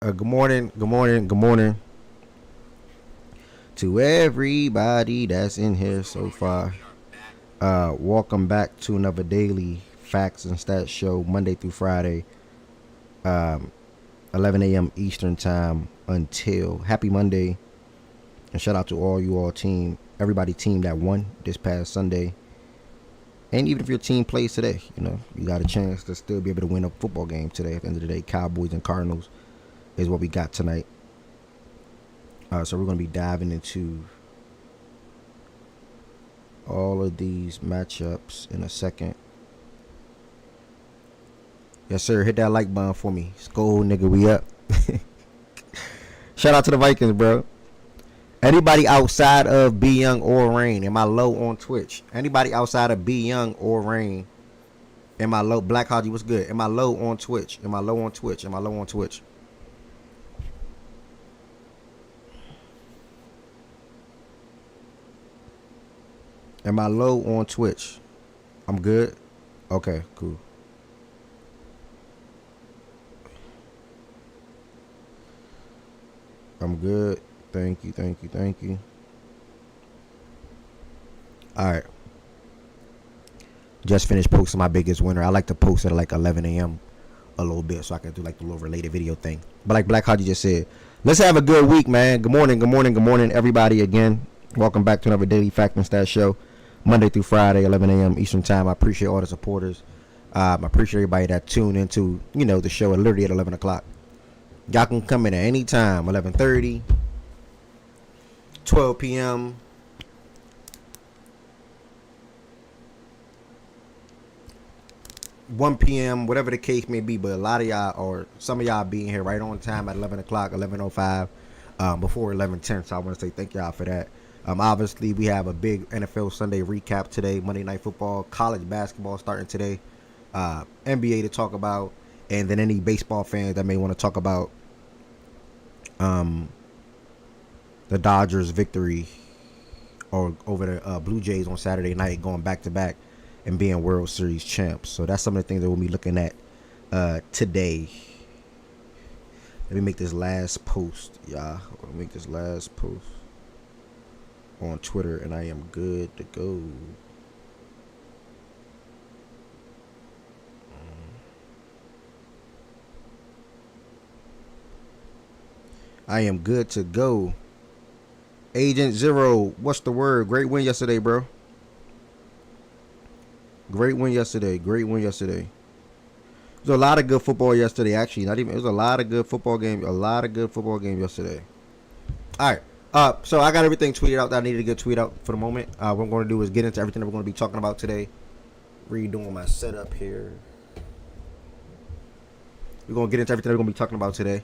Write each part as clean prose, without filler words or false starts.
Good morning to everybody that's in here so far. Welcome back to another daily facts and stats show, Monday through Friday, 11 a.m. Eastern time until happy Monday. And shout out to everybody team that won this past Sunday. And even if your team plays today, you got a chance to still be able to win a football game today. At the end of the day, Cowboys and Cardinals is what we got tonight. So we're going to be diving into all of these matchups in a second. Yes, sir. Hit that like button for me. Skull, nigga, we up. Shout out to the Vikings, bro. Anybody outside of B Young or Rain? Am I low on Twitch? Anybody outside of B Young or Rain? Am I low? Black Hodgie, what's good? Am I low on Twitch? Am I low on Twitch? Am I low on Twitch? Am I low on Twitch? I'm good? Okay, cool. I'm good. Thank you. Alright. Just finished posting my biggest winner. I like to post at like 11 a.m. a little bit so I can do like the little related video thing. But like Black Hodgie just said, let's have a good week, man. Good morning, everybody again. Welcome back to another daily fact and stat show. Monday through Friday, 11 a.m. Eastern time. I appreciate all the supporters. I appreciate everybody that tuned into, the show literally at 11 o'clock. Y'all can come in at any time, 11:30, 12 p.m., 1 p.m., whatever the case may be. But a lot of y'all, or some of y'all being here right on time at 11 o'clock, 11:05, before 11:10. So I want to say thank y'all for that. Obviously, we have a big NFL Sunday recap today, Monday Night Football, college basketball starting today, NBA to talk about, and then any baseball fans that may want to talk about the Dodgers' victory over the Blue Jays on Saturday night, going back-to-back and being World Series champs. So that's some of the things that we'll be looking at today. Let me make this last post, y'all. On Twitter, and I am good to go. I am good to go. Agent Zero, what's the word? Great win yesterday, bro. Great win yesterday. There's a lot of good football yesterday. Actually, it was a lot of good football game. Yesterday. All right. So I got everything tweeted out that I needed to get tweeted out for the moment. What I'm going to do is get into everything that we're going to be talking about today. Redoing my setup here. We're going to get into everything that we're going to be talking about today.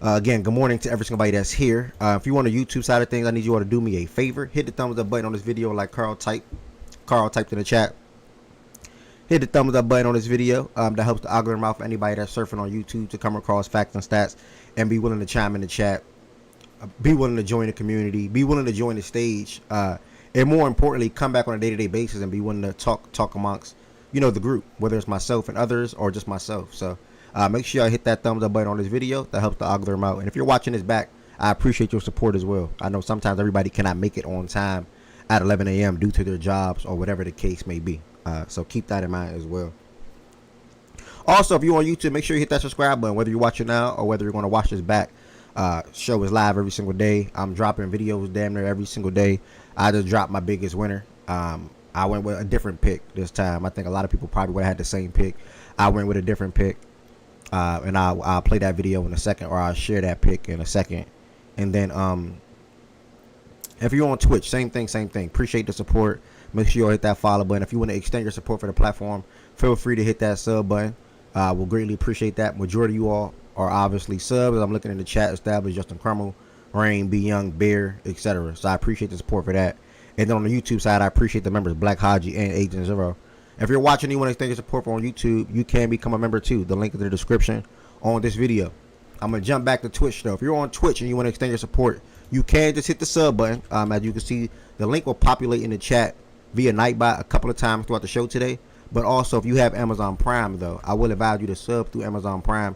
Again, good morning to every single body that's here. If you want the YouTube side of things, I need you all to do me a favor. Hit the thumbs up button on this video like Carl typed in the chat. Hit the thumbs up button on this video. That helps the algorithm out for anybody that's surfing on YouTube to come across facts and stats and be willing to chime in the chat. Be willing to join the community. Be willing to join the stage. And more importantly, come back on a day-to-day basis and be willing to talk amongst, the group, whether it's myself and others or just myself. So make sure y'all hit that thumbs up button on this video. That helps the algorithm out. And if you're watching this back, I appreciate your support as well. I know sometimes everybody cannot make it on time at 11 a.m. due to their jobs or whatever the case may be. So keep that in mind as well. Also, if you're on YouTube, make sure you hit that subscribe button, whether you're watching now or whether you're going to watch this back. Show is live every single day. I'm dropping videos damn near every single day. I just dropped my biggest winner. I went with a different pick this time. I think a lot of people probably would have had the same pick. I went with a different pick. And I'll play that video in a second, or I'll share that pick in a second. And then if you're on Twitch, same thing. Appreciate the support. Make sure you hit that follow button. If you want to extend your support for the platform, feel free to hit that sub button. We'll greatly appreciate that. Majority of you all are obviously subs. I'm looking in the chat. Established, Justin Crummel, Rain, B Young, Bear, etc. So I appreciate the support for that. And then on the YouTube side, I appreciate the members Black Hodgie and Agent Zero. If you're watching and you want to extend your support on YouTube, you can become a member too. The link is in the description on this video. I'm going to jump back to Twitch though. If you're on Twitch and you want to extend your support, you can just hit the sub button. As you can see, the link will populate in the chat via Nightbot a couple of times throughout the show today. But also, if you have Amazon Prime though, I will advise you to sub through Amazon Prime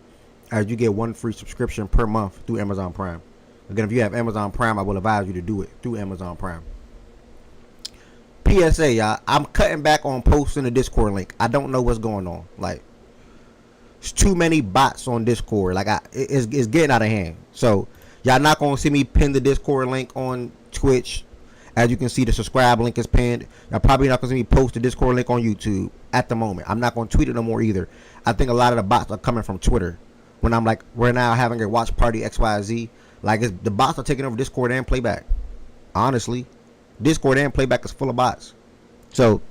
as you get one free subscription per month through Amazon Prime. Again, if you have Amazon Prime, I will advise you to do it through Amazon Prime. PSA, y'all, I'm cutting back on posting the Discord link. I don't know what's going on. Like, it's too many bots on Discord. Like, it's getting out of hand. So, y'all not going to see me pin the Discord link on Twitch. As you can see, the subscribe link is pinned. Y'all probably not going to see me post the Discord link on YouTube at the moment. I'm not going to tweet it no more either. I think a lot of the bots are coming from Twitter. When I'm like, we're now having a watch party XYZ. Like, the bots are taking over Discord and Playback. Honestly. Discord and Playback is full of bots. So,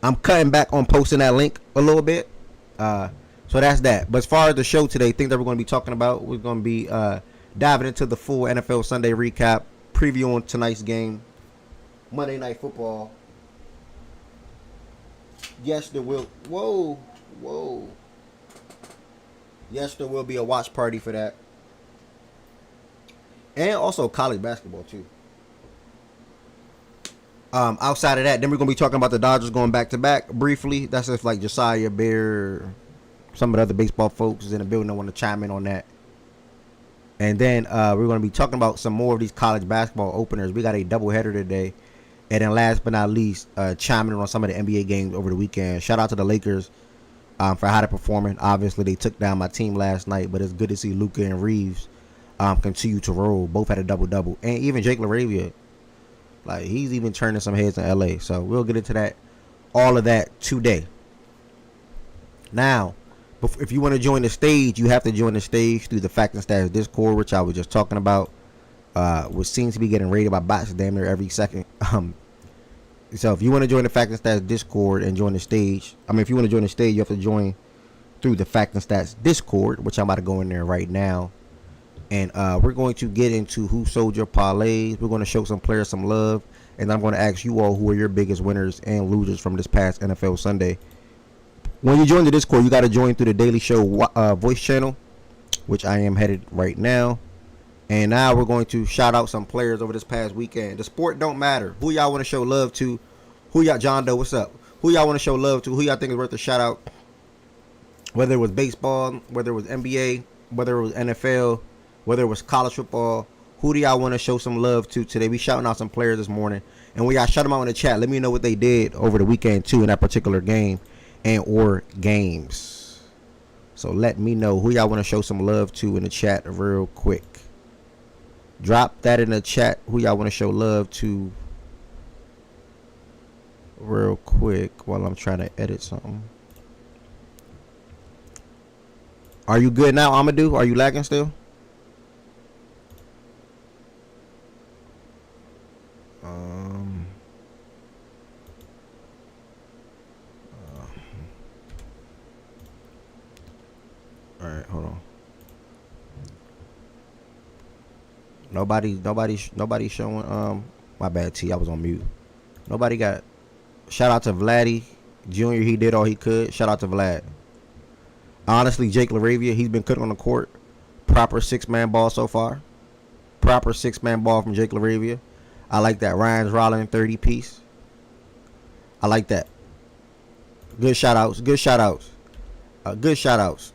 I'm cutting back on posting that link a little bit. So, that's that. But as far as the show today, things that we're going to be talking about, we're going to be diving into the full NFL Sunday recap, previewing tonight's game, Monday Night Football. Yes, there will. Whoa. Yes, there will be a watch party for that. And also college basketball, too. Outside of that, then we're going to be talking about the Dodgers going back-to-back briefly. That's if, like, Josiah, Bear, some of the other baseball folks is in the building that want to chime in on that. And then we're going to be talking about some more of these college basketball openers. We got a doubleheader today. And then last but not least, chiming in on some of the NBA games over the weekend. Shout out to the Lakers for how they're performing. Obviously, they took down my team last night, but it's good to see Luka and Reeves continue to roll. Both had a double-double. And even Jake LaRavia. Like, he's even turning some heads in LA. So, we'll get into that. All of that today. Now, if you want to join the stage, you have to join the stage through the Fact and Stats Discord, which I was just talking about. Which seems to be getting raided by bots damn near every second. So, if you want to join the Fact and Stats Discord and join the stage, if you want to join the stage, you have to join through the Fact and Stats Discord, which I'm about to go in there right now. And we're going to get into who sold your parlays. We're going to show some players some love. And I'm going to ask you all who are your biggest winners and losers from this past NFL Sunday. When you join the Discord, you got to join through the Daily Show voice channel, which I am headed right now. And now we're going to shout out some players over this past weekend. The sport don't matter. Who y'all want to show love to? Who y'all, John Doe, what's up? Who y'all want to show love to? Who y'all think is worth a shout out? Whether it was baseball, whether it was NBA, whether it was NFL, whether it was college football, who do y'all want to show some love to today? We shouting out some players this morning, and we y'all shout them out in the chat. Let me know what they did over the weekend too in that particular game and or games. So let me know who y'all want to show some love to in the chat real quick. Drop that in the chat. Who y'all want to show love to real quick while I'm trying to edit something. Are you good now, Amadou? Are you lagging still? All right, hold on. Nobody showing. My bad, T. I was on mute. Nobody got. Shout out to Vladdy Jr. He did all he could. Shout out to Vlad. Honestly, Jake LaRavia, he's been cooking on the court. Proper 6-man ball so far. Proper 6-man ball from Jake LaRavia. I like that. Ryan's Rollin 30 piece. I like that. Good shout outs. Good shout outs. Good shout outs.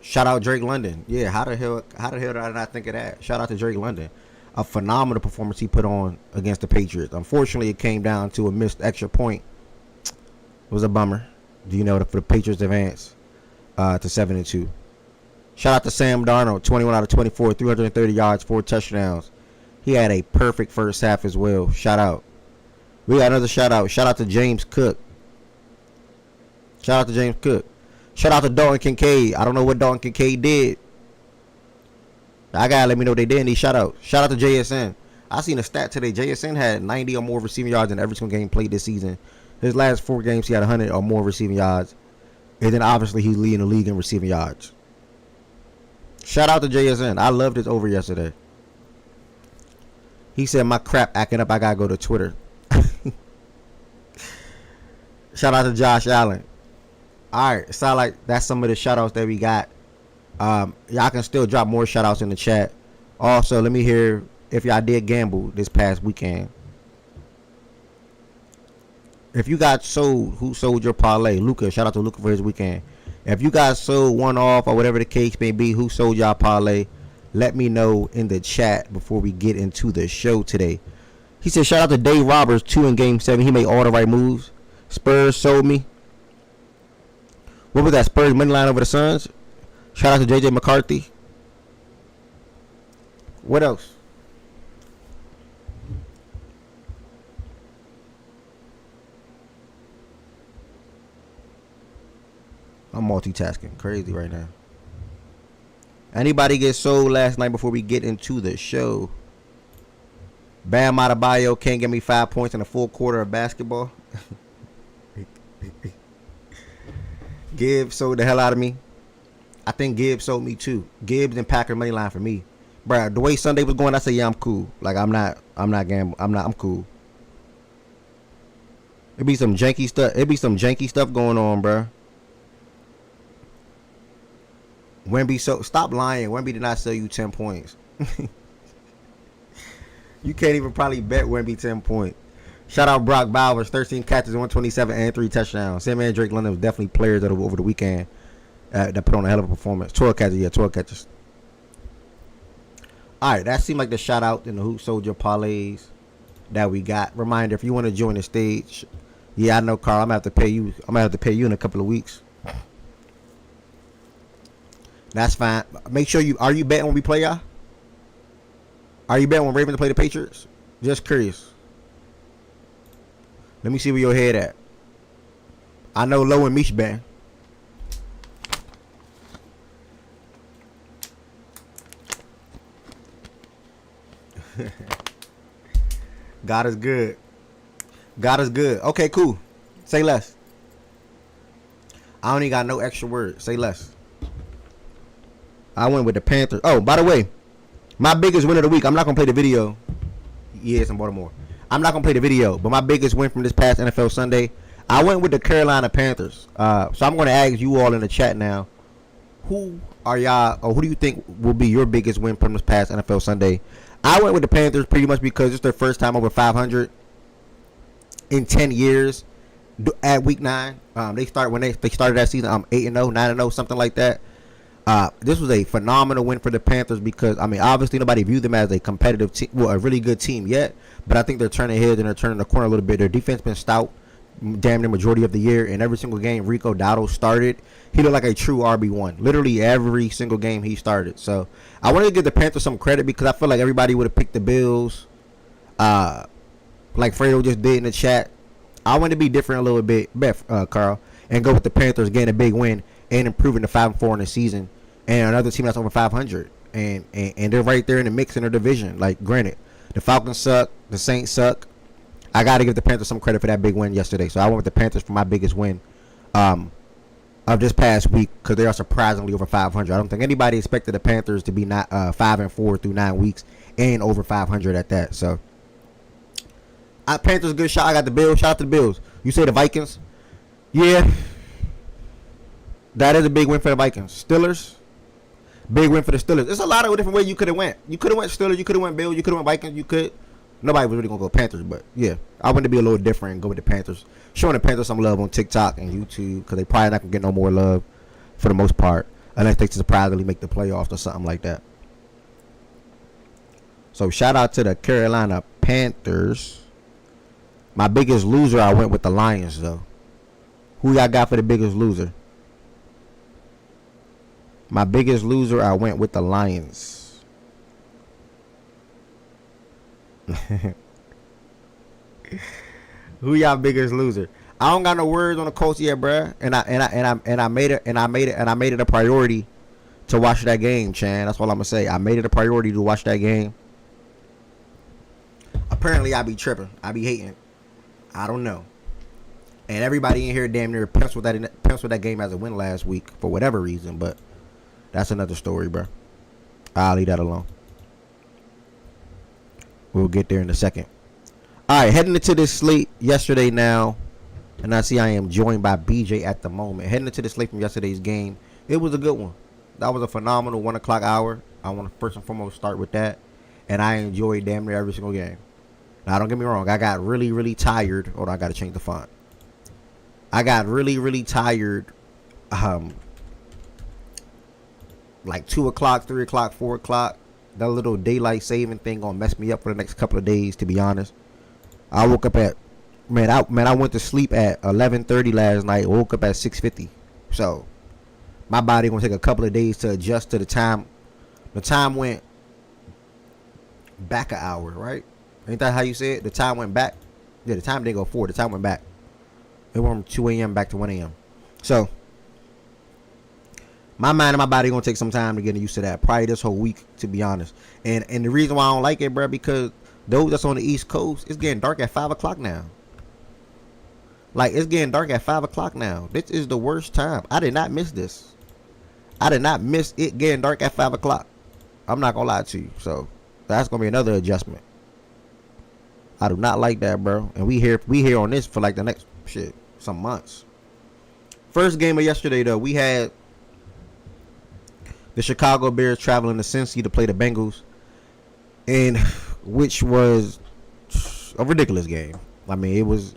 Shout out Drake London. Yeah, how the hell did I not think of that? Shout out to Drake London. A phenomenal performance he put on against the Patriots. Unfortunately, it came down to a missed extra point. It was a bummer. Do you know for the Patriots advance to 7-2. Shout out to Sam Darnold, 21 out of 24, 330 yards, 4 touchdowns. He had a perfect first half as well. Shout out. We got another shout out. Shout out to James Cook. Shout out to James Cook. Shout out to Dalton Kincaid. I don't know what Dalton Kincaid did. I gotta let me know what they did in these shout outs. Shout out to JSN. I seen a stat today. JSN had 90 or more receiving yards in every single game played this season. His last 4 games, he had 100 or more receiving yards. And then obviously he's leading the league in receiving yards. Shout out to JSN. I loved his over yesterday. He said, my crap acting up, I gotta go to Twitter. Shout out to Josh Allen. Alright, it sounds like that's some of the shout outs that we got. Y'all can still drop more shout outs in the chat. Also, let me hear if y'all did gamble this past weekend. If you got sold, who sold your parlay? Luca. Shout out to Luca for his weekend. If you got sold one off or whatever the case may be, who sold y'all parlay? Let me know in the chat before we get into the show today. He said, shout out to Dave Roberts, 2 in Game 7. He made all the right moves. Spurs sold me. What was that? Spurs money line over the Suns. Shout out to JJ McCarthy. What else? I'm multitasking crazy right now. Anybody get sold last night before we get into the show? Bam Adebayo can't get me 5 points in a full quarter of basketball. Gibbs sold the hell out of me. I think Gibbs sold me too. Gibbs and Packer money line for me. Bruh, the way Sunday was going, I said, yeah, I'm cool. Like, I'm not gambling. I'm cool. It be some janky stuff going on, bruh. Stop lying. Wemby did not sell you 10 points. You can't even probably bet Wemby 10 points. Shout out Brock Bowers, 13 catches, 127 and 3 touchdowns. Same man Drake London was definitely players that over the weekend that put on a hell of a performance. 12 catches. All right, that seemed like the shout out in the Who Sold Your Parlays that we got. Reminder, if you want to join the stage, yeah, I know, Carl, I'm gonna have to pay you. I'm gonna have to pay you in a couple of weeks. That's fine. Make sure are you betting when we play y'all? Are you betting when Ravens play the Patriots? Just curious. Let me see where your head at. I know Low and Mish betting. God is good. God is good. Okay, cool. Say less. I don't even got no extra words. Say less. I went with the Panthers. Oh, by the way, my biggest win of the week. I'm not going to play the video. Yeah, it's in Baltimore. I'm not going to play the video, but my biggest win from this past NFL Sunday, I went with the Carolina Panthers. So I'm going to ask you all in the chat now, who are y'all, or who do you think will be your biggest win from this past NFL Sunday? I went with the Panthers pretty much because it's their first time over 500 in 10 years at week 9. They started that season 8-0, 9-0, something like that. This was a phenomenal win for the Panthers because, I mean, obviously nobody viewed them as a competitive team, well, a really good team yet, but I think they're turning heads and they're turning the corner a little bit. Their defense been stout damn near majority of the year, and every single game Rico Dowdle started, he looked like a true RB1. Literally every single game he started. So I wanted to give the Panthers some credit because I feel like everybody would have picked the Bills, like Fredo just did in the chat. I want to be different a little bit, Carl, and go with the Panthers getting a big win and improving to 5-4 in the season, and another team that's over 500, and they're right there in the mix in their division. Like, granted, the Falcons suck, the Saints suck. I got to give the Panthers some credit for that big win yesterday. So I went with the Panthers for my biggest win of this past week because they are surprisingly over 500. I don't think anybody expected the Panthers to be not 5-4 through 9 weeks and over 500 at that. So Panthers good shot. I got the Bills. Shout out to the Bills. You say the Vikings? Yeah, that is a big win for the Vikings. Steelers, big win for the Steelers. There's a lot of different ways you could have went. You could have went Steelers. You could have went Bills. You could have went Vikings. You could. Nobody was really going to go Panthers, but yeah, I wanted to be a little different and go with the Panthers. Showing the Panthers some love on TikTok and YouTube because they probably not going to get no more love for the most part unless they surprisingly make the playoffs or something like that. So shout out to the Carolina Panthers. My biggest loser, I went with the Lions, though. Who y'all got for the biggest loser? My biggest loser, I went with the Lions. Who y'all biggest loser? I don't got no words on the Colts yet, bruh. And I made it a priority to watch that game, Chan. That's all I'm gonna say. I made it a priority to watch that game. Apparently, I be tripping. I be hating. I don't know. And everybody in here damn near penciled that game as a win last week for whatever reason, but that's another story, bruh. I'll leave that alone. We'll get there in a second. All right, heading into this slate yesterday now, and I see I am joined by BJ at the moment. Heading into the slate from yesterday's game, it was a good one. That was a phenomenal 1 o'clock hour. I want to first and foremost start with that, and I enjoyed damn near every single game. Now, don't get me wrong. I got really, really tired. Hold on, I got to change the font. I got really, really tired. Like 2 o'clock, 3 o'clock, 4 o'clock. That little daylight saving thing gonna mess me up for the next couple of days. To be honest, I woke up at I went to sleep at 11:30 last night. Woke up at 6:50. So my body gonna take a couple of days to adjust to the time. The time went back an hour, right? Ain't that how you say it? The time went back. Yeah, the time didn't go forward. The time went back. It went from 2 a.m. back to 1 a.m. So my mind and my body gonna take some time to get used to that. Probably this whole week, to be honest. And the reason why I don't like it, bro, because those that's on the East Coast, it's getting dark at 5 o'clock now. Like, it's getting dark at 5 o'clock now. This is the worst time. I did not miss this. I did not miss it getting dark at 5 o'clock. I'm not gonna lie to you. So that's gonna be another adjustment. I do not like that, bro. And we here on this for like the next some months. First game of yesterday though, we had the Chicago Bears traveling to Cincy to play the Bengals, and which was a ridiculous game. I mean, it was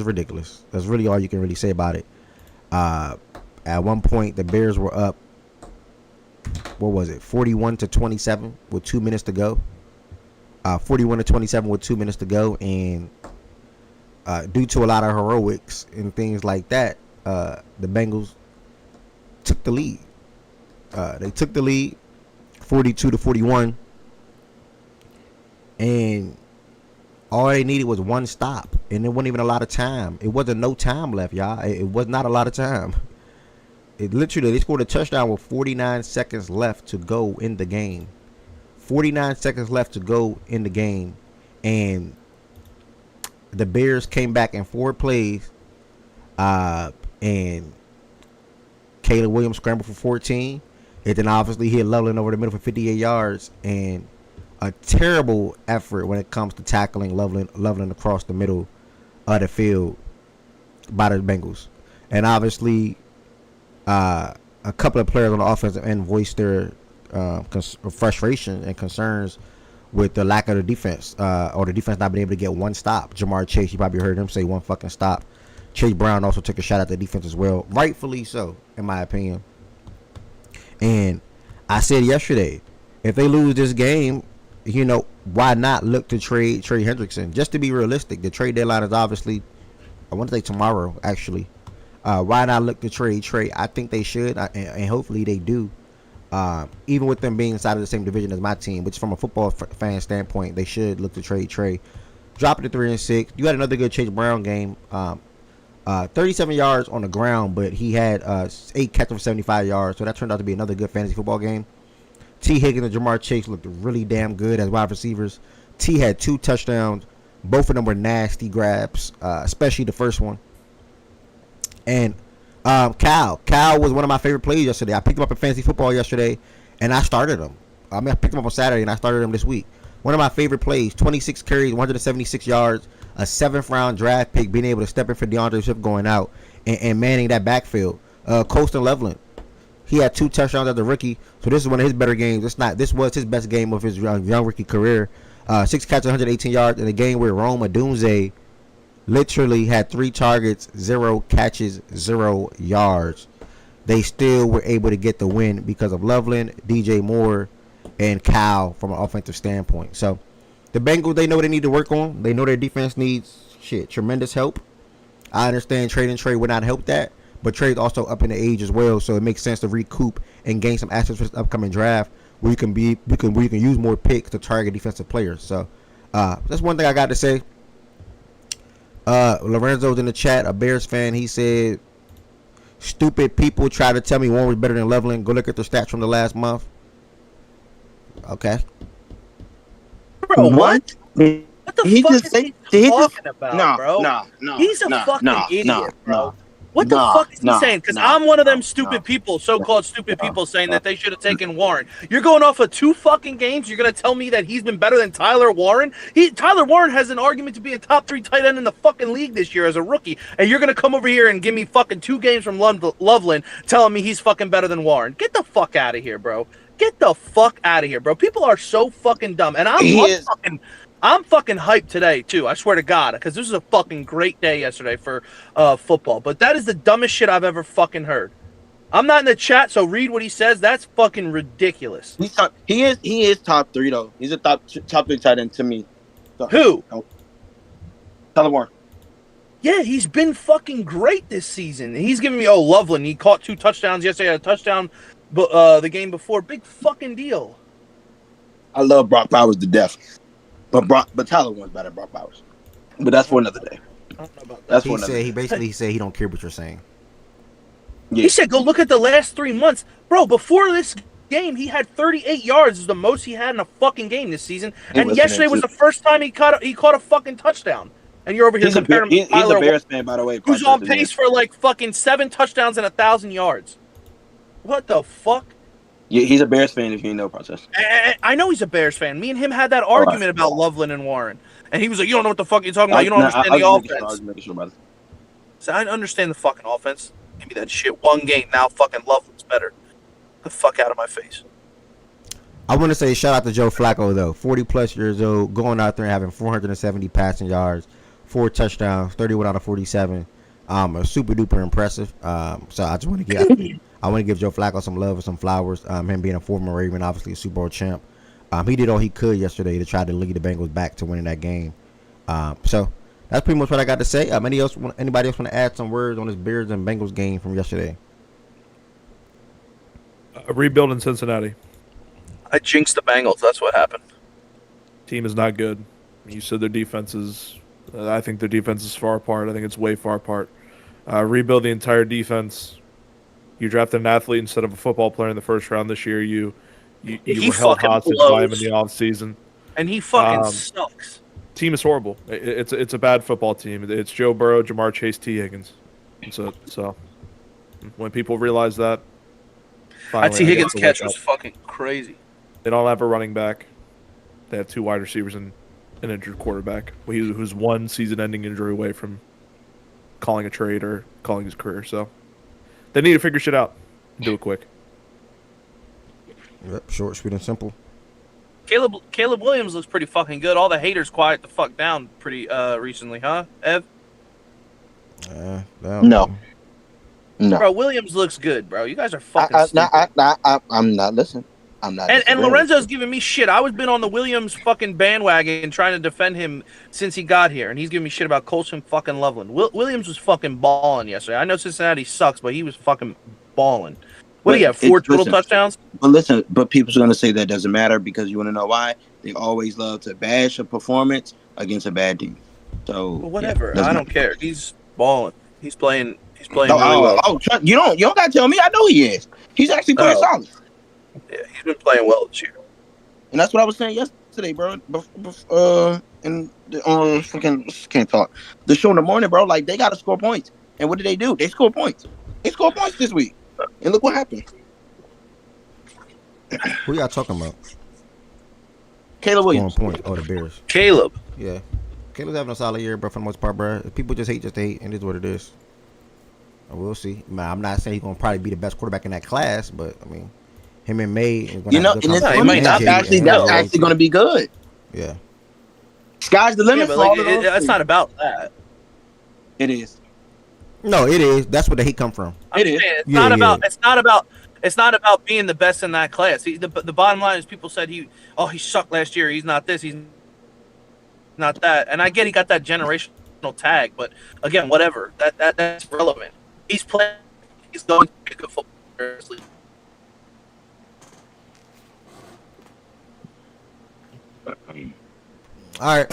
ridiculous. That's really all you can really say about it. At one point, the Bears were up. What was it? 41-27 with 2 minutes to go. 41-27 with 2 minutes to go, and due to a lot of heroics and things like that, the Bengals took the lead. They took the lead, 42-41, and all they needed was one stop, and there wasn't even a lot of time. It wasn't no time left, y'all. It was not a lot of time. It literally, they scored a touchdown with 49 seconds left to go in the game. 49 seconds left to go in the game, and the Bears came back in 4 plays, and Caleb Williams scrambled for 14. And then obviously he hit Loveland over the middle for 58 yards, and a terrible effort when it comes to tackling Loveland across the middle of the field by the Bengals. And obviously a couple of players on the offensive end voiced their frustration and concerns with the lack of the defense, or the defense not being able to get one stop. Jamar Chase, you probably heard him say one fucking stop. Chase Brown also took a shot at the defense as well, rightfully so, in my opinion. And I said yesterday, if they lose this game, you know, why not look to trade Trey Hendrickson? Just to be realistic, the trade deadline is obviously, I want to say tomorrow, actually. Why not look to trade Trey? I think they should, and hopefully they do. Even with them being inside of the same division as my team, which from a football fan standpoint, they should look to trade Trey. Drop it to 3-6. You had another good Chase Brown game. 37 yards on the ground, but he had 8 catches for 75 yards, so that turned out to be another good fantasy football game. T. Higgins and Jamar Chase looked really damn good as wide receivers. T had 2 touchdowns. Both of them were nasty grabs, especially the first one. And Cal was one of my favorite plays yesterday. I picked him up in fantasy football yesterday, and I started him. I picked him up on Saturday, and I started him this week. One of my favorite plays, 26 carries, 176 yards, a 7th-round draft pick, being able to step in for DeAndre Swift going out and manning that backfield. Colston Loveland, he had 2 touchdowns as a rookie, so this is one of his better games. This was his best game of his young rookie career. 6 catches, 118 yards in a game where Rome Odunze literally had 3 targets, 0 catches, 0 yards. They still were able to get the win because of Loveland, DJ Moore, and Cal from an offensive standpoint. So the Bengals, they know what they need to work on. They know their defense needs tremendous help. I understand trading Trey would not help that, but Trey's also up in the age as well, so it makes sense to recoup and gain some assets for this upcoming draft where you can use more picks to target defensive players. So that's one thing I got to say. Lorenzo's in the chat, a Bears fan. He said, "Stupid people try to tell me Warren was better than Loveland. Go look at the stats from the last month." Okay. Bro, what? What the fuck is he talking about, bro? No. He's a fucking idiot, bro. What the fuck is he saying? Because I'm one of them stupid people, so-called stupid people, saying that they should have taken Warren. You're going off of 2 fucking games. You're going to tell me that he's been better than Tyler Warren? Tyler Warren has an argument to be a top 3 tight end in the fucking league this year as a rookie. And you're going to come over here and give me fucking 2 games from Loveland telling me he's fucking better than Warren. Get the fuck out of here, bro. Get the fuck out of here, bro. People are so fucking dumb. And I'm I'm fucking hyped today too. I swear to God, because this was a fucking great day yesterday for football. But that is the dumbest shit I've ever fucking heard. I'm not in the chat, so read what he says. That's fucking ridiculous. He is top 3 though. He's a top 3 tight end to me. So, who? Tyler Warren. Yeah, he's been fucking great this season. He's giving me Loveland. He caught 2 touchdowns yesterday. Had a touchdown, the game before. Big fucking deal. I love Brock Bowers to death, but Tyler Warren's better than Brock Bowers. But that's for another day. I don't know about that. He basically said he don't care what you're saying. Yeah. He said, go look at the last 3 months. Bro, before this game, he had 38 yards. Is the most he had in a fucking game this season. And yesterday was the first time he caught a fucking touchdown. And you're over here comparing him to Tyler, he's a Bears fan, by the way. Who's on pace for like fucking 7 touchdowns and 1,000 yards. What the fuck? Yeah, he's a Bears fan if you didn't know, Process. I know he's a Bears fan. Me and him had that argument about Loveland and Warren. And he was like, you don't know what the fuck you're talking about. You don't understand the offense. So I understand the fucking offense. Give me that shit. 1 game. Now fucking Loveland's better. Get the fuck out of my face. I want to say shout out to Joe Flacco, though. 40-plus years old, going out there and having 470 passing yards, 4 touchdowns, 31 out of 47. Super duper impressive. So I just want to give Joe Flacco some love and some flowers. Him being a former Raven, obviously a Super Bowl champ. He did all he could yesterday to try to lead the Bengals back to winning that game. So that's pretty much what I got to say. Anybody else want to add some words on this Bears and Bengals game from yesterday? A rebuild in Cincinnati. I jinxed the Bengals. That's what happened. Team is not good. You said their defense is. I think their defense is far apart. I think it's way far apart. Rebuild the entire defense. You drafted an athlete instead of a football player in the first round this year. You were held hostage by him in the offseason. And he fucking sucks. Team is horrible. It's a bad football team. It's Joe Burrow, Jamar Chase, T. Higgins. So when people realize that, finally, T. Higgins' catch was fucking crazy. They don't have a running back. They have 2 wide receivers and an injured quarterback who's 1 season-ending injury away from calling a trade or calling his career. So they need to figure shit out and do it quick. Yep, short, sweet, and simple. Caleb Williams looks pretty fucking good. All the haters quiet the fuck down pretty recently, huh, Ev? No. Bro, Williams looks good, bro. You guys are fucking I'm not listening. I'm not. And Lorenzo's giving me shit. I was been on the Williams fucking bandwagon trying to defend him since he got here, and he's giving me shit about Colson fucking Loveland. Williams was fucking balling yesterday. I know Cincinnati sucks, but he was fucking balling. What do you have? 4 total touchdowns? But people's going to say that doesn't matter because you want to know why? They always love to bash a performance against a bad team. So whatever. I don't care. He's balling. He's playing really well. You don't got to tell me. I know he is. He's actually playing solid. Yeah, he's been playing well this year. And that's what I was saying yesterday, bro. And fucking can't talk. The show in the morning, bro. Like they got to score points. And what did they do? They scored points. They scored points this week. And look what happened. Who y'all talking about? Caleb Williams. Point. Oh, the Bears. Caleb. Yeah. Caleb's having a solid year, bro, for the most part, bro. People just hate, and it is what it is. We'll see. Man, I'm not saying he's going to probably be the best quarterback in that class, but, I mean, him and May is going to that's actually going to be good. Yeah. Sky's the limit. It's not about that. It is. No, it is. That's where the hate come from. It's not about being the best in that class. The bottom line is people said he sucked last year. He's not this. He's not that. And I get he got that generational tag, but again, whatever. That's relevant. He's playing. He's going to be a good football player. All right,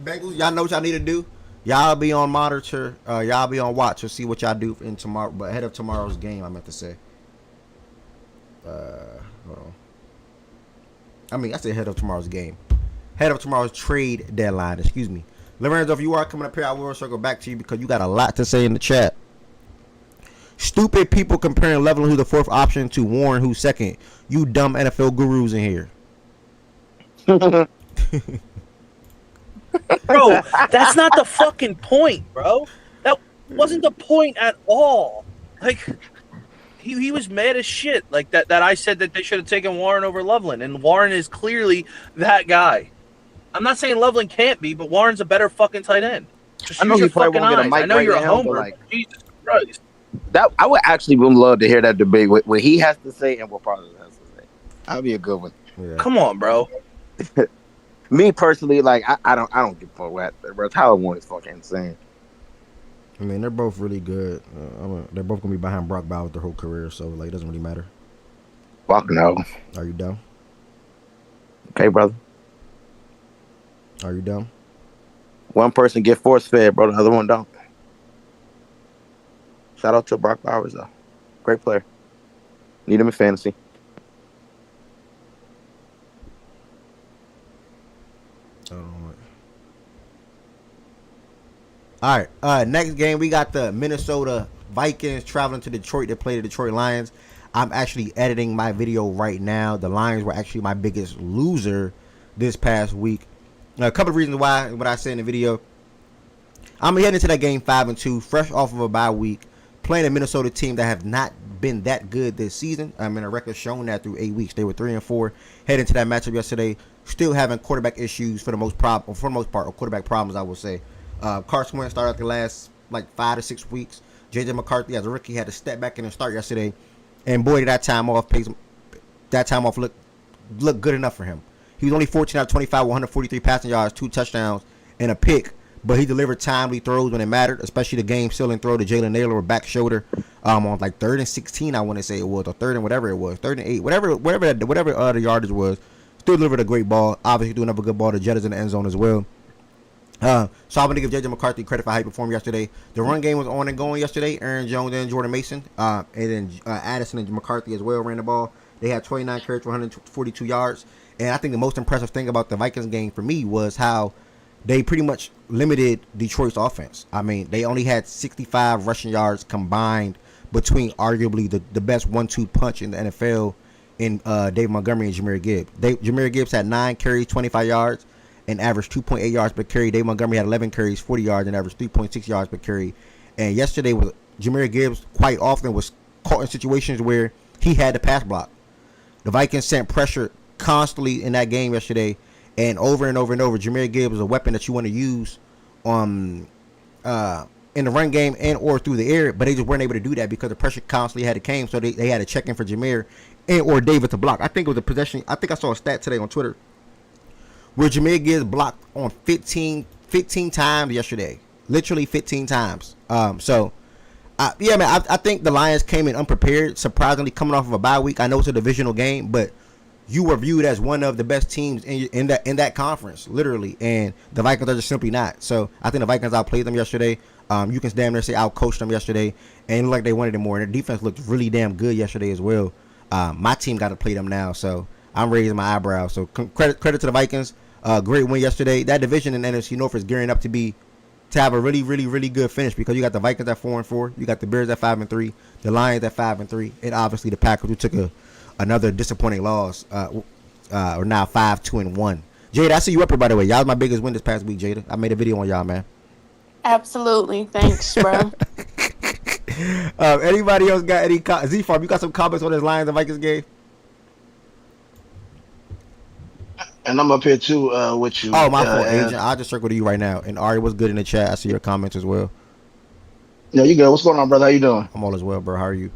Bengals. Y'all know what y'all need to do. Y'all be on monitor. Y'all be on watch to see what y'all do in tomorrow. But ahead of tomorrow's game, I meant to say. Hold on. I mean, I said ahead of tomorrow's game. Ahead of tomorrow's trade deadline. Excuse me. Lorenzo, if you are coming up here, I will circle back to you because you got a lot to say in the chat. Stupid people comparing Loveland, who's the 4th option, to Warren, who's 2nd. You dumb NFL gurus in here. Bro, that's not the fucking point, bro. That wasn't the point at all. Like, he was mad as shit. Like, that I said that they should have taken Warren over Loveland, and Warren is clearly that guy. I'm not saying Loveland can't be, but Warren's a better fucking tight end. Just I know use your he probably fucking won't get a eyes. mic I know right you're a now, homer, but like but Jesus Christ. that, I would actually love to hear that debate what he has to say and what Parler has to say. That'd be a good one. Yeah. Come on, bro. Me personally, like I don't give a fuck what bro. Tyler Warren is fucking insane. I mean, they're both really good. They're both gonna be behind Brock Bowers their whole career, so like, it doesn't really matter. Fuck no. Are you dumb? Okay, brother. Are you dumb? One person get force fed, bro. The other one don't. Shout out to Brock Bowers though. Great player. Need him in fantasy. All right. Next game, we got the Minnesota Vikings traveling to Detroit to play the Detroit Lions. I'm actually editing my video right now. The Lions were actually my biggest loser this past week. A couple of reasons why, what I said in the video. I'm heading into that game 5-2, fresh off of a bye week, playing a Minnesota team that have not been that good this season. I mean, a record shown that through 8 weeks. They were 3-4. Heading into that matchup yesterday, still having quarterback issues for the most part, or quarterback problems, I would say. Carson Wentz started the last like 5 to 6 weeks. JJ McCarthy, as a rookie, had to step back in and start yesterday, and boy, did that time off look good enough for him. He was only 14 out of 25, 143 passing yards, 2 touchdowns, and a pick. But he delivered timely throws when it mattered, especially the game-sealing throw to Jalen Naylor with back shoulder on like 3rd and 16, I want to say it was, or 3rd and whatever it was, 3rd and 8, whatever the yardage was. Still delivered a great ball. Obviously, doing another good ball to Jettas in the end zone as well. So I'm going to give J.J. McCarthy credit for how he performed yesterday. The run game was on and going yesterday. Aaron Jones and Jordan Mason, and then Addison and McCarthy as well ran the ball. They had 29 carries for 142 yards. And I think the most impressive thing about the Vikings game for me was how they pretty much limited Detroit's offense. I mean, they only had 65 rushing yards combined between arguably the best 1-2 punch in the NFL in Dave Montgomery and Jahmyr Gibbs. Jahmyr Gibbs had 9 carries, 25 yards, and averaged 2.8 yards per carry. Dave Montgomery had 11 carries, 40 yards, and averaged 3.6 yards per carry. And yesterday, Jahmyr Gibbs quite often was caught in situations where he had to pass block. The Vikings sent pressure constantly in that game yesterday, and over and over and over. Jahmyr Gibbs is a weapon that you want to use in the run game and or through the air, but they just weren't able to do that because the pressure constantly had to come, so they had to check in for Jahmyr and or David to block. I think it was a possession. I think I saw a stat today on Twitter where Jahmyr Gibbs blocked on 15 times yesterday. Literally 15 times. Yeah, man, I think the Lions came in unprepared, surprisingly coming off of a bye week. I know it's a divisional game, but you were viewed as one of the best teams in that conference, literally, and the Vikings are just simply not. So I think the Vikings outplayed them yesterday. You can damn near say outcoached them yesterday, and it looked like they wanted it more. And their defense looked really damn good yesterday as well. My team got to play them now, so I'm raising my eyebrows. So credit to the Vikings. Great win yesterday. That division in NFC North is gearing up to have a really, really, really good finish because you got the Vikings at 4-4, you got the Bears at 5-3, the Lions at 5-3, and obviously the Packers who took another disappointing loss, are now 5-2-1. Jada, I see you up here by the way. Y'all was my biggest win this past week, Jada. I made a video on y'all, man. Absolutely, thanks, bro. Anybody else got any Z-Farm? You got some comments on this Lions and Vikings game? And I'm up here too with you. Oh, my fault, Agent. I'll just circle to you right now. And Ari, what's good in the chat? I see your comments as well. Yeah, you good. What's going on, brother? How you doing? I'm all as well, bro. How are you?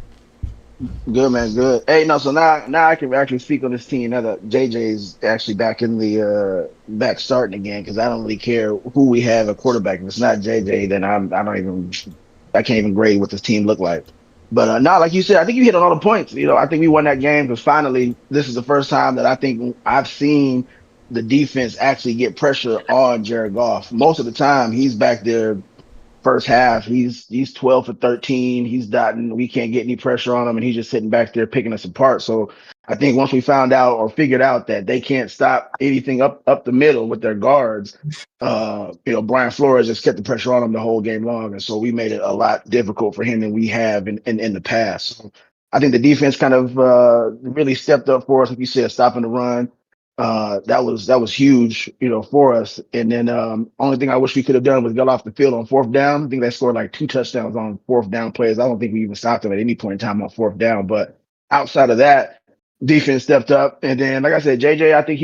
Good, man. Good. Hey, no. So now I can actually speak on this team. Now that JJ's actually back in the back starting again, because I don't really care who we have at quarterback. If it's not JJ, then I can't even grade what this team look like. But no, like you said, I think you hit on all the points. You know, I think we won that game because finally, this is the first time that I think I've seen the defense actually get pressure on Jared Goff. Most of the time, he's back there. First half, he's 12 for 13. He's dotting. We can't get any pressure on him, and he's just sitting back there picking us apart. So I think once we found out or figured out that they can't stop anything up the middle with their guards, Brian Flores just kept the pressure on him the whole game long, and so we made it a lot difficult for him than we have in the past. So I think the defense kind of really stepped up for us, like you said, stopping the run. That was huge, for us. And then only thing I wish we could have done was got off the field on 4th down. I think they scored like 2 touchdowns on 4th down plays. I don't think we even stopped them at any point in time on 4th down. But outside of that, defense stepped up. And then, like I said, JJ, I think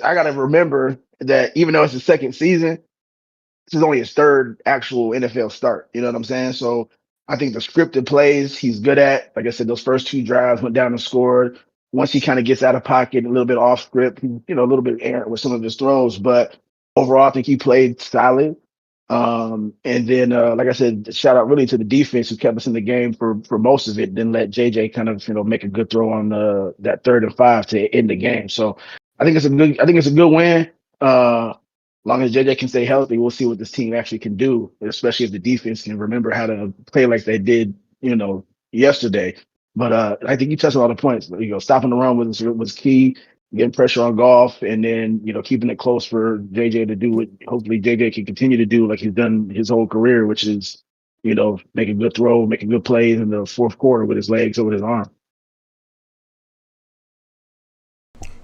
I got to remember that even though it's the second season, this is only his third actual NFL start. You know what I'm saying? So I think the scripted plays he's good at. Like I said, those first 2 drives went down and scored. Once he kind of gets out of pocket, a little bit off script, a little bit errant with some of his throws, but overall, I think he played solid. And then, like I said, shout out really to the defense who kept us in the game for most of it. Then let JJ kind of make a good throw on that 3rd and 5 to end the game. So I think it's a good win. Long as JJ can stay healthy, we'll see what this team actually can do, especially if the defense can remember how to play like they did, yesterday. But I think you touched on all the points. Stopping the run was key, getting pressure on Goff, and then keeping it close for JJ to do what hopefully JJ can continue to do like he's done his whole career, which is making good throw, making good plays in the fourth quarter with his legs over his arm.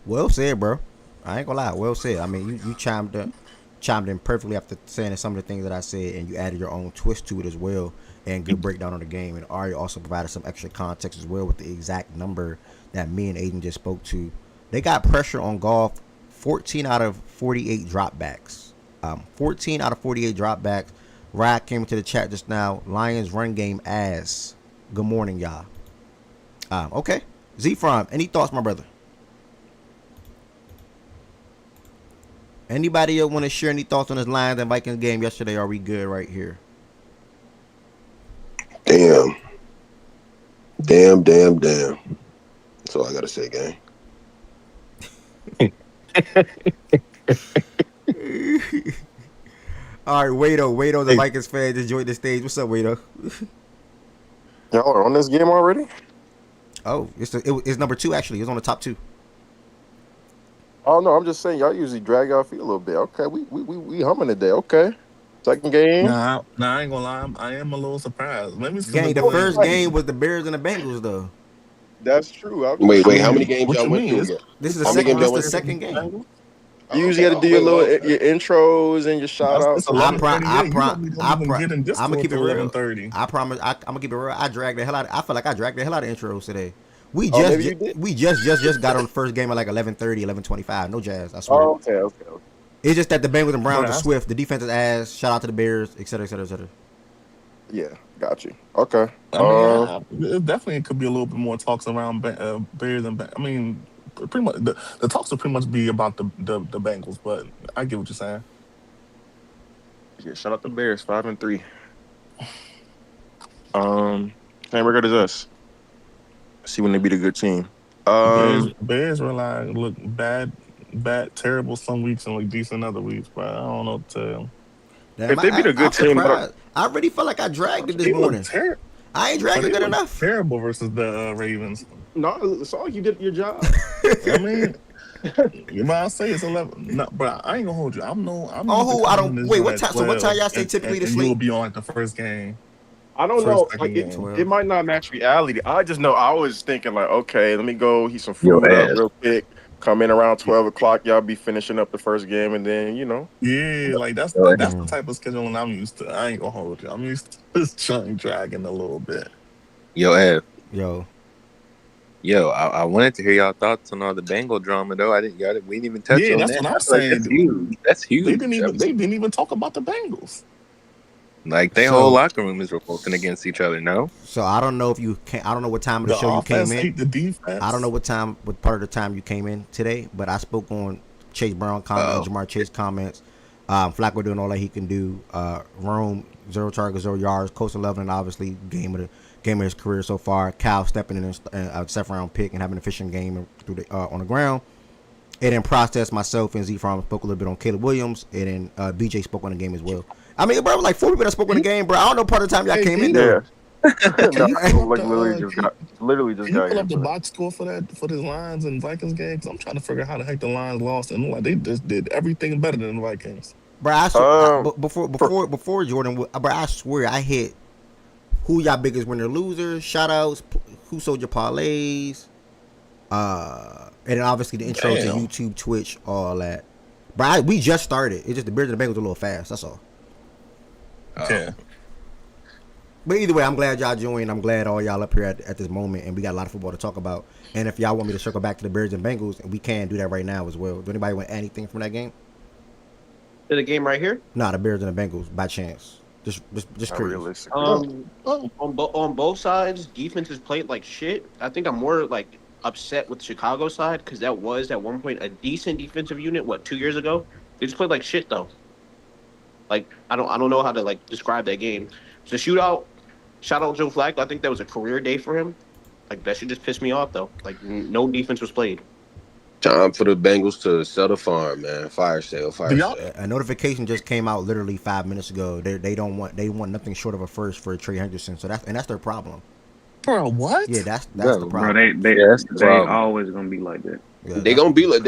Well said, bro. I ain't gonna lie. Well said. I mean, you chimed in perfectly after saying some of the things that I said, and you added your own twist to it as well, and good breakdown on the game. And Ari also provided some extra context as well with the exact number that me and Aiden just spoke to. They got pressure on Goff, 14 out of 48 dropbacks. 14 out of 48 dropbacks. Rad came into the chat just now. Lions run game ass. Good morning, y'all. Okay. Z-From, any thoughts, my brother? Anybody else want to share any thoughts on this Lions and Vikings game yesterday? Are we good right here? Damn. That's all I gotta say, gang. All right, Wado, the Vikings fan just joined the stage. What's up, Wado? Y'all are on this game already? Oh, it's number 2 actually. It's on the top 2. Oh no, I'm just saying y'all usually drag y'all feet a little bit. Okay, we humming today. Okay, second game. Nah, I ain't gonna lie. I am a little surprised. Maybe the first game was the Bears and the Bengals, though. That's true. Wait, how many games y'all went through? This is the second game. You usually got to do your intros and your shout outs. I'm gonna keep it real. I promise. I'm gonna keep it real. I feel like I dragged the hell out of intros today. We just got on the first game at like 11:30, 11:25. No jazz, I swear. Oh, okay. It's just that the Bengals and Browns are swift. The defense is ass. Shout out to the Bears, etc., etc., etc. Yeah, got you. Okay. It definitely could be a little bit more talks around Bears and I mean, pretty much the talks will pretty much be about the Bengals, but I get what you're saying. Yeah, shout out to the Bears, 5-3. Same record as us. See when they beat a good team. Bears were like look bad, terrible some weeks and like decent other weeks, but I don't know what to tell you. If they beat a good team, I already felt like I dragged it this morning. I ain't dragging good enough. Terrible versus the Ravens. No, it's all you did your job. I mean, you might say it's 11. No, but I ain't gonna hold you. I don't. Wait, what time? So what time y'all say typically to sleep? You'll be on like the first game. I don't know. Like it might not match reality. I just know I was thinking like, okay, let me go heat some food up real quick. Come in around 12 o'clock. Y'all be finishing up the first game, and then Yeah, like that's the type of scheduling I'm used to. I ain't gonna hold you. I'm used to just dragging a little bit. Yo, Ev. Yo, I wanted to hear y'all thoughts on all the Bengal drama though. We didn't even touch on that. Yeah, that's what I'm saying. That's huge. They didn't even talk about the Bengals. Like their whole locker room is revolting against each other. No. So I don't know if you can. I don't know what time of the show you came in. The defense. I don't know what part of the time you came in today, but I spoke on Chase Brown comments, Jamar Chase comments. Flacco doing all that he can do. Rome 0 targets, 0 yards. Coastal 11, obviously game of his career so far. Cal stepping in a 7th round pick and having an efficient game through on the ground. And then process myself and Z Farm spoke a little bit on Caleb Williams, and then BJ spoke on the game as well. I mean, bro, like 4 people that spoke on the game, bro. I don't know part of the time y'all came in there. literally just got pull up the box score for the Lions and Vikings game? Because I'm trying to figure out how the heck the Lions lost, and like they just did everything better than the Vikings. Bro, I swear, before Jordan, bro, I swear I hit who y'all biggest winner losers, shout outs, who sold your parlays, and then obviously the intro to YouTube, Twitch, all that. Bro, we just started. It's just the Bears and the Bengals a little fast. That's all. Okay. But either way, I'm glad y'all joined. I'm glad all y'all up here at this moment, and we got a lot of football to talk about. And if y'all want me to circle back to the Bears and Bengals, and we can do that right now as well. Do anybody want anything from that game? To the game right here? Nah, the Bears and the Bengals by chance. Just curious. Realistic. On both sides, defenses played like shit. I think I'm more like upset with the Chicago side because that was at one point a decent defensive unit. 2 years ago? They just played like shit though. Like I don't know how to like describe that game. It's a shootout. Shout out Joe Flacco. I think that was a career day for him. Like that should just piss me off though. Like no defense was played. Time for the Bengals to sell the farm, man. Fire sale. A notification just came out literally 5 minutes ago. They want nothing short of a first for Trey Henderson. So that's their problem. Bro, what? Yeah, that's the problem. Bro, they always gonna be like that. Yeah, they gonna be like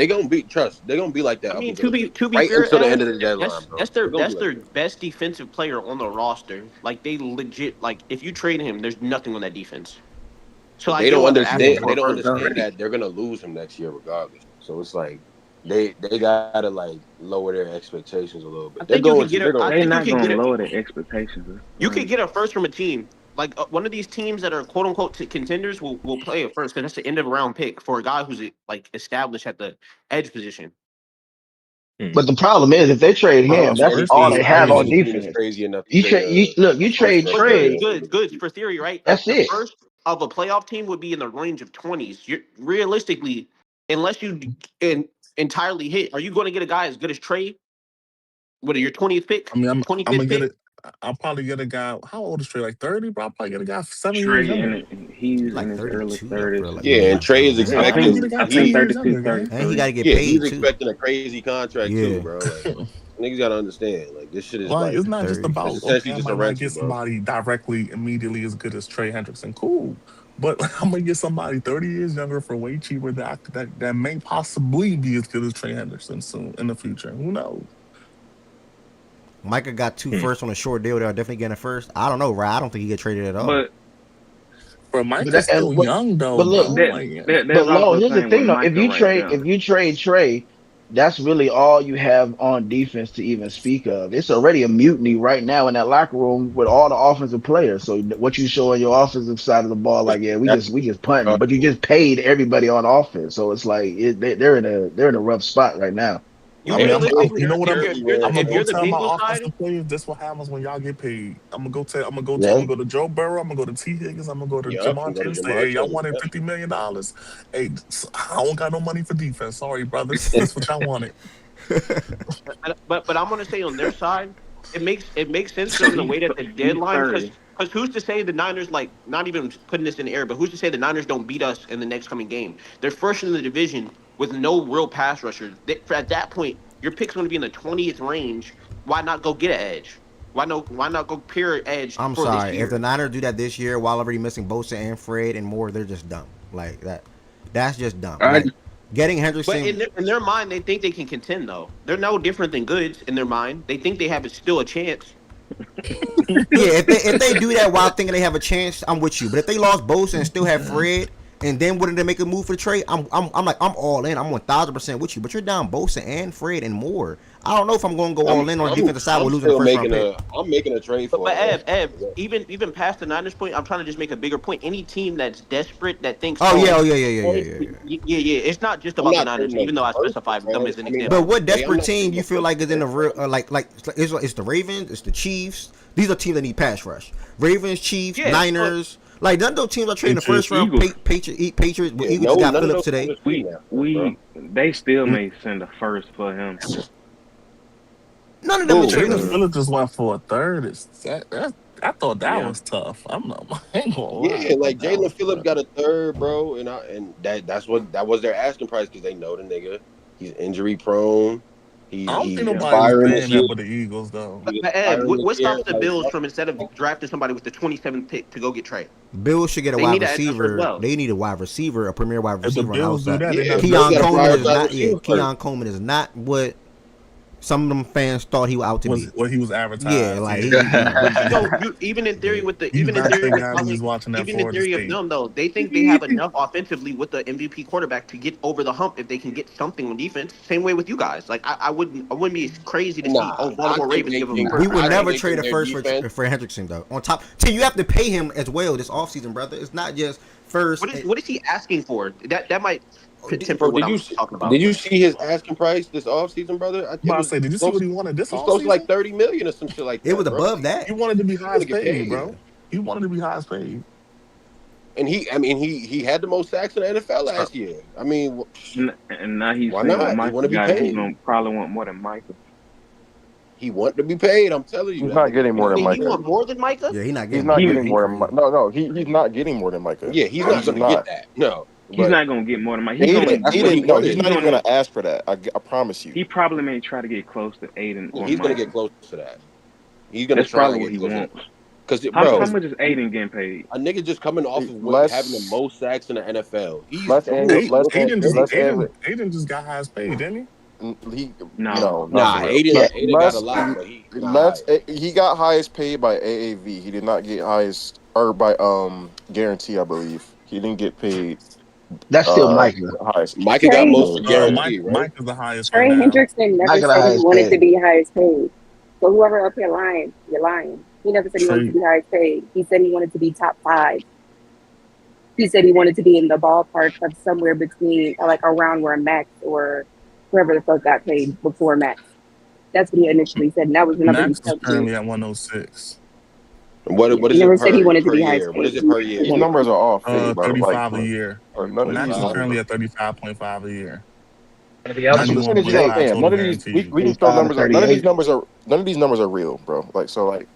trust. They gonna be like that. I mean, to be right fair, until the end of the deadline, that's their best defensive player on the roster. Like they legit like if you trade him, there's nothing on that defense. So they don't understand. They don't understand that they're gonna lose him next year regardless. So it's like they gotta like lower their expectations a little bit. They're not gonna lower their expectations. You could get a first from a team. Like one of these teams that are quote unquote contenders will play it first because that's the end of a round pick for a guy who's like established at the edge position. But the problem is, if they trade him, that's all they have on defense. Crazy enough. You trade Trey. Good for theory, right? That's it. First of a playoff team would be in the range of 20s. You're realistically, unless you entirely hit, are you going to get a guy as good as Trey? What are your 20th pick? I mean, I'm gonna get it. I'll probably get a guy. How old is Trey? Like 30, bro. I'll probably get a guy 7 years younger. He's like in his early 30s. Yeah, and Trey is expecting. I think 32, 30. And he got to get paid he's too. expecting a crazy contract too, bro. Like, niggas gotta understand. Like this shit is like it's not just about essentially just a rental, get somebody directly, immediately as good as Trey Hendrickson. Cool. But I'm gonna get somebody 30 years younger for way cheaper that may possibly be as good as Trey Hendrickson soon in the future. Who knows? Micah got 2 firsts on a short deal. They're definitely getting a first. I don't know, right? I don't think he get traded at all. But Micah's still young though. But look, here's the thing though. If you trade Trey, that's really all you have on defense to even speak of. It's already a mutiny right now in that locker room with all the offensive players. So what you show on your offensive side of the ball, like we just punting, but you just paid everybody on offense. So it's like they're in a rough spot right now. You know what I'm gonna go tell my offensive players. This what happens when y'all get paid. I'm gonna go to Joe Burrow. I'm gonna go to T. Higgins. I'm gonna go to Jamar Chase. Hey, y'all wanted $50 million. Hey, I don't got no money for defense. Sorry, brothers. That's what y'all wanted. But I'm gonna say on their side, it makes sense in the way that the deadline. Because who's to say the Niners, like, not even putting this in the air, but who's to say the Niners don't beat us in the next coming game? They're first in the division with no real pass rushers. At that point, your pick's going to be in the 20th range. Why not go get an edge? Why not go pure edge? I'm sorry. If the Niners do that this year while already missing Bosa and Fred and Moore, they're just dumb. Like that. That's just dumb. Like, getting Henderson. But in their mind, they think they can contend, though. They're no different than Goods in their mind. They think they have still a chance. Yeah, if they do that while thinking they have a chance, I'm with you. But if they lost Bosa and still have Fred, and then wouldn't they make a move for the trade? I'm all in. I'm 1,000% with you. But you're down Bosa and Fred and Moore. I don't know if I'm going to go all in on the defensive side with losing the first round pick. I'm making a trade for it. But Ev, even past the Niners point, I'm trying to just make a bigger point. Any team that's desperate that thinks, yeah. It's not just about the Niners, even though I specified them as an example. But what desperate team you feel like is in a real it's the Ravens, it's the Chiefs. These are teams that need pass rush. Ravens, Chiefs, Niners. Like none of those teams are trading the first round. Patriots. Eagles got Phillips today. They still may send a first for him. None of them are trading. Phillips just went for a third. I thought that was tough. I'm not. Like Jalen Phillips got a third, bro, and that was their asking price because they know the nigga. He's injury prone. I don't think nobody's saying that with the Eagles, though. But Ed, what stops the Bills from, instead of drafting somebody with the 27th pick, to go get Trey? Bills should get a wide receiver. They need a wide receiver, a premier wide receiver on the outside. Keon Coleman is not what some of them fans thought he was out to be. What he was advertised. Yeah, like even in theory with the even in theory of them though, they think they have enough offensively with the MVP quarterback to get over the hump if they can get something on defense. Same way with you guys. Like I wouldn't be crazy to see Baltimore Ravens give him. We would never trade a first for Hendrickson though. On top, you have to pay him as well this offseason, brother. It's not just first. What is he asking for? That might. temper what I was talking about. Did you see his asking price this offseason, brother? Did you see what he wanted this offseason? It was close to like $30 million or some shit like that. It was above that. He wanted to be highest paid, bro. He wanted to be highest paid. And he had the most sacks in the NFL last year. I mean, and now he's why not? He want to be paid. He's gonna probably want more than Micah. He want to be paid. I'm telling you, he's not getting more than Micah. He want more than Micah? Yeah, he's not getting more than Micah. No, he's not getting more than Micah. Yeah, he's not going to get that. No, he's not going to get more than Micah. He's not even going to ask for that. I promise you. He probably may try to get close to Aiden. He's going to get close to that. He's going to try probably what he wants. Because how much is Aiden getting paid? A nigga just coming off of having the most sacks in the NFL. Aiden just got highest paid, didn't he? Aiden got a lot, but he got highest paid by AAV. He did not get highest or by guarantee, I believe. He didn't get paid. That's still Micah. Highest. Micah got most of guarantee, right? Micah's the highest. Trey Hendrickson never said he wanted to be highest paid. So whoever up here lying, you're lying. He never said he wanted to be highest paid. He said he wanted to be top 5. He said he wanted to be in the ballpark of somewhere between, like around where Max or whoever the fuck got paid before Max. That's what he initially said, and that was the number Max is currently at 106. What is he never it said he wanted to be year? highest What is paid. it per year? These numbers are off. 35 a year. Max is currently at 35.5 a year. None of these numbers are real, bro. Like so, like.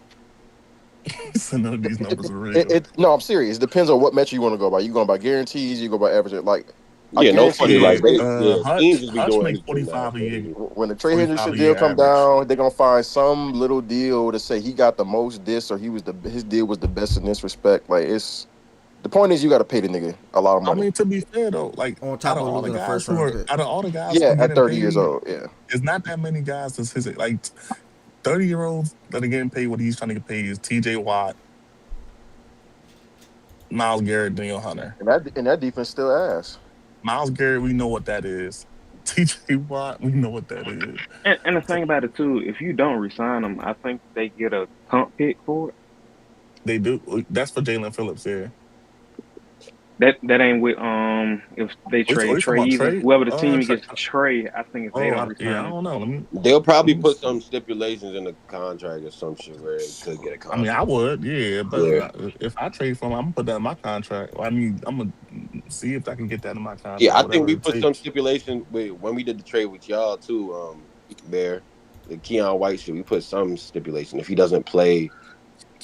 So none of these numbers are real. No, I'm serious. It depends on what metric you want to go by. You going by guarantees? You go by average? Like, no funny. Like, teams just be doing 45 a year. When the Trey Hendrickson deal come down, they're gonna find some little deal to say he got the most this or his deal was the best in this respect. Like, it's the point is you got to pay the nigga a lot of money. I mean, to be fair though, like on top of all the guys out of all the guys, at 30 years old, it's not that many guys that's his like 30-year-olds that are getting paid what he's trying to get paid is T.J. Watt, Myles Garrett, Daniel Hunter, and that defense still ass. Myles Garrett, we know what that is. T.J. Watt, we know what that is. And the thing about it too, if you don't resign them, I think they get a comp pick for it. They do. That's for Jalen Phillips here. That ain't with if they trade Trey. Whoever the team gets Trey, I think if they don't resign, I don't know. They'll probably put some stipulations in the contract or some shit where it could get a contract. I mean, I would, but if I trade for him, I'm gonna put that in my contract. I mean, I'm gonna see if I can get that in my contract. Yeah, I think we put some stipulation when we did the trade with y'all too, Bear. The Keon White shit, we put some stipulation if he doesn't play.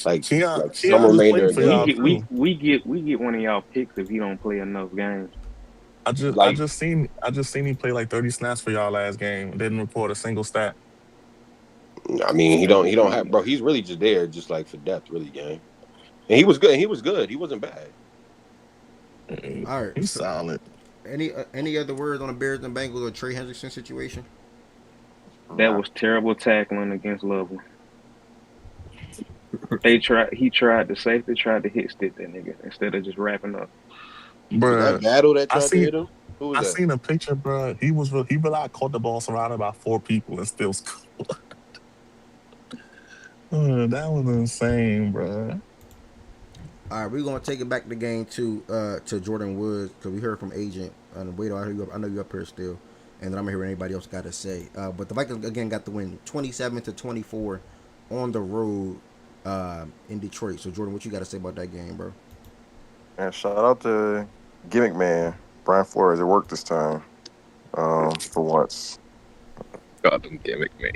Like some remainder. We get one of y'all picks if he don't play enough games. I just seen him play like 30 snaps for y'all last game. Didn't report a single stat. I mean, he don't have, bro. He's really just there, just like for depth, really, gang. And he was good. He wasn't bad. All right, he's solid. Any other words on the Bears and Bengals or Trey Hendrickson situation? That was terrible tackling against Lovell. He tried the safety tried to hit stick that nigga instead of just wrapping up. Bruh, that battle that tried to hit him? Who was I that? Seen a picture, bro. He really caught the ball surrounded by 4 people and still scored. That was insane, bro. All right, we're gonna take it back to the game to Jordan Woods because we heard from Agent. Wait, I know you up here still, and then I'm gonna hear what anybody else got to say. But the Vikings again got the win, 27-24 on the road in Detroit. So Jordan, what you got to say about that game, bro? And shout out to Gimmick Man, Brian Flores. It worked this time, for once. God, them Gimmick Man.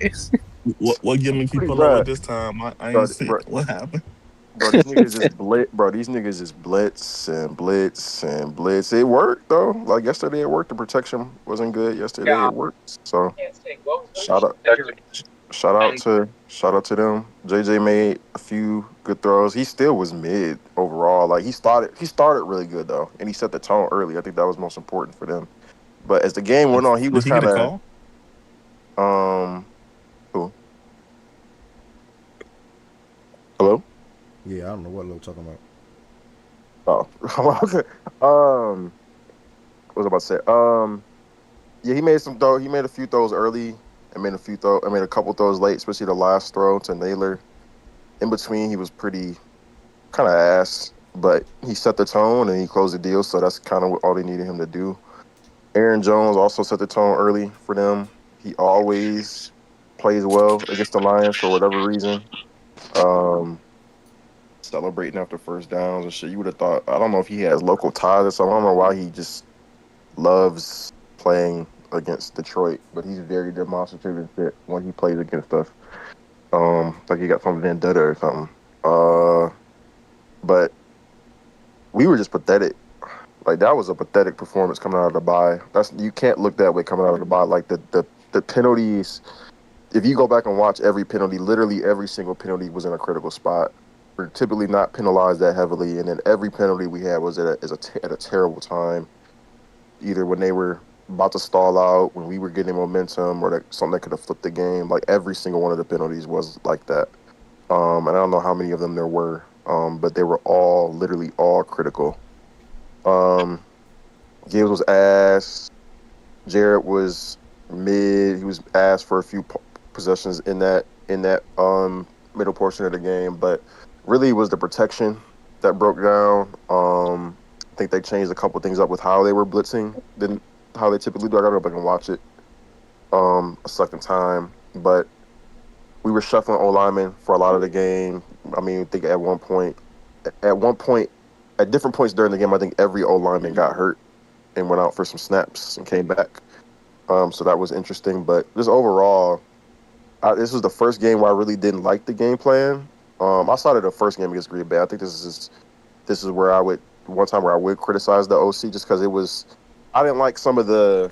What gimmick you pull up this time? I ain't see what happened. Bro, these niggas just blitz. Bro, these niggas just blitz and blitz and blitz. It worked though. Like yesterday, it worked. The protection wasn't good yesterday. It worked. So shout out to them. JJ made a few good throws. He still was mid overall. Like he started really good though, and he set the tone early. I think that was most important for them. But as the game went on, he was kind of who? Hello? Yeah, I don't know what Lo talking about. Oh, okay. What was I about to say? Yeah, he made some throw. He made a few throws early. I made a couple throws late, especially the last throw to Naylor. In between, he was pretty kind of ass, but he set the tone and he closed the deal. So that's kind of all they needed him to do. Aaron Jones also set the tone early for them. He always plays well against the Lions for whatever reason. Celebrating after first downs and shit. You would have thought, I don't know if he has local ties or something. I don't know why he just loves playing against Detroit, but he's very demonstrative and shit when he plays against us. Like he got some vendetta or something. But we were just pathetic. Like that was a pathetic performance coming out of the bye. You can't look that way coming out of the bye. Like the penalties. If you go back and watch every penalty, literally every single penalty was in a critical spot. We're typically not penalized that heavily, and then every penalty we had was at a terrible time. Either when they were about to stall out, when we were getting momentum, or something that could have flipped the game. Like every single one of the penalties was like that. And I don't know how many of them there were, but they were literally all critical. Gibbs was ass. Jarrett was mid. He was ass for a few possessions in that middle portion of the game, but really it was the protection that broke down. I think they changed a couple things up with how they were blitzing than how they typically do. I gotta go back and watch it a second time, but we were shuffling O-linemen for a lot of the game. I mean, I think at different points during the game, I think every O-lineman got hurt and went out for some snaps and came back. So that was interesting. But just overall, this was the first game where I really didn't like the game plan. I started the first game against Green Bay. I think this is where I would criticize the OC just because I didn't like some of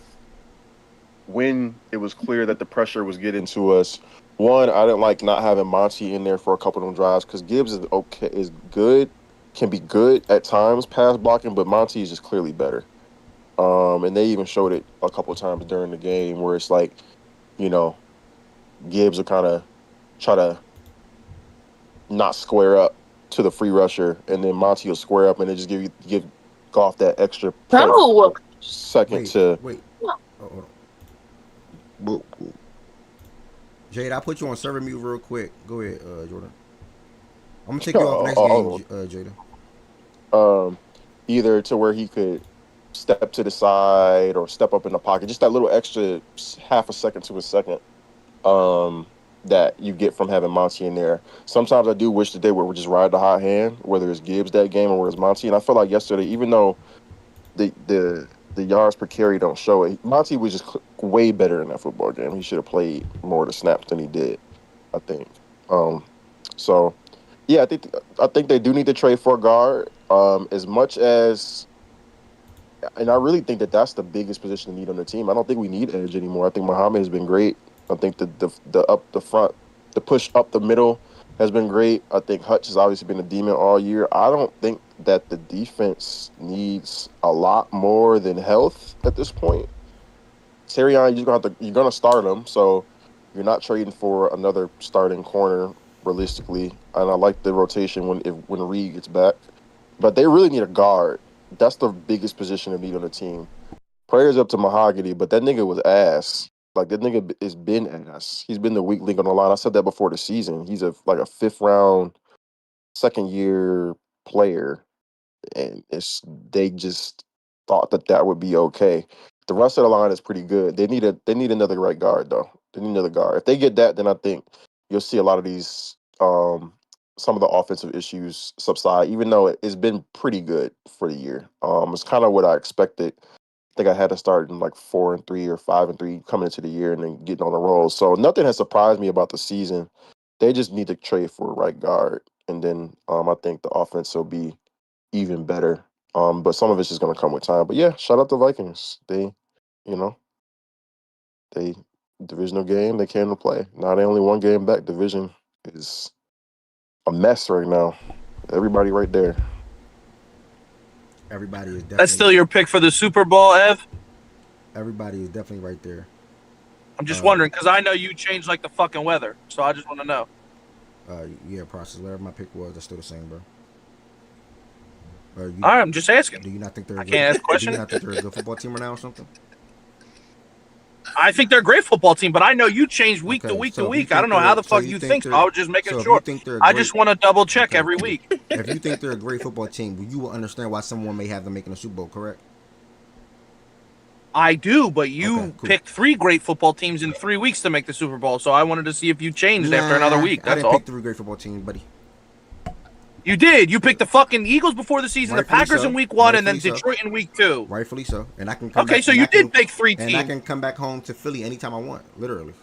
when it was clear that the pressure was getting to us. One, I didn't like not having Monty in there for a couple of them drives because Gibbs is good, can be good at times pass blocking, but Monty is just clearly better. And they even showed it a couple of times during the game where it's like, Gibbs will kind of try to not square up to the free rusher, and then Monty will square up and then just give Goff that extra second to. Wait. Hold on. Jade, I'll put you on server mute real quick. Go ahead, Jordan. I'm gonna take you off next game, Jada. Either to where he could step to the side or step up in the pocket, just that little extra half a second to a second that you get from having Monty in there. Sometimes I do wish that they would just ride the hot hand, whether it's Gibbs that game or whether it's Monty. And I feel like yesterday, even though the yards per carry don't show it, Monty was just way better in that football game. He should have played more of the snaps than he did, I think. So yeah, I think they do need to trade for a guard. As much as, and I really think that that's the biggest position to need on the team. I don't think we need edge anymore. I think Muhammad has been great. I think the up the front, the push up the middle has been great. I think Hutch has obviously been a demon all year. I don't think that the defense needs a lot more than health at this point. Terrion, you're gonna start him, so you're not trading for another starting corner realistically. And I like the rotation when Reed gets back, but they really need a guard. That's the biggest position to need on the team. Prayers up to Mahogany, but that nigga was ass. Like, that nigga has been ass. He's been the weak link on the line. I said that before the season. He's a 5th round, second year player, and they just thought that would be okay. The rest of the line is pretty good. They need another right guard though. They need another guard. If they get that, then I think you'll see a lot of these some of the offensive issues subside. Even though it's been pretty good for the year, it's kind of what I expected. I think I had to start in 4-3 or 5-3 coming into the year and then getting on the roll. So nothing has surprised me about the season. They just need to trade for a right guard, and then I think the offense will be even better. But some of it's just going to come with time. But yeah, shout out to Vikings. They divisional game, they came to play. Now they only one game back. Division is a mess right now. Everybody right there. Everybody is definitely. That's still your pick for the Super Bowl, Ev? Everybody is definitely right there. I'm just wondering, because I know you changed like the fucking weather, so I just want to know. Yeah, process. Whatever my pick was, that's still the same, bro. All right, I'm just asking. Do you not think they're? Can't ask questions. Do you not think they're a good football team right now or something? I think they're a great football team, but I know you change week to week to week. I don't know how the fuck you think. So I was just making sure. I just want to double check every week. If you think they're a great football team, you will understand why someone may have them making a Super Bowl, correct? I do, but you picked 3 great football teams in 3 weeks to make the Super Bowl, so I wanted to see if you changed after another week. That's I didn't pick 3 great football teams, buddy. You did. You picked the fucking Eagles before the season, Rightfully the Packers so. in week 1, and then Rightfully Detroit in week 2. Rightfully so. And I can come back. Okay, so you did pick 3 teams. And I can come back home to Philly anytime I want, literally.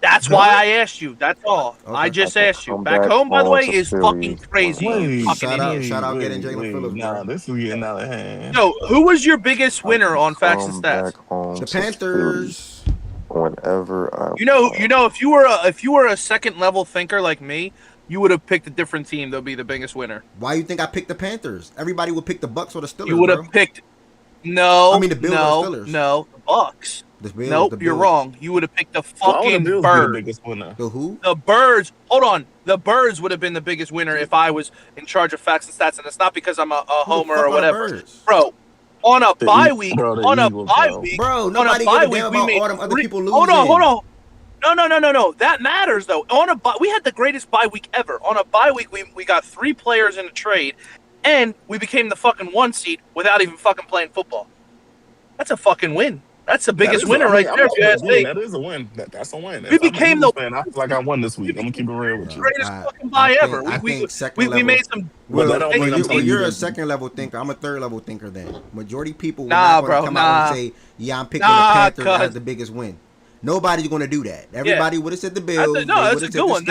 That's why I asked you. That's all. Okay. I just asked you. Back home, by the way, is fucking crazy. Shout out getting Jalen Phillips. Nah, this is getting out of hand. So, who was your biggest winner on Facts and Stats? The Panthers. Whenever you know, if you were a second level thinker like me, you would have picked a different team that'll be the biggest winner. Why you think I picked the Panthers? Everybody would pick the Bucks or the Steelers. You would have picked the Bills or the Steelers. No, the Bucks. Nope, you're wrong. You would have picked the fucking Birds. The who? The Birds. Hold on. The Birds would have been the biggest winner if I was in charge of Facts and Stats, and it's not because I'm a homer or whatever. Bro, on a bye week, bro, nobody give a damn about all them other people losing. Hold on. No. That matters, though. We had the greatest bye week ever. On a bye week, we got 3 players in a trade, and we became the fucking 1 seed without even fucking playing football. That's a fucking win. That's the biggest winner right there. That is a win. That's a win. We became the. I feel like I won this week. I'm gonna keep it real with you. Greatest fucking buy ever. We made some. You're a second level thinker. I'm a third level thinker. Then majority people will not come out and say, "Yeah, I'm picking the Panthers as the biggest win." Nobody's going to do that. Everybody would have said the Bills. That's a good one.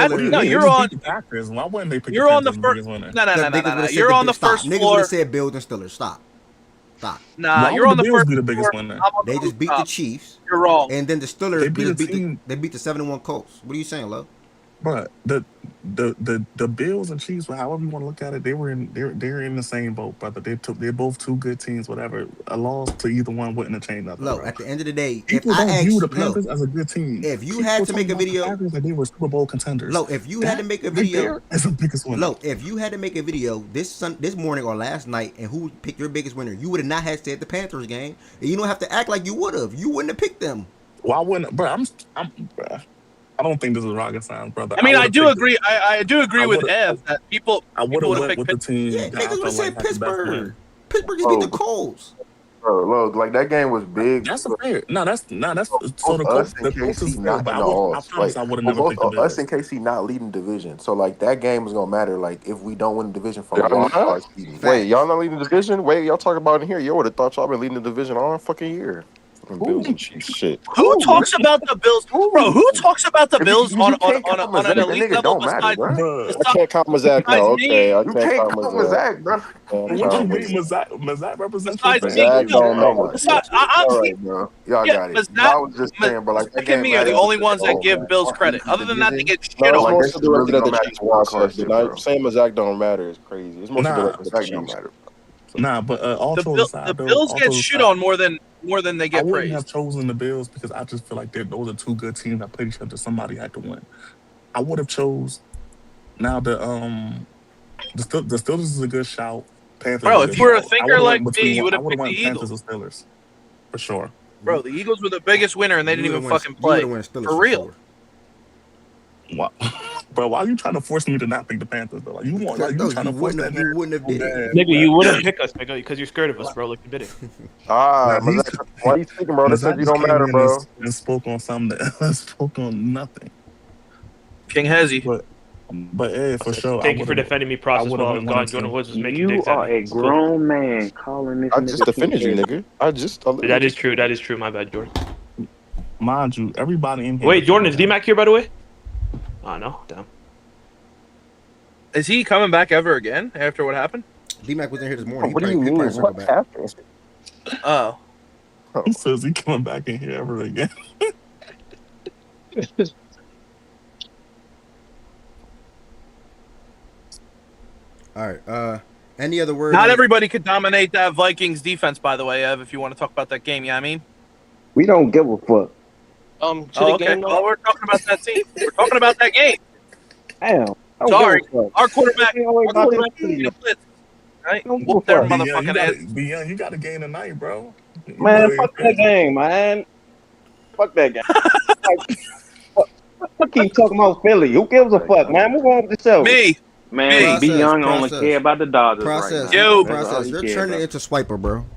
You're on. Why wouldn't they pick you're on the first. No. You're on the first floor. Niggas would have said Bills and Steelers. Stop. Nah, you're on the first. Be the biggest winner? They just beat the Chiefs. You're wrong. And then the Steelers they beat the 7-1 Colts. What are you saying, Lo? But the Bills and Chiefs, however you want to look at it, they're in the same boat, brother. They're both 2 good teams. Whatever, a loss to either one wouldn't have changed nothing. Look, at the end of the day, people don't view the Panthers as a good team. If you had to make a video, like they were Super Bowl contenders. Look, if you had to make a video, that's the biggest one. Look, if you had to make a video this morning or last night, and who would pick your biggest winner, you would have not had said the Panthers game, and you don't have to act like you would have. You wouldn't have picked them. Well, I wouldn't, bro. I don't think this is rocket science, brother. I mean, I do agree. I do agree with Ev that people. I would have went with the team. Yeah, niggas would have said Pittsburgh. Pittsburgh just beat the Colts. Bro, look, like that game was big. That's fair. No, that's so the Colts is fair, but I promise I would have never picked the Bills. Us and KC not leading division, so like that game is gonna matter. Like if we don't win the division from y'all, wait, y'all not leading the division? Wait, y'all talking about in here? Yo, would have thought y'all been leading the division all fucking year. Bills and Chiefs shit. Who talks about the Bills, bro? Who talks about the Bills on an elite level besides? I can't count Mazak though. Okay, you can't count Mazak, bro. What you mean, Mazak represents? Mazak don't know much. All right, bro. Y'all got it. I was just saying, bro. Like Mazak and me are the only ones that give Bills credit. Other than that, they get shit on. Most of the rest of the Chiefs saying Mazak don't matter is crazy. It's most of the rest of the Chiefs don't matter. Nah, but the Bills get shit on more than they get praised. I wouldn't have chosen the Bills because I just feel like those are 2 good teams that played each other. Somebody had to win. I would have chose the Steelers is a good shout. Panthers, bro, if you're a thinker like me, you would have picked the Eagles. Panthers or Steelers, for sure. Bro, the Eagles were the biggest winner and they didn't even fucking play. For real. Wow. Bro, why are you trying to force me to not pick the Panthers, though? Like, you trying to force that? You wouldn't have did it. Nigga, you wouldn't pick us, nigga, because you're scared of us, bro. Like you did it. Why are you thinking, bro? That said you don't matter, bro. And spoke on something that spoke on nothing. King Hezzy. But hey, for sure. Thank you for defending me, process while I was gone. Jordan Woods was making dicks. You are a grown man calling this. I just defended you, nigga. That is true. That is true. My bad, Jordan. Mind you, everybody in here. Wait, Jordan, is D-Mac here, by the way? Oh, no. Damn. Is he coming back ever again after what happened? D-Mac was in here this morning. What do you mean? What happened? Oh. He says he coming back in here ever again. All right. Any other words? Not everybody could dominate that Vikings defense, by the way, Ev, if you want to talk about that game. Yeah, I mean? We don't give a fuck. Okay. Well, we're talking about that team. We're talking about that game. Damn. Sorry. Our quarterback blitz. Right? Whoop their motherfucking ass. B-Young, you got a game tonight, bro. Man, fuck that game, man. Fuck that game. I keep talking about Philly. Who gives a fuck, man? Move on with the show. Me. Man, B-Young only care about the Dodgers right now. Process. You're turning into Swiper, bro.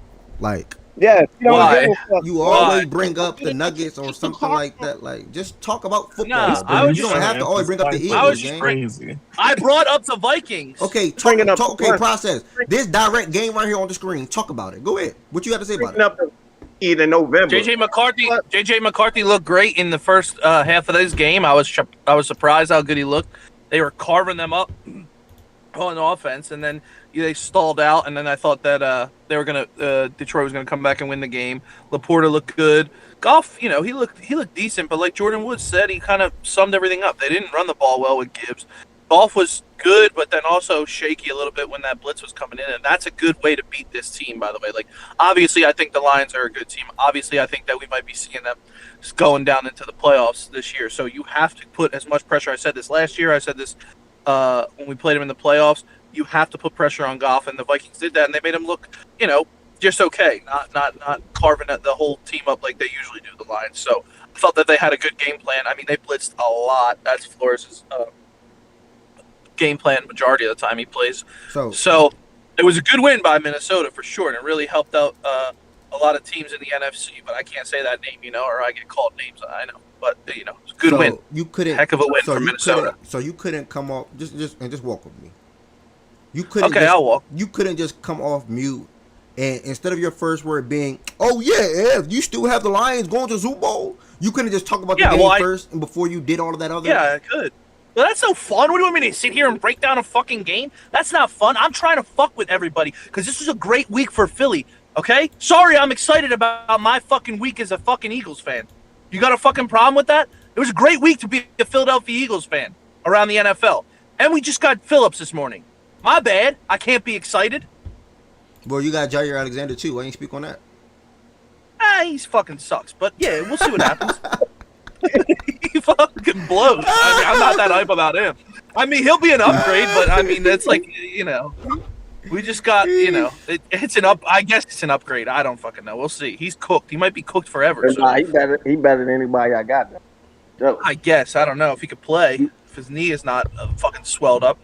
Like, Yeah, you always bring up the Nuggets or something like that. Like, just talk about football. Nah, you don't have to always bring up the Eagles, gang. Crazy. I brought up the Vikings. Okay, process. This direct game right here on the screen. Talk about it. Go ahead. What you got to say about it? In November. JJ McCarthy looked great in the first half of this game. I was surprised how good he looked. They were carving them up on offense, and then they stalled out. And then I thought that they were Detroit was gonna come back and win the game. Laporta looked good. Goff, he looked decent, but like Jordan Woods said, he kind of summed everything up. They didn't run the ball well with Gibbs. Goff was good, but then also shaky a little bit when that blitz was coming in, and that's a good way to beat this team, by the way. Like, obviously, I think the Lions are a good team. Obviously, I think that we might be seeing them going down into the playoffs this year. So you have to put as much pressure. I said this last year. I said this when we played them in the playoffs. You have to put pressure on Goff, and the Vikings did that, and they made him look, just okay, not carving the whole team up like they usually do, the Lions. So I felt that they had a good game plan. I mean, they blitzed a lot. That's Flores' game plan majority of the time he plays. So it was a good win by Minnesota for sure, and it really helped out a lot of teams in the NFC. But I can't say that name, or I get called names. I know, but it's a good win. You couldn't heck of a win for Minnesota. So you couldn't come off just walk with me. You couldn't. Okay, I'll walk. You couldn't just come off mute. And instead of your first word being, "Oh yeah, you still have the Lions going to the Super Bowl," you couldn't just talk about the game first and before you did all of that other. Yeah, I could. Well, that's no fun. What do you want me to sit here and break down a fucking game? That's not fun. I'm trying to fuck with everybody because this was a great week for Philly. Okay, sorry, I'm excited about my fucking week as a fucking Eagles fan. You got a fucking problem with that? It was a great week to be a Philadelphia Eagles fan around the NFL, and we just got Phillips this morning. My bad. I can't be excited. Well, you got Jair Alexander too. Why ain't speak on that? He's fucking sucks. But yeah, we'll see what happens. He fucking blows. I mean, I'm not that hype about him. I mean, he'll be an upgrade, but I mean, that's like, we just got, it's an up. I guess it's an upgrade. I don't fucking know. We'll see. He's cooked. He might be cooked forever. So. Nah, he better than anybody I got. I guess. I don't know if he could play. If his knee is not fucking swelled up.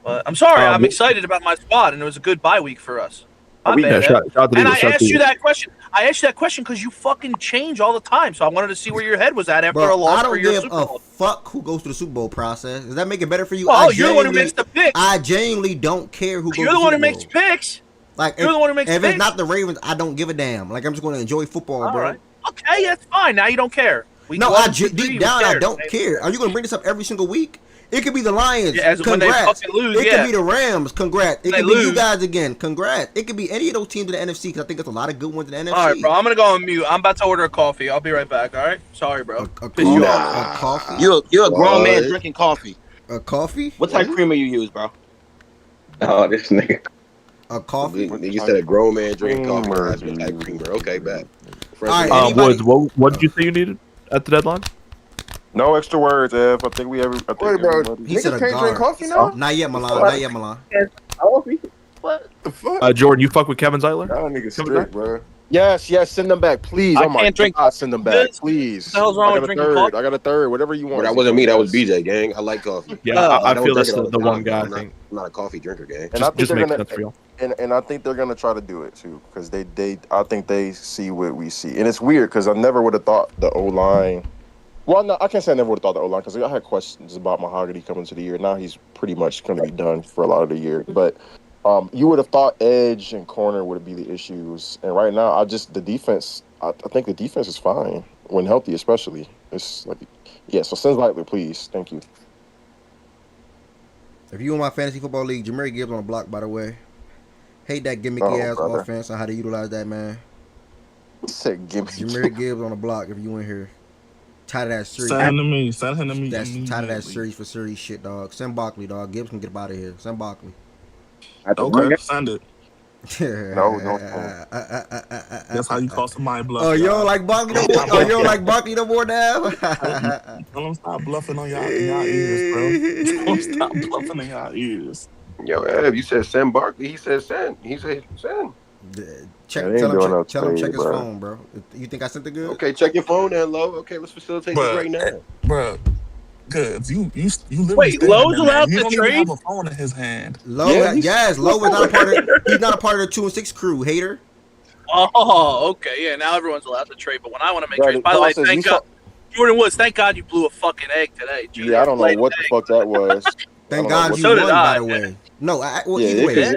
But I'm sorry. I'm excited about my squad, and it was a good bye week for us. And I asked you that question. I asked you that question because you fucking change all the time. So I wanted to see where your head was at after a loss for your Super Bowl. I don't give a fuck who goes to the Super Bowl process. Does that make it better for you? Oh, you're the one who makes the picks. I genuinely don't care who goes to the Super Bowl. You're the one who makes picks. Like, you're the one who makes picks. If it's not the Ravens, I don't give a damn. Like, I'm just going to enjoy football, bro. Right. Okay, that's fine. Now you don't care. Deep down, I don't care. Are you going to bring this up every single week? It could be the Lions. Yeah, when they fucking lose, it could be the Rams. Congrats. It could be you guys again. Congrats. It could be any of those teams in the NFC because I think there's a lot of good ones in the NFC. All right, bro. I'm going to go on mute. I'm about to order a coffee. I'll be right back, all right? Sorry, bro. A coffee? You're a grown man drinking coffee. A coffee? What type of creamer you use, bro? Oh, this nigga. A coffee? You said a grown man drinking coffee. Like creamer. Okay, bad. All right, Woods, what did you say you needed at the deadline? No extra words, Ev. I think we have. Wait, bro. He said can't drink coffee now? Not yet, Milan. What the fuck? Jordan, you fuck with Kevin Zeitler? Y'all niggas strict, bro. Yes, send them back, please. I can't drink. Send them back, please. What the hell's wrong with drinking coffee? I got a third. Whatever you want. Well, that wasn't me. That was BJ, gang. I like coffee. Yeah, I feel that's the one guy. I'm not a coffee drinker, gang. And I think just they're makes sense for you. And I think they're gonna try to do it too, because I think they see what we see, and it's weird because I never would have thought the O-line. Well, no, I can't say I never would have thought the O-line because I had questions about Mahogany coming to the year. Now he's pretty much going to be done for a lot of the year. But you would have thought edge and corner would be the issues. And right now, the defense, I think the defense is fine when healthy, especially. It's like, so send Lightly, please. Thank you. If you in my fantasy football league, Jameer Gibbs on the block, by the way. Hate that gimmicky ass offense and how they utilize that, man. Said Jameer Gibbs on the block if you in here. Tired of that series. Send him to me. That's tired of that series for series shit, dog. Send Barkley, dog. Gibbs can get up out of here. Send Barkley. Okay, send it. No. That's how you call somebody bluff. Oh, you don't like Barkley no more? You don't like Barkley no more now? Don't stop bluffing on y'all ears, bro. Don't stop bluffing on y'all ears. Yo, Ev, you said send Barkley. He said send. He said send. Tell him check his phone, bro. You think I sent the good? Okay, check your phone then, Lo. Okay, let's facilitate this right now. Bro, good. You literally wait, Lowe's allowed to trade? He have a phone in his hand. Lowe is not a part of. He's not a part of the 2 and 6 crew. Hater. Oh, okay, yeah. Now everyone's allowed to trade, but when I want to make trades, by the way, thank God, Jordan Woods. Thank God you blew a fucking egg today. Yeah, I don't know what the fuck that was. Thank God you won, by the way. No, either way,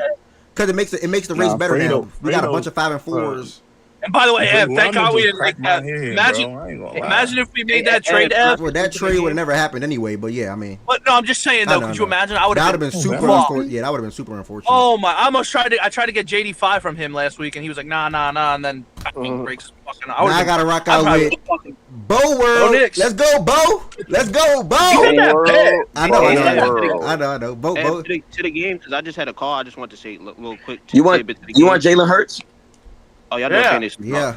because it makes the race better now. We got a bunch of 5 and 4s. And by the way, Ev, thank God we didn't make that. Imagine if we made that trade, Ev. Well, that trade would have never happened anyway. But yeah, I mean. But no, I'm just saying though. Could you imagine? I would have been super unfortunate. Yeah, that would have been super unfortunate. Oh my! I tried to get JD5 from him last week, and he was like, nah, and then breaks fucking. I gotta rock out with Bo World. Let's go, Bo. Let's go, Bo. I know. Bo. To the game, because I just had a call. I just want to say real quick. You want Jalen Hurts? Oh, y'all don't finish. Yeah.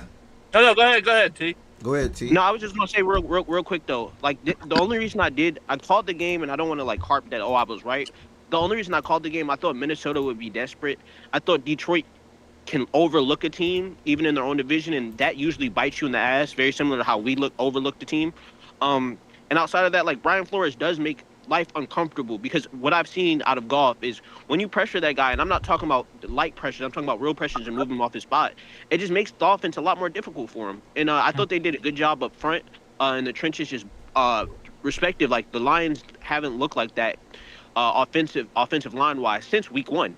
No, go ahead, T. Go ahead, T. No, I was just gonna say real quick though. Like the only reason I called the game, and I don't want to like harp that. Oh, I was right. The only reason I called the game, I thought Minnesota would be desperate. I thought Detroit can overlook a team even in their own division, and that usually bites you in the ass. Very similar to how we overlook the team. And outside of that, like Brian Flores does make life uncomfortable, because what I've seen out of Goff is when you pressure that guy, and I'm not talking about light pressures, I'm talking about real pressures and moving him off his spot, it just makes the offense a lot more difficult for him. And I thought they did a good job up front in the trenches, just respective. Like the Lions haven't looked like that offensive line wise since week 1.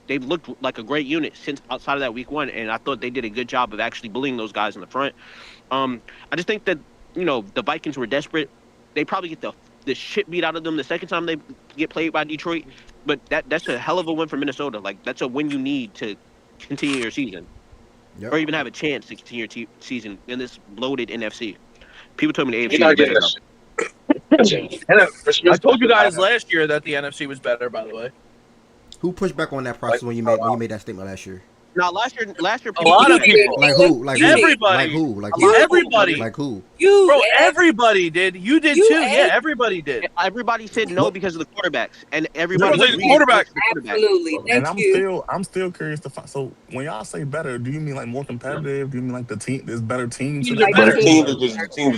They've looked like a great unit since outside of that week 1, and I thought they did a good job of actually bullying those guys in the front. I just think that the Vikings were desperate. They probably get the shit beat out of them the second time they get played by Detroit, but that's a hell of a win for Minnesota. Like that's a win you need to continue your season, or even have a chance to continue your season in this bloated NFC. People told me the AFC was better. I told you guys last year that the NFC was better. By the way, who pushed back on that process when you made that statement last year? No, last year, a lot of people. Like who? Like everybody. Like everybody. Like who? Bro, everybody did. You did too. Yeah, everybody did. Everybody said no because of the quarterbacks, and everybody said the quarterbacks. Absolutely. And I'm still curious to find. So when y'all say better, do you mean like more competitive? Do you mean like the team? There's better teams. Teams are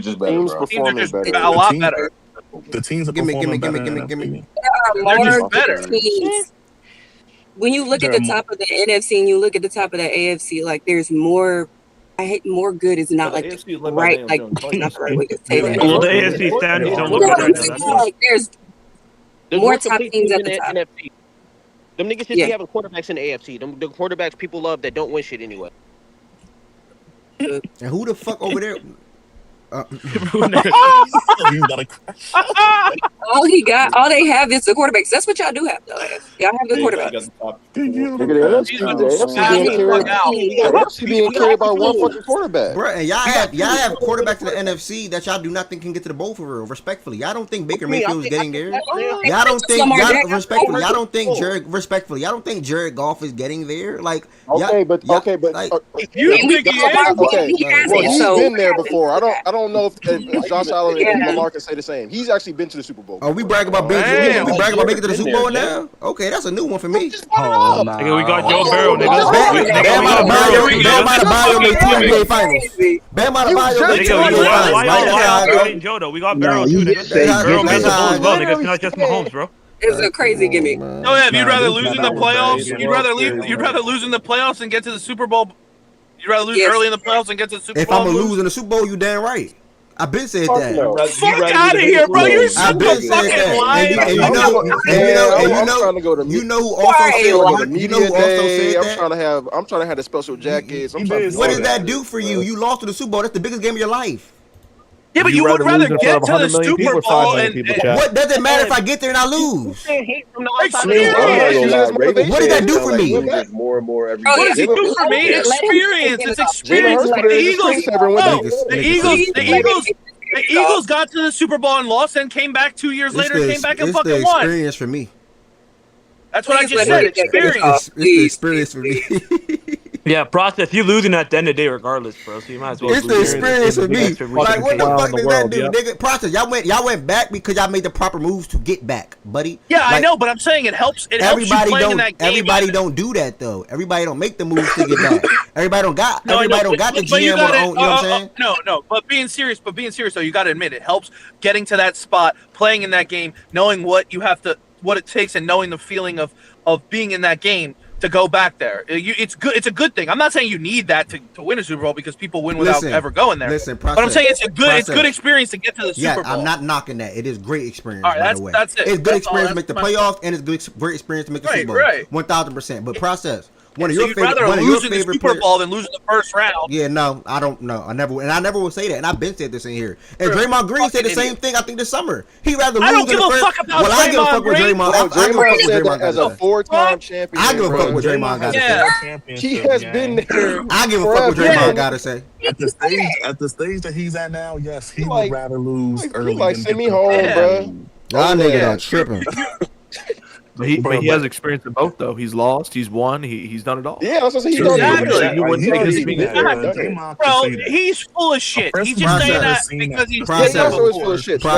just better. Teams performing better. A lot better. The teams are performing better. Give me. They're just better. Teams. When you look at the top of the NFC and you look at the top of the AFC, like there's more. More good is not like right. Like not the right way to say that. Well, the AFC standards don't look good right now. Like there's more top teams at the top. NFC. Them niggas should be having quarterbacks in the AFC. The quarterbacks people love that don't win shit anyway. And who the fuck over there? All they have is the quarterbacks. That's what y'all do have, though. Y'all have the quarterbacks. NFC being carried by one fucking quarterback. Bro, and y'all have quarterbacks in the NFC that y'all do not think can get to the bowl for real. Respectfully, y'all don't think Baker Mayfield's getting there. Y'all don't think respectfully. Y'all don't think Jared Goff is getting there. Like but if you think he is, well, he's been there before. I don't know if Josh Allen and Lamar can say the same. He's actually been to the Super Bowl. Oh, we brag about making it to the Super Bowl now? Okay, that's a new one for me. Oh, nah. Nigga, we got Joe Burrow, nigga. Bam Adebayo made NBA Finals. Bam Adebayo made NBA Finals. Why y'all hating Joe, though? We got Burrow, too, nigga. Burrow made the Bulls as well, nigga. It's not just Mahomes, bro. It's a crazy gimmick. No, yeah, you'd rather lose in the playoffs. You'd rather lose in the playoffs and get to the Super Bowl. You'd rather lose early in the playoffs and get to the Super Bowl. If I'm gonna lose in the Super Bowl, you damn right. I've been said that. Fuck out of here, bro! You're so fucking lying. And you know who also said that. I'm trying to have the special jackets. What does that do for you? You lost to the Super Bowl. That's the biggest game of your life. Yeah, but you would rather get to the Super Bowl and what does it matter if I get there and I lose? What does that do for me? More and more every day. What does it do for me? Experience. It's experience. The Eagles got to the Super Bowl and lost, and came back 2 years later. Came back and fucking won. Experience for me. That's what I just said. Experience. It's the experience for me. Yeah, process. You losing at the end of the day, regardless, bro. So you might as well. It's the experience for me. Like, what the fuck does that do, nigga? Process. Y'all went back because y'all made the proper moves to get back, buddy. Yeah, I know, but I'm saying it helps. It helps you playing in that game. Everybody don't do that though. Everybody don't make the moves to get back. Everybody don't got the GM on. You know what I'm saying? No. But being serious though, you got to admit it helps getting to that spot, playing in that game, knowing what you have to, what it takes, and knowing the feeling of being in that game. to go back there. It's good. It's a good thing. I'm not saying you need that to win a Super Bowl because people win without ever going there. But I'm saying it's good experience to get to the Super Bowl. I'm not knocking that. It is great experience. All right, by the way. That's it. It's good experience to make the playoffs, and it's great experience to make the Super Bowl. 1000%. But process. One of your favorite. Rather losing the Super Bowl than losing the first round. Yeah, no, I don't know. I never will say that, and I've been said this in here. And Draymond Green said the same thing. I think this summer he rather lose. I don't give a fuck about Draymond. I give a fuck with Draymond. Draymond said that as a 4-time champion. I give a fuck what Draymond got to say. He has been there. I give a fuck what Draymond got to say. At the stage that he's at now, yes, he would rather lose early. Like, send me home, bro. Y'all niggas are tripping. But he has experience in both, though. He's lost, he's won, he's done it all. Yeah, that's what I'm saying. You wouldn't take his opinion. Bro, he's full of shit. He's just saying that because he's full of shit. So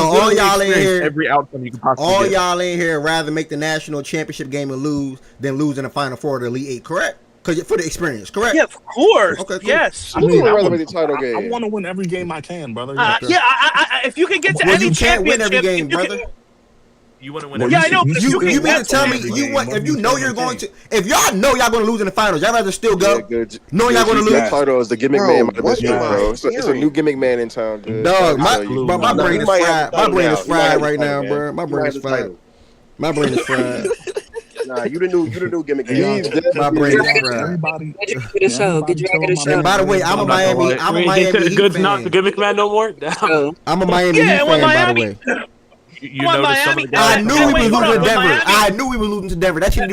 all y'all in here, every outcome you can possibly all y'all in here rather make the national championship game and lose than lose in the Final Four of the Elite Eight, correct? Because for the experience, correct? Yeah, of course. Okay, cool. Yes. I want to win every game I can, brother. If you can get to well, any you can't win championship, every game, brother. You want to win? Yeah, I know. You mean to tell me if you know you're going to, if y'all know y'all going to lose in the finals, y'all rather still go? Knowing y'all going to lose. Title is the gimmick man, bro. It's a new gimmick man in town, dude. Dog, my brain is fried. My brain is fried right now, bro. My brain is fried. My brain is fried. Nah, you the new gimmick man. My brain is fried. And by the way, I'm a Miami Heat Good fan. not the gimmick man no more. I'm a Miami Heat fan, by the way. I knew we were losing to Denver. I knew we were losing to Denver. That did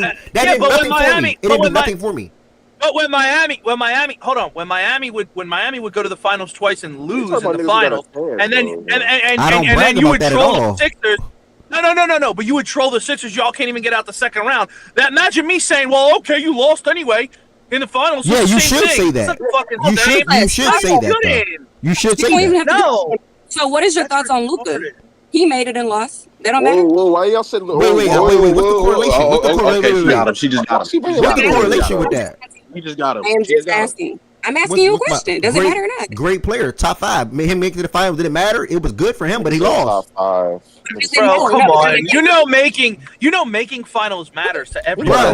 nothing for me. It didn't do nothing for me. But when Miami would go to the finals twice and lose in the finals, and then you would troll the Sixers. No. But you would troll the Sixers. Y'all can't even get out the second round. That imagine me saying, "Well, okay, you lost anyway in the finals." Yeah, you should say that. You should say that. You should say that. No. So, what is your thoughts on Luka? He made it and lost. They don't matter. Whoa, why y'all said? Wait. What's the correlation? What's the correlation? She just got him. What's the correlation with that? You just got him. I am just asking. I'm asking you a question. Does it matter or not? Great player, top 5. Made him make it to the finals. Did it matter? It was good for him, but he lost. Top 5. Bro, come on. You know making finals matters to everyone. Y'all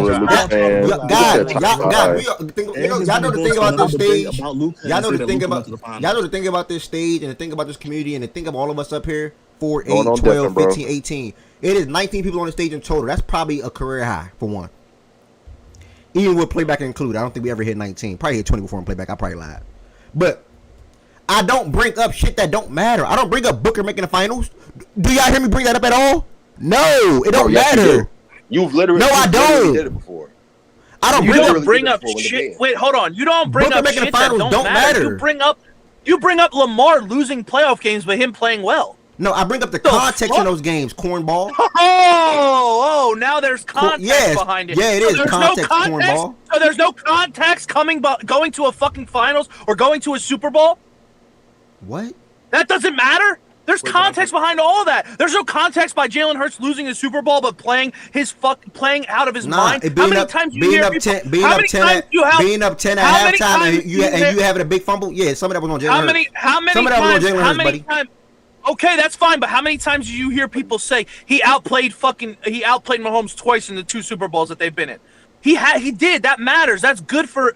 know the thing about this stage. Y'all know the thing about this stage and the thing about this community and the thing of all of us up here. 4, 8, 12, 15, 18. It is 19 people on the stage in total. That's probably a career high for one. Even with playback included, I don't think we ever hit 19. Probably hit 20 before in playback. I probably lied. But I don't bring up shit that don't matter. I don't bring up Booker making the finals. Do y'all hear me bring that up at all? No, it don't matter. You've literally I don't. did it before. I don't bring up shit. Wait, hold on. You don't bring up shit that don't matter. You bring up Lamar losing playoff games, but him playing well. No, I bring up the context in those games, cornball. Oh, now there's context behind it. Yeah, it is context, cornball. So there's no context going to a fucking finals or going to a Super Bowl? What? That doesn't matter? There's context behind all of that. There's no context by Jalen Hurts losing a Super Bowl but playing out of his mind. How many times do you hear people? Being up 10 at halftime and you having a big fumble? Yeah, some of that was on Jalen Hurts. How many times? Okay, that's fine, but how many times do you hear people say he outplayed Mahomes twice in the 2 Super Bowls that they've been in? He did. That matters. That's good for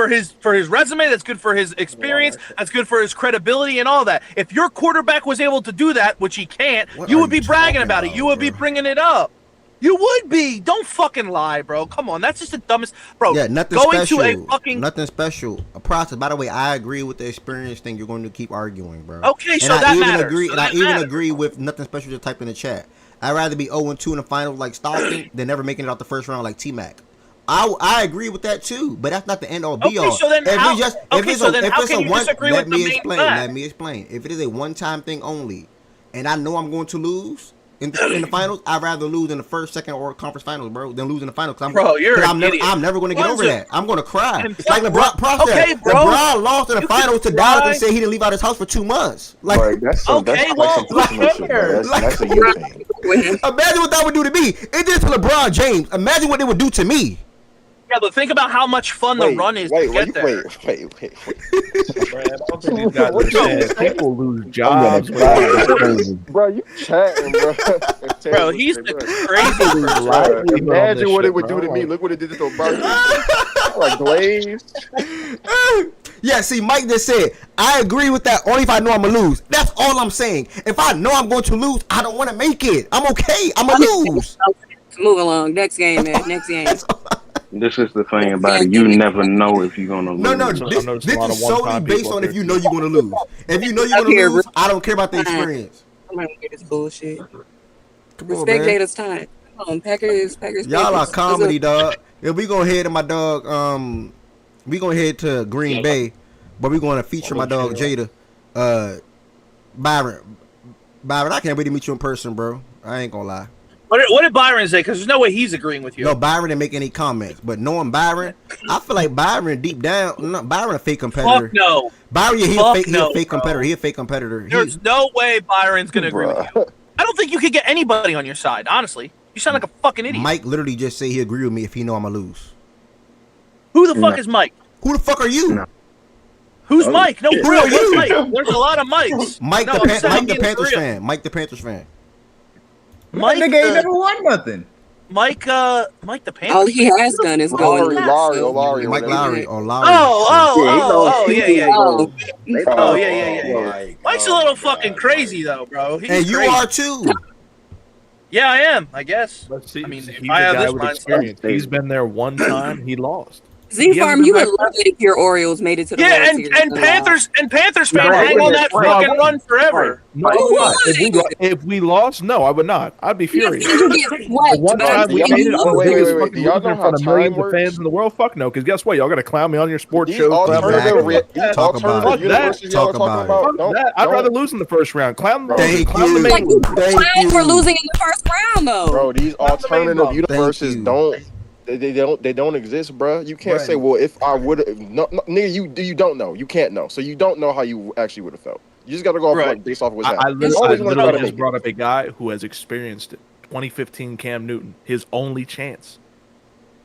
his resume. That's good for his experience. That's good for his credibility and all that. If your quarterback was able to do that, which he can't, you would be bragging about it. You would be bringing it up. You would be. Don't fucking lie, bro. Come on, that's just the dumbest, bro. Yeah, nothing special. A process. By the way, I agree with the experience thing. You're going to keep arguing, bro. Okay, so that matters. I even agree with nothing special. Just type in the chat. I'd rather be 0-2 in the finals like Stockton than never making it out the first round like T-Mac. I agree with that too, but that's not the end all be all. So then Let me explain. If it is a one-time thing only, and I know I'm going to lose in the finals, I'd rather lose in the first, second, or conference finals, bro, than lose in the finals. I'm never going to get over that. I'm going to cry. Like LeBron process. Okay, LeBron lost in the finals to Dallas and said he didn't leave out his house for 2 months. Like, that's a you thing. Imagine what that would do to me. It did to LeBron James. Imagine what it would do to me. Yeah, but think about how much fun the run is to get there. Wait. Man, I don't think these guys understand. People lose jobs. Bro, you chatting, bro. Bro, he's the crazy. Imagine what it would do to me. Look what it did to Obama. Like glazed. Yeah, see, Mike just said, I agree with that only if I know I'm going to lose. That's all I'm saying. If I know I'm going to lose, I don't want to make it. I'm okay. I'm going to lose. Move along. Next game, man. Next game. This is the thing about it. You never know if you're going to lose. No. This is solely based on if you know you're going to lose. If you know you're going to lose, I don't care about the experience. I'm not going to get this bullshit. Respect Jada's time. Come on, Packers. Y'all are comedy, dog. If we going to head to my dog, we going to head to Green Bay, but we going to feature my dog Jada. Byron, I can't wait to meet you in person, bro. I ain't going to lie. What did Byron say? Because there's no way he's agreeing with you. No, Byron didn't make any comments. But knowing Byron, I feel like Byron deep down, Byron a fake competitor. Fuck no. Byron, he a fake competitor. He a fake competitor. There's no way Byron's going to agree with you. I don't think you could get anybody on your side, honestly. You sound like a fucking idiot. Mike literally just say he agree with me if he know I'm going to lose. Who the fuck is Mike? Who the fuck are you? No. Who's Mike? No, for real, who's Mike? There's a lot of Mikes. Mike the Panthers fan. Mike the Panthers fan. Mike nigga ain't never won nothing. Mike the Panthers. All he has done is go Lowry. Mike Lowry. Yeah. Mike's a little fucking crazy though, bro. And you are too. Yeah, I am. I guess. Let's see. I mean, he's a guy with experience. He's been there one time. He lost. Z-Farm, you would love it if your Orioles made it to the World Series. and Panthers fans hang on that fucking run forever. No, if we lost, no, I would not. I'd be furious. One time we made it, I'm the biggest fucking loser in front of millions of fans in the world. Fuck no, because guess what? Y'all gonna clown me on your sports show. Talk about it. I'd rather lose in the first round. Clown for losing in the first round, though. Bro, these alternative universes don't. They don't exist, bro. You can't say, well, if I would have, nigga, you don't know. You can't know. So you don't know how you actually would have felt. You just got to go off like based off what's happening. I literally just brought up a guy who has experienced it. 2015 Cam Newton, his only chance.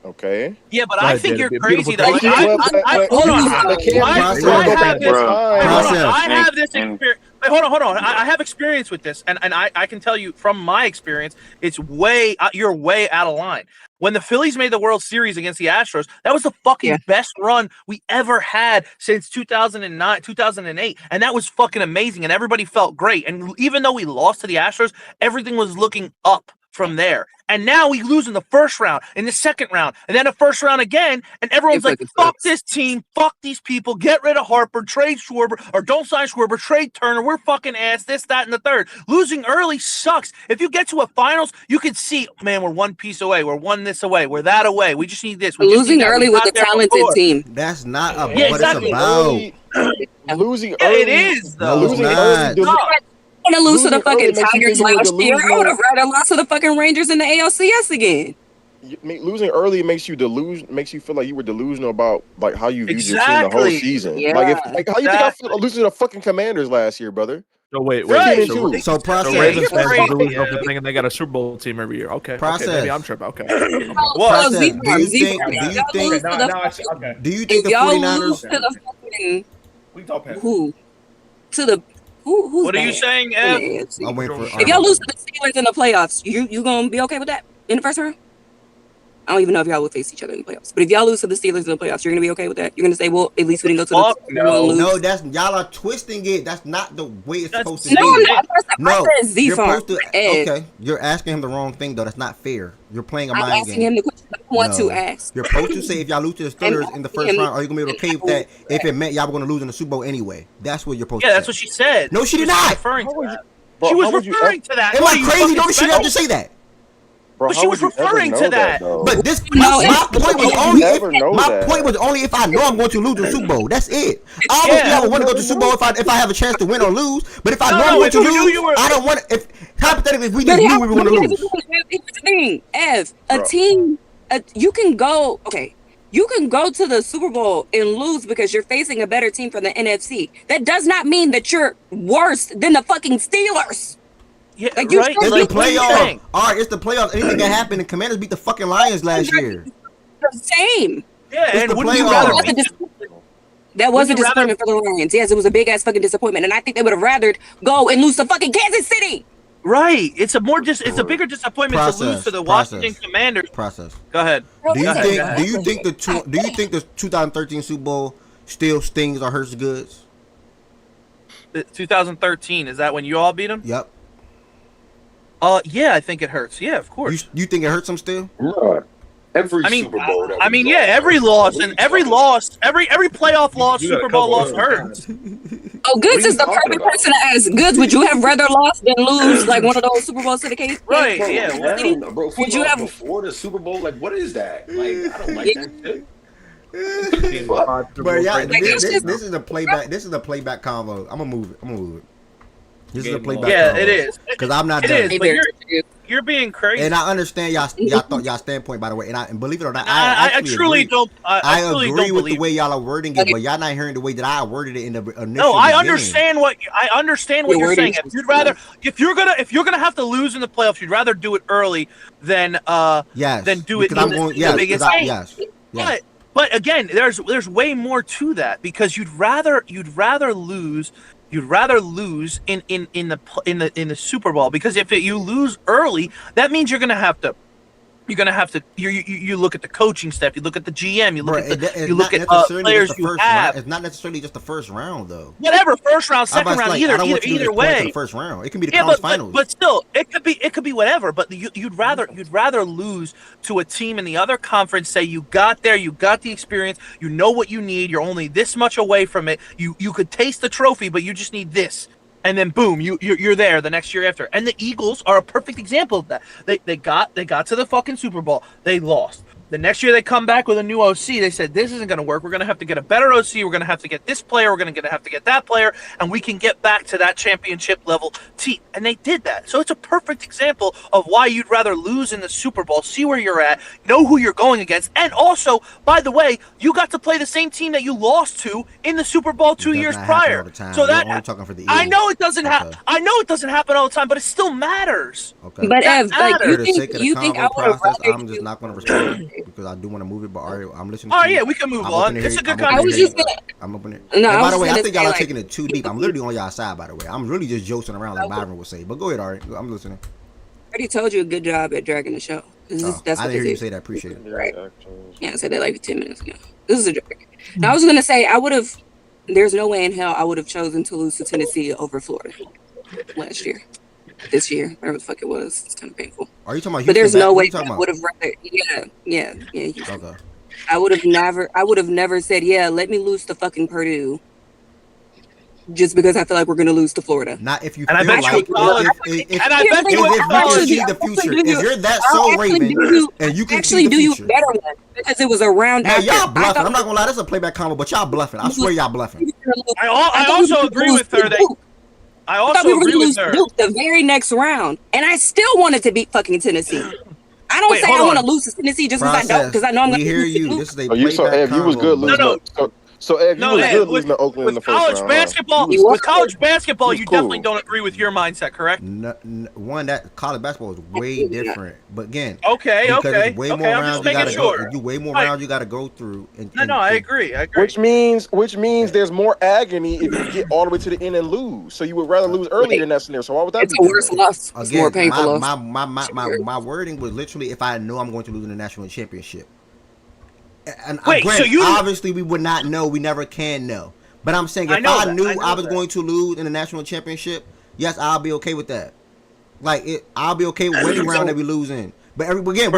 Okay. Yeah, but I think you're crazy though. I have this experience. Hold on. I have experience with this, and I can tell you from my experience, it's you're way out of line. When the Phillies made the World Series against the Astros, that was the fucking best run we ever had since 2009, 2008, and that was fucking amazing, and everybody felt great. And even though we lost to the Astros, everything was looking up from there. And now we lose in the first round, in the second round, and then the first round again. And everyone's like, fuck this team, fuck these people, get rid of Harper, trade Schwarber, or don't sign Schwarber, trade Turner. We're fucking ass, this, that, and the third. Losing early sucks. If you get to a finals, you can see, man, we're one piece away. We're one this away. We're that away. We just need this. Losing early with a talented team. That's not what it's about. Losing early. It is, though. Losing early. I want to lose to the fucking Tigers last year. I would have rather lost to the fucking Rangers in the ALCS again. Losing early makes you feel like you were delusional about like how you viewed your team the whole season. Yeah. Like how you think I feel losing to the fucking Commanders last year, brother? So wait. So process. Ravens fans are delusional for thinking they got a Super Bowl team every year. Okay. Process. Maybe I'm tripping. Okay. Process. Do you think the 49ers? We talk past. Who's what are you saying, Ev? If y'all lose to the Steelers in the playoffs, you gonna be okay with that in the first round? I don't even know if y'all will face each other in the playoffs. But if y'all lose to the Steelers in the playoffs, you're gonna be okay with that? You're gonna say, well, at least we didn't go to the No, that's y'all are twisting it. That's not the way it's supposed to be. No, you're supposed to. Okay, you're asking him the wrong thing though. That's not fair. You're playing a mind game. I'm asking him the question I want to ask. You're supposed to say if y'all lose to the Steelers in the first round, are you gonna be able to cave that if it meant y'all were gonna lose in the Super Bowl anyway? That's what you're supposed to say. Yeah, that's what she said. No, she did not. Referring to that. She was referring to that. Am I crazy? Don't she have to say that? Bro, but she was referring to that. But this my point was only if I know I'm going to lose the Super Bowl. That's it. Obviously, I would want to go to the Super Bowl if I have a chance to win or lose. But if I know I'm going to lose, I don't want to. If hypothetically, if we just knew we were going to lose. Here's the thing, Ev, a team, you can go. Okay. You can go to the Super Bowl and lose because you're facing a better team from the NFC. That does not mean that you're worse than the fucking Steelers. Yeah, like right. It's the playoffs. All right, it's the playoffs. Anything can happen. The Commanders beat the fucking Lions last year. the same. Yeah, It's and the wouldn't you playoffs. rather? That was a Would you rather- disappointment for the Lions. Yes, it was a big ass fucking disappointment, and I think they would have rather go and lose to fucking Kansas City. Right. It's a bigger disappointment to lose to the Washington Commanders. Process. Go ahead. Do you think the 2013 Super Bowl still stings or hurts goods? 2013, is that when you all beat them? Yep. Yeah, I think it hurts. Yeah, of course. You think it hurts them still? Every Super Bowl. Every loss and every playoff loss, Super Bowl loss hurts. Oh, Goods is the perfect person to ask. Goods, would you have rather lost than lose like one of those Super Bowls to the case? Right, Bro, yeah. I don't know, bro. Would you have before the Super Bowl? Like, what is that? Like, I don't like that shit. But yeah, this is a playback. This is a playback convo. I'm gonna move it. This is a playback. Yeah, it is. Because I'm not. It done. is, but you're being crazy. And I understand y'all standpoint, by the way. And believe it or not, I truly don't. I agree with the way y'all are wording it, but y'all not hearing the way that I worded it in the initial. No, I understand what you're saying. If you're gonna have to lose in the playoffs, you'd rather do it early than do it in the biggest game. Yes. But again, there's way more to that because you'd rather lose in the Super Bowl because if you lose early, that means you're gonna have to you look at the coaching staff, you look at the GM, you look at players you have. It's not necessarily just the first round though. Whatever, first round, second round, either way. The first round, it can be the conference finals. But still, it could be whatever. But you'd rather lose to a team in the other conference. Say you got there, you got the experience, you know what you need. You're only this much away from it. You could taste the trophy, but you just need this. And then boom, you're there the next year after. And the Eagles are a perfect example of that. They got to the fucking Super Bowl. They lost. The next year they come back with a new OC. They said, this isn't going to work. We're going to have to get a better OC. We're going to have to get this player. We're going to have to get that player. And we can get back to that championship level team. And they did that. So it's a perfect example of why you'd rather lose in the Super Bowl, see where you're at, know who you're going against. And also, by the way, you got to play the same team that you lost to in the Super Bowl 2 years prior. So that I know it doesn't happen. I know it doesn't happen all the time, but it still matters. Okay. But Ev, like you think I would have I'm just not going to respond because I do want to move it. But I'm listening. Oh yeah, we can move on. It's a good conversation. I was just gonna. I'm opening. No, by the way, I gonna think y'all are like, taking it too deep. I'm literally on y'all side. By the way, I'm really just joking around like Byron would say. But go ahead, Ari. I'm listening. I already told you a good job at dragging the show. That's I what didn't hear you say that. Appreciate it. Right. Yeah, I said that like 10 minutes ago. This is a drag. Now I was gonna say I would have. There's no way in hell I would have chosen to lose to Tennessee over Florida last year. This year, whatever the fuck it was, it's kind of painful. Are you talking about? But there's no way I would have rather. Yeah. Okay. I would have never said, yeah, let me lose to fucking Purdue. Just because I feel like we're gonna lose to Florida. Not if you and feel I bet like you can see the future. If you're that so Raven and you can actually do you better one because it was a round. Hey, y'all bluffing. I'm not gonna lie, this is a playback combo, but y'all bluffing. I swear y'all bluffing. I also agree with her that I also agree with her. The very next round, and I still wanted to beat fucking Tennessee. I don't say I want to lose to Tennessee just because I don't, because I know I'm going to hear you. This is a Ev, you was good losing. So Ev, you was good losing to Oakland in the first round. With college basketball, you definitely don't agree with your mindset, correct? One, that college basketball is way different. But again, okay. Way more rounds you gotta go. You way more rounds you gotta go through. No, I agree. Which means there's more agony if you get all the way to the end and lose. So you would rather lose early in that scenario. So why would that be? It's a worse loss. It's more painful loss. My wording was literally if I know I'm going to lose in the national championship. And obviously we would not know. We never can know. But I'm saying if I knew I was going to lose in the national championship, yes, I'll be okay with that. I'll be okay with any round that we lose in. But again,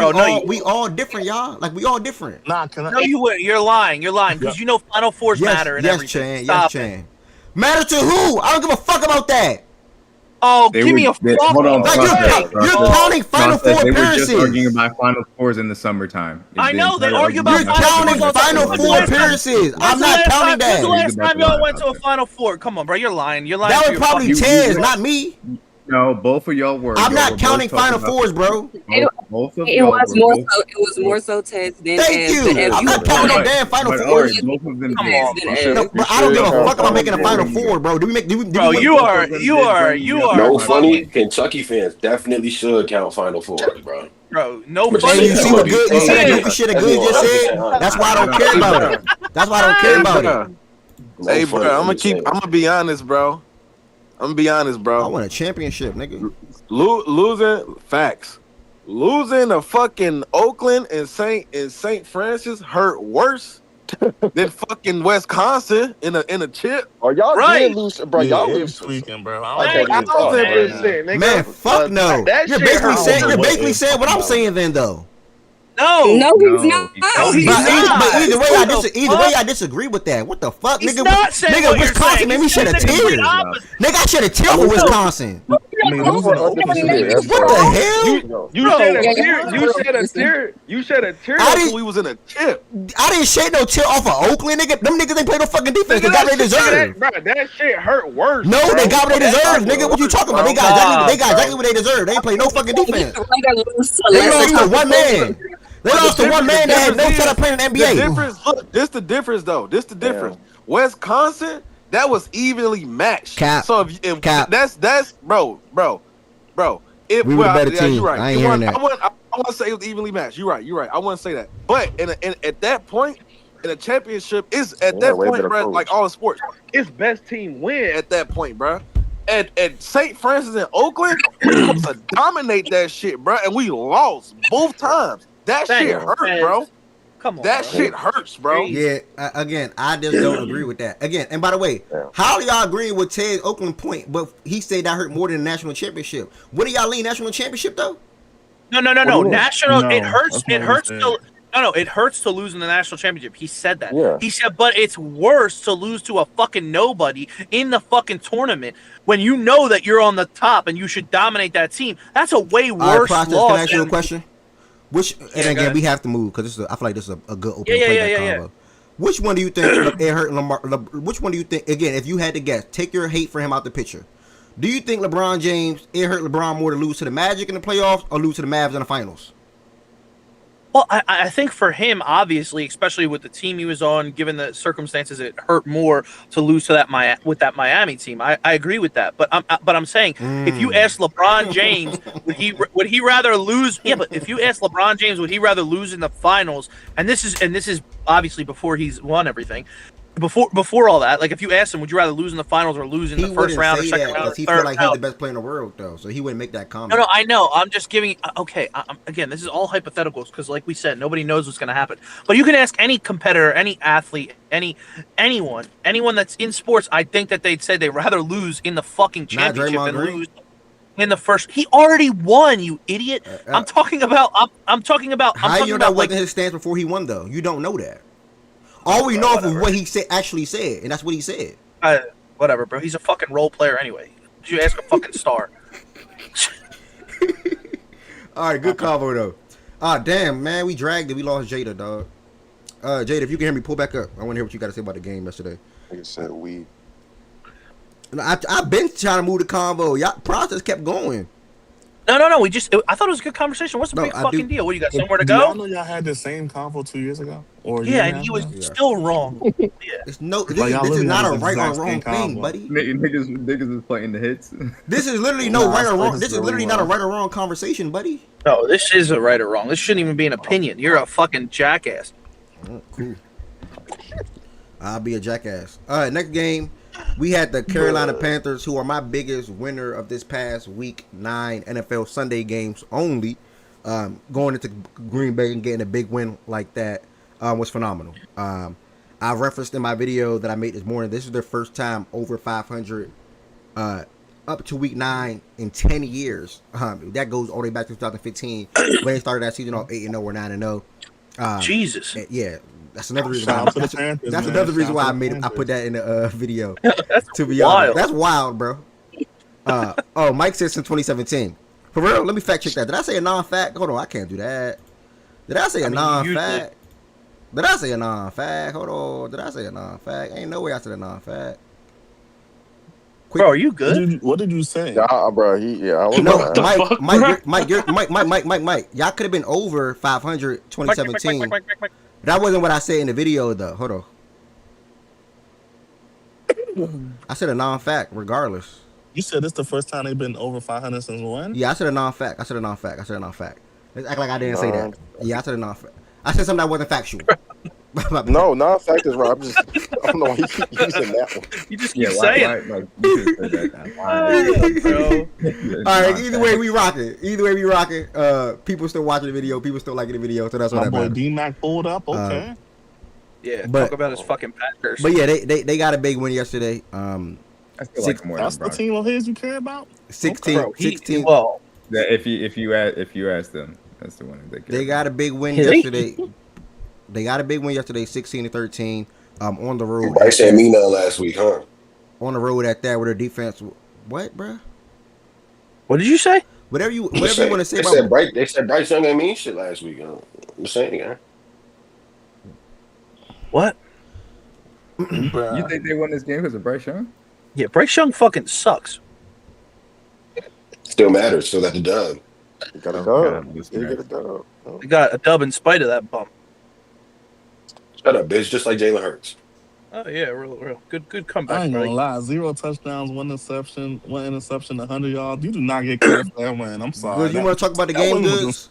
we all different, y'all. Like we all different. No, you're lying. You're lying because you know Final Fours matter and everything. Yes, Chan. Matter to who? I don't give a fuck about that. Oh, give me a fuck. Hold on, you're counting Final Four appearances. They were just arguing about Final Fours in the summertime. I know they argue about. You're counting Final Four appearances. I'm not counting that. When's the last time y'all went to a Final Four? Come on, bro, you're lying. You're lying. That was probably Tez, not me. No, both of y'all were. I'm not counting Final Fours, bro. Both of It y'all was were. more so. It was more so Tez than Thank Ev. you. But Ev, I'm not counting no damn Final Fours. Both of them Come did. on, No, but I don't give a fuck about making a Final Four, bro. Do we make? Bro, you are No funny. fucking. Kentucky fans definitely should count Final Fours, bro. Bro, no But funny. And you see what good? You see that goofy shit that Good just said? That's why I don't care about it. That's why I don't care about it. Hey, bro, I'm gonna be honest, bro. I want a championship, nigga. Losing to fucking Oakland and St. Francis hurt worse than fucking Wisconsin in a chip. Or y'all Right. did lose, bro. Yeah, Y'all it's lose. tweaking, bro. I can't even talk right now. Nigga. Man, fuck no. that You're shit basically hurt. saying what is what I'm talking saying then, though. No, no, he's not. No, he's But not. either way, What the I disagree with that. What the fuck, He's nigga? not saying Nigga, what you're Wisconsin saying. made me He's shed a saying the complete tear. opposite. Nigga, I shed a tear for Wisconsin. I mean, losing to Oakland is What the hell? You Bro, shed a yeah, tear. yeah. You shed a tear I when didn't- we was in a chip. I didn't shed no tear off of Oakland, nigga. Them niggas ain't play no fucking defense. They got what they deserve. That shit hurt worse. No, bro. they got what they deserve, nigga. What you talking about? They got exactly what they deserve. They ain't play no fucking defense. They lost to one man. They lost to one man that had no shot of playing in the The NBA. difference, look, this the difference though. This the difference. Wisconsin, that was evenly matched. Cap. So if Cap. that's bro. If We were the better team. you're right. I ain't hearing that. I want to say it was evenly matched. You're right. I want to say that. But at that point, in a championship, is at that way point, better bro. coach. Like all the sports, it's best team win at that point, bro. At St. Francis and Oakland, we were supposed to dominate that shit, bro, and we lost both times. That shit hurt, bro. Come on, That bro. shit hurts, bro. Yeah, again, I just don't agree with that. Again, and by the way, how do y'all agree with Ted's Oakland point? But he said that hurt more than the national championship. What do y'all lean national championship though? No. National. No, it hurts. that's It not hurts what he to. No. It hurts to lose in the national championship. He said that. Yeah. He said, but it's worse to lose to a fucking nobody in the fucking tournament when you know that you're on the top and you should dominate that team. That's a way All right, worse Process, loss. can I ask you a than- question? Which, and go again, ahead. we have to move because I feel like this is a good open Yeah, play yeah. combo. Which one do you think it hurt Lamar? Which one do you think? Again, if you had to guess, take your hate for him out the picture. Do you think LeBron James it hurt LeBron more to lose to the Magic in the playoffs or lose to the Mavs in the finals? Well, I think for him, obviously, especially with the team he was on, given the circumstances, it hurt more to lose to that Miami team. I agree with that, but I'm saying if you ask LeBron James, would he rather lose? Yeah, but if you ask LeBron James, would he rather lose in the finals? And this is obviously before he's won everything. Before all that, like if you asked him, would you rather lose in the finals or lose in the first round or second round? He feel like he's the best player in the world, though, so he wouldn't make that comment. No, I know. I'm just giving. Okay, again, this is all hypotheticals because, like we said, nobody knows what's going to happen. But you can ask any competitor, any athlete, anyone that's in sports. I think that they'd say they'd rather lose in the fucking championship than lose in the first. He already won, you idiot. I'm talking about. I'm talking about. How you know that wasn't his stance before he won, though? You don't know that. All we know is what he actually said, and that's what he said. Whatever, bro. He's a fucking role player anyway. Did you ask a fucking star? All right, good combo though. Damn, man, we dragged it. We lost Jada, dog. Jada, if you can hear me, pull back up. I want to hear what you got to say about the game yesterday. Like I said, we. I've been trying to move the combo. Y'all process kept going. No. I thought it was a good conversation. What's the big fucking deal? What, you got somewhere to Do go? y'all know y'all had the same convo 2 years ago? Or and he was still wrong. Yeah. This is not a right or wrong thing, buddy. Niggas is playing the hits. This is literally no right or wrong. This is literally not a right or wrong conversation, buddy. No, this is a right or wrong. This shouldn't even be an opinion. You're a fucking jackass. Cool. I'll be a jackass. All right, next game. We had the Carolina Panthers, who are my biggest winner of this past week 9 NFL Sunday games only. Going into Green Bay and getting a big win like that was phenomenal. I referenced in my video that I made this morning, this is their first time over 500 up to week 9 in 10 years. That goes all the way back to 2015 when they started that season off 8-0 or 9-0. Jesus. Yeah. That's another reason why. That's another reason why I put that in the video. To be honest, that's wild, bro. Mike said since 2017. For real, let me fact check that. Did I say a non-fact? Hold on, I can't do that. Did I say a non-fact? Did I say a non-fact? Hold on. Did I say a non-fact? Ain't no way I said a non-fact. Quick. Bro, are you good? What did you say? Nah, bro. I was No, Mike. Y'all could have been over 500 2017. That wasn't what I said in the video, though. Hold on. I said a non-fact, regardless. You said it's the first time they've been over 500 since when? Yeah, I said a non-fact. Let's act like I didn't say that. Yeah, I said a non-fact. I said something that wasn't factual. No, non-fact is right. I don't know why you keep using that one. You just keep saying. All right, either way we rocking. People still watching the video. People still liking the video. So that's what My boy matters. D-Mac pulled up. Okay. Yeah, talk about his fucking Packers. But yeah, they got a big win yesterday. I feel like more that's the team of his you care about. 16. Well, yeah, if you ask them, that's the one that they got a big win yesterday. They got a big win yesterday, 16-13. On the road. Bryce ain't mean nothing last week, huh? On the road at that, with their defense. What, bro? What did you say? Whatever you want to say about. They said Bryce Young ain't mean shit last week. I'm saying again. What? You think they won this game because of Bryce Young? Yeah, Bryce Young fucking sucks. Still matters. Still got the dub. Got a dub. Get a dub. They got a dub in spite of that bump. Shut up, bitch. Just like Jalen Hurts. Oh yeah, real good comeback. I ain't gonna lie, 0 touchdowns, 1 interception, 100 yards. You do not get credit for that win. I'm sorry. Good, you want to talk about the game, Goods?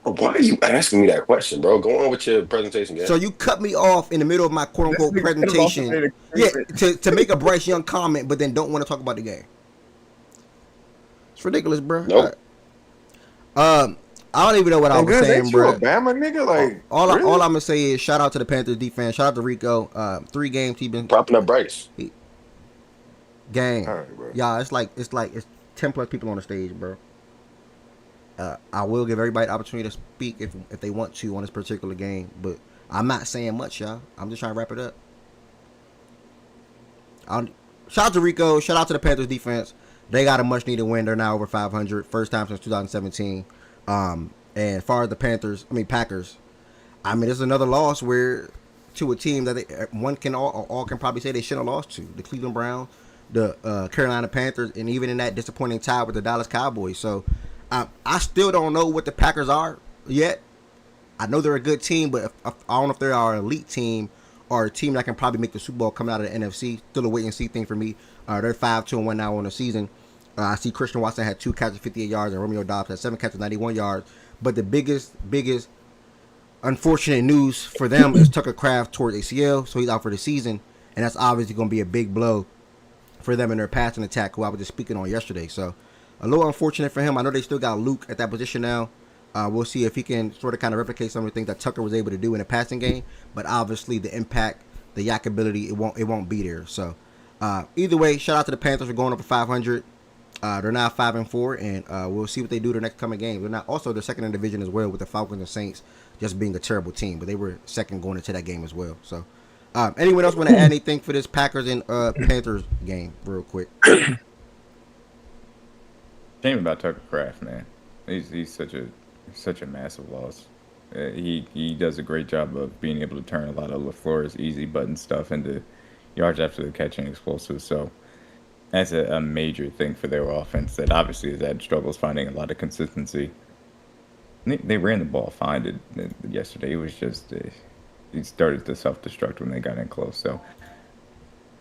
Why are you asking me that question, bro? Go on with your presentation, guys. So you cut me off in the middle of my quote unquote presentation, to make a Bryce Young comment, but then don't want to talk about the game. It's ridiculous, bro. Nope. I don't even know what I was saying, bro. Alabama nigga, like all I'm gonna say is shout out to the Panthers defense. Shout out to Rico. 3 games he been propping up Bryce. Gang, right, y'all. It's 10 plus people on the stage, bro. I will give everybody the opportunity to speak if they want to on this particular game, but I'm not saying much, y'all. I'm just trying to wrap it up. Shout out to Rico. Shout out to the Panthers defense. They got a much needed win. They're now over 500, first time since 2017. And as far as the Packers, it's another loss where to a team that one can all can probably say they shouldn't have lost to, the Cleveland Browns, the Carolina Panthers, and even in that disappointing tie with the Dallas Cowboys. So I still don't know what the Packers are yet. I know they're a good team, but I don't know if they're our elite team or a team that can probably make the Super Bowl coming out of the NFC. Still a wait and see thing for me. They're 5-2-1 now on the season. I see Christian Watson had 2 catches, 58 yards, and Romeo Doubs had 7 catches, 91 yards. But the biggest unfortunate news for them is Tucker Kraft towards ACL, so he's out for the season, and that's obviously going to be a big blow for them in their passing attack, who I was just speaking on yesterday. So a little unfortunate for him. I know they still got Luke at that position now. We'll see if he can sort of kind of replicate some of the things that Tucker was able to do in the passing game, but obviously the impact, the yak ability, it won't be there. So either way, shout out to the Panthers for going up to 500. They're now 5-4, and we'll see what they do the next coming games. They're not also they're second in the division as well, with the Falcons and Saints just being a terrible team, but they were second going into that game as well. So, anyone else want to add anything for this Packers and Panthers game, real quick? Shame about Tucker Kraft, man. He's such a massive loss. He does a great job of being able to turn a lot of LaFleur's easy button stuff into yards after the catch and explosive. So. That's a major thing for their offense that obviously has had struggles finding a lot of consistency. They ran the ball fine yesterday. It was just he started to self-destruct when they got in close. So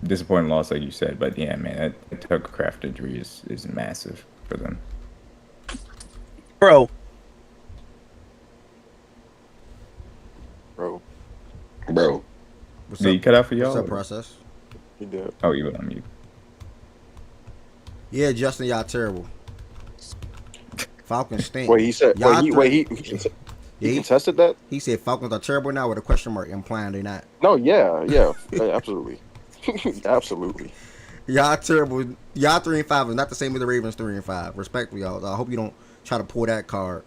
disappointing loss, like you said. But yeah, man, that Tucker Kraft injury is massive for them. Bro. Did he cut out for y'all? What's up, process? He did. Oh, you went on mute. Yeah, Justin, y'all terrible. Falcons stink. Wait, he said. He contested that. He said Falcons are terrible now with a question mark implying they're not. No, yeah, absolutely, absolutely. Y'all terrible. Y'all 3-5 is not the same as the Ravens 3-5. Respectfully, y'all. I hope you don't try to pull that card.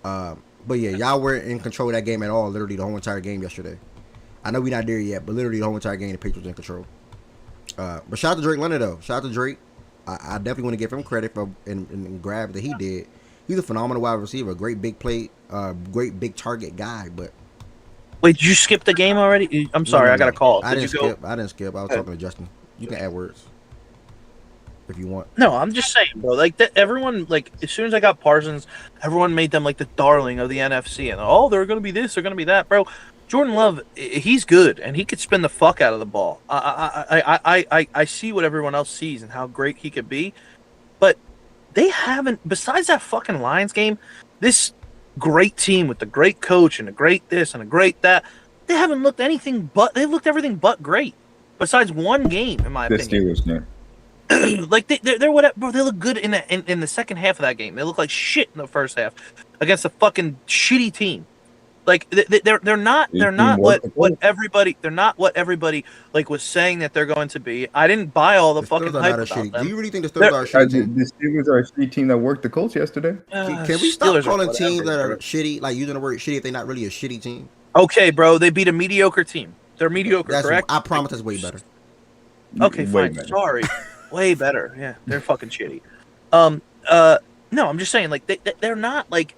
But yeah, y'all weren't in control of that game at all. Literally the whole entire game yesterday. I know we're not there yet, but literally the whole entire game the Patriots in control. But shout out to Drake London though. Shout out to Drake. I definitely want to give him credit for and grab that he did. He's a phenomenal wide receiver, great big play, great big target guy. But Wait, did you skip the game already? I'm sorry, No. I got a call. I Did didn't you go? skip. I didn't skip. I was talking to Justin. You can add words if you want. No, I'm just saying, bro. Like everyone, like as soon as I got Parsons, everyone made them like the darling of the NFC, and they're going to be this, they're going to be that, bro. Jordan Love, he's good, and he could spin the fuck out of the ball. I see what everyone else sees and how great he could be, but they haven't. Besides that fucking Lions game, this great team with the great coach and a great this and a great that, they haven't looked anything but they've looked everything but great. Besides one game, in my The opinion. Steelers game. Like they're whatever, bro. They look good in the second half of that game. They look like shit in the first half against a fucking shitty team. Like they're not what everybody like was saying that they're going to be. I didn't buy all the fucking hype about them. Do you really think the Steelers are a shitty team? The Steelers are a shitty team that worked the Colts yesterday. Can we stop calling teams that are shitty, like using the word shitty, if they're not really a shitty team? Okay, bro. They beat a mediocre team. They're mediocre, correct? I promise that's way better. Okay, fine. Sorry. Way better. Yeah, they're fucking shitty. No, I'm just saying, like they're not like.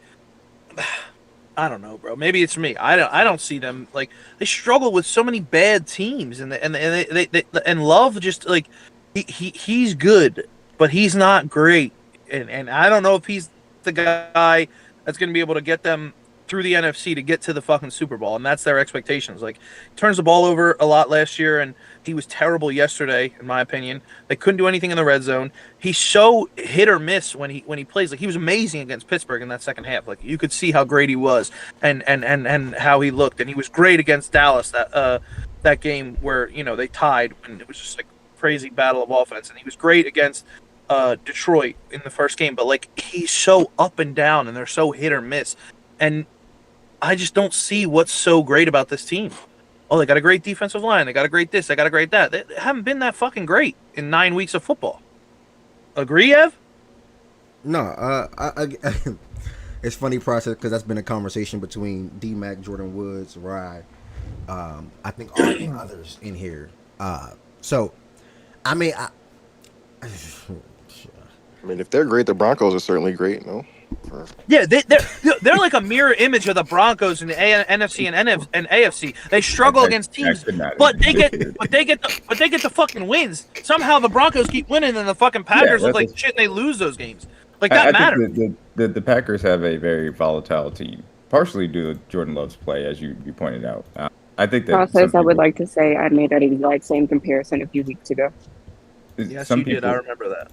I don't know, bro. Maybe it's me. I don't see them like they struggle with so many bad teams, and and Love just like he's good, but he's not great, and I don't know if he's the guy that's going to be able to get them through the NFC to get to the fucking Super Bowl, and that's their expectations. Like, he turns the ball over a lot last year, and he was terrible yesterday, in my opinion. They couldn't do anything in the red zone. He's so hit or miss when he plays. Like, he was amazing against Pittsburgh in that second half. Like, you could see how great he was and how he looked, and he was great against Dallas that game where they tied, and it was just like crazy battle of offense, and he was great against Detroit in the first game. But like, he's so up and down, and they're so hit or miss, and I just don't see what's so great about this team. Oh, they got a great defensive line. They got a great this. They got a great that. They haven't been that fucking great in 9 weeks of football. Agree, Ev? No, it's funny process because that's been a conversation between D-Mac, Jordan Woods, Rye, I think all the others in here. So, I mean, if they're great, the Broncos are certainly great. No. Yeah, they're like a mirror image of the Broncos in the NFC and AFC. They struggle against teams, but they get the fucking wins. Somehow the Broncos keep winning, and the fucking Packers look like shit, and they lose those games. Like, that matters. The Packers have a very volatile team, partially due to Jordan Love's play, as you pointed out. I think that process. I would like to say I made that exact same comparison a few weeks ago. Yes, you did. I remember that.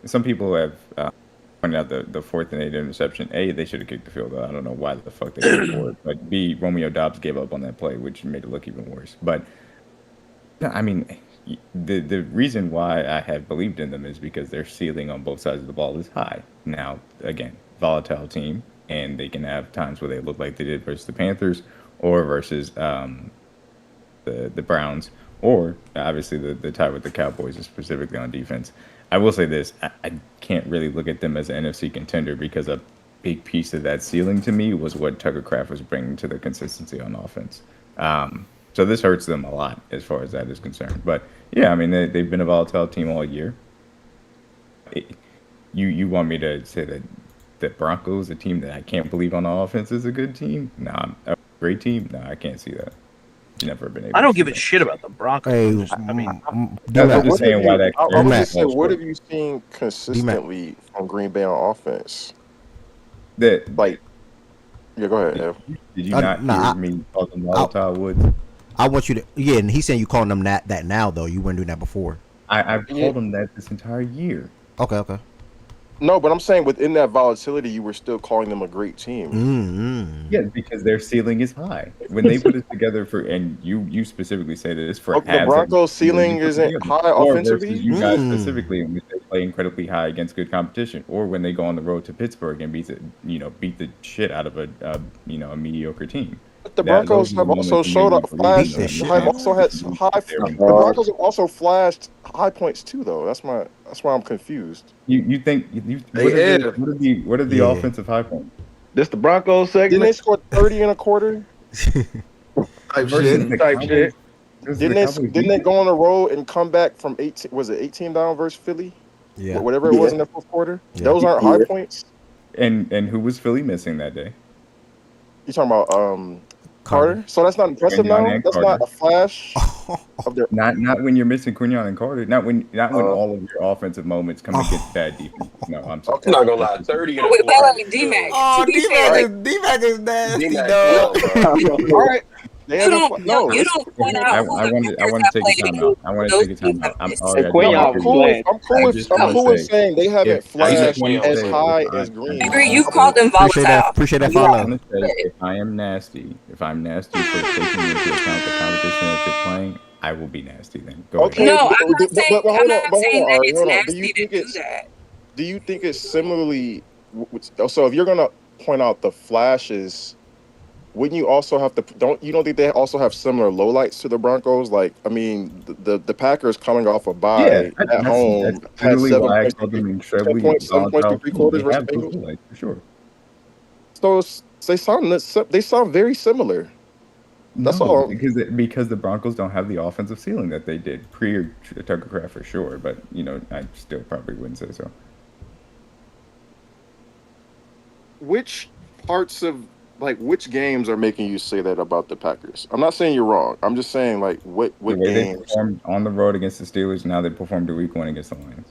Some people have pointed out the 4th and 8 interception. A, they should have kicked the field goal. I don't know why the fuck they did for it. But B, Romeo Doubs gave up on that play, which made it look even worse. But I mean, the reason why I have believed in them is because their ceiling on both sides of the ball is high. Now, again, volatile team, and they can have times where they look like they did versus the Panthers or versus the Browns, or obviously the tie with the Cowboys, specifically on defense. I will say this, I can't really look at them as an NFC contender because a big piece of that ceiling to me was what Tucker Kraft was bringing to the consistency on offense. So this hurts them a lot as far as that is concerned. But yeah, I mean, they've been a volatile team all year. You want me to say that the Broncos, a team that I can't believe on offense, is a good team? No, a great team? No, I can't see that. Never been able. I don't give a shit about the Broncos. Hey, I mean, I'm just saying why that. I was just saying, what have you seen consistently from Green Bay on offense? Yeah, go ahead, Ev. Did you not hear me call them volatile Woods? I want you to, and he's saying you calling them that now, though. You weren't doing that before. I've called them that this entire year. Okay. No, but I'm saying within that volatility, you were still calling them a great team. Mm-hmm. Yeah, because their ceiling is high. When they put it together and you specifically say this for the Broncos' ceiling isn't high offensively. You guys specifically, when they play incredibly high against good competition, or when they go on the road to Pittsburgh and beat the shit out of a mediocre team. But the Broncos have also showed up flash. The Broncos have also flashed high points too, though. That's why I'm confused. You think what are the offensive high points? This the Broncos segment. Didn't they score 30 in a quarter? Type shit. Didn't they go on the road and come back from 18? Was it 18 down versus Philly? Yeah. Whatever it was in the fourth quarter. Yeah. Those aren't high points. And who was Philly missing that day? You talking about Carter. So that's not impressive now. That's not a flash of their. Not when you're missing Quinyon and Carter. Not when all of your offensive moments come against bad defense. No, I'm sorry. I'm not gonna lie. 30 in the Wait, fourth. D-Mac. Oh, To be fair, D-Mac is nasty, D-Mac, dog. All right. you don't point out I who want the to take a played time out. I want to those take a time teams out. I'm have sorry. missed. I'm cool with saying they haven't flashed as say, high as Green. Agree, you've called them volatile. Appreciate that You follow. I'm gonna say if I'm nasty for taking into account the competition that you're playing, I will be nasty then. Go ahead. No, I'm not saying, but hold I'm on, not saying that it's hold on. nasty to do that. Do you think it's similarly? So if you're gonna point out the flashes, wouldn't you also have to? Don't think they also have similar lowlights to the Broncos? Like, I mean, the Packers coming off a bye at home had 7 points, 7 points through 3 quarters versus the Bengals. For sure. So they sound very similar. That's all. Because the Broncos don't have the offensive ceiling that they did pre Tucker Craft for sure. But I still probably wouldn't say so. Which parts of which games are making you say that about the Packers? I'm not saying you're wrong. I'm just saying what the way games they performed on the road against the Steelers. Now they performed week 1 against the Lions.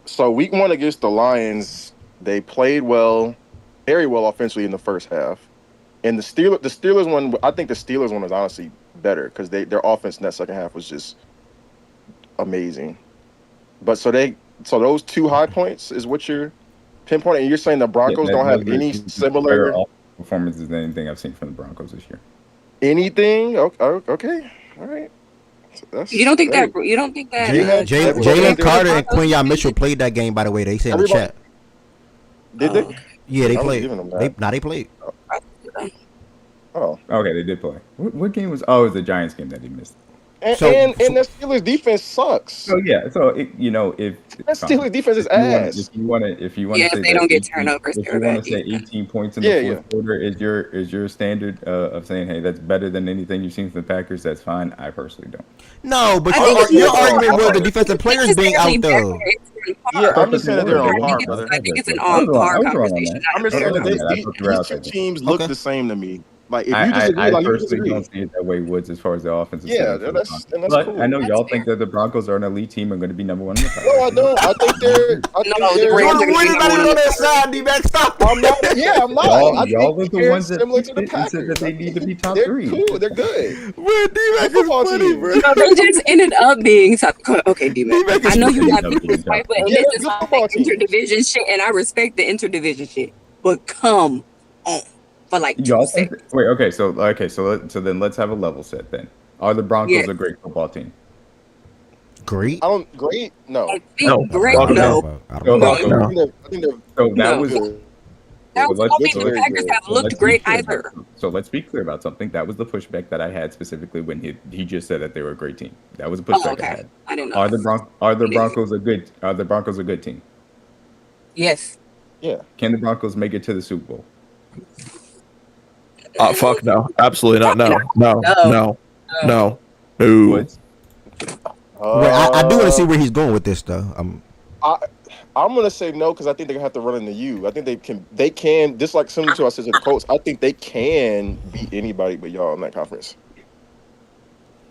So week 1 against the Lions, they played well, very well offensively in the first half. And the Steelers one, I think the Steelers one was honestly better because their offense in that second half was just amazing. But so those 2 high points is what you're pinpointing. And you're saying the Broncos don't have any similar performances than anything I've seen from the Broncos this year. Anything? Okay. All right. You don't think that Jalen Carter and Quinyon Mitchell played that game, by the way. They say in the chat. Did they? Yeah, they played. They played. Oh, okay, they did play. What game was? Oh, it was the Giants game that he missed. And the Steelers defense sucks. So yeah, if that Steelers defense is ass. If you want to say they don't get turnovers. If you want to say 18 points in the fourth quarter is your standard of saying, hey, that's better than anything you've seen from the Packers, that's fine. I personally don't. No, but your argument was the defensive players being out though. Yeah, I'm just saying that they're on par, brother. I think it's an on-par conversation. I'm just saying that these 2 teams look the same to me. Like, if you disagree, I personally don't see it that way, Woods, as far as the offensive. Yeah, that's but cool. I know y'all think that the Broncos are an elite team and going to be number 1 in the country. No, I don't. I think they're. You're not even on their side, D-Mac. Stop. I'm not. Yeah, I'm not. Y'all are the ones that similar to the Packers. said that they need to be top 3. They're cool. They're good. Well, D-Mac is funny, bro. They just ended up being top. Okay, D-Mac. I know you have this fight, but this is interdivision shit, and I respect the interdivision shit. But come on. For y'all think, wait, okay, so then let's have a level set then. Are the Broncos a great football team? Great? Great? No. Great, no. I think they're so that was the Packers have looked great either. So let's be clear about something. That was the pushback that I had specifically when he just said that they were a great team. That was a pushback I had. I didn't know. Are the Broncos a good team? Yes. Yeah. Can the Broncos make it to the Super Bowl? Fuck no. Absolutely not. No. I do want to see where he's going with this, though. I'm gonna say no because I think they're gonna have to run into you. I think they can just like similar to I said to the Colts. I think they can beat anybody but y'all in that conference.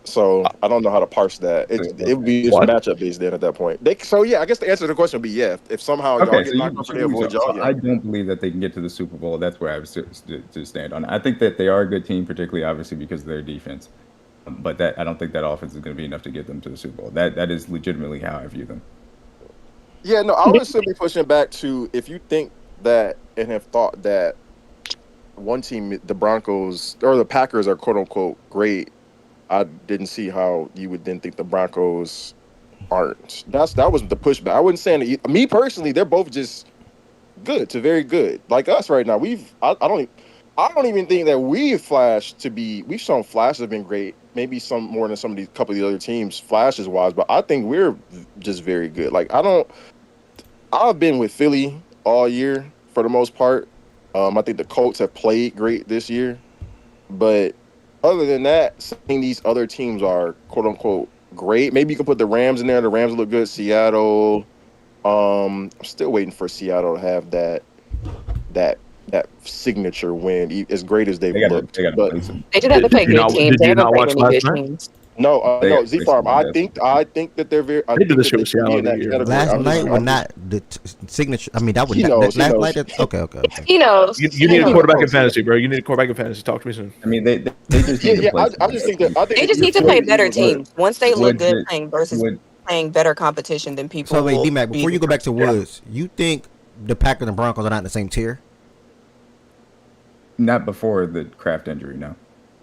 So I don't know how to parse that. It would be just matchup based then at that point. I guess the answer to the question would be yeah. If somehow y'all get knocked off, they avoid y'all. I don't believe that they can get to the Super Bowl. That's where I was to stand on. I think that they are a good team, particularly obviously because of their defense. But I don't think that offense is going to be enough to get them to the Super Bowl. That is legitimately how I view them. Yeah, no, I would still be pushing back to if you think that and have thought that one team, the Broncos or the Packers are quote unquote great. I didn't see how you would then think the Broncos aren't. That was the pushback. I wouldn't say me personally. They're both just good to very good, like us right now. I don't even think that we've shown flashes have been great. Maybe some more than some of these couple of the other teams flashes wise, but I think we're just very good. Like I've been with Philly all year for the most part. I think the Colts have played great this year, but other than that, saying these other teams are quote unquote great. Maybe you can put the Rams in there. The Rams look good. Seattle. I'm still waiting for Seattle to have that signature win, as great as they've looked. They just have to play good teams. They haven't played any good teams. No, Z Farm. I think that they're very. I think that they should be in that category. Last night was not the signature. I mean, that was last night. Okay. He knows. You need a quarterback in fantasy, bro. You need a quarterback in fantasy. Talk to me soon. I mean, they just need to play. I just think that they just need to play better teams. Once they look good playing versus playing better competition than people. So wait, D-Mac, before you go back to Woods, you think the Packers and Broncos are not in the same tier? Not before the Kraft injury, no.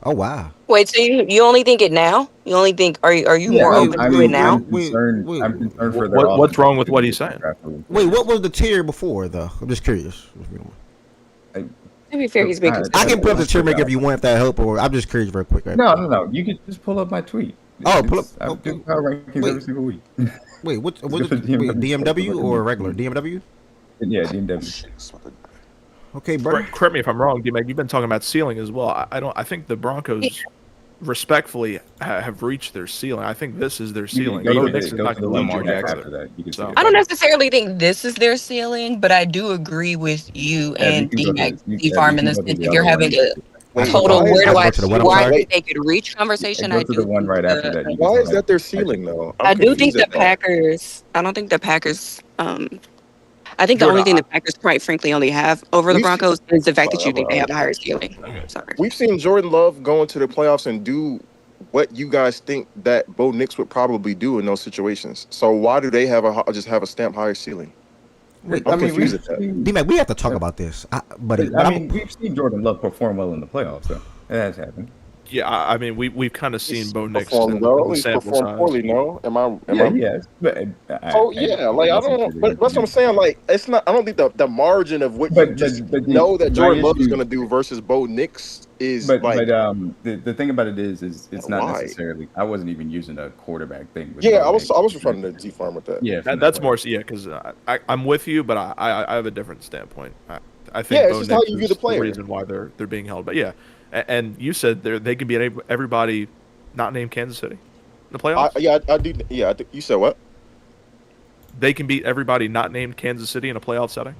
Oh wow! Wait, so you only think it now? You only think are you more open to it now? I'm concerned for their what's wrong with what he's saying? Wait, what was the tier before though? I'm just curious. To be fair, he's making. I can put up the tier maker if you want, if that help, or I'm just curious real quick. Right? No. You can just pull up my tweet. Pull up. I do power rankings every single week. Wait, what's DMW or regular DMW? Yeah, DMW. Okay, bro. Correct me if I'm wrong, D-Mac. You've been talking about ceiling as well. I think the Broncos, respectfully, have reached their ceiling. I think this is their ceiling. I don't necessarily think this is their ceiling, but I do agree with you and D-Farm in this. If you're having a total where do I think they could reach conversation, I do. The one right after that. Why is that their ceiling though? I do think the Packers. I don't think the Packers. I think the only thing the Packers, quite frankly, only have over the Broncos is the fact that you think they have a higher ceiling. Sorry. We've seen Jordan Love go into the playoffs and do what you guys think that Bo Nix would probably do in those situations. So why do they just have a stamp higher ceiling? Wait, I'm confused at that. D-Mac, we have to talk about this. But we've seen Jordan Love perform well in the playoffs, so it has happened. Yeah, I mean, we've kind of seen Bo Nix perform poorly. No, am I? Yes. But I don't. But that's what I'm saying. Like, it's not. I don't think the margin of what you know that Jordan Love is going to do versus Bo Nix is the thing about it is it's not necessarily. I wasn't even using a quarterback thing. I was referring to Z-Farm with that. Yeah, that's more. Yeah, because I'm with you, but I have a different standpoint. I think Bo Nix is the reason why they're being held. But yeah. And you said they can beat everybody not named Kansas City in the playoffs? I do. Yeah, I think you said what? They can beat everybody not named Kansas City in a playoff setting?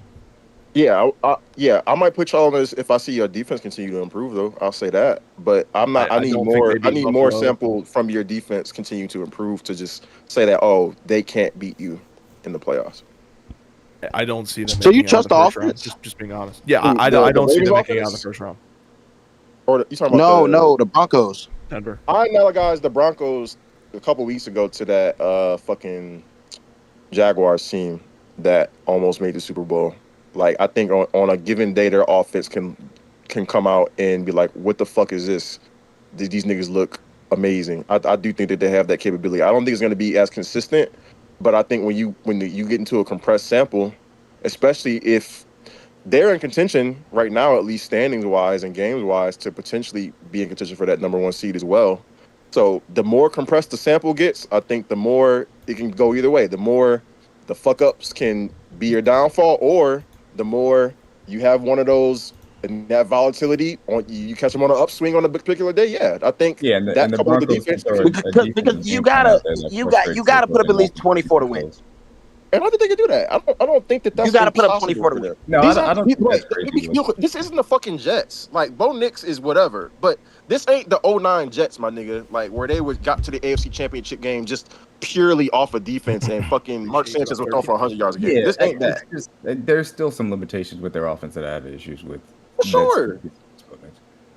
Yeah, I might put y'all on this if I see your defense continue to improve, though. I'll say that. But I'm not. I need more. I need more sample from your defense continue to improve to just say that they can't beat you in the playoffs. I don't see them. So you trust the offense? Just being honest. Yeah, I don't see them making it out of the first round. Or you talking about the Broncos. Denver. I analogized the Broncos a couple weeks ago to that fucking Jaguars team that almost made the Super Bowl. Like, I think on a given day, their offense can come out and be like, "What the fuck is this? These niggas look amazing." I do think that they have that capability. I don't think it's going to be as consistent, but I think when you get into a compressed sample, especially if they're in contention right now, at least standings-wise and games-wise, to potentially be in contention for that number one seed as well. So the more compressed the sample gets, I think the more it can go either way. The more the fuck-ups can be your downfall, or the more you have one of those and that volatility on you catch them on an upswing on a particular day. Yeah, I think that coupled with the defense, because you gotta put up at least 24 to win. And I think they can do that. I don't think that's you got to put up 24 to win. No, I don't think that's crazy. This isn't the fucking Jets. Like, Bo Nix is whatever, but this ain't the 09 Jets, my nigga. Like, where they got to the AFC Championship game just purely off of defense and fucking Mark Sanchez was throwing for 100 yards a game. Yeah, this ain't that. There's still some limitations with their offense that I have issues with. For sure.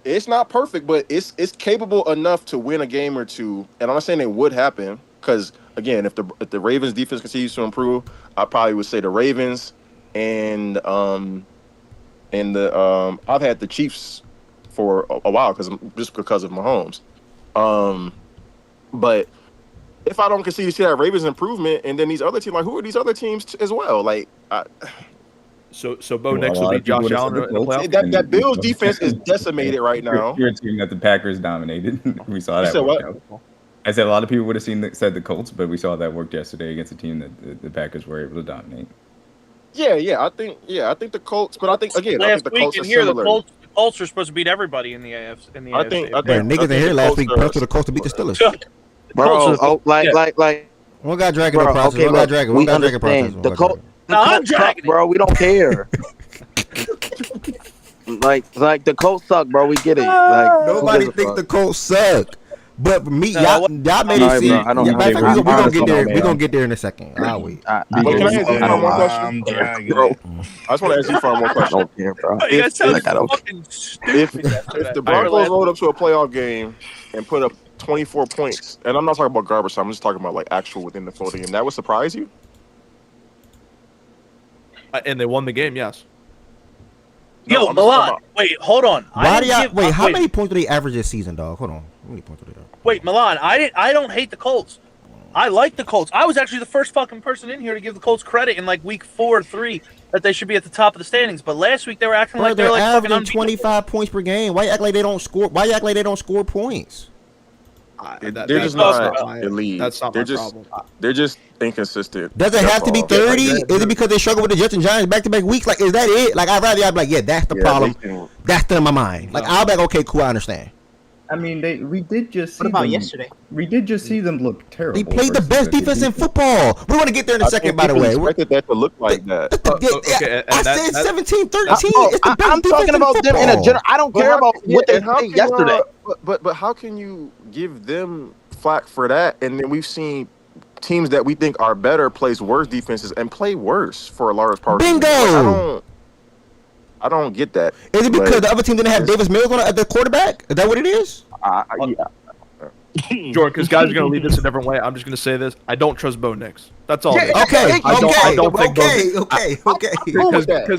It's not perfect, but it's capable enough to win a game or two. And I'm not saying it would happen, because again, if the Ravens defense continues to improve, I probably would say the Ravens and I've had the Chiefs for a while because of Mahomes. But if I don't continue to see that Ravens improvement, and then these other teams, like, who are these other teams as well? Like, So Bo Nix will beat Josh Allen in the playoffs? That Bills defense is decimated right now. You're a team that the Packers dominated. We saw that. I said a lot of people would have said the Colts, but we saw that worked yesterday against a team that the Packers were able to dominate. I think the Colts, but I think again, I think the Colts are similar. The Colts are supposed to beat everybody in the AFC. I think niggas in here last week pressed the Colts to beat the Steelers. Bro, like one guy dragging the process. One guy dragging. One guy dragging process. The Colts, bro. We don't care. Like the Colts suck, bro. We get it. Like Nobody think the Colts suck. But for me, y'all made it seem. I don't. Matter of fact, we're gonna get there. We're gonna get there in a second. I'll wait. But can I ask you one question, bro? I just want to ask you one more question. I don't care, bro. If the Broncos rolled up to a playoff game and put up 24 points, and I'm not talking about garbage time, I'm just talking about like actual within the flow of the game, that would surprise you? And they won the game, yes. Yo, Milan, wait, hold on. Why do y'all wait? How many points do they average this season, dog? Hold on. How many points do they average? Wait, Milan, I don't hate the Colts. I like the Colts. I was actually the first fucking person in here to give the Colts credit in like week 4 or 3 that they should be at the top of the standings. But last week they were acting like they're like fucking averaging 25 points per game. Why you act like they don't score? Why you act like they don't score points? They're just not elite. That's not my problem. They're just inconsistent. Does it have to be 30? Is it because they struggle with the Jets and Giants back-to-back weeks? Like, is that it? Like, I'd rather y'all be like, yeah, that's the problem. That's in my mind. Like, I'll be like, okay, cool, I understand. I mean, we did just see what about them, yesterday? We did just see them look terrible. They played the best defense in football. We're going to get there in a second, by the way. I expected that to look like that. I said 17, 13. It's the best I'm talking about them in a general. I don't care about what they played yesterday. But how can you give them flack for that? And then we've seen teams that we think are better place worse defenses and play worse for a large part. Bingo! I don't get that. Is it because the other team didn't have Davis Mills at the quarterback? Is that what it is? Yeah. Jordan, because guys are going to lead this a different way. I'm just going to say this. I don't trust Bo Nix. That's all. Okay. Because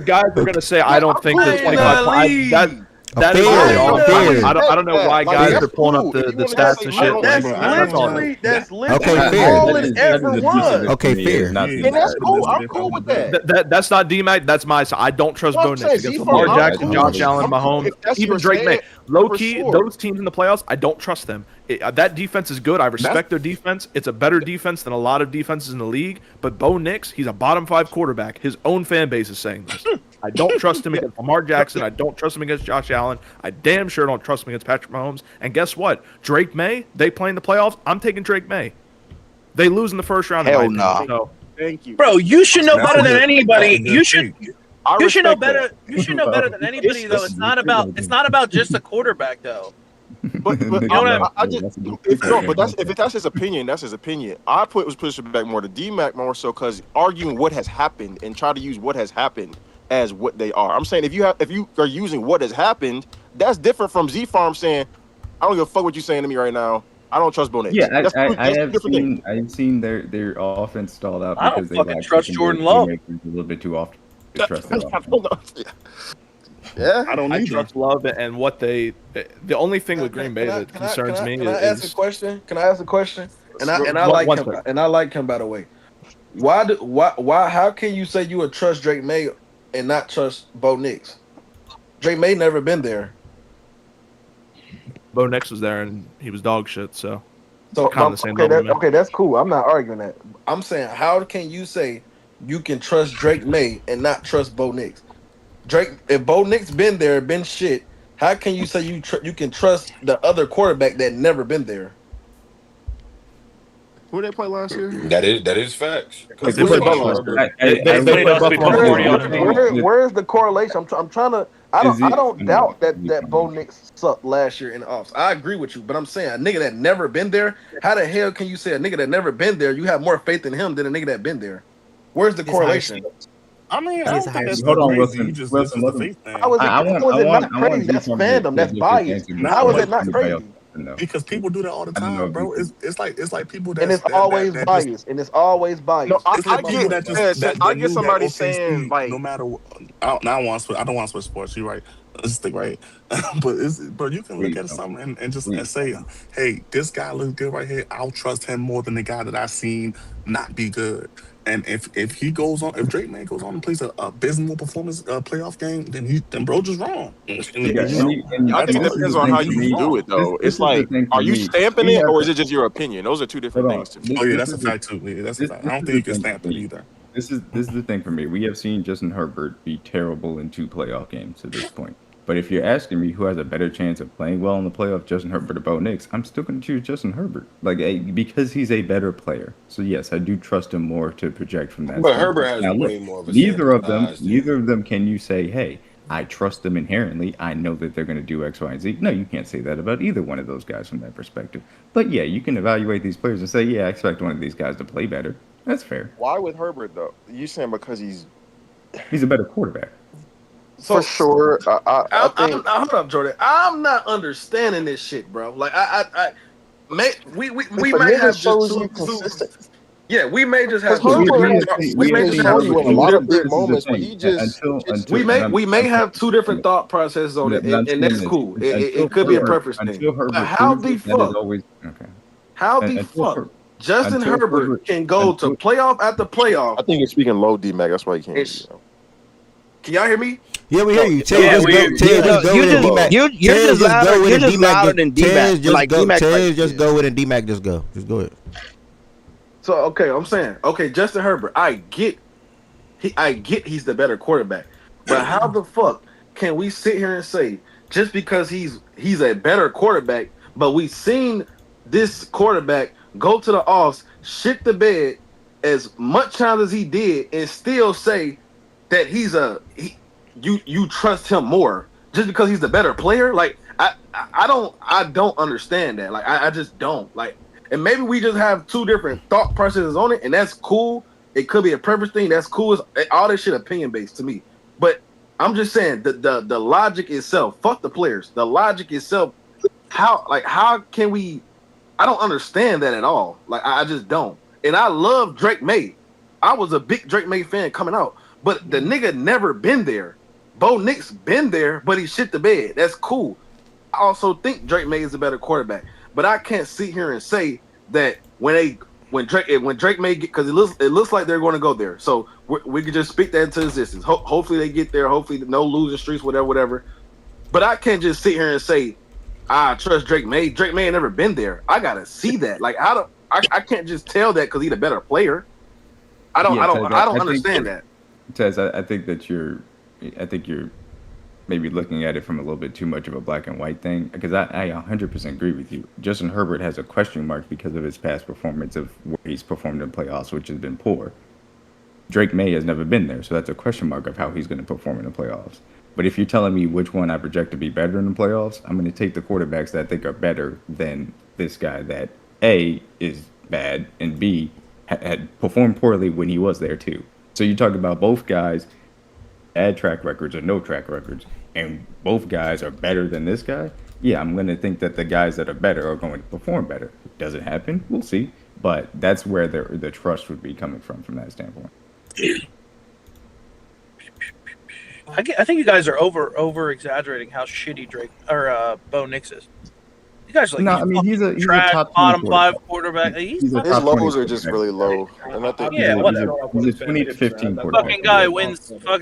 guys are going to say I don't think the 25 points. That is really all. I don't know why guys are pulling up the stats and shit. That's literally all it ever was. Okay, fair. And that's cool. I'm cool with that. That's not D-Mac. That's my side. I don't trust Bo Nix against Lamar Jackson, Josh Allen, Mahomes, even Drake May. Low key, those teams in the playoffs, I don't trust them. That defense is good. I respect their defense. It's a better defense than a lot of defenses in the league. But Bo Nix, he's a bottom 5 quarterback. His own fan base is saying this. I don't trust him against Lamar Jackson. I don't trust him against Josh Allen. I damn sure don't trust him against Patrick Mahomes. And guess what? Drake May, they play in the playoffs. I'm taking Drake May. They lose in the first round. Hell no. So. Thank you, bro. You should know better than anybody. You should know better. You should know better than anybody, though. It's not about just a quarterback, though. But you know if that's his opinion, that's his opinion. I was pushing back more to D-Mac more so because arguing what has happened and try to use what has happened as what they are. I'm saying if you are using what has happened, that's different from Z Farm saying, I don't give a fuck what you're saying to me right now. I don't trust Bo Nix. Yeah, I've seen their offense stalled out because they fucking trust Jordan Love a little bit too often to trust their Yeah, I trust Love and what they. The only thing with Green Bay that concerns me is. Can I ask a question? And I like him by the way. Why? How can you say you would trust Drake May and not trust Bo Nix? Drake May never been there. Bo Nix was there and he was dog shit. So kind of the same. Okay, that's cool. I'm not arguing that. I'm saying, how can you say you can trust Drake May and not trust Bo Nix? If Bo Nix been there, been shit, how can you say you can trust the other quarterback that never been there? Who did they play last year? That is facts. Where's the correlation? I'm trying to. I don't doubt that Bo Nix sucked last year in the offs. I agree with you, but I'm saying a nigga that never been there. How the hell can you say a nigga that never been there? You have more faith in him than a nigga that been there. Where's the correlation? I mean, I don't think that's hold on, Wilson. How is it not crazy? That's fandom. That's bias. How is it not crazy? Because people do that all the time, bro. It's like people that and it's always biased. And it's always biased. No, I get somebody saying like no matter what. I don't want to switch sports. You're right. Let's stick right. but you can look at something and just say, hey, this guy looks good right here. I'll trust him more than the guy that I've seen not be good. And if Drake May goes on and plays a abysmal performance playoff game, then bro just wrong. I think it depends on how you do it though. It's like, are you stamping it or is it just your opinion? Those are two different things to me. Oh yeah, that's a fact too. Yeah, that's a fact. I don't think you can stamp it either. This is the thing for me. We have seen Justin Herbert be terrible in 2 playoff games to this point. But if you're asking me who has a better chance of playing well in the playoff, Justin Herbert or Bo Nix, I'm still going to choose Justin Herbert, because he's a better player. So yes, I do trust him more to project from that. But Herbert has way more of a neither of them can you say, hey, I trust them inherently. I know that they're going to do X, Y, and Z. No, you can't say that about either one of those guys from that perspective. But yeah, you can evaluate these players and say, yeah, I expect one of these guys to play better. That's fair. Why with Herbert though? You saying because he's a better quarterback? For sure. I think. Hold up, Jordan. I'm not understanding this shit, bro. Like we may have just yeah, we may just have we may have two different thought processes on it, and that's cool. It could be a preference thing. But how the fuck Justin Herbert can go to playoff after playoff? I think you're speaking low, D-Mac. That's why you can't. Can y'all hear me? Yeah, we hear you. You're just louder than D-Mac. Just go with it. D-Mac, just go. Just go ahead. So I'm saying, Justin Herbert, I get he's the better quarterback, but how the fuck can we sit here and say just because he's a better quarterback, but we've seen this quarterback go to the offs, shit the bed as much times as he did, and still say that you trust him more just because he's the better player? Like I don't understand that. Like I just don't like. And maybe we just have two different thought processes on it, and that's cool. It could be a preference thing. That's cool. All this shit opinion based to me. But I'm just saying the logic itself. Fuck the players. The logic itself. How can we? I don't understand that at all. Like I just don't. And I love Drake May. I was a big Drake May fan coming out, but the nigga never been there. Bo Nix been there, but he shit the bed. That's cool. I also think Drake May is a better quarterback. But I can't sit here and say that when Drake may get, because it looks like they're going to go there. So we could just speak that into existence. Hopefully they get there. Hopefully no losing streaks, whatever. But I can't just sit here and say I trust Drake May. Drake May ain't never been there. I gotta see that. Like I can't just tell that because he's a better player. I don't understand that. Tez, I think you're maybe looking at it from a little bit too much of a black and white thing, because I 100% agree with you. Justin Herbert has a question mark because of his past performance of where he's performed in playoffs, which has been poor. Drake May has never been there, so that's a question mark of how he's going to perform in the playoffs. But if you're telling me which one I project to be better in the playoffs, I'm going to take the quarterbacks that I think are better than this guy that A, is bad, and B, had performed poorly when he was there too. So you talk about both guys add track records or no track records, and both guys are better than this guy, yeah, I'm going to think that the guys that are better are going to perform better. Does it happen? We'll see. But that's where the trust would be coming from that standpoint. I think you guys are over exaggerating how shitty Drake or Bo Nix is. You guys are like, no, I mean he's a top bottom five quarterback. His lows are just really low, and I think whatever. He's a 20 to 15 quarterback. Fucking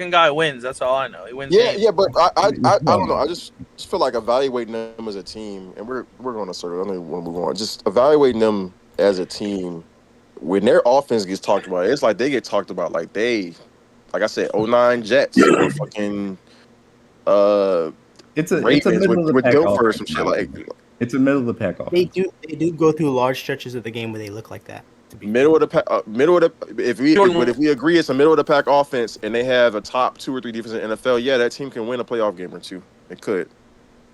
guy wins. That's all I know. He wins. Yeah, but I don't know. I just feel like evaluating them as a team, and we're going to sort of. I don't want to move on. Just evaluating them as a team. When their offense gets talked about, it's like they get talked about like I said, 09 Jets or fucking it's a Ravens middle with Dilfer or some shit like. It's a middle of the pack offense. They do go through large stretches of the game where they look like that. Middle of the pack. If we agree it's a middle of the pack offense and they have a top 2 or 3 defense in the NFL, yeah, that team can win a playoff game or two. It could.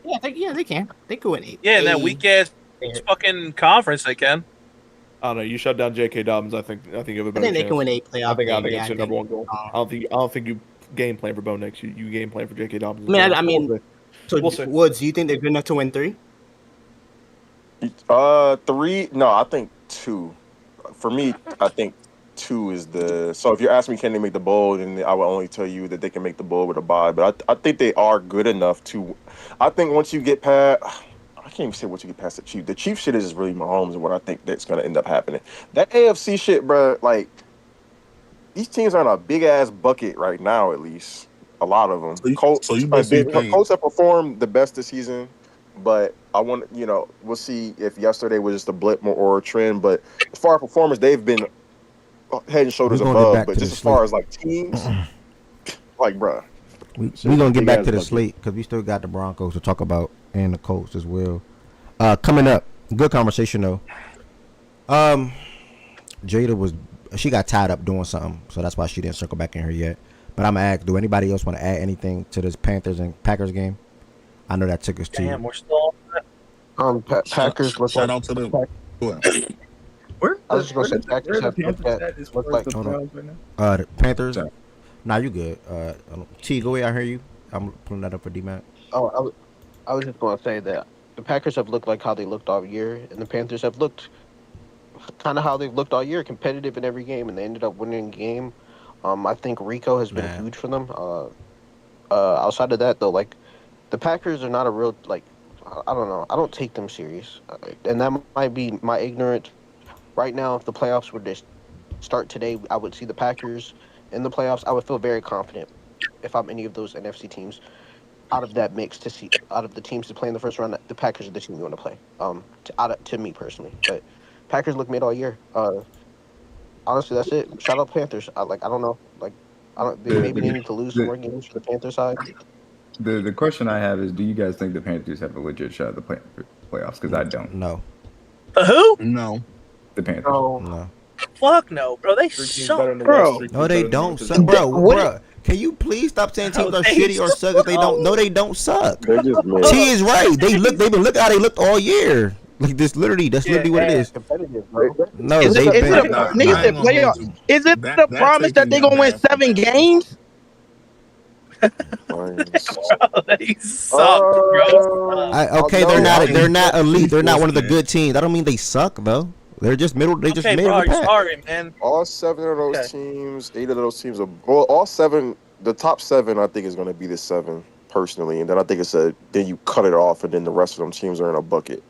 Yeah, they can. They could win 8. Yeah, in that weak ass fucking conference, they can. I don't know. You shut down J.K. Dobbins. I think you have a better chance. They can win 8 playoff. I think it's your number one goal. I don't think you game plan for Bo Nix. You game plan for J.K. Dobbins. I mean, so Woods, do you think they're good enough to win 3? 3? No, I think 2. For me, I think 2 is the. So if you're asking me, can they make the bowl, then I will only tell you that they can make the bowl with a bye. But I think they are good enough to. I think once you get past. I can't even say once you get past the Chiefs. The Chiefs shit is just really Mahomes and what I think that's going to end up happening. That AFC shit, bro, like, these teams are in a big-ass bucket right now, at least. A lot of them. Colts have performed the best this season, but I want we'll see if yesterday was just a blip or a trend. But as far as performance, they've been head and shoulders above. But just as far as, like, teams, like, bro. We're going to get back to the slate because we still got the Broncos to talk about and the Colts as well. Coming up, good conversation, though. Jada she got tied up doing something, so that's why she didn't circle back in here yet. But I'm gonna ask, do anybody else want to add anything to this Panthers and Packers game? I know that took us to. Damn, we're still on that. Packers look shout like. out to them. I was just gonna say Packers have looked like. Hold on. The Panthers. Nah, you good. T, go ahead. I hear you. I'm pulling that up for D-Mac. Oh, I was just gonna say that the Packers have looked like how they looked all year, and the Panthers have looked kind of how they've looked all year, competitive in every game, and they ended up winning the game. I think Rico has been huge for them. Outside of that, though, like the Packers are not a real like. I don't know. I don't take them serious, and that might be my ignorance. Right now, if the playoffs were to start today, I would see the Packers in the playoffs. I would feel very confident if I'm any of those NFC teams out of that mix to see out of the teams to play in the first round. The Packers are the team you want to play. To me personally, but Packers look mid all year. Honestly, that's it. Shout out Panthers. I don't know. Maybe they need to lose some more games for the Panthers side. The question I have is, do you guys think the Panthers have a legit shot at the playoffs? Because I don't. No. Who? No. The Panthers. No. Fuck no, bro. They suck, bro. No, they don't suck, bro. Can you please stop saying teams are shitty or suck if they don't? No, they don't suck. T is right. They've been looking how they looked all year. Like that's literally what it is. No, is it a promise that they're gonna win 7 games? They suck, bro. Okay, they're not elite. They're not one of the good teams. I don't mean they suck though. They're just middle. They just middle of the pack. Sorry, man. All 7 of those teams, 8 of those teams are all 7. The top 7, I think, is going to be the 7 personally, and then I think it's then you cut it off, and then the rest of them teams are in a bucket.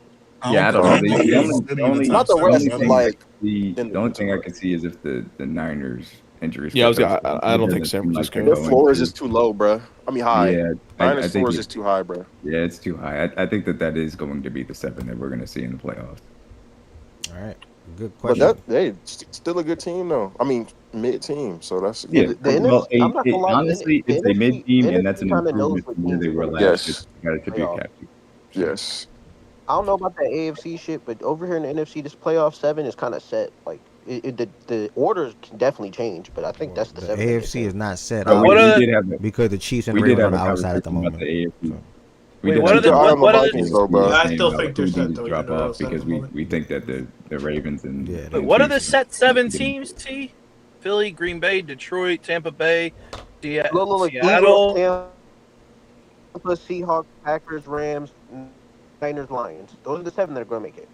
Yeah, I don't know. Not the rest, like the only thing I can see is if the Niners injuries. Yeah, I don't think San Francisco. Their floor is just too low, bro. I mean high. Yeah, Niners floor is just too high, bro. Yeah, it's too high. I think that is going to be the 7 that we're going to see in the playoffs. All right, good question. But they still a good team, though. I mean, mid team, so that's yeah. Well, honestly, it's a mid team, and that's an improvement from where they were last year. Yes. I don't know about that AFC shit, but over here in the NFC, this playoff 7 is kind of set. Like the orders can definitely change, but I think that's the 7. AFC is not set because the Chiefs and the Ravens are on the outside at the moment. What are the I still think they're set though. Drop off because we think that the Ravens and what are the set 7 teams? T, Philly, Green Bay, Detroit, Tampa Bay, Seattle, Tampa, Seahawks, Packers, Rams, Niners, Lions. Those are the 7 that are going to make it.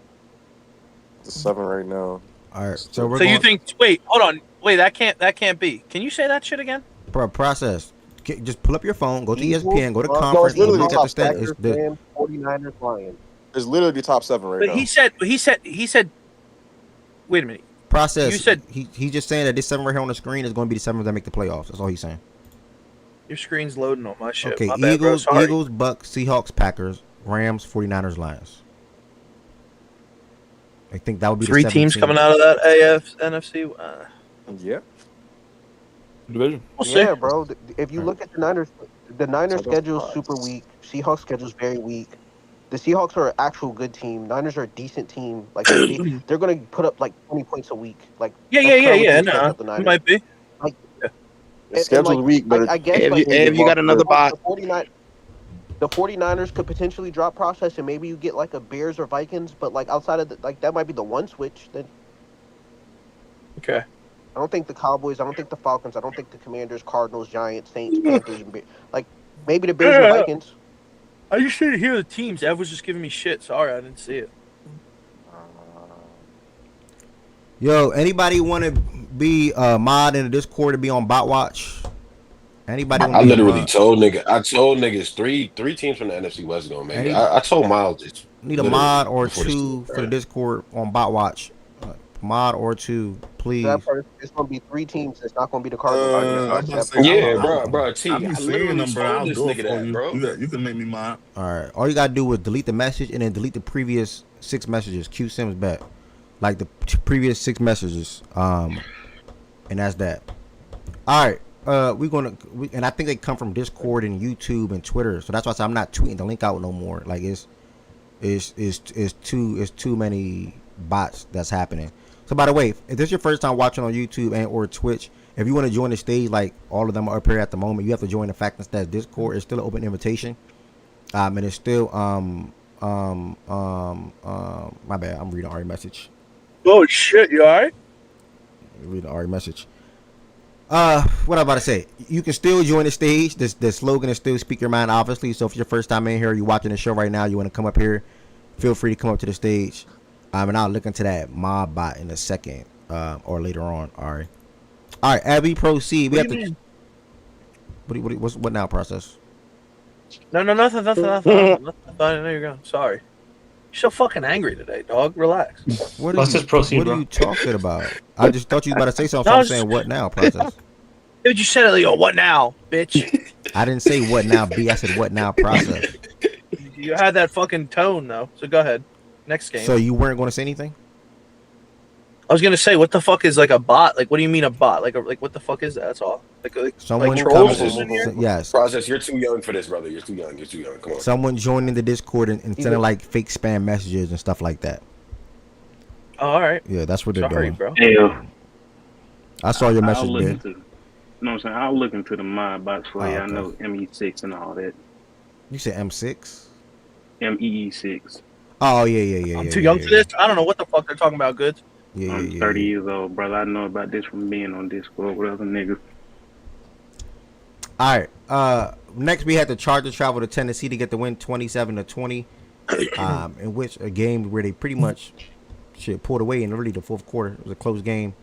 The 7 right now. All right, so you think? Wait, hold on. Wait, that can't be. Can you say that shit again? Process. Just pull up your phone, go to ESPN, go to conference, and look at the stats. 49ers, Lions. It's literally the top 7 right now. But he said. Wait a minute. Process. You said he's just saying that this 7 right here on the screen is going to be the 7 that make the playoffs. That's all he's saying. Your screen's loading on my shit. Okay, my bad, Eagles, bro. Bucks, Seahawks, Packers, Rams, 49ers, Lions. I think that would be 3 the teams coming out of that NFC. Yeah. Division. Yeah, bro. If you look at the Niners schedule is super weak. Seahawks schedule is very weak. The Seahawks are an actual good team. Niners are a decent team. Like they're going to put up like 20 points a week. Like yeah. No, it might be. Like the schedule's weak, but I guess if you got another bot. The 49ers could potentially drop process, and maybe you get like a Bears or Vikings, but like outside of that might be the one switch. Then okay. I don't think the Cowboys. I don't think the Falcons. I don't think the Commanders, Cardinals, Giants, Saints, Panthers, and like maybe the Bears or Vikings. I just didn't hear the teams. Ev was just giving me shit. Sorry, I didn't see it. Yo, anybody want to be mod in the Discord to be on Bot Watch? Anybody? I literally told niggas three teams from the NFC West gonna make it. I told Miles this. Need a mod or 2 for the Discord on Bot Watch. Mod or 2, please. It's gonna be 3 teams. It's not gonna be the Cardinals. Bro. T, I literally told this nigga that, bro. You can make me mod. All right. All you gotta do is delete the message and then delete the previous 6 messages. Q Sims back, like the previous 6 messages. And that's that. All right. And I think they come from Discord and YouTube and Twitter. So that's why I said I'm not tweeting the link out no more. Like it's too many bots that's happening. So by the way, if this is your first time watching on YouTube and or Twitch If you want to join the stage, like all of them are up here at the moment, you have to join the Fact and Stats Discord. It's still an open invitation. And it's still my bad. I'm reading Ari message. Oh shit, you alright? Reading Ari message. What I'm about to say, you can still join the stage. The slogan is still "Speak Your Mind," obviously. So if it's your first time in here, you're watching the show right now, you want to come up here, feel free to come up to the stage. And I'll look into that mob bot in a second, or later on. All right, Abby, proceed. We have to. What now? Process. No, nothing. There you go. Sorry. You're so fucking angry today, dog. Relax. Let's just proceed. What are you talking about? I just thought you were about to say something. So I'm saying what now? Process. Dude, you said it. Like, what now, bitch? I didn't say what now, B. I said what now? Process. You had that fucking tone though. So go ahead. Next game. So you weren't going to say anything? I was gonna say, what the fuck is like a bot? Like, what do you mean a bot? Like what the fuck is that? That's all. Like someone trolls in here? Yes. Process. You're too young for this, brother. You're too young. Come on. Someone joining the Discord and sending like fake spam messages and stuff like that. Oh, all right. Yeah, that's what they're doing. Bro. Hey, I saw your message, man. You know what I'm saying? I'll look into the mod box for you. Okay. I know ME6 and all that. You said M6? MEE6. Oh, yeah. I'm too young for this. I don't know what the fuck they're talking about, goods. I'm 30 years old, brother. I know about this from being on Discord with other niggas. All right. Next, we had the Chargers travel to Tennessee to get the win 27-20, in which a game where they pretty much pulled away in really the fourth quarter. It was a close game.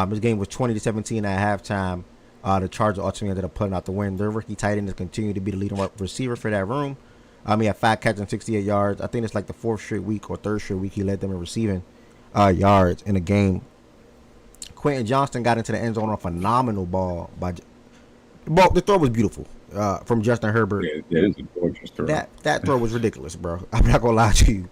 This game was 20-17 at halftime. The Chargers ultimately ended up putting out the win. Their rookie tight end has continued to be the leading receiver for that room. He had 5 catches and 68 yards. I think it's like the fourth straight week or third straight week he led them in receiving yards in a game. Quentin Johnston got into the end zone on a phenomenal ball. The throw was beautiful from Justin Herbert. Yeah, it's a gorgeous throw. That throw was ridiculous, bro. I'm not gonna lie to you.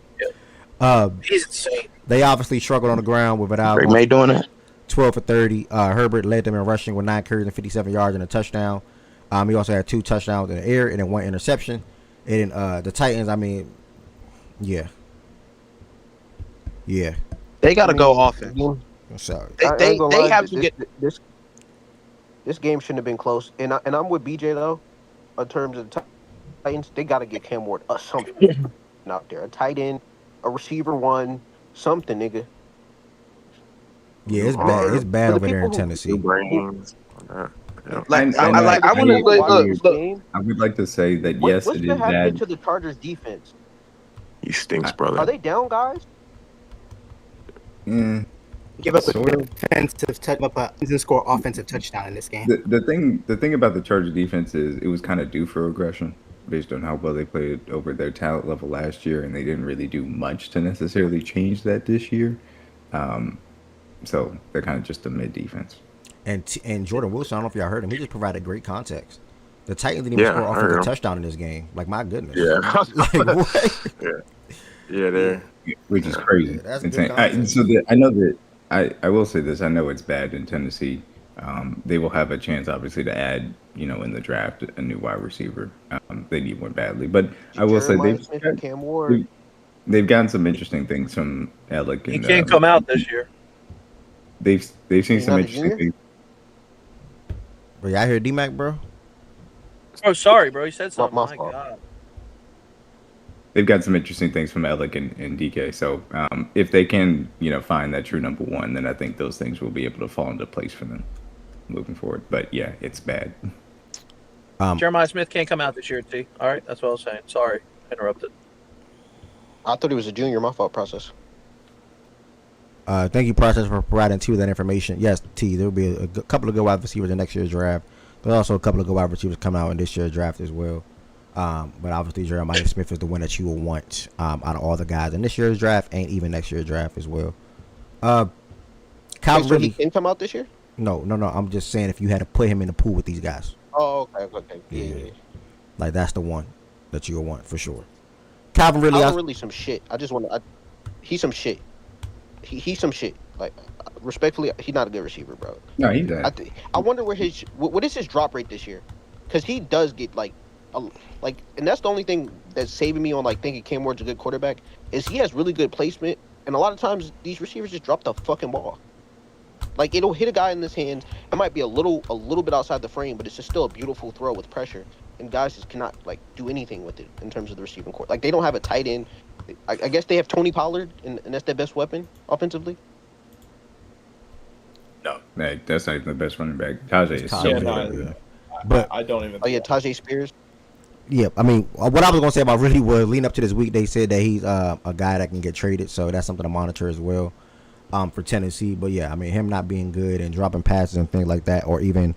He's insane. They obviously struggled on the ground without Drake May doing it. 12 for 30. Herbert led them in rushing with 9 carries and 57 yards and a touchdown. He also had 2 touchdowns in the air and then 1 interception. And the Titans, yeah. They got to go offense. I'm sorry. They have to get this game shouldn't have been close. And I'm with BJ though, in terms of the Titans. They got to get Cam Ward something out there, a tight end, a receiver one, something, nigga. Yeah, it's bad. It's bad over there in Tennessee. I would like to say that yes, what's it is been happening bad. to the Chargers defense? He stinks, brother. Are they down, guys? Give up a defensive touchdown, didn't score offensive touchdown in this game. The thing about the Chargers defense is it was kind of due for regression based on how well they played over their talent level last year, and they didn't really do much to necessarily change that this year. So they're kind of just a mid defense. And Jordan Wilson, I don't know if y'all heard him. He just provided great context. The Titans didn't even score offensive touchdown in this game. Like, my goodness. Yeah. Like, what? Yeah, which is crazy. Yeah, that's insane. good I know that I will say this. I know it's bad in Tennessee. They will have a chance, obviously, to add, in the draft, a new wide receiver. They need one badly, but I will say they've gotten some interesting things from Alec. He can't come out this year. They've seen some interesting things. Bro, y'all hear D-Mac, bro? Oh, sorry, bro. He said something. My God. They've got some interesting things from Alec and DK. So if they can, find that true number one, then I think those things will be able to fall into place for them moving forward. But yeah, it's bad. Jeremiah Smith can't come out this year, T. All right, that's what I was saying. Sorry, interrupted. I thought he was a junior. My fault. Process. Thank you, Process, for providing T with that information. Yes, T, there will be a couple of good wide receivers in next year's draft. There's also a couple of good wide receivers coming out in this year's draft as well. But obviously, Jeremiah Smith is the one that you will want out of all the guys in this year's draft and even next year's draft as well. So he can come out this year? No. I'm just saying if you had to put him in the pool with these guys. Oh, okay. Yeah. Like, that's the one that you'll want for sure. Calvin Ridley. Really some shit. I just want to. He's some shit. He's some shit. Like, respectfully, he's not a good receiver, bro. No, he's not. I wonder what is his drop rate this year? Because he does get and that's the only thing that's saving me on thinking Cam Ward's a good quarterback is he has really good placement, and a lot of times these receivers just drop the fucking ball. Like it'll hit a guy in his hands. It might be a little bit outside the frame, but it's just still a beautiful throw with pressure. And guys just cannot like do anything with it in terms of the receiving court. Like they don't have a tight end. I guess they have Tony Pollard, and that's their best weapon offensively. No, that's not even the best running back. Tajay is so good. But I don't even. Oh yeah, Tajay Spears. Yeah, I mean, what I was gonna say about really was leading up to this week, they said that he's a guy that can get traded, so that's something to monitor as well, for Tennessee. But yeah, I mean, him not being good and dropping passes and things like that, or even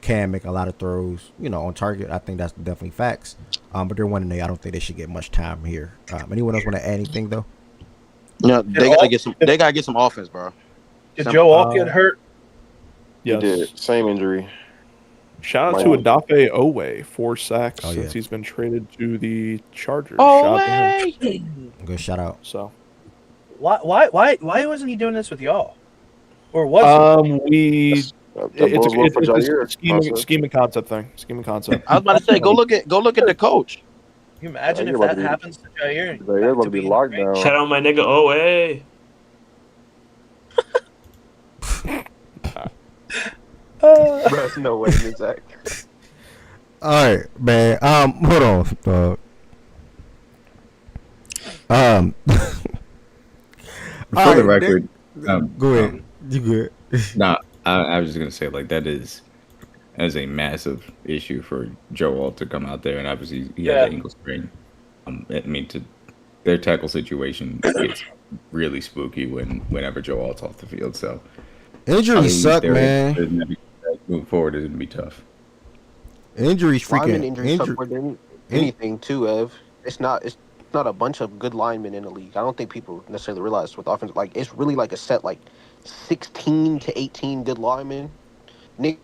can make a lot of throws, on target. I think that's definitely facts. But they're 1-8. I don't think they should get much time here. Anyone else want to add anything though? No, they gotta get some. They gotta get some offense, bro. Did Joe Alt get hurt? Yes. He did. Same injury. Shout out to Adafe Owe, 4 sacks since he's been traded to the Chargers. Good shout out. So, why wasn't he doing this with y'all? Or was he? It's a scheming concept thing. Scheming concept. I was about to say, go look at the coach. Can you imagine if that happens to Jair? Jair gonna be locked down. Shout out my nigga Owe. There's no way, Zach. All right, man. Hold on. For the record, go ahead. You good? Nah, I was just gonna say that is a massive issue for Joe Alt to come out there, and obviously he had an ankle sprain. I mean, their tackle situation gets really spooky whenever Joe Alt's off the field. So injuries suck, man. Moving forward is gonna be tough. Injuries freaking injuries suck more than anything too, Ev. It's not a bunch of good linemen in the league. I don't think people necessarily realize with offense, it's really like a set 16 to 18 good linemen. Niggas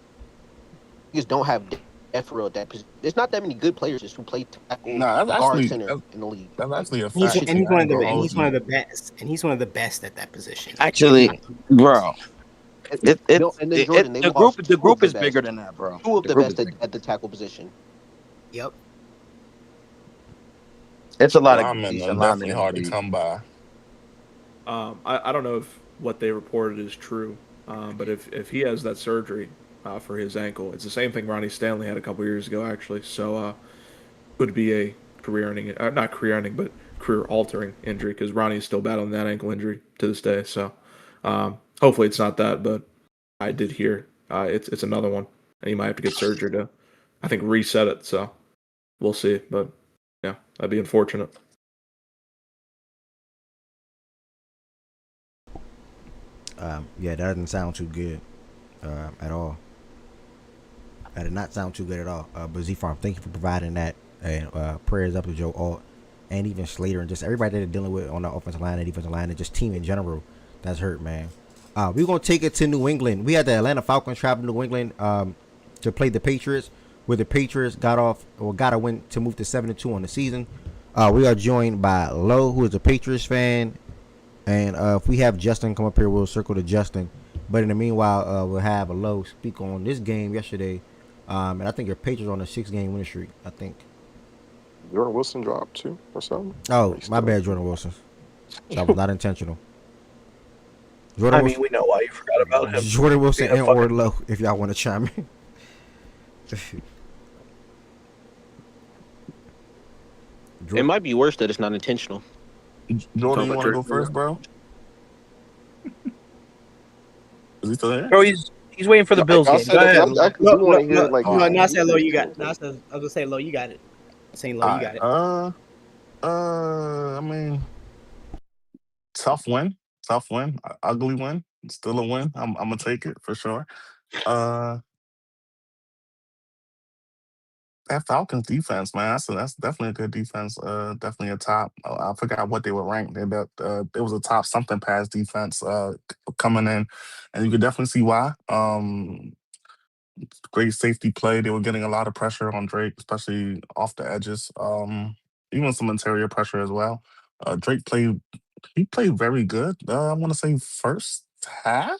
don't have depth for real depth. There's not that many good players who play tackle guard center in the league. That's actually a fact. And he's one of the best. And he's one of the best at that position. Actually, bro. Jordan, the group is bigger than that, bro. Two of the best at the tackle position. Yep. It's a lot of definitely hard to come by. I don't know if what they reported is true, but if he has that surgery for his ankle, it's the same thing Ronnie Stanley had a couple years ago, actually. So could be a not career-ending, but career-altering injury because Ronnie is still battling that ankle injury to this day. So hopefully it's not that, but I did hear it's another one, and he might have to get surgery to, I think, reset it. So we'll see, but yeah, that'd be unfortunate. Yeah, that doesn't sound too good at all. That did not sound too good at all. But Z-Farm, thank you for providing that. And prayers up to Joe Alt and even Slater and just everybody that they're dealing with on the offensive line and defensive line and just team in general that's hurt, man. We're going to take it to New England. We had the Atlanta Falcons travel to New England to play the Patriots, where the Patriots got a win to move to 7-2 on the season. We are joined by Lo, who is a Patriots fan. And if we have Justin come up here, we'll circle to Justin. But in the meanwhile, we'll have Lo speak on this game yesterday. And I think your Patriots on a 6-game winning streak, I think. Jordan Wilson dropped too or something? Oh, my bad, Jordan Wilson. That was not intentional. We know why you forgot about him. Jordan Wilson and or Lo, if y'all want to chime in. It might be worse that it's not intentional. Jordan, you want to go first, bro? Is he still there? Bro, he's waiting for the Bills game. Go ahead. No, say Lo, you got it. I was gonna say Lo, you got it. Saying Lo, you got it. I mean, tough win, ugly win, still a win. I'm gonna take it for sure. That Falcons defense, man, that's definitely a good defense. Definitely a top. I forgot what they were ranked. It was a top something pass defense coming in, and you could definitely see why. Great safety play. They were getting a lot of pressure on Drake, especially off the edges. Even some interior pressure as well. Drake played very good. I want to say first half.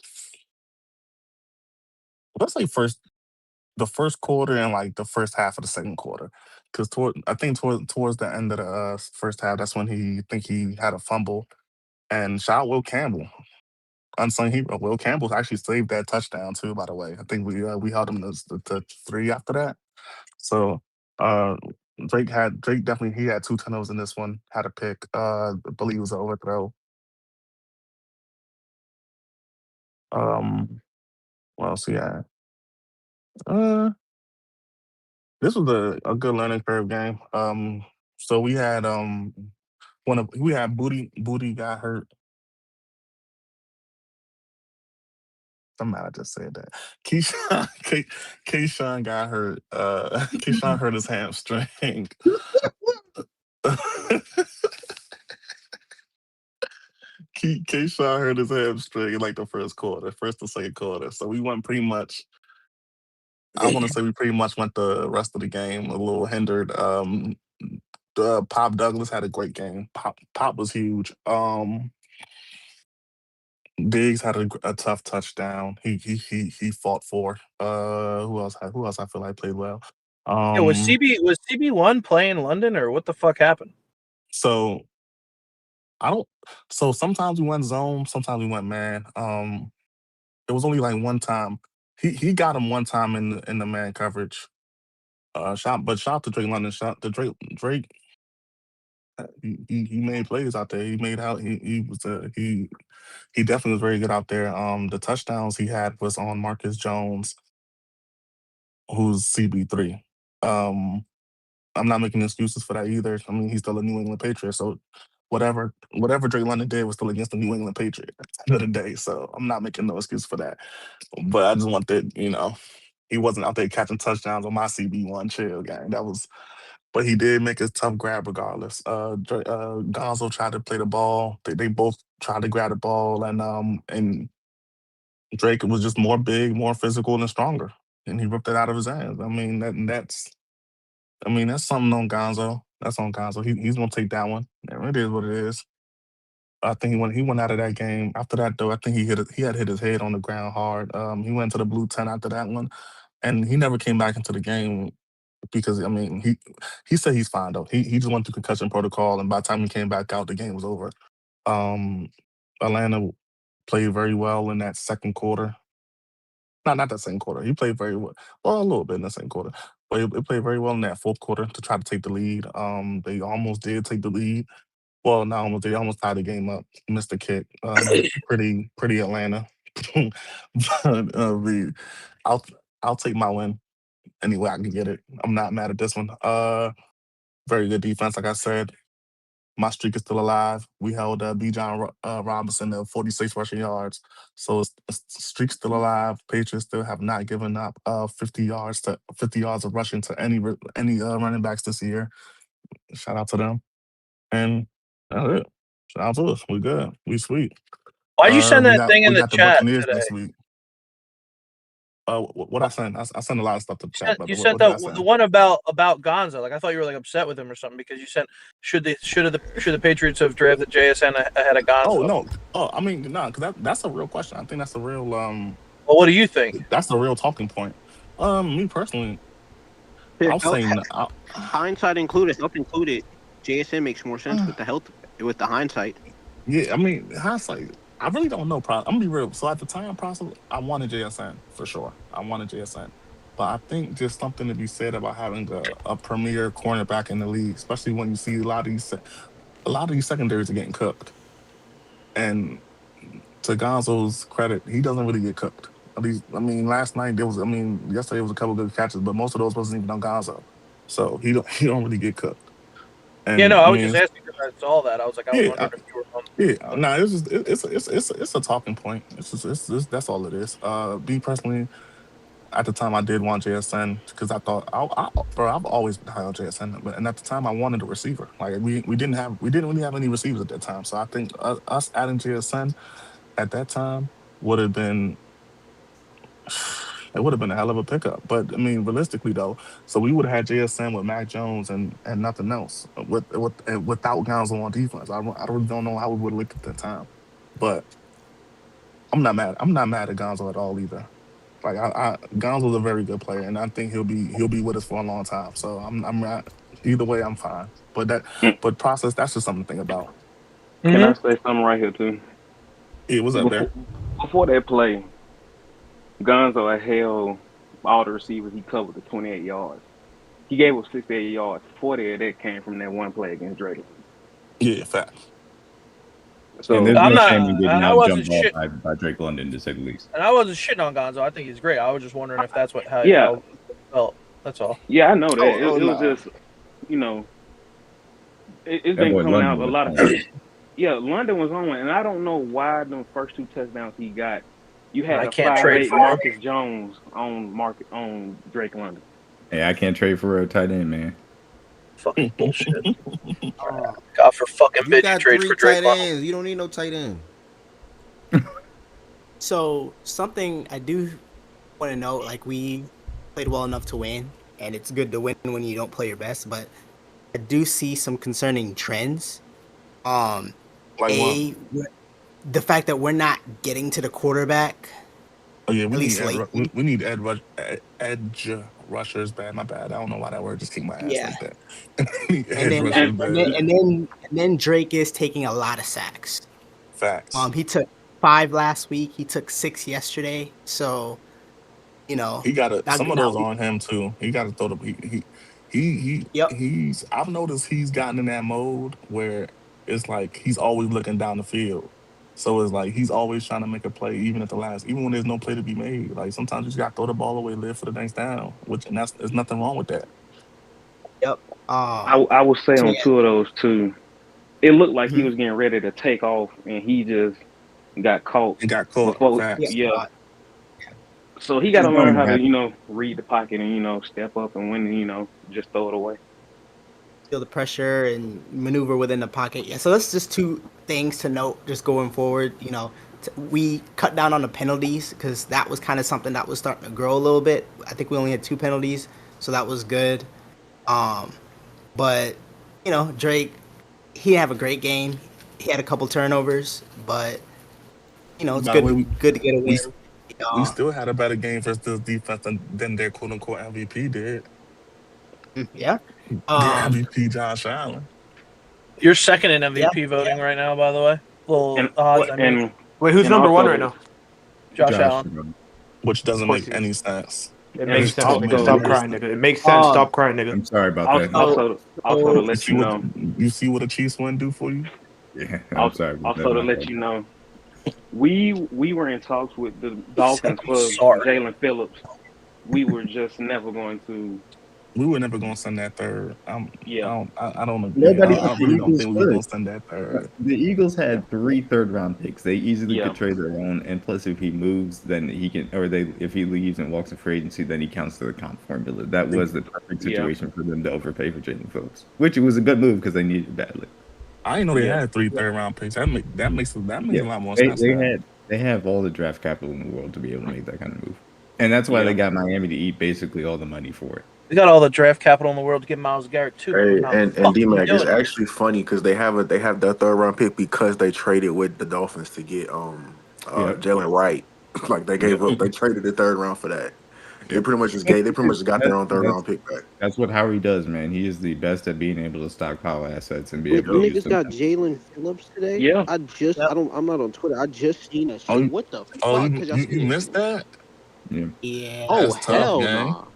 Let's say the first quarter and the first half of the second quarter, because towards the end of the first half, that's when he had a fumble. And shout out Will Campbell, unsung hero. Will Campbell actually saved that touchdown too. By the way, I think we held him to 3 after that. So Drake definitely he had 2 turnovers in this one. Had a pick. I believe it was an overthrow. What else he had? This was a good learning curve game. So we had Booty got hurt. Somebody just said that. Keyshawn got hurt. Keyshawn hurt his hamstring. Keyshawn hurt his hamstring in like the first or second quarter. So we went pretty much. I want to say we pretty much went the rest of the game a little hindered. Pop Douglas had a great game. Pop was huge. Diggs had a tough touchdown. He fought for. Who else? Who else? I feel like played well. Yeah, was CB1 playing London or what the fuck happened? So I don't. So sometimes we went zone, sometimes we went man. It was only like one time. He got him one time in the man coverage. Shout out to Drake London. Shout to Drake. He made plays out there. He made out. He definitely was very good out there. The touchdowns he had was on Marcus Jones, who's CB3. I'm not making excuses for that either. I mean, he's still a New England Patriot, so whatever Drake London did was still against the New England Patriot at the end of the day. So I'm not making no excuse for that. But I just want that, he wasn't out there catching touchdowns on my CB1 chill gang. But he did make a tough grab regardless. Gonzo tried to play the ball. They both tried to grab the ball, and Drake was just more big, more physical, and stronger, and he ripped it out of his hands. That's something on Gonzo. That's on Gonzo. He's gonna take that one. It is what it is. I think he went out of that game. After that though, I think he had hit his head on the ground hard. He went to the blue tent after that one, and he never came back into the game because he said he's fine though. He just went through concussion protocol, and by the time he came back out, the game was over. Atlanta played very well in that second quarter. Not that second quarter. He played very well. Well, a little bit in the second quarter. But he played very well in that fourth quarter to try to take the lead. They almost did take the lead. Well, not almost. They almost tied the game up. Missed the kick. Pretty Atlanta. But I'll take my win any way I can get it. I'm not mad at this one. Very good defense, like I said. My streak is still alive. We held B. John Robinson to 46 rushing yards. So streak's still alive. Patriots still have not given up 50 yards of rushing to any running backs this year. Shout out to them. And that's it. Shout out to us. We good. We sweet. Why'd you send that thing in the chat Buccaneers this week. What I sent? I sent a lot of stuff to the chat. You sent the one about Gonzo. Like I thought you were like upset with him or something because you sent should the Patriots have drafted JSN ahead of Gonzo? Oh no. Oh, I mean no, because that's a real question. I think that's a real. Well, what do you think? That's a real talking point. Me personally, I'll say hindsight included. Help included. JSN makes more sense with the hindsight. Yeah, I mean hindsight. I really don't know. I'm gonna be real. So at the time, I wanted JSN for sure. I wanted JSN, but I think just something to be said about having a premier cornerback in the league, especially when you see a lot of these secondaries are getting cooked. And to Gonzo's credit, he doesn't really get cooked. At least, last night yesterday was a couple of good catches, but most of those wasn't even on Gonzo. So he don't really get cooked. And, I was just asking because I saw that. I was like, I was wondering if you were on. Yeah, no, it's a talking point. It's that's all it is. Me personally, at the time I did want JSN because I thought I've always been high on JSN, and at the time I wanted a receiver. Like we didn't really have any receivers at that time. So I think us adding JSN at that time would have been. It would have been a hell of a pickup. But realistically though, so we would have had JSN with Mac Jones and nothing else without Gonzo on defense. I really don't know how we would have looked at that time. But I'm not mad. I'm not mad at Gonzo at all either. Like Gonzo's a very good player, and I think he'll be with us for a long time. So I'm not either way. I'm fine. But process, that's just something to think about. Can I say something right here too? Yeah, what's up there? before that play, Gonzo had held all the receivers he covered to 28 yards. He gave up 68 yards. 40 of that came from that one play against Drake. Yeah, fact. So and there's I'm no not. shame in getting I out wasn't jumped shit, by Drake London, to say the least. and I wasn't shitting on Gonzo. I think he's great. I was just wondering if that's how yeah, y'all felt. That's all. yeah, I know that. Oh, It was no. just, you know, it's That been boy coming London out a was lot of. fun. Yeah, London was on one, and I don't know why the first 2 touchdowns he got. You had I a can't trade 5'8" for him. Marcus Jones on Drake London. Hey, I can't trade for a tight end, man. Fucking bullshit. God for fucking You bitch, you got trade 3 for Drake tight London. ends. You don't need no tight end. So something I do want to note, like we played well enough to win, and it's good to win when you don't play your best. But I do see some concerning trends. Like the fact that we're not getting to the quarterback. Oh yeah, at least late. We need edge rushers. Bad, my bad. I don't know why that word just kicked my ass like that. and then Drake is taking a lot of sacks. Facts. He took 5 last week. He took 6 yesterday. So, you know, he got some of those on him too. He got to throw the he's. I've noticed he's gotten in that mode where it's like he's always looking down the field. So it's like he's always trying to make a play, even when there's no play to be made. Like sometimes you just got to throw the ball away, live for the next down. There's nothing wrong with that. Yep. I would say on 2 of those too, it looked like he was getting ready to take off, and he just got caught. Yeah. So he got to learn how to, read the pocket and step up and when just throw it away. Feel the pressure and maneuver within the pocket. Yeah, so that's just 2 things to note just going forward. We cut down on the penalties because that was kind of something that was starting to grow a little bit. I think we only had 2 penalties, so that was good. But Drake, he didn't have a great game. He had a couple turnovers, but it's good to get a win. We still had a better game versus this defense than their quote unquote MVP did. Yeah. Their MVP Josh Allen. You're second in MVP voting right now, by the way. Odds. Wait, who's number 1 right now? Josh Allen. Which doesn't make any sense. It makes sense. Stop crying, nigga. It makes sense. Stop crying, nigga. I'm sorry about that. Also to let you know. You see what a Chiefs win do for you? Yeah, I'm sorry. Also to let you know, we were in talks with the Dolphins for Jalen Phillips. We were just never going to. We were never going to send that third. I don't agree. Nobody I really don't think we were going to send that third. The Eagles had 3 third-round picks. They easily could trade their own, and plus, if he moves, then he can, if he leaves and walks in free agency, then he counts to the comp formula. That was the perfect situation for them to overpay for Jalen Phillips, which it was a good move because they needed it badly. I didn't know they had 3 third-round picks. That makes a lot more sense. They have all the draft capital in the world to be able to make that kind of move, and that's why they got Miami to eat basically all the money for it. We got all the draft capital in the world to get Myles Garrett too. Hey, and D-Mac, it's actually funny because they have that 3rd-round pick because they traded with the Dolphins to get Jalen Wright. Like they gave up, they traded the 3rd round for that. They pretty much just got their own 3rd-round pick back. That's what Howie does, man. He is the best at being able to stockpile assets and be able to use them. Niggas got Jalen Phillips today. Yeah, I'm not on Twitter. I just seen that shit. What the fuck? Oh, you missed that? Yeah. Oh hell no.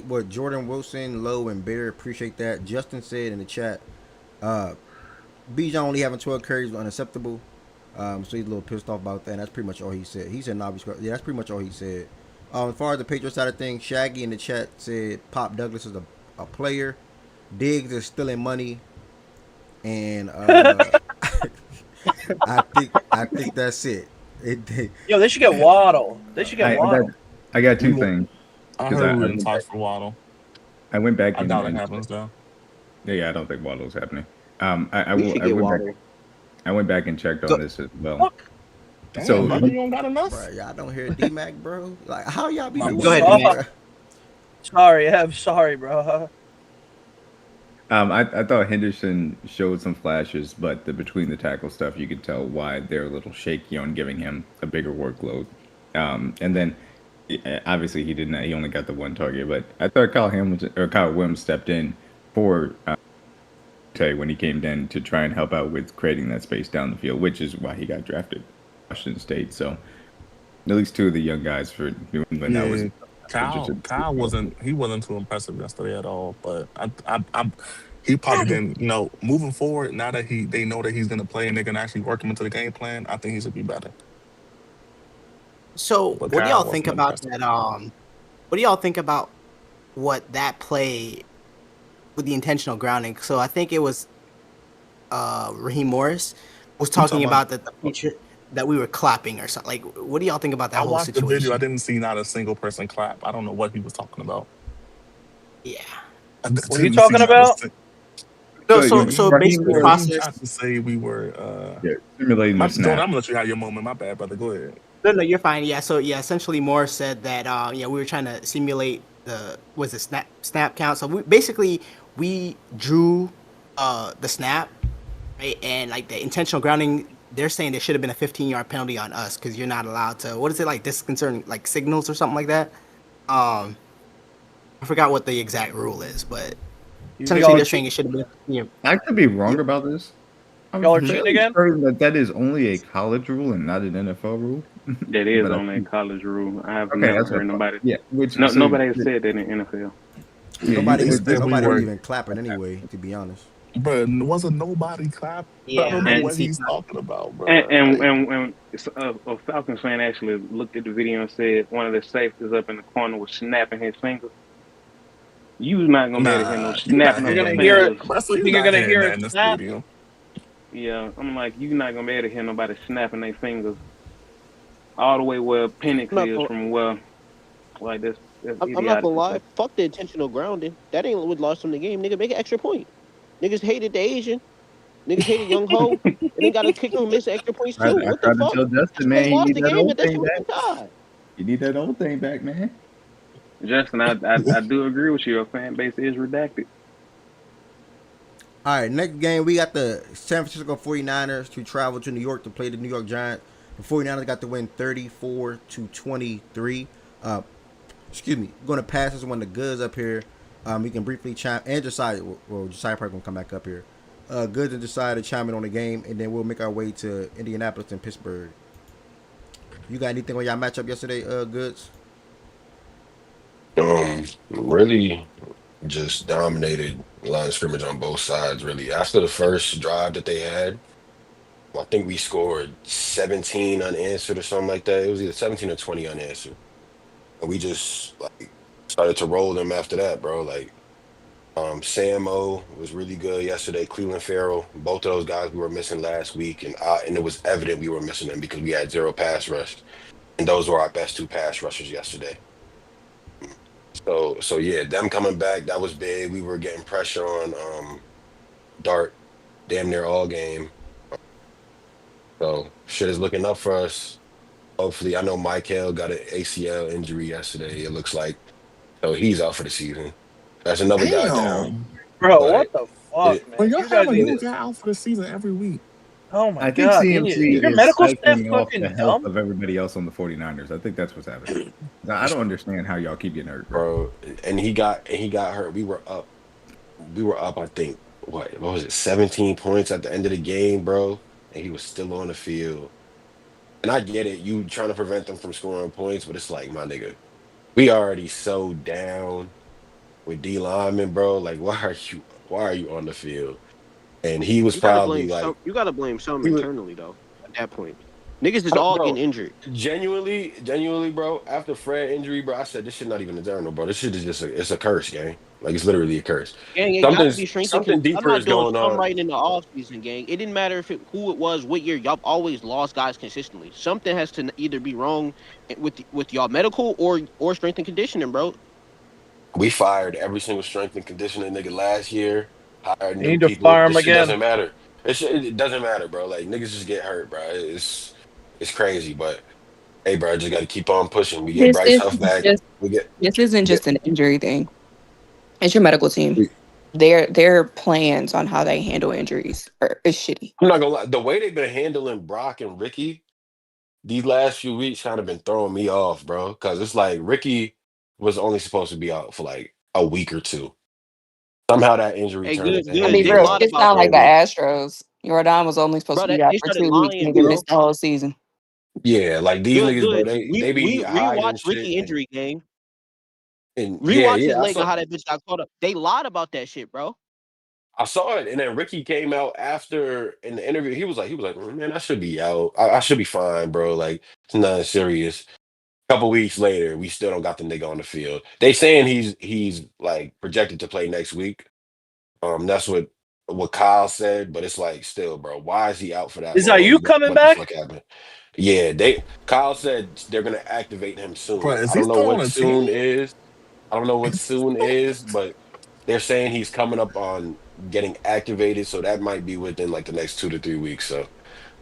What Jordan Wilson, Lowe, and Bear appreciate that. Justin said in the chat, Bijan only having 12 carries was unacceptable. So he's a little pissed off about that. And that's pretty much all he said. He said, yeah, that's pretty much all he said. As far as the Patriots side of things, Shaggy in the chat said Pop Douglas is a player. Diggs is stealing money, and I think that's it. Yo, they should get Waddle. I got 2 things. I heard we didn't talk for Waddle. I went back. I doubt it happens though. Yeah, I don't think Waddle's happening. I went back and checked on this as well. Damn, so you don't got enough. Bro, y'all don't hear D-Mac, bro. Like how y'all be doing? Go ahead, sorry, bro. I thought Henderson showed some flashes, but the between the tackle stuff, you could tell why they're a little shaky on giving him a bigger workload. And then obviously he did not. He only got the 1 target, but I thought Kyle Williams stepped in for when he came in to try and help out with creating that space down the field, which is why he got drafted. Washington State. So at least two of the young guys for New England. That was Kyle wasn't too impressive yesterday at all. But he probably didn't. Moving forward, now that they know that he's going to play and they can actually work him into the game plan, I think he should be better. So, what do y'all think about that? What do y'all think about what that play with the intentional grounding? So, I think it was Raheem Morris was talking about that the feature that we were clapping or something. Like, what do y'all think about that whole situation? I watched the video. I didn't see not a single person clap. I don't know what he was talking about. Yeah. What are you talking about? So basically, process to say we were simulating the snap. I'm gonna let you have your moment. My bad, brother. Go ahead. No, you're fine. Yeah. So essentially, Morris said that we were trying to simulate the snap count. So we drew the snap, right? And like the intentional grounding, they're saying there should have been a 15-yard penalty on us because you're not allowed to. What is it like? Disconcerting like signals or something like that. I forgot what the exact rule is, but essentially they're saying it should have been. I could be wrong about this. Y'all are cheating again? That is only a college rule and not an NFL rule. That is only a college rule. I have never heard nobody. Yeah, nobody has said that in the NFL. Yeah, nobody was even clapping anyway, to be honest. But wasn't nobody clapping? Yeah, I don't know what he's talking about, bro. And a Falcons fan actually looked at the video and said one of the safeties up in the corner was snapping his fingers. You're not gonna be able to hear no snapping. You're gonna hear it. You're gonna hear it snap. Yeah, I'm like, you're not gonna be able to hear nobody snapping their fingers all the way where Penix is from where, like this. I'm not gonna lie. Fuck the intentional grounding. That ain't what lost them the game. Nigga, make an extra point. Niggas hated the Asian. Niggas hated Young Ho. And they got to kick him and miss extra points too. I tried to tell Justin, man, you need that old thing back. God. You need that old thing back, man. Justin, I do agree with you. Your fan base is redacted. All right, next game, we got the San Francisco 49ers to travel to New York to play the New York Giants. The 49ers got to win 34-23. Excuse me, going to pass this one the goods up here. We can briefly chime and Josiah. Well, Josiah probably gonna come back up here. Goods and Josiah to chime in on the game, and then we'll make our way to Indianapolis and Pittsburgh. You got anything on y'all matchup yesterday, Goods? Really just dominated line of scrimmage on both sides. Really, after the first drive that they had, I think we scored 17 unanswered or something like that. It was either 17 or 20 unanswered, and we just like started to roll them after that, bro. Like, Sam O was really good yesterday. Cleveland Farrell, both of those guys we were missing last week, and it was evident we were missing them because we had 0 pass rush, and those were our best 2 pass rushers yesterday. So yeah, them coming back, that was big. We were getting pressure on Dart damn near all game. So shit is looking up for us. Hopefully, I know Michael got an ACL injury yesterday, it looks like. So he's out for the season. That's another guy down. Bro, what the fuck, man? Y'all have a new guy out for the season every week. Oh my God. I think CMC your is medical staff cycling off fucking the health dumb? of everybody else on the 49ers. I think that's what's happening. I don't understand how y'all keep getting hurt, bro. And he got hurt. We were up, I think, what was it, 17 points at the end of the game, bro. And he was still on the field. And I get it, you trying to prevent them from scoring points, but it's like, my nigga, we already so down with D lineman, bro. Like, why are you on the field? And he was probably like, you gotta blame something internally though. At that point, niggas is all getting injured. Genuinely, bro. After Fred injury, bro, I said this shit not even eternal, bro. This shit is just it's a curse, gang. Like, it's literally a curse. Gang, something deeper is going on. Right in the offseason, gang. It didn't matter who it was, what year. Y'all always lost guys consistently. Something has to either be wrong with y'all medical or strength and conditioning, bro. We fired every single strength and conditioning nigga last year. Hired new need to people. fire him This shit again. doesn't matter. It doesn't matter, bro. Like, niggas just get hurt, bro. It's crazy, but hey, bro, I just got to keep on pushing. We get Bryce Huff back. This isn't just an injury thing. It's your medical team. Their plans on how they handle injuries is shitty. I'm not gonna lie. The way they've been handling Brock and Ricky these last few weeks kind of been throwing me off, bro. Because it's like Ricky was only supposed to be out for like a week or 2. Somehow that injury turned into I mean, bro, it's not like the Astros. Jordan was only supposed to be out for 2 weeks and they missed the whole season. Yeah, like these Good, niggas, bro, good. they We be hiding rewatched shit Ricky injury game. and yeah, Rewatch his yeah. leg and how that bitch got caught up. They lied about that shit, bro. I saw it, and then Ricky came out after in the interview. He was like, man, I should be out. I should be fine, bro. Like it's nothing serious. Couple weeks later, we still don't got the nigga on the field. They saying he's like projected to play next week. That's what Kyle said, but it's like still, bro. Why is he out for that Is that long? you coming What the fuck back? happened? Yeah, Kyle said they're gonna activate him Bro, soon. is I he don't know still on what a team? soon is. I don't know what soon is, but they're saying he's coming up on getting activated, so that might be within like the next 2 to 3 weeks. So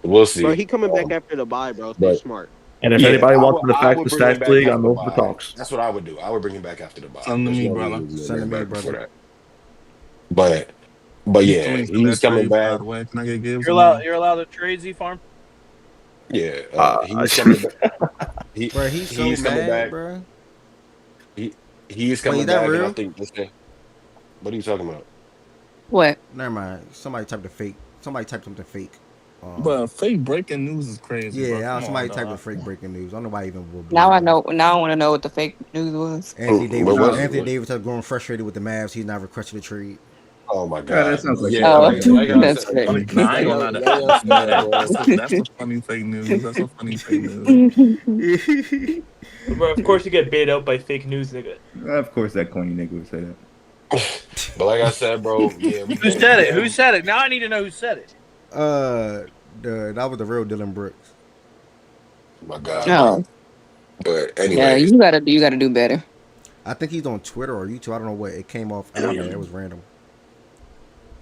we'll Bro, see. he coming back after the bye, bro. Stay But smart. And if yeah, anybody I wants would him to I fact the would bring him stats back league, after I'm the open for bye. talks. That's what I would do. I would bring him back after the bye. Send to There's me, no brother. reason to Send to bring him me, back before brother. that. But Get the yeah, links to he's that coming trade, by back. the way. Can I get Gibbs? You're allowed to trade Z Farm. Yeah, he's coming back. Bro, he's so He's coming mad, back. bro. He's Wait, coming is that back, and I real? think what are you talking about? What? Never mind. Somebody typed a fake. Somebody typed something fake. But fake breaking news is crazy, bro. Yeah, Come somebody on, typed a dog. fake breaking news. I don't know why even will Now believe I it. know. Now I want to know what the fake news was. Anthony What was it? Anthony Davis has grown frustrated with the Mavs. He's not requesting a trade. Oh my God, that god! sounds like Yeah, Oh, like I that's said, great. Nah, I ain't gonna lie. like I said, bro. That's a funny fake news. That's a funny fake news. Bro, of course you get baited out by fake news, nigga. Of course, that corny nigga would say that. But like I said, bro, yeah. Who said it? Who said it? Now I need to know who said it. That was the real Dylan Brooks. My god. Oh, But yeah. anyway, You gotta do better. I think he's on Twitter or YouTube. I don't know what. It came off. It was random.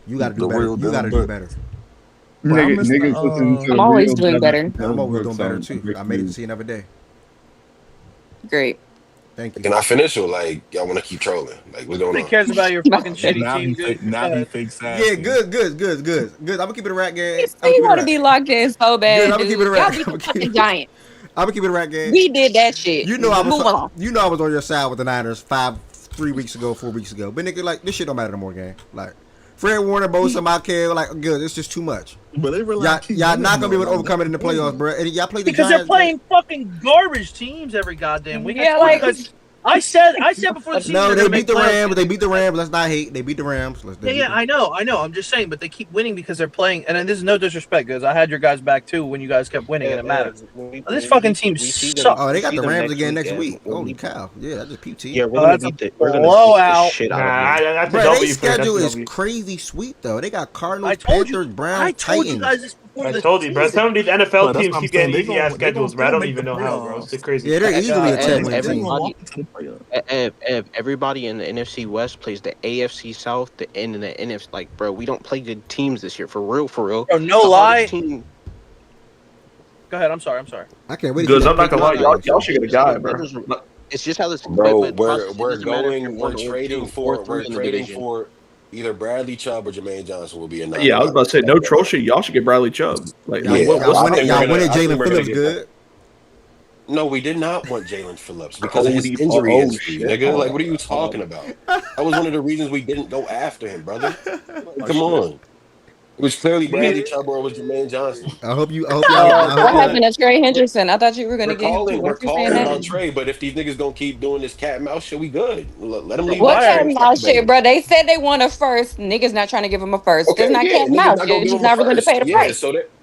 You gotta do The better. real You gotta Dylan do Brooks. better. Niggas listen to I'm always real doing better. I'm always doing Brooks better on too. Breaking I made it to News. see another day. Great. Thank you. can I finish or like y'all want to keep trolling? Like what's going Nobody on? cares about your fucking shitty Now team, he dude. fake. Now he fake sassy. Yeah, good. I'm gonna keep it a rat game. You still want to be locked in so Good, bad, I'm gonna dude. keep it a Y'all rat. beat I'm the gonna fucking Giants. keep it a rat game. We did that shit. You know I Move along. was on your side with the Niners 3 weeks ago, 4 weeks ago. But nigga, like this shit don't matter no more, game. Like Fred Warner, Bosa, Michael, like good. It's just too much. But they really Y'all not gonna be able to overcome it in the playoffs, bro. And y'all play the Because Giants. they're playing fucking garbage teams every goddamn week. Yeah, like I said before the season. No, they're they gonna beat the make playoffs. Rams. They beat the Rams. Let's not hate. They beat the Rams. Yeah, I know. I'm just saying, but they keep winning because they're playing. And this is no disrespect, guys. I had your guys back too when you guys kept winning, and it matters. This fucking team sucks. Oh, they got the Rams again next week. Holy cow! Yeah, that's just PT. Yeah, we're gonna beat the shit out of them. That's a Bro, W their for schedule that's a is W. crazy sweet though. They got Cardinals, Panthers, Browns, I told you Titans. guys this before I the told you, bro. season. Some of these Bro, NFL that's teams what I'm keep saying. getting easy ass schedules, bro. I don't make even the know how, bro. It's playoffs. crazy. Yeah, they're easily a 10-win team. Everybody in the NFC West plays the AFC South, and in the NFC. Like, bro, we don't play good teams this year. For real. Bro, no The lie. hardest team- Go ahead. I'm sorry. I can't wait. Because I'm not gonna lie, y'all should get a guy, bro. It's just how this. Bro, but we're doesn't matter if you're we're 1 or trading 2 for or 3 in the division. either Bradley Chubb or Jermaine Johnson will be a 9. Yeah, I was about to say no troll shit. Y'all should get Bradley Chubb. Like, Yeah, Y'all wanted I think Jalen we're gonna Phillips get good. No, we did not want Jalen Phillips because of his injury history, nigga. Like, what are you talking about? That was one of the reasons we didn't go after him, brother. Like, come on. It was clearly Bradley Chubb or it was Jermaine Johnson. I hope y'all. What happened to Trey Henderson? I thought you were gonna get him. We're calling about Trey, but if these niggas gonna keep doing this cat and mouse shit, we good. Let them leave. What cat and mouse shit, bro? They said they want a first. Niggas not trying to give him a first. Okay, It's not yeah, cat and niggas mouse. not They're gonna give just him a not willing to first. pay the Yeah, price.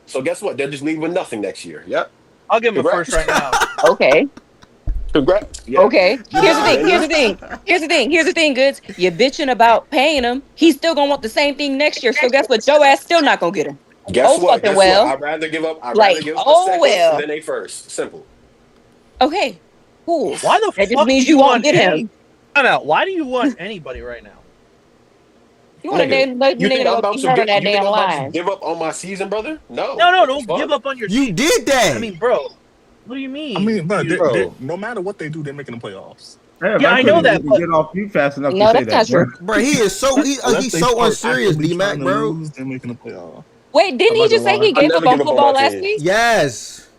so guess what? They're just leaving with nothing next year. Yep. I'll give him a first right now. Okay. Congrats. Yeah. Okay. Here's the thing, Goods. You're bitching about paying him. He's still gonna want the same thing next year. So guess what? Your ass still not gonna get him. Guess what? Fucking well. I'd rather give up. Like, a second well. than a first. Simple. Okay. Cool. Why the That fuck just means do you won't get him. Time out. Why do you want anybody right now? You want to let the You think nigga I'm go about keep to running that you think damn I'm about to line. give up on my season, brother? No. No, don't give up on your. You did that. I mean, bro. What do you mean? I mean, bro, Bro. no matter what they do, they're making the playoffs. Yeah, I know that, but Get off you fast enough No, to say that's that, not bro. Bro, he is so he's so unserious, D-Mac, bro. They're making the playoffs. Wait, didn't he just say he gave up on football last week? Yes.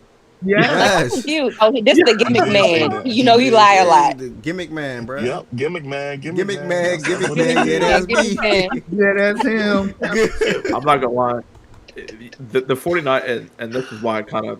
I'm Yes. confused. Oh, this is the gimmick man. You know he lie a lot. The gimmick man, bro. Yep, gimmick man. Gimmick man. Yeah, that's me. Yeah, that's him. I'm not gonna lie. The 49 and this is why I kind of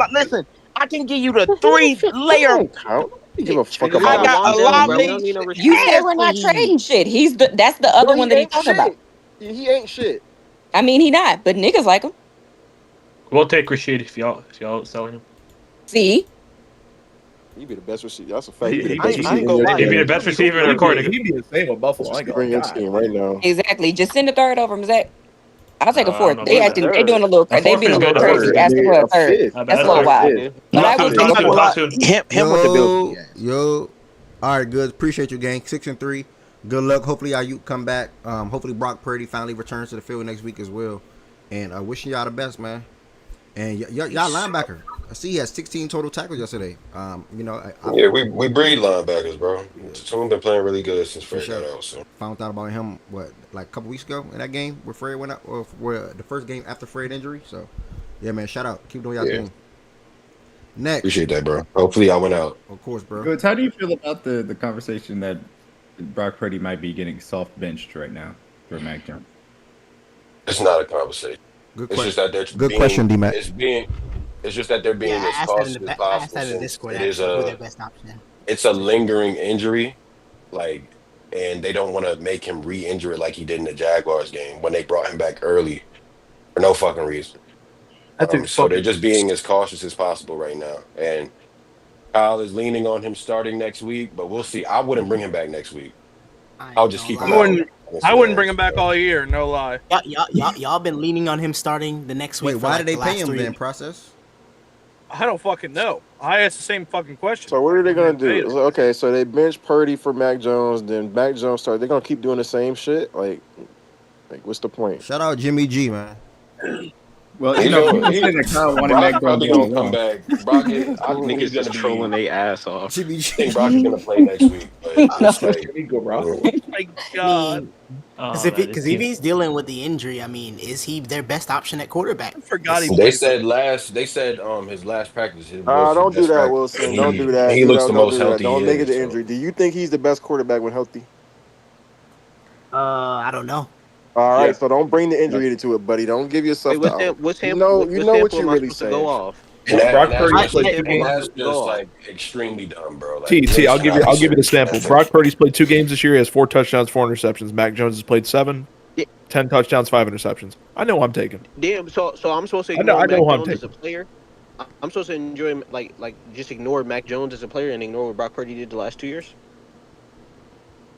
Listen, I can give you the 3-layer. Give a fuck I about got him. a lot of You said we're not trading shit. That's the other Bro, one he that he's ain't talking about. shit. He ain't shit. I mean, he not, but niggas like him. We'll take Rashid if y'all selling him. See, He be the best receiver. That's a fact. He be the I best ain't receiver. gonna lie. He'd be the best receiver in our court, nigga. He'd be the same with Buffalo. I ain't Receiver in your team right now. exactly. Just send a third over him, Zach. I'll take a I fourth. don't know They about acting. that. They doing a little. A They fourth being is a little good. crazy asking for a third. That's a little wild. But I would take a fourth. Him with the Bills. Yo. All right, good. Appreciate you, gang. 6-3. Good luck. Hopefully, you come back. Hopefully, Brock Purdy finally returns to the field next week as well. And wishing y'all the best, man. And y'all linebacker. I see he had 16 total tackles yesterday. Yeah, we breed linebackers, bro. Tune been playing really good since Fred got out. So found out about him like a couple weeks ago in that game where Fred went out, or where the first game after Fred injury. So yeah, man, shout out. Keep doing y'all thing. Next, appreciate that, bro. Hopefully, I went out. Of course, bro. Goods, how do you feel about the conversation that Brock Purdy might be getting soft benched right now for Mac Jones? It's not a conversation. It's just that they're good question, D-Mac. It's just that they're being as cautious as possible. It's a lingering injury, and they don't want to make him re-injure it like he did in the Jaguars game when they brought him back early for no fucking reason. So they're just being as cautious as possible right now. And Kyle is leaning on him starting next week, but we'll see. I wouldn't bring him back next week. I'll just keep him out. I wouldn't bring him back all year. No lie. Y'all been leaning on him starting the next week. Wait, why did they pay him then? Process? I don't fucking know. I asked the same fucking question. So what are they gonna do? Okay, so they bench Purdy for Mac Jones, then Mac Jones started. They're gonna keep doing the same shit. Like what's the point? Shout out Jimmy G, man. Well, people say that Kyle wanted Mac Jones probably gonna come back. Brock, I think he's just trolling their ass off. I think Brock is gonna play next week. But Oh my god. Because if he's dealing with the injury, I mean, is he their best option at quarterback? I forgot They said his last practice. Don't do that, Wilson. Don't do that. He looks the most healthy. Don't make it the injury. Do you think he's the best quarterback when healthy? I don't know. All right, so don't bring the injury into it, buddy. Don't give yourself the out. You know what you really say. Brock Purdy that's just like extremely dumb, bro. T, I'll give you the sample. Brock Purdy's played 2 games this year. He has 4 touchdowns, 4 interceptions. Mac Jones has played 7, 10 touchdowns, 5 interceptions. I know who I'm taking. Damn. So I'm supposed to I know ignore Mac who I'm Jones as a taking. player. I'm supposed to enjoy him, like just ignore Mac Jones as a player and ignore what Brock Purdy did the last 2 years.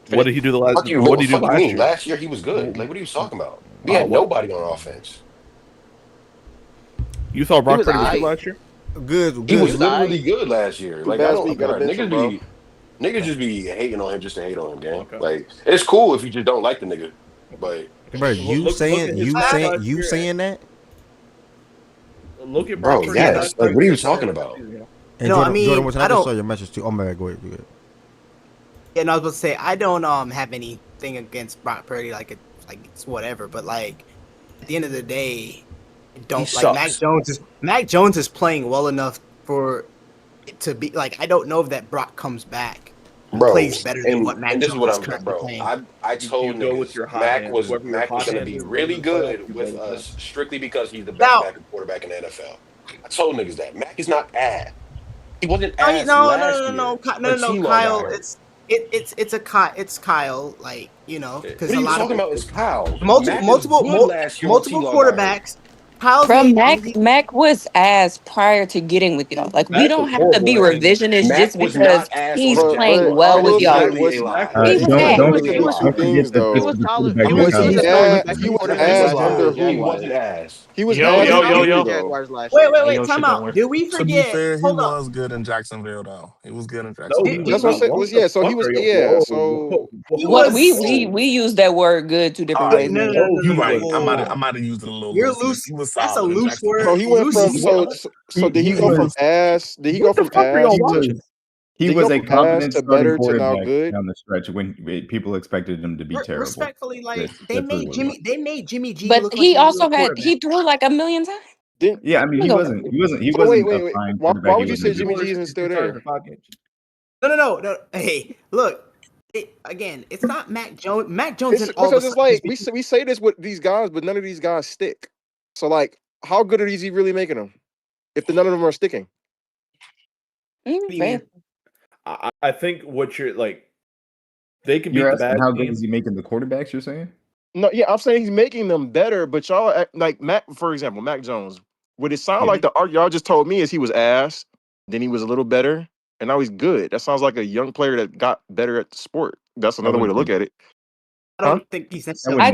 What did he do the last? What did he do last year? Last year he was good. Like, what are you talking about? He had nobody on offense. You thought Brock Purdy was good last year? Good. He was literally good last year. Like, niggas just be hating on him just to hate on him, gang. Okay. Like, it's cool if you just don't like the nigga, but bro, you saying that? Look at Brock Purdy. Yes. Like, what are you talking about? And Jordan was I saw your message too. Oh my god, go ahead. Yeah, no, I was about to say I don't have anything against Brock Purdy, like it's whatever, but like at the end of the day, Mac Jones is playing well enough for it to be like I don't know if that Brock comes back and plays better than what Mac Jones is currently playing. I told niggas Mac was going to be really good with us strictly because he's the best backup quarterback in the NFL. I told niggas that Mac is not ass. He wasn't ass No, Kyle. It's Kyle, like, you know, because a lot talking about is Kyle. Multiple quarterbacks. Mac was ass prior to getting with y'all. Like, we don't have to be revisionist just because he's playing well with y'all. Don't forget that he was ass under who? He wasn't ass. He was Wait, time out. Did we forget? To be fair, he was good in Jacksonville, though. He was good in Jacksonville. That's what I said. So he was. Yeah. So we use that word good 2 different ways. No, you're right. I might have used it a little. You're loose. That's a loose word. So he went from. So did he go from ass? Did he go from ass? He was a confident to better to now quarterback good down the stretch when people expected him to be terrible. Respectfully, like they made Jimmy G. But he also he threw like 1 million times. Yeah, I mean he wasn't. Wait. Why would you say Jimmy G isn't still there? No. Hey, look. Again, it's not Mac Jones. Mac Jones is all because it's like we say this with these guys, but none of these guys stick. So like, how good is he really making them? If none of them are sticking. I think what you're like, they can beat You're the asking bad how good teams. is he making the quarterbacks? You're saying? No, yeah, I'm saying he's making them better, but y'all like Mac, for example, Mac Jones. Would it sound like the arc y'all just told me is he was ass, then he was a little better, and now he's good? That sounds like a young player that got better at the sport. That's another way to look at it. I don't think he's necessarily. I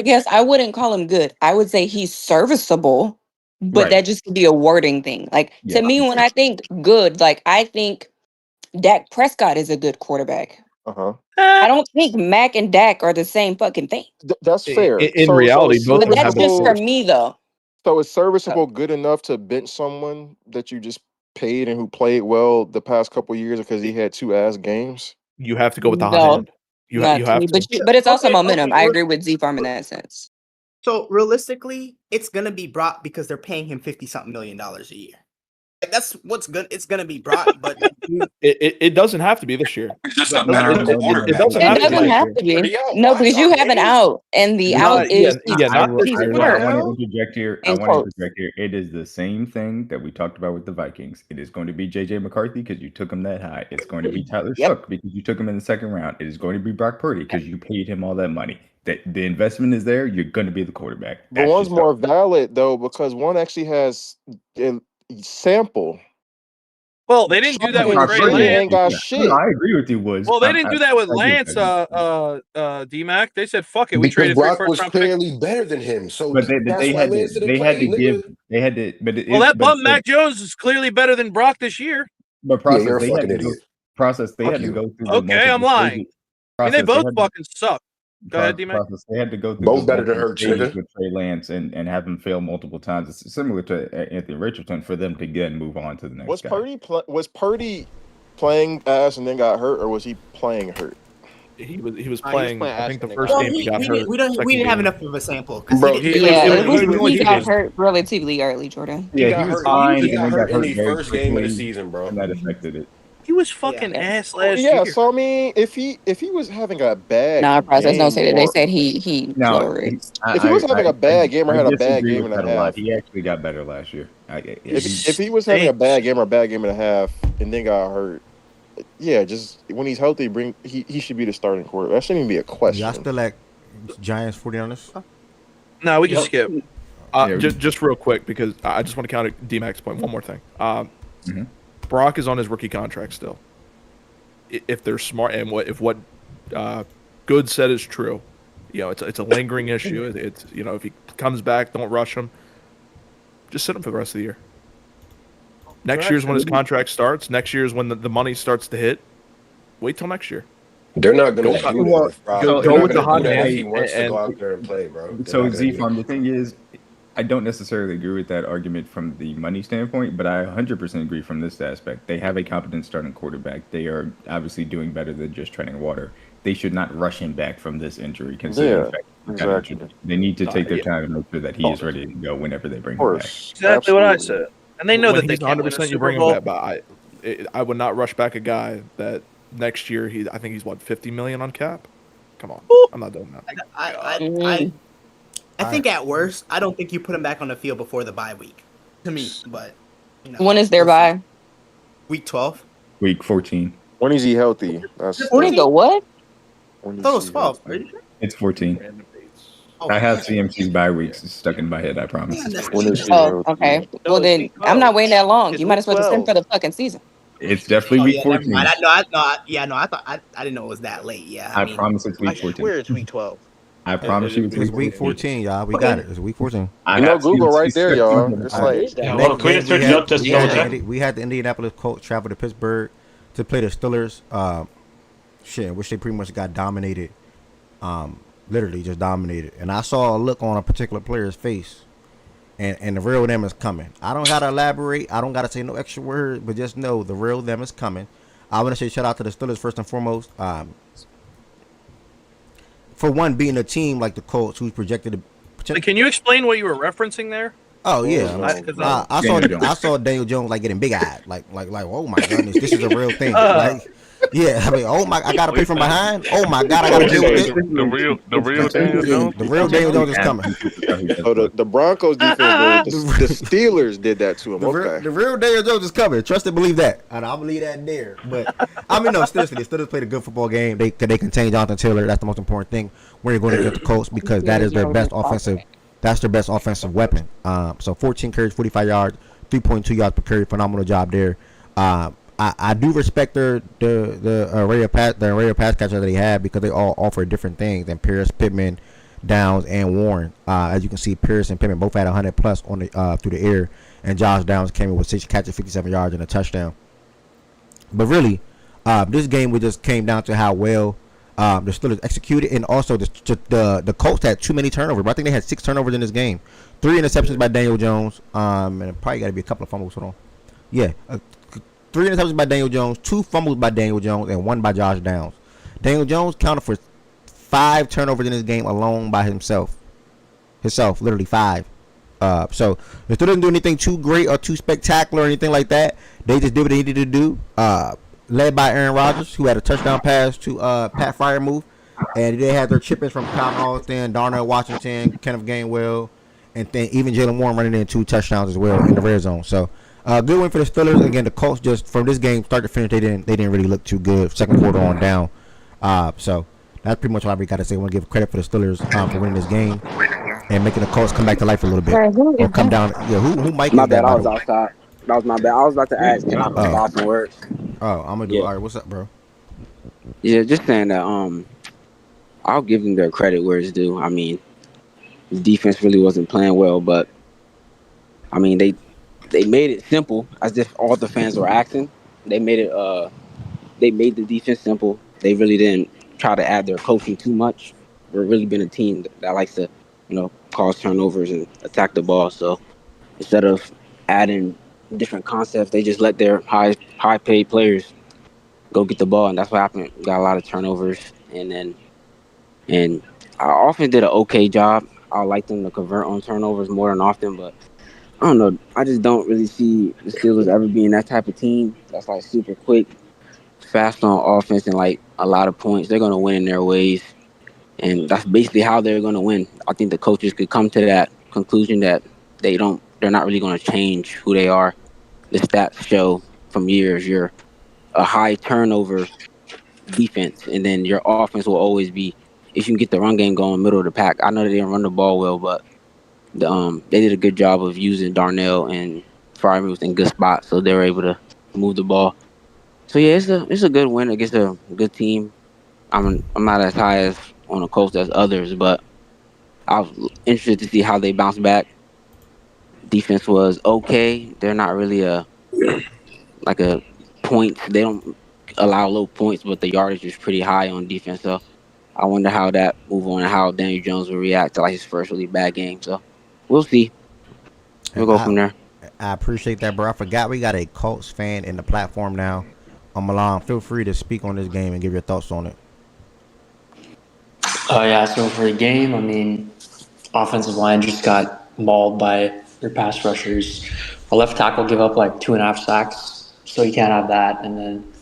guess I wouldn't call him good. I would say he's serviceable, but that just could be a wording thing. Like to me, when I think good, like I think Dak Prescott is a good quarterback. I don't think Mac and Dak are the same fucking thing. That's fair. In reality, both but that's just for me though. So is serviceable good enough to bench someone that you just paid and who played well the past couple years because he had 2 ass games? You have to go with the high end. You have to. But it's also momentum. I agree with Z-Farm in that sense. So realistically, it's gonna be Brock because they're paying him $50-something million a year. That's what's good. It's gonna be Brock, but it doesn't have to be this year. It doesn't have to be. No, because you have an out, and the out is I want to interject here. It is the same thing that we talked about with the Vikings. It is going to be JJ McCarthy because you took him that high. It's going to be Tyler Shook because you took him in the second round. It is going to be Brock Purdy because you paid him all that money. The investment is there. You're going to be the quarterback. But one's more valid though because one actually has sample. Well, they didn't do that with Trey Lance. Ain't got shit. I agree with you, Woods. Well, they didn't do that with Lance, D-Mac. They said, fuck it. We traded Brock was clearly better than him. So but they had to, well, that bum Mac Jones is clearly better than Brock this year. But process, they had to go through. Okay, I'm lying. I mean, they both fucking suck. Go ahead, D-Mac. They had to go through both better than Hurts with Trey Lance and have him fail multiple times. It's similar to Anthony Richardson for them to again move on to the next guy. Was Purdy playing ass and then got hurt, or was he playing hurt? He was playing. I think the first game he got hurt. We didn't have enough of a sample. Bro, he got hurt relatively early, Jordan. Yeah, he was fine. He got hurt in the first game of the season, bro. And that affected it. He was fucking ass last year. Yeah, so I mean, if he was having a bad process don't say that. They said he if he was having a bad game or had a bad game and a half, he actually got better last year. If he was having a bad game or a bad game and a half and then got hurt, yeah, just when he's healthy, he should be the starting quarterback. That shouldn't even be a question. Y'all still like Giants 49ers? No, we can skip. Just real quick because I just want to counter D-Mac's point. One more thing. Brock is on his rookie contract still. If they're smart and if what Good said is true, it's a lingering issue. It's if he comes back, don't rush him. Just sit him for the rest of the year. Next year's when his contract starts. Next year's when the money starts to hit. Wait till next year. They're not going to do that. Go with the hot hand. He wants to go out there and play, bro. So Z-Farm, the thing is, I don't necessarily agree with that argument from the money standpoint, but I 100% agree from this aspect. They have a competent starting quarterback. They are obviously doing better than just treading water. They should not rush him back from this injury. Considering exactly. They need to take their time and make sure that he is ready to go whenever they bring him back. Exactly what I said. And they know that they can't 100% you bring him back, but I would not rush back a guy that next year I think he's $50 million on cap. Come on, I'm not doing that. I think at worst, I don't think you put him back on the field before the bye week. To me, but when is their bye? Week 12. Week 14. When is he healthy? When the what? I thought it was 12. It's 14. I have CMC's bye weeks stuck in my head. I promise. Okay. Well then, I'm not waiting that long. You might as well just send for the fucking season. It's definitely week 14. I thought I didn't know it was that late. Yeah. I promise it's week 14. Where it's week 12. I promise you it's week 14, y'all. We got it. It's week 14. Google right there, y'all. It's we had the Indianapolis Colts travel to Pittsburgh to play the Steelers. Which they pretty much got dominated. Literally just dominated. And I saw a look on a particular player's face. And the real them is coming. I don't gotta elaborate. I don't gotta say no extra words, but just know the real them is coming. I want to say shout out to the Steelers first and foremost. For one, being a team like the Colts, who's projected to. Can you explain what you were referencing there? Oh yeah, I saw Daniel Jones like getting big eyed, like oh my goodness, this is a real thing. Yeah, I mean, oh my, I gotta play from behind. Oh my God, I gotta deal with it. The real Daniel Jones. The real Daniel Jones is coming. Oh, the Broncos defense, but the Steelers did that to him. Okay. The real Daniel Jones is coming. Trust and believe that. And I believe that there. But I mean, no, seriously, the Steelers played a good football game. They contain Jonathan Taylor. That's the most important thing when you're going against the Colts because that is their best offensive. That's their best offensive weapon. So 14 carries, 45 yards, 3.2 yards per carry. Phenomenal job there. I do respect the array of pass catchers that they have because they all offer different things. And Pierce, Pittman, Downs, and Warren. As you can see, Pierce and Pittman both had 100 plus on the through the air, and Josh Downs came in with 6 catches, 57 yards, and a touchdown. But really, this game we just came down to how well the Steelers executed, and also the Colts had too many turnovers. But I think they had 6 turnovers in this game, 3 interceptions by Daniel Jones, and probably got to be a couple of fumbles. Hold on, yeah. 3 interceptions by Daniel Jones, 2 fumbles by Daniel Jones, and 1 by Josh Downs. Daniel Jones counted for 5 turnovers in this game alone by himself, literally 5. So they still didn't do anything too great or too spectacular or anything like that. They just did what they needed to do. Led by Aaron Rodgers, who had a touchdown pass to Pat Freiermuth, and they had their chippings from Calvin Austin, Darnell Washington, Kenneth Gainwell, and then even Jalen Warren running in 2 touchdowns as well in the red zone. So. Good win for the Steelers. Again, the Colts just from this game start to finish, they didn't really look too good. Second quarter on down. So that's pretty much all we got to say. I want to give credit for the Steelers for winning this game and making the Colts come back to life a little bit or come down. Yeah, who Mike? My bad. I was outside. That was my bad. I was about to ask, can I provide some work? Oh, I'm gonna do. All right, what's up, bro? Yeah, just saying that. I'll give them their credit where it's due. I mean, the defense really wasn't playing well, but I mean they made it simple as if all the fans were acting. They made it. They made the defense simple. They really didn't try to add their coaching too much. We've really been a team that likes to, cause turnovers and attack the ball. So instead of adding different concepts, they just let their high paid players go get the ball, and that's what happened. We got a lot of turnovers, and our offense did an okay job. I like them to convert on turnovers more than often, but I don't know. I just don't really see the Steelers ever being that type of team that's like super quick, fast on offense, and like a lot of points. They're gonna win in their ways, and that's basically how they're gonna win. I think the coaches could come to that conclusion that they're not really gonna change who they are. The stats show from years you're a high turnover defense, and then your offense will always be, if you can get the run game going middle of the pack. I know they didn't run the ball well, but they did a good job of using Darnell and Freiermuth in good spots, so they were able to move the ball. So yeah, it's a good win against a good team. I'm not as high as on the Colts as others, but I was interested to see how they bounce back. Defense was okay. They're not really a point. They don't allow low points, but the yardage is pretty high on defense. So I wonder how that move on and how Daniel Jones will react to like his first really bad game. So we'll see. We'll go from there. I appreciate that, bro. I forgot we got a Colts fan in the platform now. Milan, feel free to speak on this game and give your thoughts on it. Yeah, so for the game, I mean, offensive line just got mauled by their pass rushers. A left tackle gave up like 2.5 sacks, so you can't have that. And then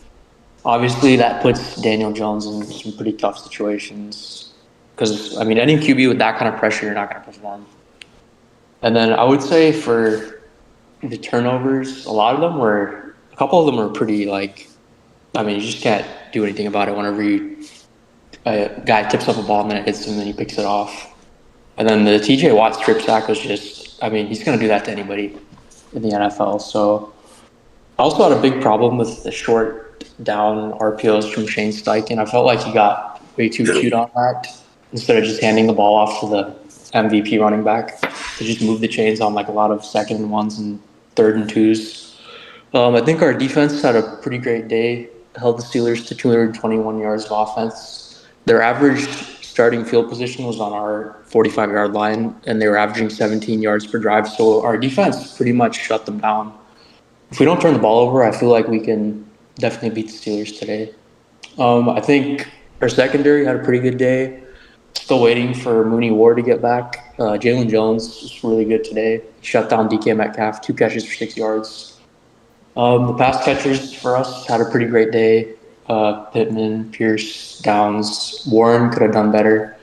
obviously that puts Daniel Jones in some pretty tough situations because, I mean, any QB with that kind of pressure, you're not going to perform. And then I would say for the turnovers, a couple of them were pretty like, I mean, you just can't do anything about it whenever a guy tips up a ball and then it hits him and then he picks it off. And then the TJ Watt strip sack was just, I mean, he's going to do that to anybody in the NFL. So I also had a big problem with the short down RPOs from Shane Steichen. I felt like he got way too cute on that instead of just handing the ball off to the MVP running back to just move the chains on like a lot of 2nd and 1s and 3rd and 2s. I think our defense had a pretty great day, held the Steelers to 221 yards of offense. Their average starting field position was on our 45-yard line, and they were averaging 17 yards per drive. So our defense pretty much shut them down. If we don't turn the ball over, I feel like we can definitely beat the Steelers today. I think our secondary had a pretty good day. Still waiting for Mooney Ward to get back. Jalen Jones was really good today. Shut down DK Metcalf, 2 catches for 6 yards. The pass catchers for us had a pretty great day. Pittman, Pierce, Downs, Warren could have done better.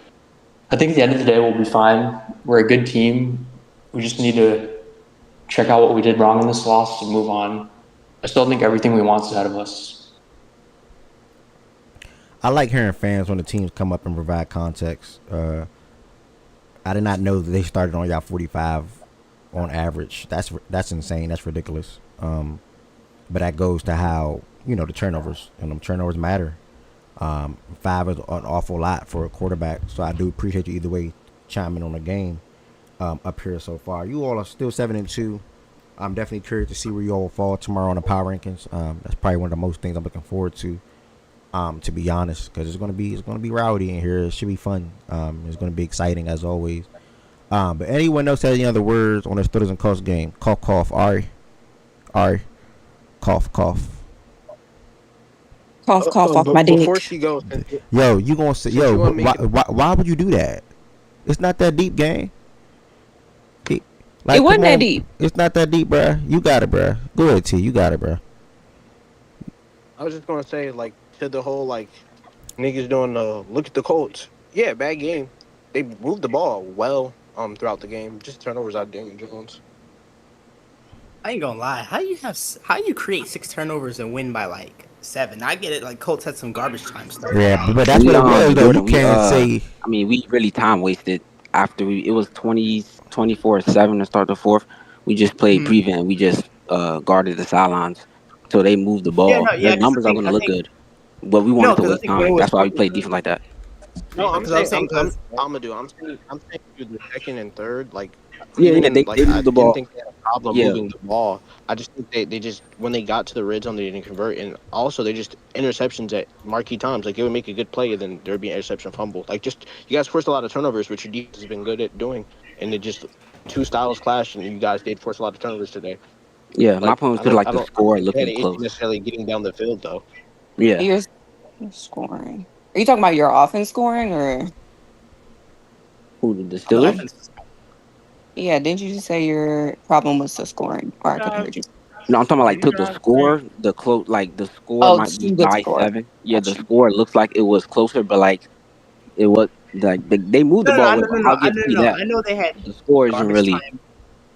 I think at the end of the day, we'll be fine. We're a good team. We just need to check out what we did wrong in this loss and move on. I still think everything we want is ahead of us. I like hearing fans when the teams come up and provide context. I did not know that they started on y'all 45 on average. That's insane. That's ridiculous. But that goes to how, the turnovers, and them turnovers matter. 5 is an awful lot for a quarterback. So I do appreciate you either way chiming on the game up here so far. You all are still 7-2. I'm definitely curious to see where you all fall tomorrow on the power rankings. That's probably one of the most things I'm looking forward to be honest, because it's gonna be rowdy in here. It should be fun. It's gonna be exciting as always. But anyone else has any other words on the Stutters and Coughs game? Cough. Ari. Cough. Cough off my dick. Before she goes, Yo, you gonna say why would you do that? It's not that deep, gang. It wasn't that deep. It's not that deep, bruh. You got it, bruh. Go ahead, T. You got it, bruh. I was just gonna say, to the whole niggas doing look at the Colts. Yeah, bad game. They moved the ball well throughout the game. Just turnovers out Daniel Jones. I ain't gonna lie. How you create 6 turnovers and win by 7? I get it. Colts had some garbage time stuff. Yeah, but that's what it was though. You can't say. I mean, we really time wasted after it was 24-7 to start the fourth. We just played prevent. We just guarded the sidelines till they moved the ball. The numbers are gonna look good, but we wanted to waste time. That's why we played defense like that. No, I'm saying through the second and third, they moved the ball. I didn't think they had a problem moving the ball. I just think they just, when they got to the red zone, they didn't convert, and also they just interceptions at marquee times. They would make a good play, and then there would be an interception fumble. You guys forced a lot of turnovers, which your defense has been good at doing, and it just two styles clash, and you guys did force a lot of turnovers today. Yeah, my point was to the score looking close. Necessarily getting down the field though. Yeah, you're scoring. Are you talking about your offense scoring or who the Steelers? Yeah, didn't you just say your problem was the scoring? Or I couldn't hear you. No, I'm talking about total score. The score might be by 7. Yeah, the score looks like it was closer, but it was they moved the ball. I know they had the score isn't really. Time.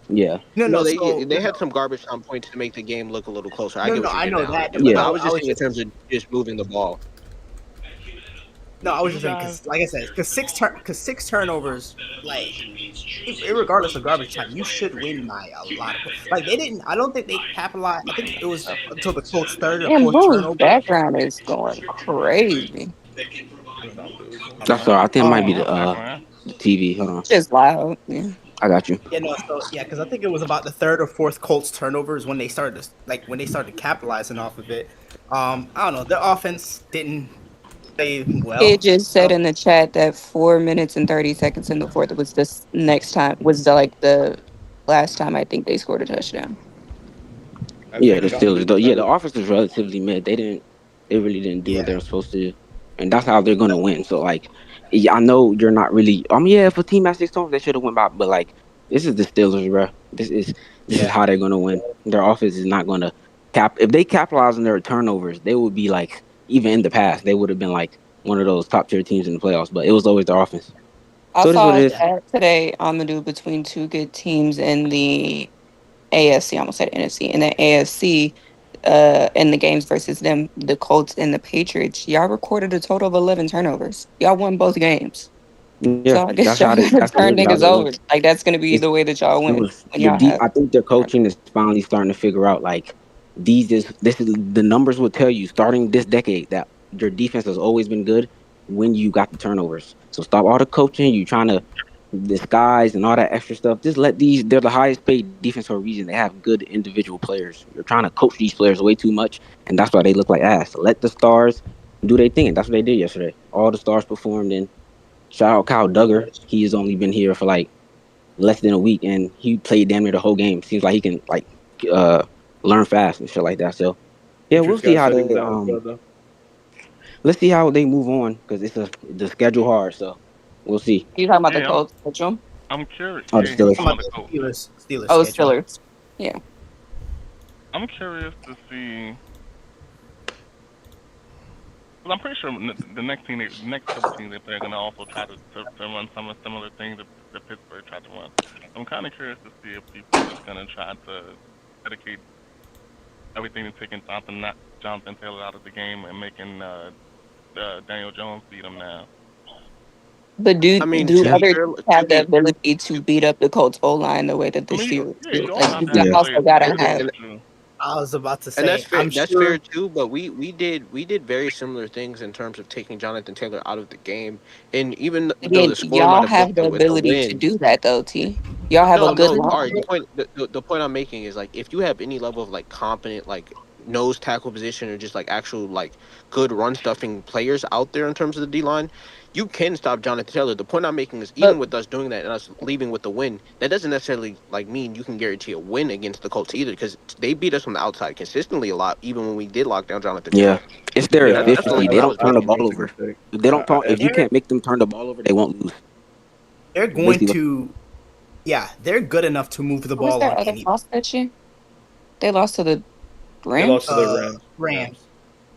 Yeah. They had some garbage time points to make the game look a little closer. I know that. Yeah, I was just saying in terms of just moving the ball. No, I was just saying because, like I said, because 6 turnovers, regardless of garbage time, you should win by a lot. They didn't. I don't think they capitalized. I think it was until the Colts' third or fourth turnover. Background is going crazy. That's all. I think it might be the TV. Hold on. It's loud. Yeah. I got you. Yeah, no, because I think it was about the 3rd or 4th Colts turnovers when they started capitalizing off of it. I don't know. Their offense didn't. Well, it just said in the chat that 4 minutes and 30 seconds in the fourth was the last time I think they scored a touchdown. Yeah, the Steelers. The offense is relatively mid. They really didn't do what they were supposed to do, and that's how they're gonna win. So I know you're not really. If a team has 6 turnovers, they should have went by. But this is the Steelers, bro. This is how they're gonna win. Their offense is not gonna if they capitalize on their turnovers, they would be even in the past, they would have been one of those top tier teams in the playoffs, but it was always their offense. I saw that today on the dude between 2 good teams in the AFC, I almost said NFC, in the AFC, in the games versus them, the Colts and the Patriots. Y'all recorded a total of 11 turnovers. Y'all won both games. Yeah, so I guess y'all gonna turn niggas over. That's gonna be the way that y'all win. I think their coaching is finally starting to figure out this is the numbers will tell you starting this decade that your defense has always been good when you got the turnovers. So stop all the coaching. You trying to disguise and all that extra stuff. Just let they're the highest paid defense for a reason. They have good individual players. You're trying to coach these players way too much, and that's why they look like ass. Let the stars do their thing, and that's what they did yesterday. All the stars performed, and shout out Kyle Duggar. He has only been here for less than a week, and he played damn near the whole game. Seems like he can learn fast and shit like that. So yeah, we'll see how they let's see how they move on because the schedule hard. So we'll see. You talking about the Colts schedule? I'm curious. Oh, the Steelers. Steelers. Oh, Steelers. Yeah. I'm curious to see Because I'm pretty sure the next couple teams they play are gonna also try to run some of similar things that Pittsburgh tried to run. I'm kind of curious to see if people are just gonna try to dedicate everything to taking Jonathan Taylor out of the game and making Daniel Jones beat him now. But I mean, do to be other fair, teams have the ability to beat up the Colts O line the way that the Steelers do? You Like all have you to have also players. gotta Yeah, have. that's true. I was about to and that's say, fair. I'm That's fair sure. too. But we did very similar things in terms of taking Jonathan Taylor out of the game, and even though Again, the score might y'all have have looked the good with the ability to win. do that though, T. Y'all have a No, good no. line. All right. The point I'm making is like if you have any level of like competent like nose tackle position or just like actual like good run stuffing players out there in terms of the D line, you can stop Jonathan Taylor. The point I'm making is even But with us doing that and us leaving with the win, that doesn't necessarily like mean you can guarantee a win against the Colts either because they beat us from the outside consistently a lot, even when we did lock down Jonathan Yeah, Taylor. it's their That's the efficiency. reason They I don't was turn the making. ball over. If they don't turn, if you can't make them turn the ball over, they won't lose. They're That's going basically what. to, yeah, they're good enough to move the who was ball on their other any loss that year? They lost to the They lost to Rams. the Rams. Rams.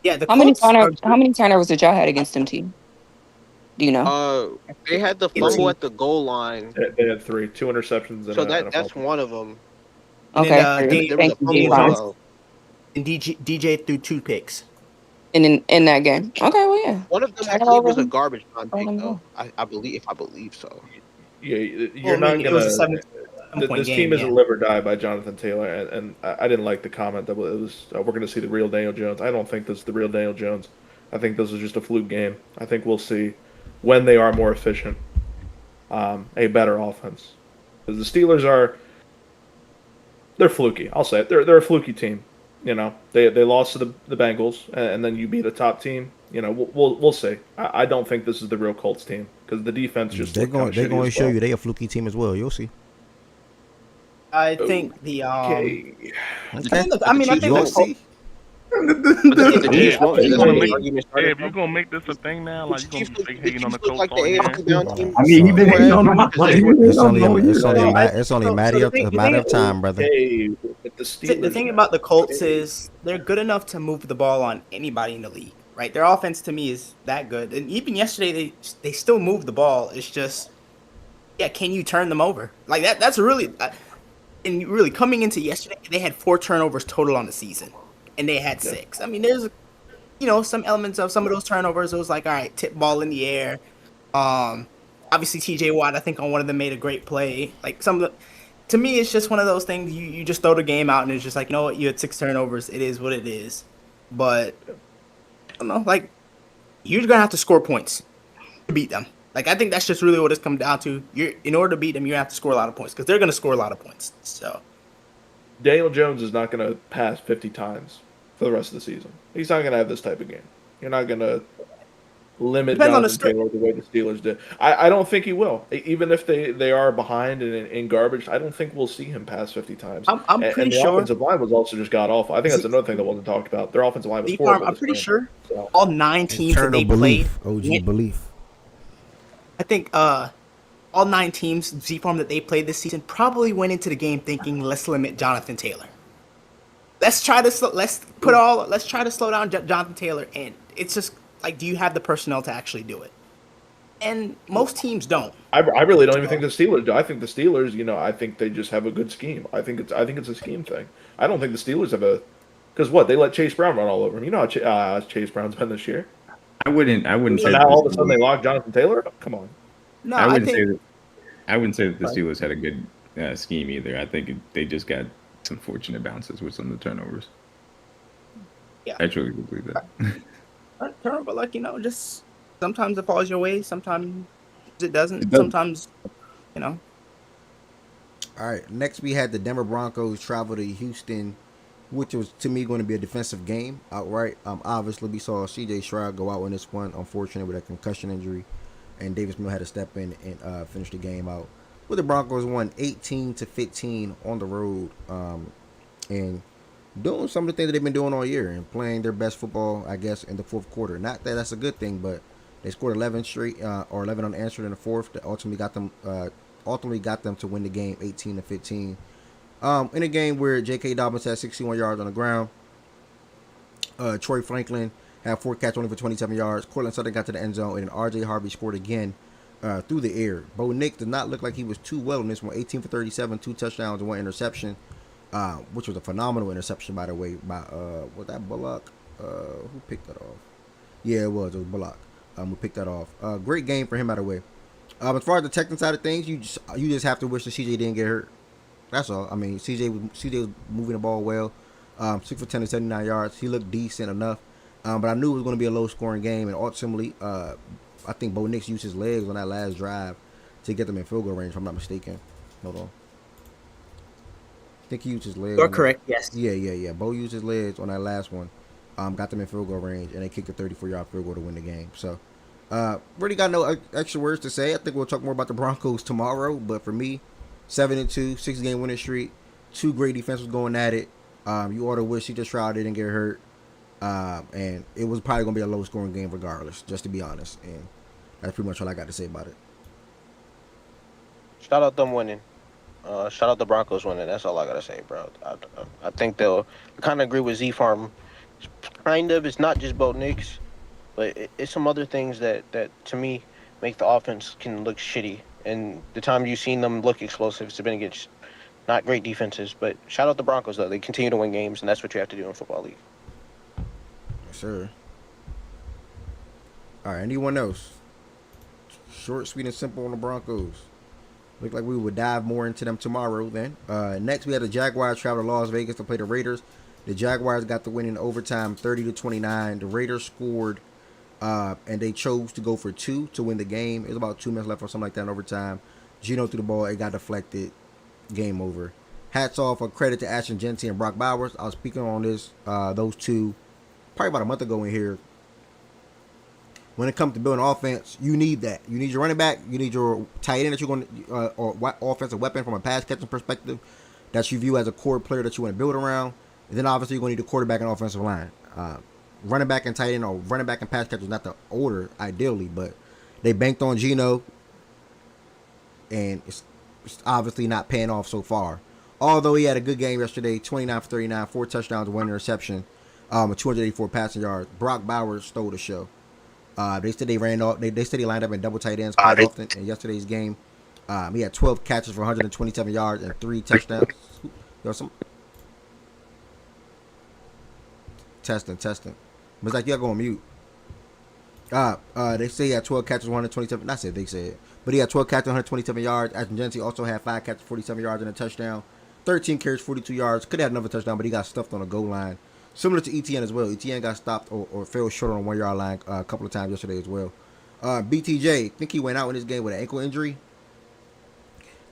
Yeah, the How many Colts are how many turnovers did y'all had against them, T? Do you know? They had the fumble at the goal line, They had 2 interceptions and so and a that's fumble. one of them. and then Okay, There was a thank you, fumble as Javon. well. And DJ threw 2 picks. In that game. Okay, well yeah. One of them, I Turn it believe, over. was a garbage time Let pick, them though. go. I believe so. Yeah, Well, you're I mean, not it was a gonna. 7-point This game. team Yeah. isn't live or die by Jonathan Taylor, and I didn't like the comment that it was we're going to see the real Daniel Jones. I don't think this is the real Daniel Jones. I think this is just a fluke game. I think we'll see when they are more efficient, a better offense. Because the Steelers they're fluky. I'll say it. They're a fluky team. You know, they lost to the Bengals, and then you beat a top team. You know, we'll see. I don't think this is the real Colts team because the defense just looked kind of They're shitty going to as show well. you they a fluky team as well. You'll see. I think the Okay. I think the You'll Colts. see. The Chiefs If won't. you're Is gonna that the make argument started if you're from? gonna make this a thing now, like you're gonna be fake The hating on Chiefs the look Colts like the all year. AFC down team. I mean, he been hating on them. It's It's only a matter of time, brother. Hey, with the Steelers. The thing about the Colts is they're good enough to move the ball on anybody in the league, right? Their offense to me is that good, and even yesterday they still moved the ball. It's just, yeah, can you turn them over like that? That's really, and really coming into yesterday, they had 4 turnovers total on the season, and they had 6. I mean, there's some elements of some of those turnovers. It was like, all right, tip ball in the air. Obviously TJ Watt, I think on one of them made a great play. Like some of the. To me, it's just one of those things. You just throw the game out, and it's just like, you know what? You had 6 turnovers. It is what it is. But I don't know. Like you're gonna have to score points to beat them. Like I think that's just really what it's come down to. In order to beat them, you have to score a lot of points because they're gonna score a lot of points. So Daniel Jones is not going to pass 50 times for the rest of the season. He's not going to have this type of game. You're not going to limit Depends on the Jonathan Taylor the way the Steelers did. I don't think he will. Even if they are behind and in garbage, I don't think we'll see him pass 50 times. I'm pretty and the sure offensive line was also just god awful. I think that's another thing that wasn't talked about. Their offensive line was Z-Farm, horrible. I'm pretty this sure game. So. all 9 teams that they played. OG belief. I think all 9 teams Z-Farm that they played this season probably went into the game thinking, let's limit Jonathan Taylor. Let's try to slow down Jonathan Taylor, and it's just like, do you have the personnel to actually do it? And most teams don't. I really don't even think the Steelers do. I think the Steelers, I think they just have a good scheme. I think it's a scheme thing. I don't think the Steelers have because they let Chase Brown run all over him. You know how Chase Brown's been this year. I wouldn't So say now all of a sudden they lock Jonathan Taylor. Come on. No, I wouldn't say that the Steelers had a good scheme either. I think they just got some fortunate bounces with some of the turnovers. Yeah, I truly believe that. But just sometimes it falls your way, sometimes it doesn't. Sometimes, All right. Next, we had the Denver Broncos travel to Houston, which was to me going to be a defensive game outright. Obviously, we saw C.J. Stroud go out in this one, unfortunately, with a concussion injury, and Davis Mills had to step in and finish the game out. But the Broncos won 18-15 on the road, and doing some of the things that they've been doing all year and playing their best football, I guess, in the fourth quarter. Not that that's a good thing, but they scored 11 straight or 11 unanswered in the fourth. That ultimately got them to win the game 18-15. In a game where J.K. Dobbins had 61 yards on the ground, Troy Franklin had 4 catches only for 27 yards. Cortland Sutton got to the end zone, and then R.J. Harvey scored again through the air. Bo Nix did not look like he was too well in this one. 18 for 37, 2 touchdowns and 1 interception, which was a phenomenal interception, by the way, by was that Bullock? Who picked that off? Yeah, it was Bullock. Who picked that off. Great game for him, by the way. As far as the technical side of things, you just have to wish that CJ didn't get hurt. That's all. I mean, CJ was moving the ball well. 6 for 10 to 79 yards. He looked decent enough. But I knew it was going to be a low-scoring game, and ultimately, I think Bo Nix used his legs on that last drive to get them in field goal range, if I'm not mistaken. Hold on. I think he used his legs. You're correct, yes. Yeah. Bo used his legs on that last one. Got them in field goal range, and they kicked a 34-yard field goal to win the game. So, really got no extra words to say. I think we'll talk more about the Broncos tomorrow. But for me, 7-2, 6-game winning streak, 2 great defenses going at it. You ought to wish CJ Stroud didn't get hurt. And it was probably going to be a low-scoring game regardless, just to be honest. And that's pretty much all I got to say about it. Shout out them winning. Shout out the Broncos winning. That's all I got to say, bro. I think they'll kind of agree with Z-Farm. Kind of. It's not just Bo Nix, but it's some other things that to me make the offense can look shitty. And the time you've seen them look explosive, it's been against not great defenses. But shout out the Broncos, though. They continue to win games, and that's what you have to do in football league. Yes, sir. All right, anyone else? Short, sweet, and simple on the Broncos. Look like we would dive more into them tomorrow then. Next, we had the Jaguars travel to Las Vegas to play the Raiders. The Jaguars got the win in overtime, 30-29. The Raiders scored, and they chose to go for 2 to win the game. It was about 2 minutes left or something like that in overtime. Geno threw the ball. It got deflected. Game over. Hats off, a credit to Ashton Genty and Brock Bowers. I was speaking on this, those two, probably about a month ago in here. When it comes to building offense, you need that. You need your running back. You need your tight end that you're going to, or offensive weapon from a pass catching perspective that you view as a core player that you want to build around. And then obviously you're going to need a quarterback and offensive line. Running back and tight end, or running back and pass catcher is not the order ideally, but they banked on Geno, and it's obviously not paying off so far. Although he had a good game yesterday, 29 for 39, 4 touchdowns, 1 interception, with 284 passing yards. Brock Bowers stole the show. They said they ran off. They said he lined up in double tight ends quite often in yesterday's game. He had 12 catches for 127 yards and 3 touchdowns. Testing. But it's like, you gotta go on mute. They say he had 12 catches, 127. Not said they said, but he had 12 catches, 127 yards. Ashton Genty also had 5 catches, 47 yards and a touchdown. 13 carries, 42 yards. Could have had another touchdown, but he got stuffed on the goal line. Similar to ETN as well. ETN got stopped or fell short on the 1-yard line a couple of times yesterday as well. BTJ, I think he went out in this game with an ankle injury.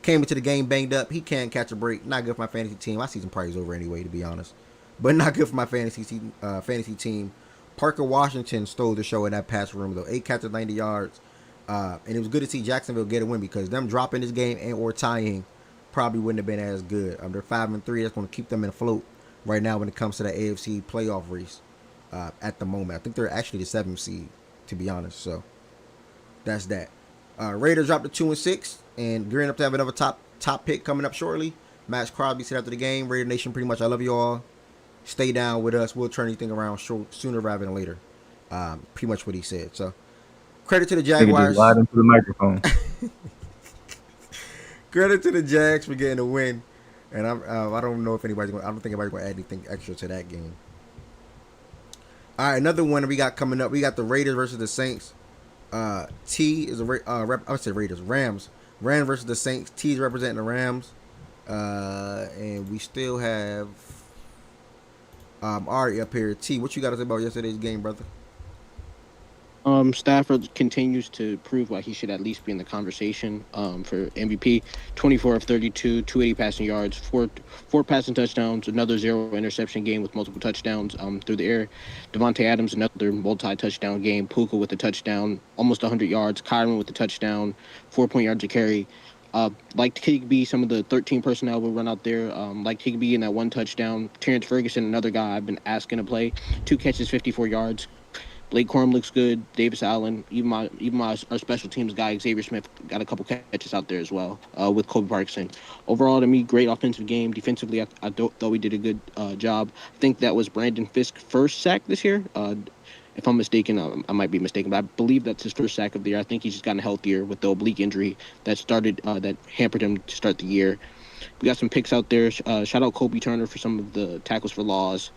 Came into the game banged up. He can't catch a break. Not good for my fantasy team. My season probably is over anyway, to be honest. But not good for my fantasy team. Parker Washington stole the show in that pass room, though. 8 catches, 90 yards. And it was good to see Jacksonville get a win, because them dropping this game and or tying probably wouldn't have been as good. They're 5-3. That's going to keep them in afloat right now when it comes to the AFC playoff race at the moment. I think they're actually the 7th seed, to be honest. So that's that. Raiders dropped to 2-6, and gearing up to have another top pick coming up shortly. Max Crosby said after the game, Raider Nation, pretty much, I love you all. Stay down with us. We'll turn anything around sooner rather than later. Pretty much what he said. So credit to the Jaguars. Just lied into the microphone. Credit to the Jags for getting a win. And I don't know if anybody's going. I don't think anybody's going to add anything extra to that game. All right, another one we got coming up. We got the Raiders versus the Saints. T is I would say Raiders. Rams versus the Saints. T is representing the Rams. And we still have Ari up here. T, what you got to say about yesterday's game, brother? Stafford continues to prove why he should at least be in the conversation for MVP. 24 of 32, 280 passing yards, four passing touchdowns, another 0 interception game with multiple touchdowns through the air. Devontae Adams, another multi-touchdown game. Puka with a touchdown, almost 100 yards. Kyron with a touchdown, 4 yards a carry. Like Higbee, some of the 13 personnel will run out there. Like Higbee in that 1 touchdown. Terrence Ferguson, another guy I've been asking to play. 2 catches, 54 yards. Blake Corum looks good. Davis Allen, even our special teams guy Xavier Smith got a couple catches out there as well with Kobe Parkinson. Overall, to me, great offensive game. Defensively, I thought we did a good job. I think that was Brandon Fisk's first sack this year, If I'm mistaken, I might be mistaken, but I believe that's his first sack of the year. I think he's just gotten healthier with the oblique injury that hampered him to start the year. We got some picks out there. Shout out Kobe Turner for some of the tackles for loss.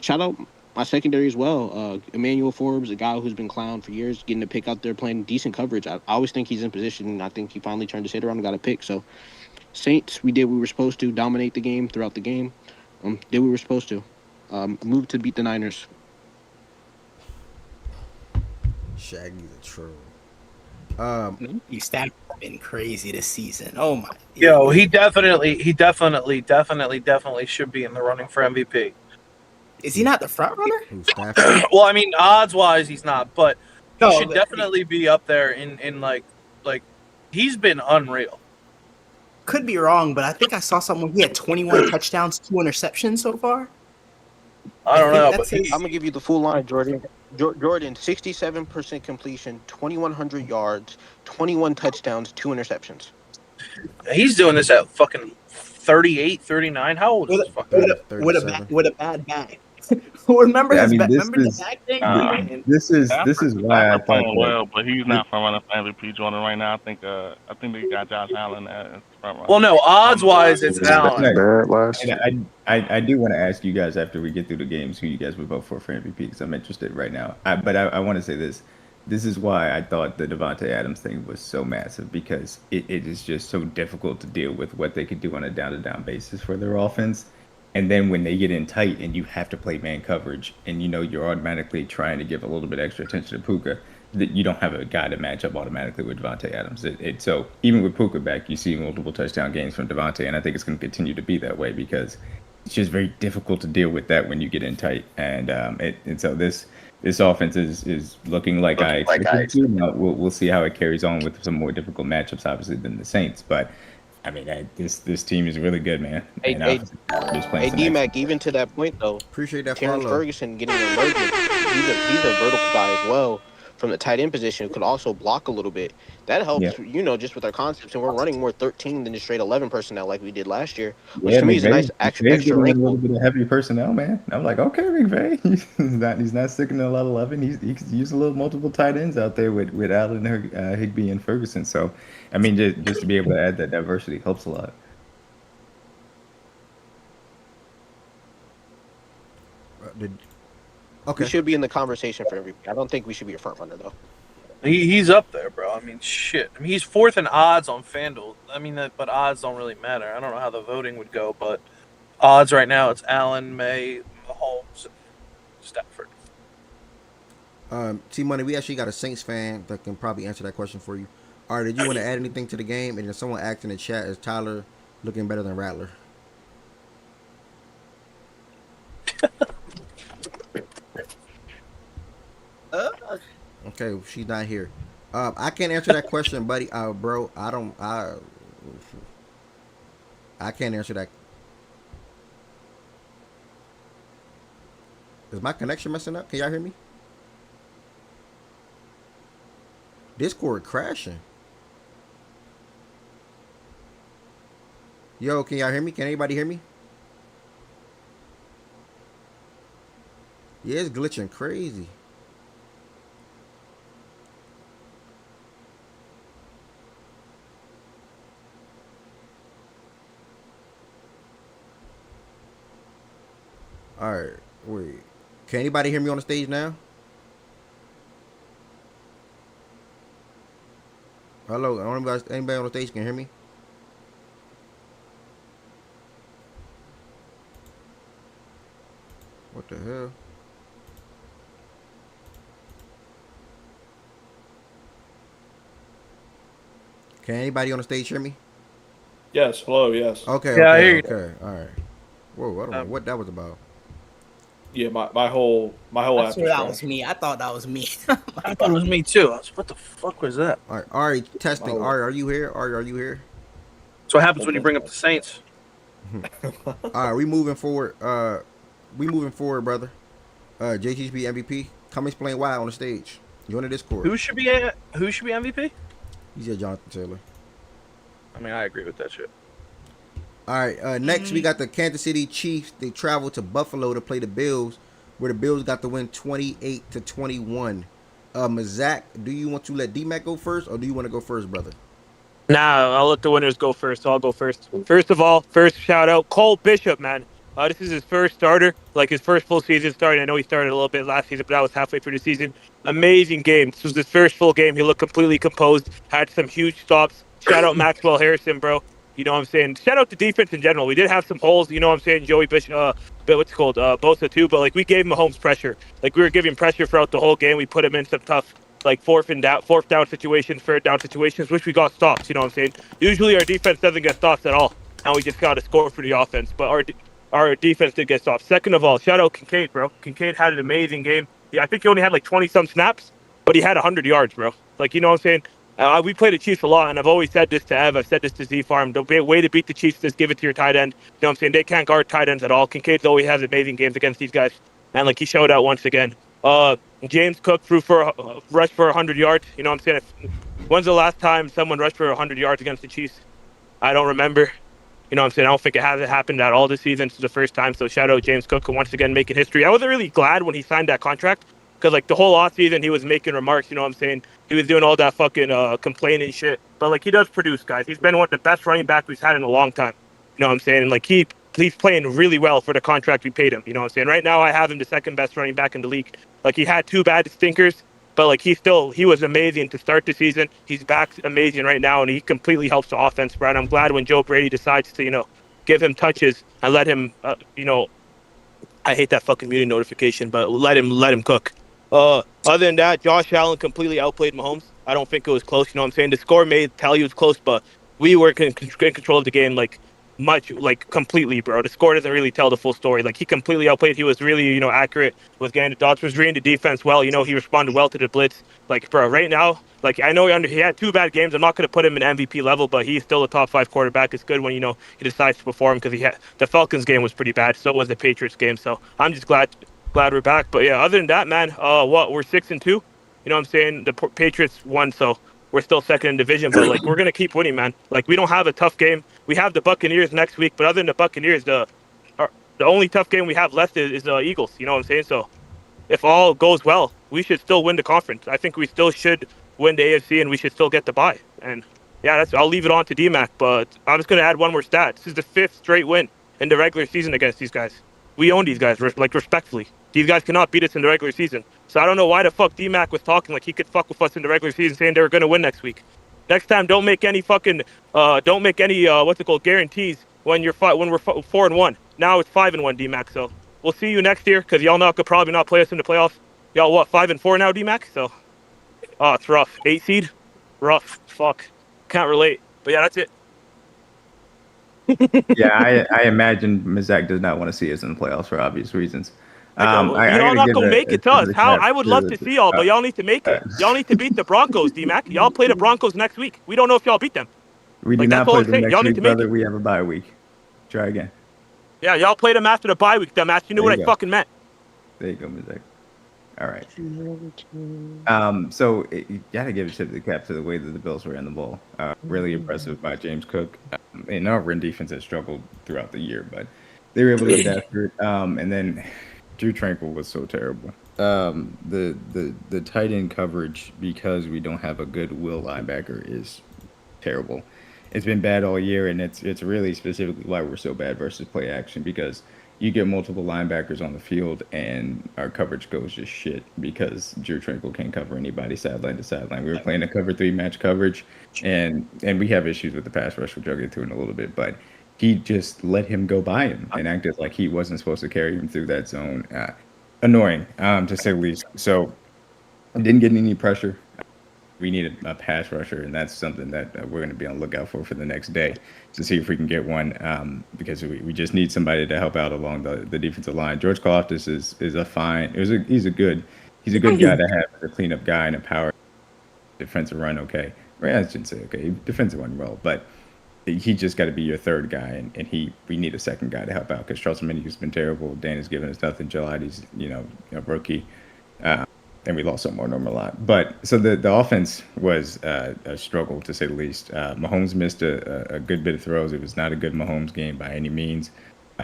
Shout out my secondary as well. Emmanuel Forbes, a guy who's been clowned for years, getting a pick out there playing decent coverage. I always think he's in position, and I think he finally turned his head around and got a pick. So, Saints, we did what we were supposed to, dominate the game throughout the game. Did what we were supposed to. Move to beat the Niners. Shaggy's a troll. His stats have been crazy this season. Oh my! Yo, he definitely should be in the running for MVP. Is he not the front runner? Well, I mean, odds wise, he's not, but he should definitely be up there in like he's been unreal. Could be wrong, but I think I saw something. He had 21 touchdowns, 2 interceptions so far. I don't know, but I'm gonna give you the full line, Jordan. Jordan, 67% completion, 2,100 yards, 21 touchdowns, 2 interceptions. He's doing this at fucking 38, 39. How old is this fucking? With a bad back. Remember his back? Remember the back thing? This is why I thought playing well, but he's not front runner for MVP Jordan right now. I think they got Josh Allen as front runner. Well, no, odds wise, it's Allen. I do want to ask you guys after we get through the games who you guys would vote for MVP because I'm interested right now. But I want to say this. This is why I thought the Devontae Adams thing was so massive because it is just so difficult to deal with what they could do on a down-to-down basis for their offense. And then when they get in tight and you have to play man coverage and you're automatically trying to give a little bit extra attention to Puka, that you don't have a guy to match up automatically with Devontae Adams. So even with Puka back, you see multiple touchdown games from Devontae, and I think it's going to continue to be that way because it's just very difficult to deal with that when you get in tight. And so this offense is looking like I expected to. Now, we'll see how it carries on with some more difficult matchups, obviously, than the Saints. But I mean, this team is really good, man. Hey, D-Mac, even to that point, though. Appreciate that Terrence follow. Ferguson getting emergent. He's a vertical guy as well from the tight end position, could also block a little bit. That helps, just with our concepts. And we're running more 13 than just straight 11 personnel like we did last year, which to me is a nice extra wrinkle. A little bit of heavy personnel, man. I'm like, okay, McVay. he's not sticking to a lot of 11. He's used a little multiple tight ends out there with Allen, Higbee, and Ferguson. So, I mean, just to be able to add that diversity helps a lot. We should be in the conversation for MVP. I don't think we should be a front runner though. He's up there, bro. I mean, shit. I mean, he's 4th in odds on FanDuel. I mean, but odds don't really matter. I don't know how the voting would go, but odds right now it's Allen, May, Mahomes, Stafford. T-Money, we actually got a Saints fan that can probably answer that question for you. All right, did you want to add anything to the game? And then someone asked in the chat, is Tyler looking better than Rattler? Okay, she's not here. I can't answer that question, buddy. Bro, I can't answer that. Is my connection messing up? Can y'all hear me? Discord crashing. Yo, can y'all hear me? Can anybody hear me? Yeah, it's glitching crazy. All right, wait. Can anybody hear me on the stage now? Hello, anybody on the stage can hear me? What the hell? Can anybody on the stage hear me? Yes. Hello. Yes. Okay. Yeah, okay, I hear you. Okay. All right. Whoa, I don't know what that was about. Yeah, my whole I app. swear that was me. I thought that was me. I thought it was me too. I was, what the fuck was that? All right, Ari, testing. Ari, are you here? Ari, are you here? That's what happens when you bring up the Saints. All right, we moving forward. Brother. JTB MVP. Come explain why on the stage. You on the Discord? Who should be MVP? He said Jonathan Taylor. I mean, I agree with that shit. All right. Next, we got the Kansas City Chiefs. They travel to Buffalo to play the Bills. where the Bills got the win 28-21. Zach, do you want to let D-Mac go first, or do you want to go first, brother? Nah, I'll let the winners go first. So I'll go first. First of all, first shout out Cole Bishop, man. This is his first starter, like his first full season starting. I know he started a little bit last season, but that was halfway through the season. Amazing game. This was his first full game. He looked completely composed, had some huge stops. Shout out Maxwell Harrison, bro. You know what I'm saying? Shout out to defense in general. We did have some holes, you know what I'm saying? Joey Bishop, Bosa too, but like we gave Mahomes pressure. Like we were giving pressure throughout the whole game. We put him in some tough like fourth down situations, third down situations, which we got stops, you know what I'm saying? Usually our defense doesn't get stops at all, and we just got to score for the offense, but our defense did get stops. Second of all, shout out Kincaid, bro. Kincaid had an amazing game. Yeah, I think he only had like 20-some snaps, but he had 100 yards, bro. Like, you know what I'm saying? We play the Chiefs a lot, and I've always said this to Ev. I've said this to Z-Farm. The way to beat the Chiefs is give it to your tight end. You know what I'm saying? They can't guard tight ends at all. Kincaid's always has amazing games against these guys, and like he showed out once again. James Cook rushed for 100 yards. You know what I'm saying? When's the last time someone rushed for 100 yards against the Chiefs? I don't remember. You know what I'm saying? I don't think it hasn't happened at all this season. It's the first time. So shout out James Cook once again making history. I wasn't really glad when he signed that contract because like the whole offseason he was making remarks. You know what I'm saying? He was doing all that fucking complaining shit. But like he does produce, guys. He's been one of the best running backs we've had in a long time. You know what I'm saying? And like he's playing really well for the contract we paid him. You know what I'm saying? Right now I have him the second best running back in the league. Like he had 2 bad stinkers, but like he was amazing to start the season. He's back amazing right now, and he completely helps the offense, bro. And I'm glad when Joe Brady decides to, give him touches and let him, I hate that fucking muting notification, but let him cook. Other than that, Josh Allen completely outplayed Mahomes. I don't think it was close. You know what I'm saying? The score may tell you it was close, but we were in control of the game, completely, bro. The score doesn't really tell the full story. Like he completely outplayed. He was really, accurate with getting the dots. Was reading the defense well. He responded well to the blitz. Like, bro, right now, like I know he had 2 bad games. I'm not going to put him in MVP level, but he's still a top 5 quarterback. It's good when he decides to perform because the Falcons game was pretty bad. So was the Patriots game. So I'm just glad we're back. But yeah, other than that, man, we're 6-2. You know what I'm saying? The Patriots won, so we're still second in division, but like we're gonna keep winning, man. Like we don't have a tough game. We have the Buccaneers next week, but other than the Buccaneers, the only tough game we have left is the Eagles. You know what I'm saying? So if all goes well, we should still win the conference. I think we still should win the AFC, and we should still get the bye. And yeah, I'll leave it on to DMAC, but I'm just gonna add one more stat. This is the 5th straight win in the regular season against these guys. We own these guys, respectfully. These guys cannot beat us in the regular season. So I don't know why the fuck D-Mac was talking like he could fuck with us in the regular season, saying they were going to win next week. Next time, don't make any guarantees when we're 4-1. Now it's 5-1, D-Mac. So we'll see you next year because y'all now could probably not play us in the playoffs. Y'all 5-4 now, D-Mac? So, it's rough. 8 seed, rough. Fuck, can't relate. But yeah, that's it. Yeah, I imagine Zach does not want to see us in the playoffs for obvious reasons. Y'all not gonna make it to us. How I would love to see y'all, but y'all need to make it. Y'all need to beat the Broncos, D-Mac. Y'all play the Broncos next week. We don't know if y'all beat them. We do not play them next week, brother. We have a bye week. Try again. Yeah, y'all played them after the bye week, dumbass. You knew what I fucking meant. There you go, Zach. All right. So you gotta give a tip of the cap to the way that the Bills were in the ball. Really impressive by James Cook. And our run defense has struggled throughout the year, but they were able to get after it. And then Drew Tranquil was so terrible. The tight end coverage, because we don't have a good will linebacker, is terrible. It's been bad all year, and it's really specifically why we're so bad versus play action, because you get multiple linebackers on the field and our coverage goes just shit because Drew Tranquil can't cover anybody sideline to sideline. We were playing a cover 3 match coverage, and we have issues with the pass rush, which I'll get to in a little bit, but he just let him go by him and acted like he wasn't supposed to carry him through that zone. Annoying, to say the least. So didn't get any pressure. We need a pass rusher, and that's something that we're going to be on the lookout for the next day to see if we can get one, because we just need somebody to help out along the defensive line. George Karlaftis is a fine. He's a good guy to have, a cleanup guy and a power defensive run. Okay, well, I shouldn't say okay, defensive run well, but he just got to be your third guy, and we need a second guy to help out because Charles Minnie's been terrible. Dan has given us nothing. Gelati's a rookie. And we lost some more normal lot. But so the offense was a struggle, to say the least. Mahomes missed a good bit of throws. It was not a good Mahomes game by any means.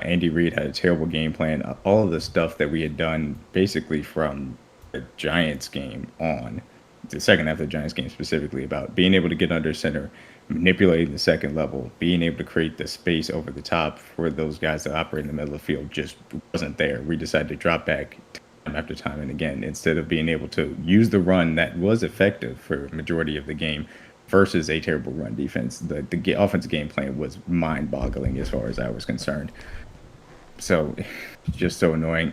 Andy Reid had a terrible game plan. All of the stuff that we had done basically from the Giants game on, the second half of the Giants game specifically, about being able to get under center, manipulating the second level, being able to create the space over the top for those guys that operate in the middle of the field just wasn't there. We decided to drop back time after time and again instead of being able to use the run that was effective for a majority of the game versus a terrible run defense. The offensive game plan was mind-boggling as far as I was concerned. So just so annoying.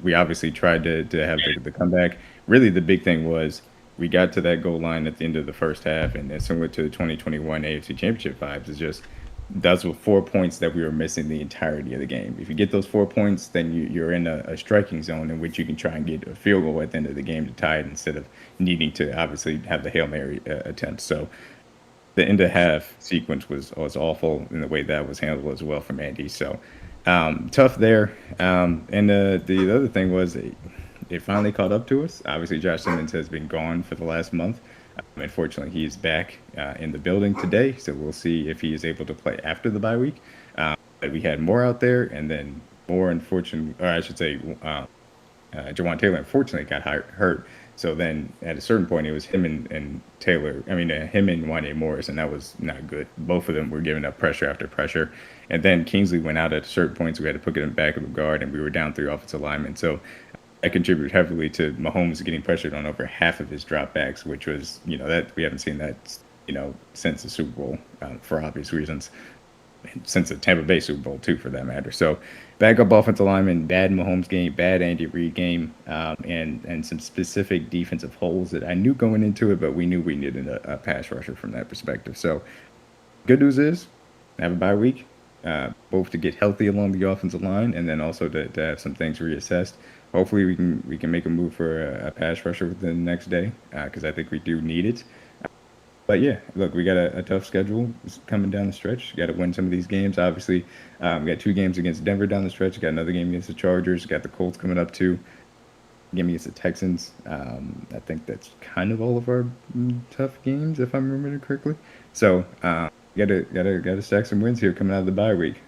We obviously tried to have the comeback. Really, the big thing was we got to that goal line at the end of the first half, and it's similar to the 2021 AFC Championship vibes. It's just those were 4 points that we were missing the entirety of the game. If you get those 4 points, then you're in a striking zone in which you can try and get a field goal at the end of the game to tie it instead of needing to obviously have the Hail Mary attempt. So the end of half sequence was awful in the way that was handled as well from Andy. So tough there. And the other thing was it finally caught up to us. Obviously, Josh Simmons has been gone for the last month. Unfortunately, he is back in the building today, so we'll see if he is able to play after the bye week. But we had more out there, and then more unfortunate, or I should say, Jawan Taylor unfortunately got hurt. So then at a certain point, it was him and Taylor. I mean, him and Wanye Morris, and that was not good. Both of them were giving up pressure after pressure. And then Kingsley went out at certain points. We had to put him back in the guard, and we were down 3 offensive linemen. So that contributed heavily to Mahomes getting pressured on over half of his dropbacks, which was, that we haven't seen that, since the Super Bowl for obvious reasons. Since the Tampa Bay Super Bowl, too, for that matter. So, backup offensive lineman, bad Mahomes game, bad Andy Reid game, and some specific defensive holes that I knew going into it, but we knew we needed a pass rusher from that perspective. So, good news is, have a bye week, both to get healthy along the offensive line, and then also to have some things reassessed. Hopefully, we can make a move for a pass rusher within the next day, because I think we do need it. But yeah, look, we got a tough schedule coming down the stretch. Got to win some of these games. Obviously, we got 2 games against Denver down the stretch. Got another game against the Chargers. Got the Colts coming up too. Game against the Texans. I think that's kind of all of our tough games, if I'm remembering correctly. So gotta stack some wins here coming out of the bye week,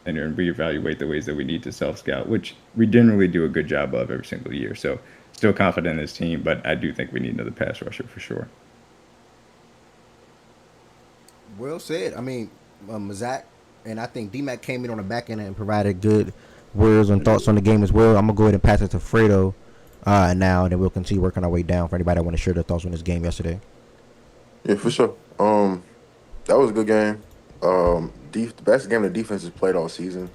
and reevaluate the ways that we need to self scout, which we generally do a good job of every single year. So still confident in this team, but I do think we need another pass rusher for sure. Well said. I mean, Zach, and I think D-Mac came in on the back end and provided good words and thoughts on the game as well. I'm going to go ahead and pass it to Fredo now, and then we'll continue working our way down for anybody that want to share their thoughts on this game yesterday. Yeah, for sure. That was a good game. The best game the defense has played all season.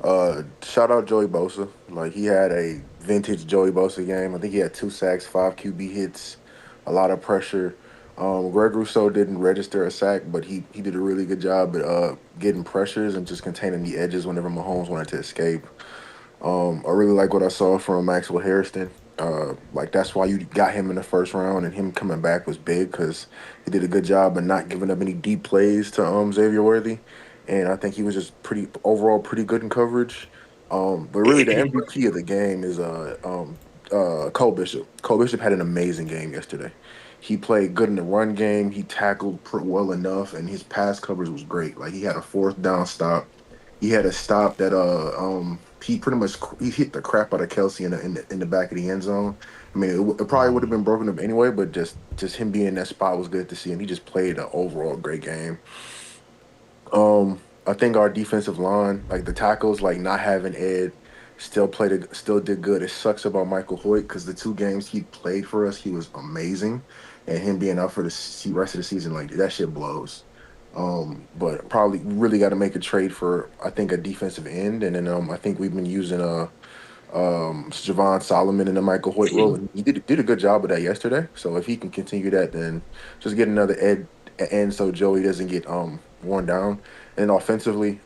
Shout out Joey Bosa. Like, he had a vintage Joey Bosa game. I think he had 2 sacks, 5 QB hits, a lot of pressure. Greg Rousseau didn't register a sack, but he did a really good job at getting pressures and just containing the edges whenever Mahomes wanted to escape. I really like what I saw from Maxwell Harrison. Like, that's why you got him in the first round, and him coming back was big because he did a good job of not giving up any deep plays to Xavier Worthy. And I think he was just overall pretty good in coverage. But really, the MVP of the game is Cole Bishop. Cole Bishop had an amazing game yesterday. He played good in the run game. He tackled well enough, and his pass coverage was great. Like, he had a 4th down stop. He had a stop that he pretty much he hit the crap out of Kelsey in the back of the end zone. I mean, it probably would have been broken up anyway, but just him being in that spot was good to see, and he just played an overall great game. I think our defensive line, like the tackles, like not having Ed, still did good. It sucks about Michael Hoyt because the 2 games he played for us, he was amazing, and him being out for the rest of the season, like, that shit blows. But probably really got to make a trade for, I think, a defensive end, and then I think we've been using Javon Solomon in the Michael Hoyt role, and he did a good job of that yesterday. So if he can continue that, then just get another end so Joey doesn't get worn down. And offensively,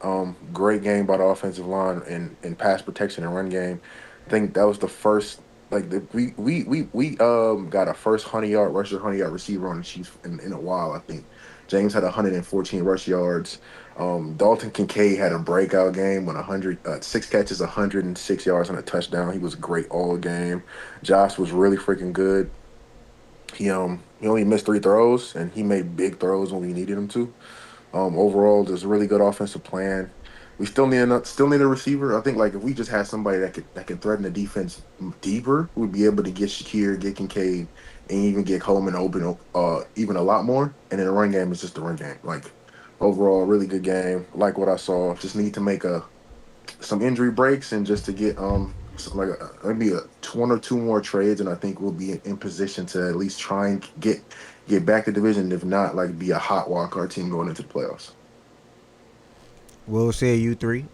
great game by the offensive line and pass protection and run game. I think that was the first, like, we got a first 100-yard rusher, 100-yard receiver on the Chiefs in a while. I think James had 114 rush yards. Dalton Kincaid had a breakout game with 6 catches, 106 yards and a touchdown. He was great all game. Josh was really freaking good. He only missed 3 throws, and he made big throws when we needed him to. Overall, there's a really good offensive plan. We still need a receiver. I think like if we just had somebody that can threaten the defense deeper, we'd be able to get Shakir, get Kincaid, and even get Coleman open even a lot more. And then the run game is just the run game. Like overall, really good game. Like what I saw. Just need to make some injury breaks and just to get maybe one or two more trades, and I think we'll be in position to at least try and get back to division. If not, like be a hot wild card team going into the playoffs. We'll say you three.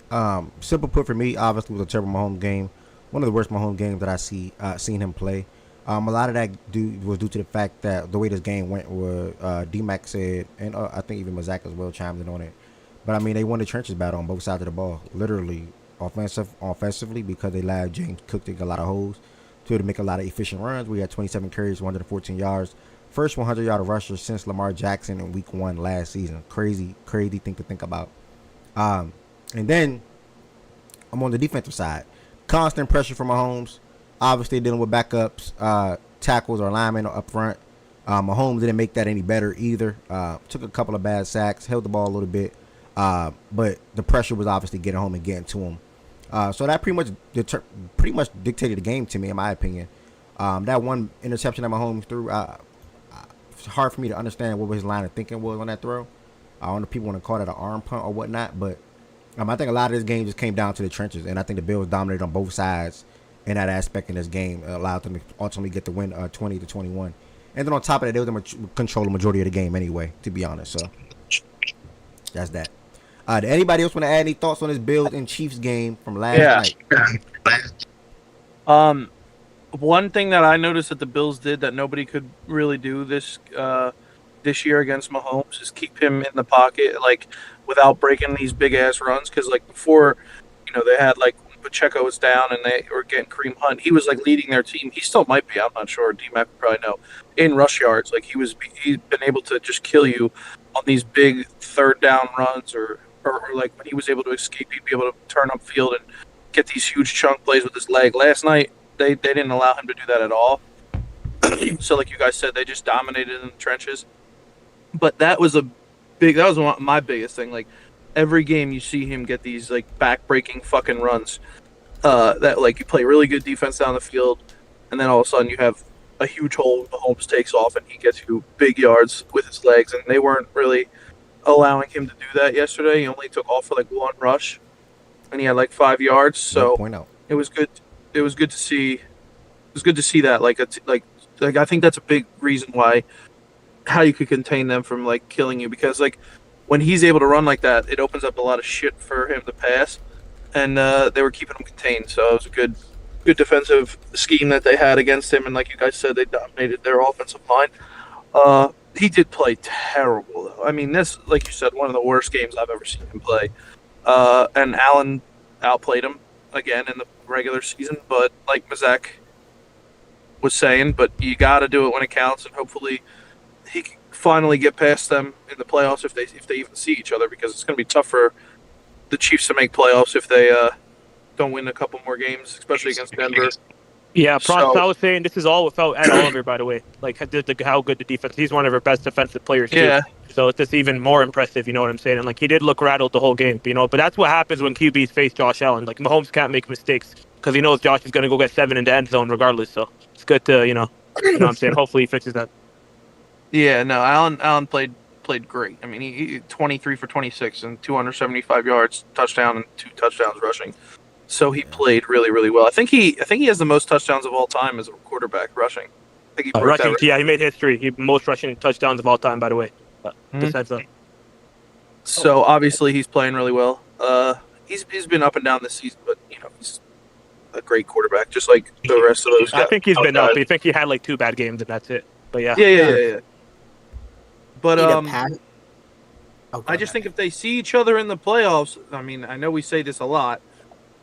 Simple put for me, obviously, was a terrible Mahomes game. One of the worst Mahomes games that I seen him play. A lot of that was due to the fact that the way this game went was D-Mac said, and I think even Mazak as well chimed in on it. But I mean, they won the trenches battle on both sides of the ball, literally offensively, because they allowed James Cook to get a lot of holes, to make a lot of efficient runs. We had 27 carries, 114 yards, first 100-yard rusher since Lamar Jackson in Week 1 last season. Crazy thing to think about. And then I'm on the defensive side. Constant pressure from Mahomes. Obviously dealing with backups, tackles or linemen up front. Mahomes didn't make that any better either. Took a couple of bad sacks, held the ball a little bit. But the pressure was obviously getting home and getting to him. So that pretty much dictated the game to me, in my opinion. That one interception that Mahomes threw, it's hard for me to understand what his line of thinking was on that throw. I don't know if people want to call that an arm punt or whatnot, but I think a lot of this game just came down to the trenches, and I think the Bills dominated on both sides in that aspect in this game, allowed them to ultimately get the win 20-21. And then on top of that, they were able to control the majority of the game anyway, to be honest. So that's that. Did anybody else want to add any thoughts on this Bills and Chiefs game from last night? One thing that I noticed that the Bills did that nobody could really do this year against Mahomes is keep him in the pocket, like without breaking these big ass runs. Because like before, they had like Pacheco was down and they were getting Kareem Hunt. He was like leading their team. He still might be. I'm not sure. D-Mac would probably know. In rush yards, like he's been able to just kill you on these big third down runs, or like when he was able to escape, he'd be able to turn up field and get these huge chunk plays with his leg. Last night, they didn't allow him to do that at all. So like you guys said, they just dominated in the trenches. But that was my biggest thing. Like every game you see him get these like back-breaking fucking runs that like you play really good defense down the field, and then all of a sudden you have a huge hole. Mahomes takes off and he gets you big yards with his legs, and they weren't really allowing him to do that yesterday. He only took off for like one rush, and he had like 5 yards. So it was good. It was good to see. It was good to see that. Like I think that's a big reason why how you could contain them from like killing you, because like when he's able to run like that, it opens up a lot of shit for him to pass, and they were keeping him contained. So it was a good defensive scheme that they had against him, and like you guys said, they dominated their offensive line. He did play terrible though. I mean, this, like you said, one of the worst games I've ever seen him play. And Allen outplayed him again in the regular season, but like Mazak was saying, but you got to do it when it counts, and hopefully he can finally get past them in the playoffs if they even see each other, because it's going to be tough for the Chiefs to make playoffs if they don't win a couple more games, especially against Denver. Yeah, I was saying this is all without Ed Oliver, by the way. Like how good the defense. He's one of our best defensive players too. Yeah. So it's just even more impressive. You know what I'm saying? And like he did look rattled the whole game. But that's what happens when QBs face Josh Allen. Like Mahomes can't make mistakes because he knows Josh is going to go get 7 in the end zone regardless. So it's good to you know what I'm saying. Hopefully he fixes that. Yeah, no, Allen played great. I mean, he 23 for 26 and 275 yards, touchdown, and 2 touchdowns rushing. So he played really, really well. I think he has the most touchdowns of all time as a quarterback rushing. I think he broke that record. Yeah, he made history. He most rushing touchdowns of all time, by the way. Besides that. So obviously he's playing really well. He's been up and down this season, but he's a great quarterback, just like the rest of those guys. I think he's been up. I think he had like 2 bad games and that's it. But yeah. Yeah. But I just think if they see each other in the playoffs, I mean, I know we say this a lot,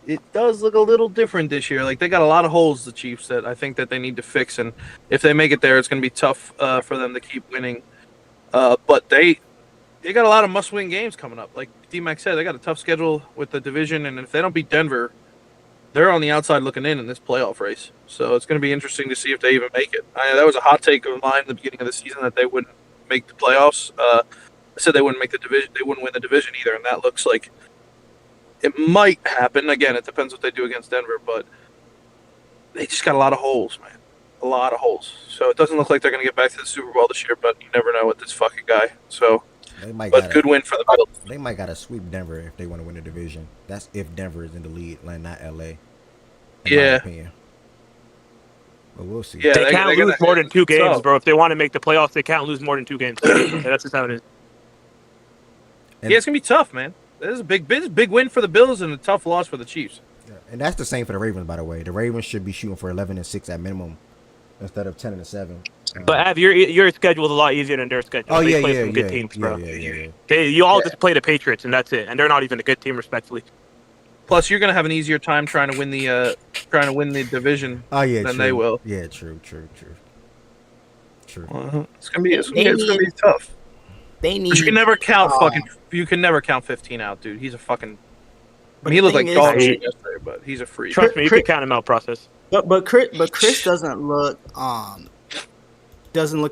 it does look a little different this year. Like they got a lot of holes, the Chiefs, that I think that they need to fix, and if they make it there, it's going to be tough for them to keep winning. But they got a lot of must-win games coming up. Like D-Mac said, they got a tough schedule with the division, and if they don't beat Denver, they're on the outside looking in this playoff race. So it's going to be interesting to see if they even make it. That was a hot take of mine at the beginning of the season that they wouldn't make the playoffs. I said they wouldn't make the division. They wouldn't win the division either, and that looks like it might happen. Again, it depends what they do against Denver, but they just got a lot of holes, man. A lot of holes. So it doesn't look like they're going to get back to the Super Bowl this year, but you never know with this fucking guy. So, good win for the Bills. They might got to sweep Denver if they want to win the division. That's if Denver is in the lead, like not LA. Yeah. But we'll see. Yeah, they can't lose more than 2 games, bro. If they want to make the playoffs, they can't lose more than 2 games. That's just how it is. Yeah, it's going to be tough, man. This is a big win for the Bills and a tough loss for the Chiefs. Yeah. And that's the same for the Ravens, by the way. The Ravens should be shooting for 11-6 at minimum instead of 10-7. But Av, your schedule is a lot easier than their schedule. Oh, they play some good teams, bro. You all just play the Patriots, and that's it. And they're not even a good team, respectfully. Plus, you're gonna have an easier time trying to win the division than they will. Yeah, true. It's gonna be tough. They need. You can never count You can never count 15 out, dude. He's a fucking. He looked like dog shit yesterday, but he's a freak. Trust me, you can count him out. Process. But Chris doesn't look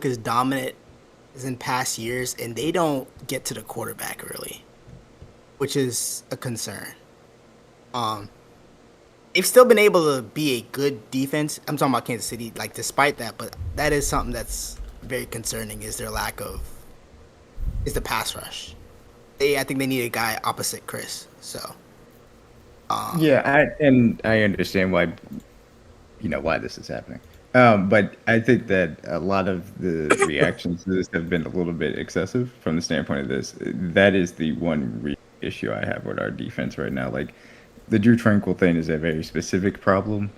as dominant as in past years, and they don't get to the quarterback really, which is a concern. They've still been able to be a good defense. I'm talking about Kansas City, like despite that, but that is something that's very concerning. Is their lack of the pass rush. I think they need a guy opposite Chris. So. I understand why this is happening. But I think that a lot of the reactions to this have been a little bit excessive from the standpoint of this. That is the one issue I have with our defense right now. Like, the Drew Tranquil thing is a very specific problem.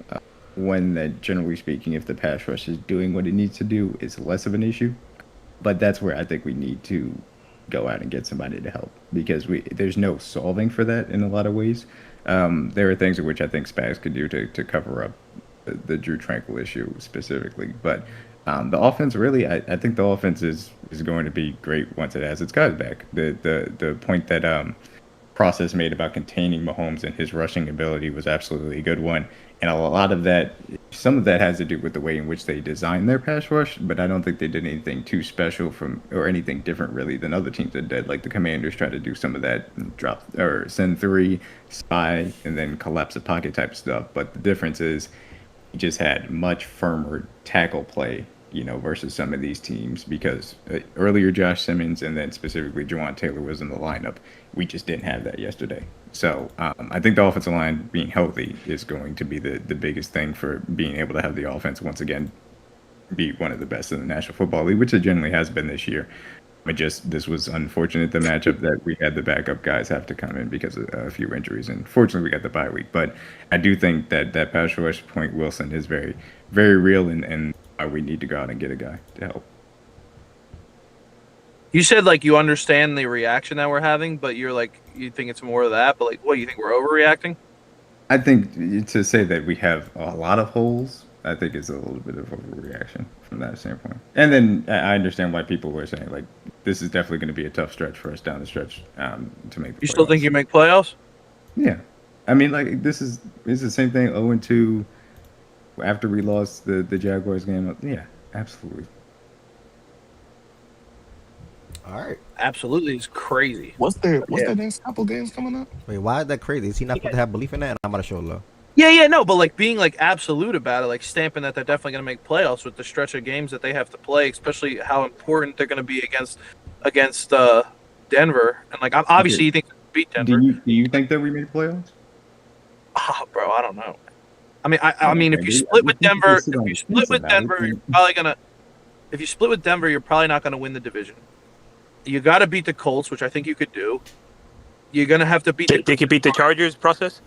One that, generally speaking, if the pass rush is doing what it needs to do, is less of an issue. But that's where I think we need to go out and get somebody to help, because there's no solving for that in a lot of ways. There are things in which I think Spags could do to cover up the Drew Tranquil issue specifically. But the offense, really, I think the offense is going to be great once it has its guys back. The point that Process made about containing Mahomes and his rushing ability was absolutely a good one. And a lot of that, some of that has to do with the way in which they designed their pass rush, but I don't think they did anything too special or anything different really than other teams that did. Like the Commanders tried to do some of that, drop or send 3, spy, and then collapse the pocket type stuff. But the difference is he just had much firmer tackle play, versus some of these teams, because earlier Josh Simmons and then specifically Juwan Taylor was in the lineup. We just didn't have that yesterday. So I think the offensive line being healthy is going to be the biggest thing for being able to have the offense once again be one of the best in the National Football League, which it generally has been this year. But this was unfortunate, the matchup that we had the backup guys have to come in because of a few injuries. And fortunately, we got the bye week. But I do think that pass rush point Wilson is very, very real, and we need to go out and get a guy to help. You said you understand the reaction that we're having, but you think it's more of that. But what, you think we're overreacting? I think to say that we have a lot of holes, I think is a little bit of overreaction from that standpoint. And then I understand why people were saying this is definitely going to be a tough stretch for us down the stretch to make the playoffs. You still think you make playoffs? Yeah, I mean this is the same thing. 0-2 after we lost the Jaguars game. Yeah, absolutely. All right. Absolutely, it's crazy. What's their next couple games coming up? Wait, why is that crazy? Is he not supposed to have belief in that? I'm about to show love. Yeah, no, but being absolute about it, stamping that they're definitely going to make playoffs with the stretch of games that they have to play, especially how important they're going to be against Denver, and obviously you think they beat Denver. Do you think that we made playoffs? Oh, bro, I don't know. I mean, if you split with Denver, you're probably gonna. If you split with Denver, you're probably not going to win the division. You got to beat the Colts, which I think you could do. You're going to have to beat. They can beat the Chargers. Process.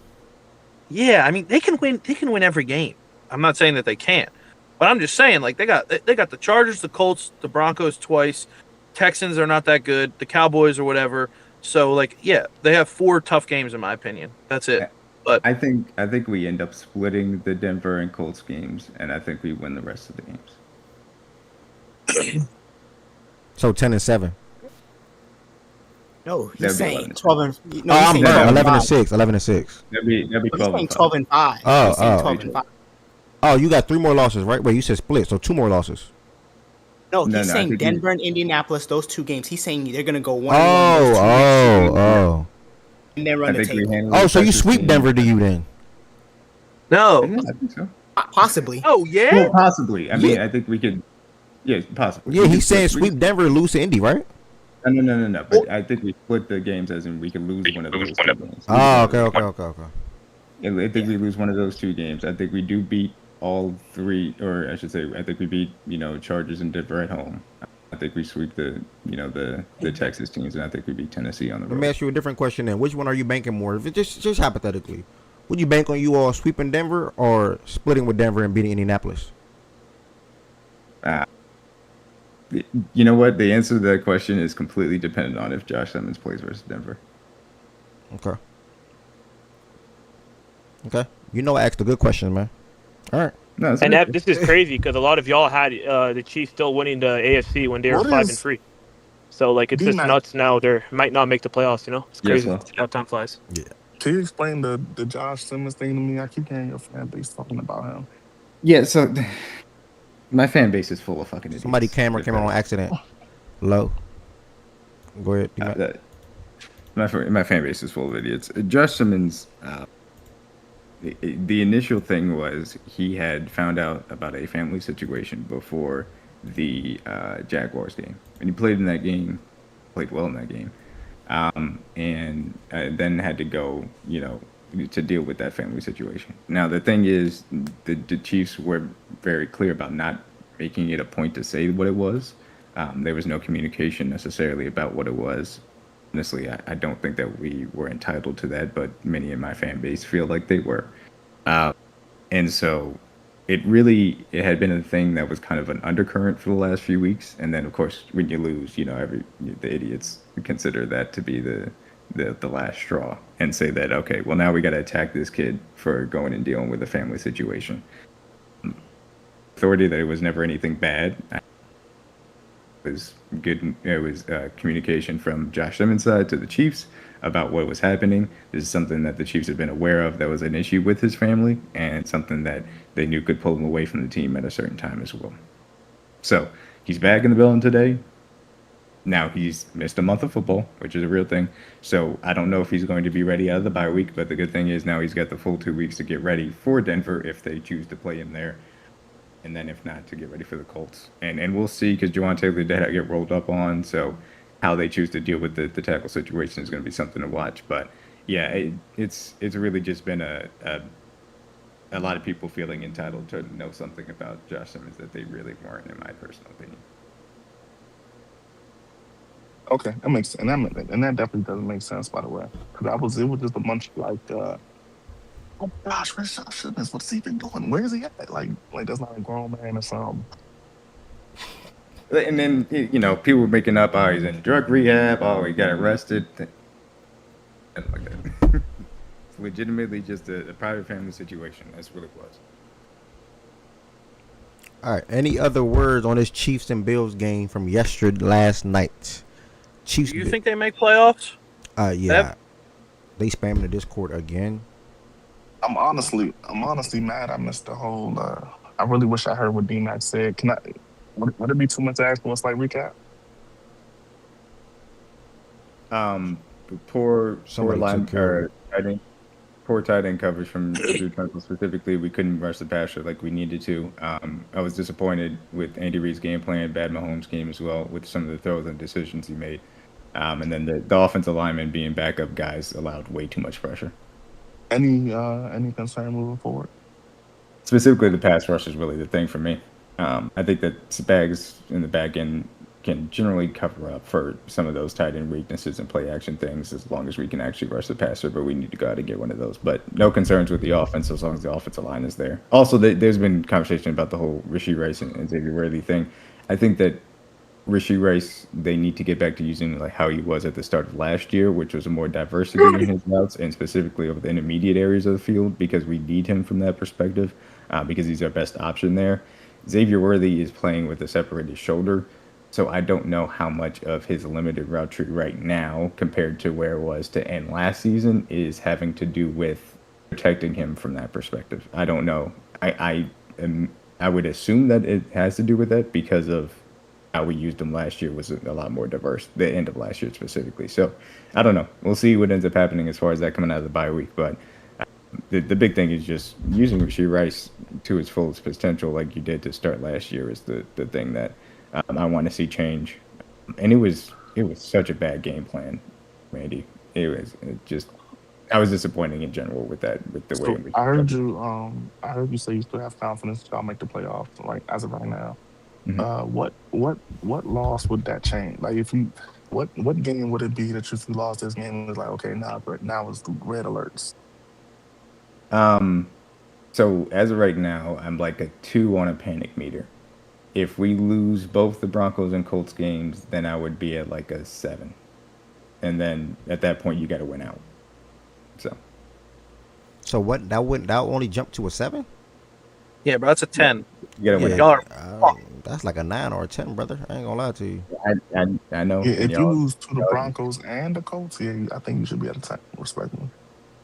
Yeah, I mean they can win. They can win every game. I'm not saying that they can't, but I'm just saying they got the Chargers, the Colts, the Broncos twice. Texans are not that good. The Cowboys or whatever. So they have 4 tough games in my opinion. That's it. But I think we end up splitting the Denver and Colts games, and I think we win the rest of the games. So 10-7. No, he's saying 12 and. No, I'm 11-6. 11-6. That'd be 12 and 12 and 5. Oh, 12 and 5. Oh, you got 3 more losses, right? Wait, you said split, so 2 more losses. No, he's saying Denver and Indianapolis, those 2 games. He's saying they're gonna go 1-1. Oh. And then run the table. Oh, so you sweep Denver, do you then? No. Yeah, I think so. Possibly. Oh yeah. Well, possibly. I mean, I think we could. Yeah, possibly. Yeah, he's saying sweep Denver, lose to Indy, right? No. But I think we split the games as in we could lose one of those 2 games. Oh, okay. I think we lose one of those 2 games. I think we do beat all 3, or I should say, I think we beat Chargers and Denver at home. I think we sweep the Texas teams, and I think we beat Tennessee on the road. Let me ask you a different question then. Which one are you banking more? If it just hypothetically, would you bank on you all sweeping Denver or splitting with Denver and beating Indianapolis? You know what? The answer to that question is completely dependent on if Josh Simmons plays versus Denver. Okay. I asked a good question, man. All right. No, and this is crazy because a lot of y'all had the Chiefs still winning the AFC when they were 5-3. So like it's just nuts now. They might not make the playoffs. It's crazy. How time flies. Yeah. Can you explain the Josh Simmons thing to me? I keep hearing your fan base talking about him. Yeah. So my fan base is full of fucking idiots. Somebody camera came on accident. Low. Go ahead. My fan base is full of idiots. Josh Simmons. The initial thing was he had found out about a family situation before the Jaguars game, and he played in that game, played well in that game, and then had to go, to deal with that family situation. Now the thing is, the Chiefs were very clear about not making it a point to say what it was. There was no communication necessarily about what it was. Honestly, I don't think that we were entitled to that, but many in my fan base feel like they were. And so it had been a thing that was kind of an undercurrent for the last few weeks. And then, of course, when you lose, the idiots consider that to be the last straw and say that, okay, well, now we got to attack this kid for going and dealing with a family situation. Authority that it was never anything bad. Was good. It was communication from Josh Simmons' side to the Chiefs about what was happening. This is something that the Chiefs have been aware of that was an issue with his family, and something that they knew could pull him away from the team at a certain time as well. So he's back in the building today. Now he's missed a month of football, which is a real thing. So I don't know if he's going to be ready out of the bye week, but the good thing is now he's got the full 2 weeks to get ready for Denver if they choose to play him there. And then if not, to get ready for the Colts. And we'll see, because Juwan Taylor did get rolled up on, so how they choose to deal with the tackle situation is going to be something to watch. But yeah, it's really just been a lot of people feeling entitled to know something about Josh Simmons that they really weren't, in my personal opinion. Okay, that makes sense. And that definitely doesn't make sense, by the way. Because it was just a bunch of like, oh gosh, where's Josh Simmons? What's he been doing? Where is he at? Like that's not a grown man or something. And then, people were making up, oh, he's in drug rehab, oh, he got arrested. Like that. It's legitimately just a private family situation. That's what it was. All right. Any other words on this Chiefs and Bills game from last night? Chiefs. Do you think they make playoffs? Yeah. They spamming the Discord again. I'm honestly mad. I missed the whole. I really wish I heard what D-Mac said. Would it be too much to ask for a slight recap? Poor tight end coverage from Drew Tranquil specifically. We couldn't rush the passer like we needed to. I was disappointed with Andy Reid's game plan, bad Mahomes game as well, with some of the throws and decisions he made. And then the offensive linemen being backup guys allowed way too much pressure. Any concern moving forward? Specifically, the pass rush is really the thing for me. I think that Spags in the back end can generally cover up for some of those tight end weaknesses and play action things as long as we can actually rush the passer, but we need to go out and get one of those. But no concerns with the offense as long as the offensive line is there. Also, there's been conversation about the whole Rashee Rice and Xavier Worthy thing. I think that Rashee Rice, they need to get back to using like how he was at the start of last year, which was a more diversity in his routes and specifically over the intermediate areas of the field, because we need him from that perspective, because he's our best option there. Xavier Worthy is playing with a separated shoulder, so I don't know how much of his limited route tree right now compared to where it was to end last season is having to do with protecting him from that perspective. I don't know. I would assume that it has to do with that because of how we used them last year was a lot more diverse, the end of last year specifically. So I don't know. We'll see what ends up happening as far as that coming out of the bye week. But the big thing is just using Rashee Rice to its fullest potential like you did to start last year is the thing that I want to see change. And it was such a bad game plan, Randy. I was disappointing in general with the way in which I heard you say you still have confidence y'all make the playoffs like as of right now. What loss would that change? Like what game would it be that if you lost this game was like, okay, now it's red alerts? So as of right now, I'm like a 2 on a panic meter. If we lose both the Broncos and Colts games, then I would be at like a 7. And then at that point you gotta win out. So what that only jump to a 7? Yeah, bro, that's a 10. You gotta win Y'all out. That's like a 9 or a 10, brother. I ain't gonna lie to you. I know. Yeah, if you lose to the Broncos and the Colts, I think you should be at a 10, respectfully.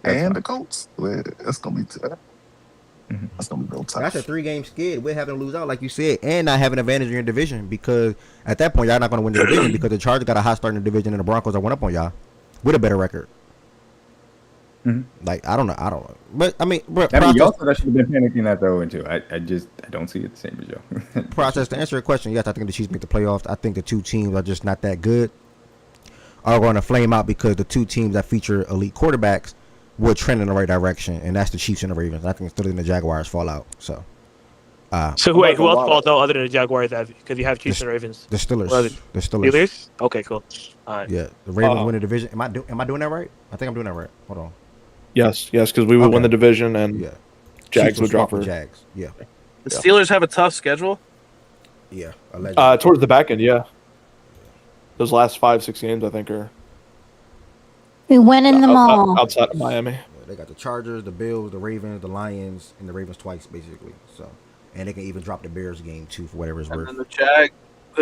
And the Colts, it's gonna be tough. That's gonna be real tough. That's a 3-game skid. We're having to lose out, like you said, and not having an advantage in your division because at that point y'all not gonna win the division because the Chargers got a hot start in the division and the Broncos are 1 up on y'all with a better record. Like I don't know, but I mean, bro, y'all said I should have been panicking that though too. I don't see it the same as y'all. Process to answer your question, yes, I think the Chiefs make the playoffs. I think the 2 teams are just not that good. Are going to flame out because the 2 teams that feature elite quarterbacks will trend in the right direction, and that's the Chiefs and the Ravens. I think still in the Jaguars fall out. So who else falls out other than the Jaguars? Because you have Chiefs and Ravens. The Steelers. The Steelers. Okay, cool. All right. Yeah, the Ravens win the division. Am I doing that right? I think I'm doing that right. Hold on. Yes, because we would win the division and Jags would drop for Jags. Yeah. The Steelers have a tough schedule. Yeah. Towards the back end, yeah. Those last 5-6 games, I think, are. We went in them all. Outside of Miami. Yeah, they got the Chargers, the Bills, the Ravens, the Lions, and the Ravens twice, basically. So, and they can even drop the Bears game too for whatever it's worth. And the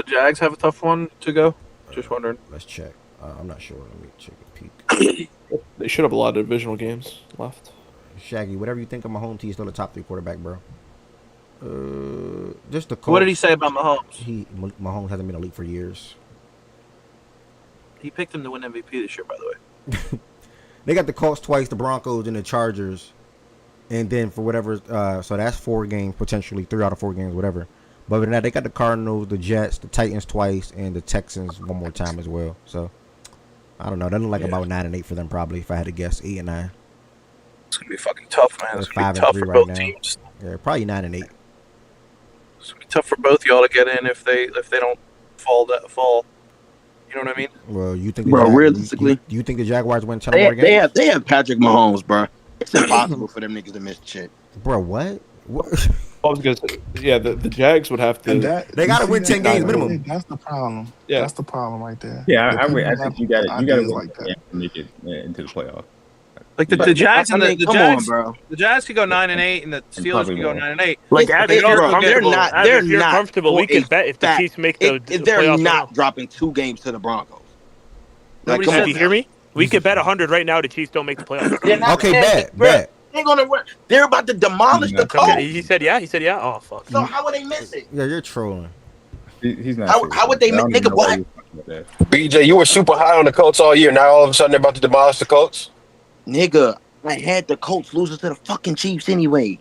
Jags have a tough one to go. Just wondering. Let's check. I'm not sure. Let me check a peek. They should have a lot of divisional games left. Shaggy, whatever you think of Mahomes, he's still a top 3 quarterback, bro. Just the Colts. What did he say about Mahomes? Mahomes hasn't been elite for years. He picked him to win MVP this year, by the way. They got the Colts twice, the Broncos, and the Chargers, and then for whatever, so that's 4 games potentially, 3 out of 4 games, whatever. But other than that, they got the Cardinals, the Jets, the Titans twice, and the Texans one more time as well. So I don't know. That look like about 9-8 for them, probably. If I had to guess, 8 and 9. It's gonna be fucking tough, man. It's gonna be tough for both teams. Yeah, probably 9 and 8. It's gonna be tough for both y'all to get in if they don't fall. You know what I mean? Well, you think, realistically, you think the Jaguars win 10 more games? They have Patrick Mahomes, bro. It's impossible for them niggas to miss shit. Bro, what? I was gonna say, yeah, the Jags would have to. They got to win 10 games minimum. That's the problem. Yeah, that's the problem right there. Yeah, I think you got to win to make it into the playoff. Like the Jags and the Jags, the Jags could go 9 and 8, and the Steelers could go 9 and 8. Like they're not comfortable. We can bet if the Chiefs make the they're playoffs not dropping 2 games to the Broncos. Like, you hear me? We could bet 100 right now the Chiefs don't make the playoffs. Okay, bet. They're gonna win. They're about to demolish the Colts. He said yeah. Oh fuck. So how would they miss it? Yeah, you're trolling. He's not. How would they miss? Nigga, what? BJ, you were super high on the Colts all year. Now all of a sudden they're about to demolish the Colts. Nigga, I had the Colts losing to the fucking Chiefs anyway.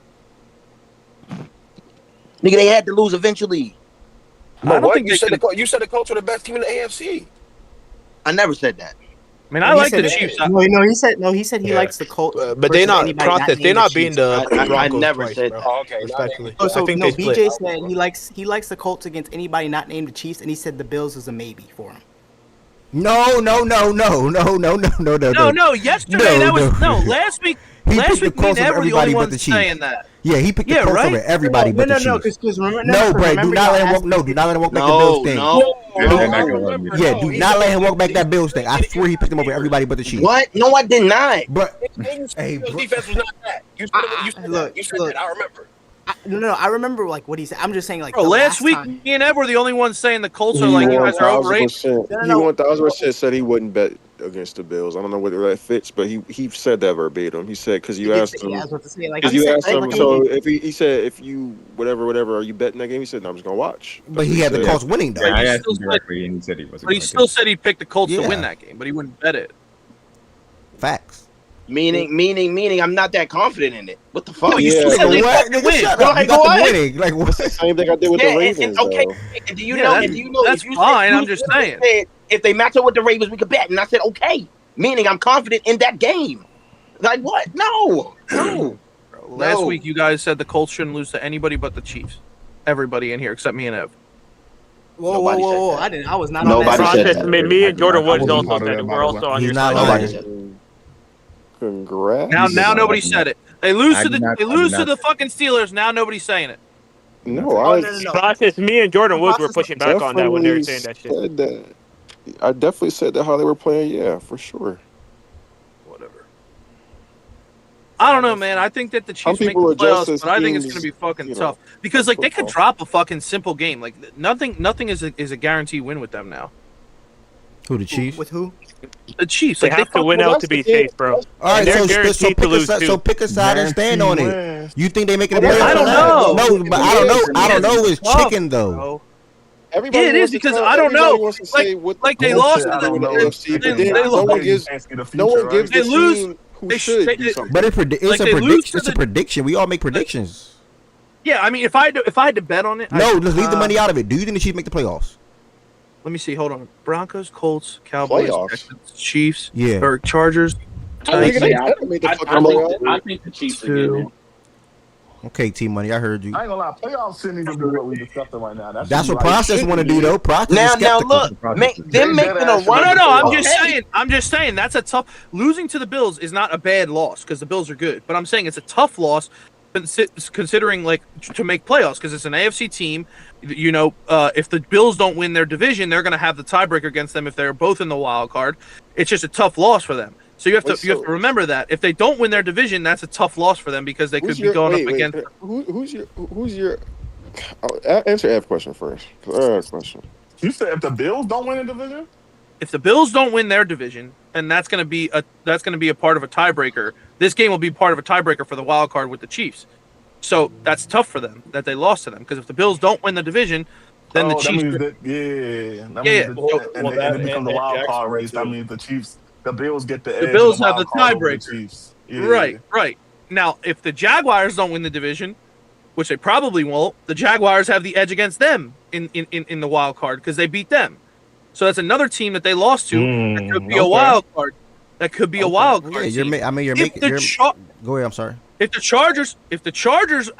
Nigga, they had to lose eventually. No, what? You said the Colts were the best team in the AFC. I never said that. I mean, I like the Chiefs. He said he likes the Colts. But they're not process. They're not being the Broncos. I never twice, said bro. that. Okay, respectfully. So I think no, they BJ split. said he likes the Colts against anybody not named the Chiefs, and he said the Bills is a maybe for him. No. Yesterday that was last week. Last week we never the only ones saying that. Yeah, he picked the Colts over everybody but the Chiefs. Because remember, no, Brad, do not let him walk. No, do not let him walk back the Bills thing. Yeah, do not let him walk back that Bills thing. I swear he picked him over everybody but the Chiefs. What? No, I did not. But hey, defense was not that. You said that. I remember. No, I remember like what he said. I'm just saying like. Bro, last week me and Eb were the only ones saying the Colts are like you guys are overrated. He 1000% said he wouldn't bet against the Bills. I don't know whether that fits, but he said that verbatim. He said because you He asked him. I was about to say, like, Because you asked him, like, so if he said if you whatever, are you betting that game? He said, no, I'm just gonna watch. But he had the Colts winning though. Yeah, I asked him directly, and he said he wasn't. But he still said he picked the Colts to win that game, but he wouldn't bet it. Facts. Meaning, I'm not that confident in it. What the fuck? No, you still said they fucking win. Shut up. You got them winning. Like what? It's the same thing I did with the Ravens. Okay. Though. And do you know? And do you know? That's fine. I'm just saying. If they match up with the Ravens, we could bet. And I said, okay. Meaning, I'm confident in that game. Like what? No. Last week, you guys said the Colts shouldn't lose to anybody but the Chiefs. Everybody in here except me and Ev. Whoa! I didn't. I was not Nobody on said that. that. I mean, me and Jordan Woods also said it. We're also on your side. Nobody said it. Congrats. Now nobody said it. They lose to the fucking Steelers. Now nobody's saying it. No, Process. Me and Jordan Woods were pushing back on that when they were saying that shit. I definitely said that how they were playing. Yeah, for sure. I don't know, man. I think that the Chiefs make the playoffs, but I think it's going to be fucking tough because, like, they could drop a fucking simple game. Like, nothing is a guaranteed win with them now. Who, the Chiefs? With who? The Chiefs. They have to win out to be safe, bro. All right, so pick a side and stand on it. You think they making the playoffs? I don't know. No, but I don't know. It's chicken though. Everybody it is because I don't know. Like they lost to the AFC, but then no one gives they lose. Who should do something. But it's a prediction. We all make predictions. Yeah, I mean, if I had to bet on it, let's leave the money out of it. Do you think the Chiefs make the playoffs? Let me see. Hold on. Broncos, Colts, Cowboys, Chiefs, yeah, or Chargers. I think the Chiefs are good. Okay, T Money, I heard you. I ain't gonna lie, playoffs shouldn't even be what we discussing right now. That's what Process want to do, though. Process now look, them making a run. No, I'm just saying that's a tough. Losing to the Bills is not a bad loss because the Bills are good, but I'm saying it's a tough loss, considering like to make playoffs because it's an AFC team. You know, if the Bills don't win their division, they're going to have the tiebreaker against them if they're both in the wild card. It's just a tough loss for them. So you have to remember that if they don't win their division, that's a tough loss for them because they could be going up against. Who's your? Answer F question first. Question. You said if the Bills don't win the division. If the Bills don't win their division, and that's going to be a part of a tiebreaker. This game will be part of a tiebreaker for the wild card with the Chiefs. So that's tough for them that they lost to them because if the Bills don't win the division, then the Chiefs. And it becomes the wild card race. That means the Chiefs. The Bills get the edge. The Bills have the tiebreaker. Right. Now, if the Jaguars don't win the division, which they probably won't, the Jaguars have the edge against them in the wild card because they beat them. So that's another team that they lost to. That could be a wild card. That could be a wild card. Yeah, go ahead. I'm sorry. If the Chargers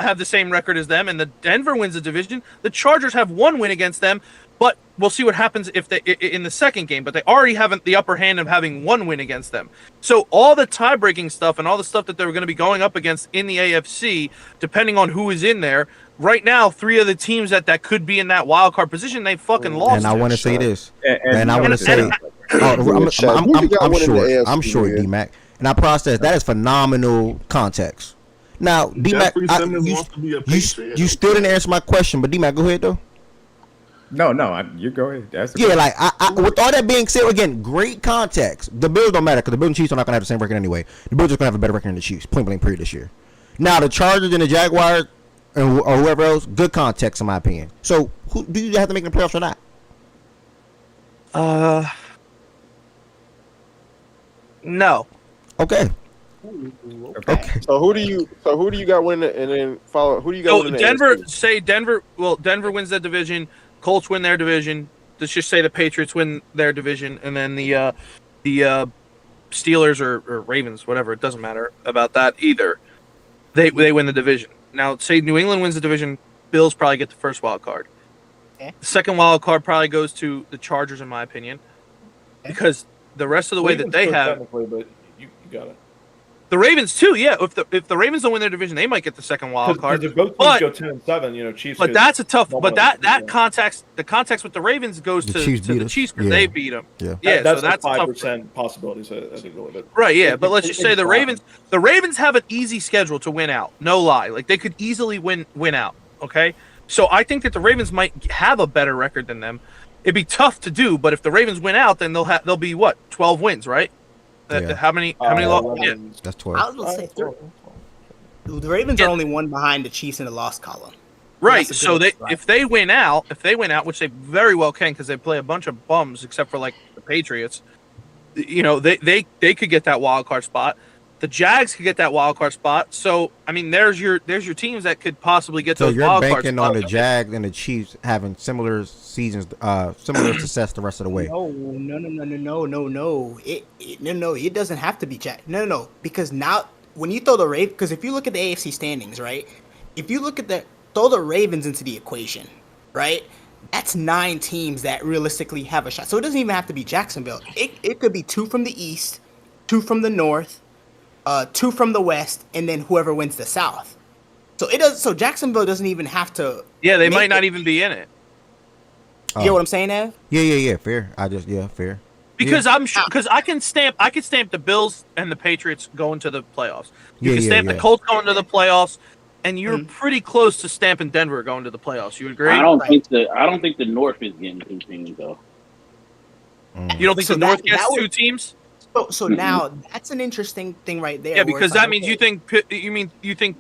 have the same record as them and the Denver wins the division, the Chargers have one win against them. But we'll see what happens if they in the second game. But they already have the upper hand of having one win against them. So all the tie-breaking stuff and all the stuff that they're going to be going up against in the AFC, depending on who is in there, right now, 3 of the teams that could be in that wild card position, they fucking lost. And I want to say this. And I want to say, I'm sure, D-Mac. And I process that is phenomenal context. Now, D-Mac, you still didn't answer my question, but D-Mac, go ahead though. No, you go ahead. Like I, with all that being said, again, great context. The Bills don't matter because the Bills and Chiefs are not gonna have the same record anyway. The Bills are gonna have a better record than the Chiefs, point blank period this year. Now the Chargers and the Jaguars or whoever else, good context in my opinion. So who do you have to make the playoffs or not? No. Okay. So who do you got winning and then follow? Who do you got winning? Denver. Well, Denver wins that division. Colts win their division. Let's just say the Patriots win their division, and then the Steelers or Ravens, whatever. It doesn't matter about that either. They win the division. Now, say New England wins the division, Bills probably get the first wild card. Okay. The second wild card probably goes to the Chargers, in my opinion, because the rest of the way that they have. But you got it. The Ravens too, yeah. If the Ravens don't win their division, they might get the second wild card. If both teams go 10-7, Chiefs. But that's a tough. But that context, the context with the Ravens goes to the Chiefs because they beat them. Yeah, that's a 5% possibility. So I think right, yeah. But let's just say the Ravens. The Ravens have an easy schedule to win out. No lie, like they could easily win out. Okay, so I think that the Ravens might have a better record than them. it'd be tough to do. But if the Ravens win out, then they'll be what 12 wins, right? Yeah. How many losses? Yeah. That's 12. I was gonna say the Ravens are only one behind the Chiefs in the loss column. Right. So if they win out, which they very well can because they play a bunch of bums except for like the Patriots, you know, they could get that wild card spot. The Jags could get that wild card spot. So I mean, there's your teams that could possibly get those wild card spots. So you're banking on the Jags and the Chiefs having similar seasons, similar success the rest of the way. No. It doesn't have to be Jags. No. Because now when you throw the Ravens, because if you look at the AFC standings, right? If you look at throw the Ravens into the equation, right? That's 9 teams that realistically have a shot. So it doesn't even have to be Jacksonville. It could be 2 from the East, 2 from the North, 2 from the West, and then whoever wins the South. So it does. So Jacksonville doesn't even have to. Yeah, they might not even be in it. You get what I'm saying, Ev? Yeah. Fair. Fair. Because I'm sure, because I can stamp the Bills and the Patriots going to the playoffs. You can stamp the Colts going to the playoffs, and you're pretty close to stamping Denver going to the playoffs. You agree? I don't think the North is getting 2 teams though. You don't think the North gets 2 teams? So now that's an interesting thing right there. Yeah, because that means you think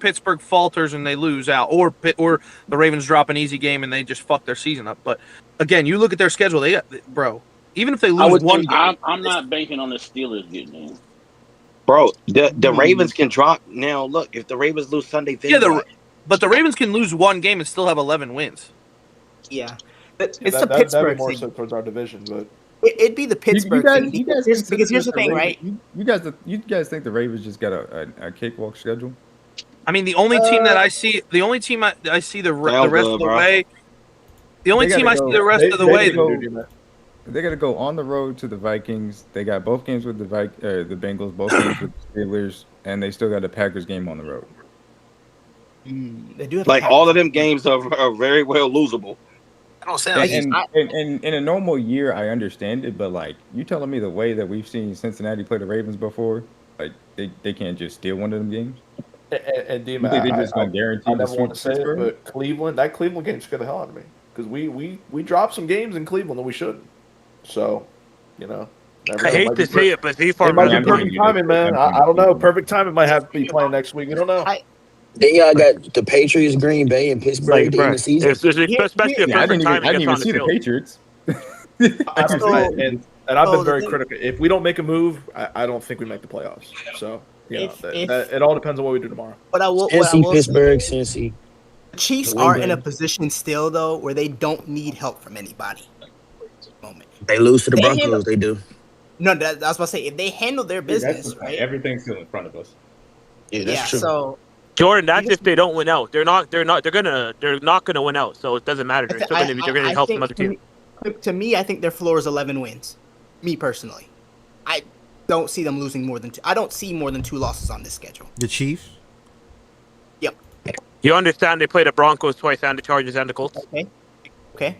Pittsburgh falters and they lose out, or the Ravens drop an easy game and they just fuck their season up. But again, you look at their schedule, even if they lose one game, I'm not banking on the Steelers getting in. Bro, the Ravens can drop now. Look, if the Ravens lose Sunday, but the Ravens can lose one game and still have 11 wins. Yeah, it's the Pittsburgh that'd be more so towards our division, but. It'd be the Pittsburgh thing. Because here's the thing, right? You guys think the Ravens just got a cakewalk schedule? I mean, the only team that I see, the rest of the way, They got to go on the road to the Vikings. They got both games with the Bengals, both games with the Steelers, and they still got a Packers game on the road. They do have all of them games are very well losable. In a normal year, I understand it, but like you telling me the way that we've seen Cincinnati play the Ravens before, like they can't just steal one of them games. And they just gonna guarantee. I never want to say it, but that Cleveland game scared the hell out of me because we dropped some games in Cleveland that we shouldn't. So, you know, I hate to say it, but it might be perfect timing, man. I don't know. Perfect timing might have to be playing next week. We don't know. Then y'all got the Patriots, Green Bay, and Pittsburgh in the season. Especially a perfect I didn't time even see the Patriots. And I've been very critical. If we don't make a move, I don't think we make the playoffs. So, it all depends on what we do tomorrow. But I will Pittsburgh, Cincy. The Chiefs are in a position still, though, where they don't need help from anybody. They lose to the Broncos, they do. No, I was about to say, if they handle their business, right? Everything's still in front of us. Yeah, that's true. So Jordan, that's if they don't win out. They're not gonna win out, so it doesn't matter. They're gonna help some other team. To me, I think their floor is 11 wins. Me personally, I don't see them losing more than 2. I don't see more than 2 losses on this schedule. The Chiefs. Yep. You understand they play the Broncos twice and the Chargers and the Colts. Okay.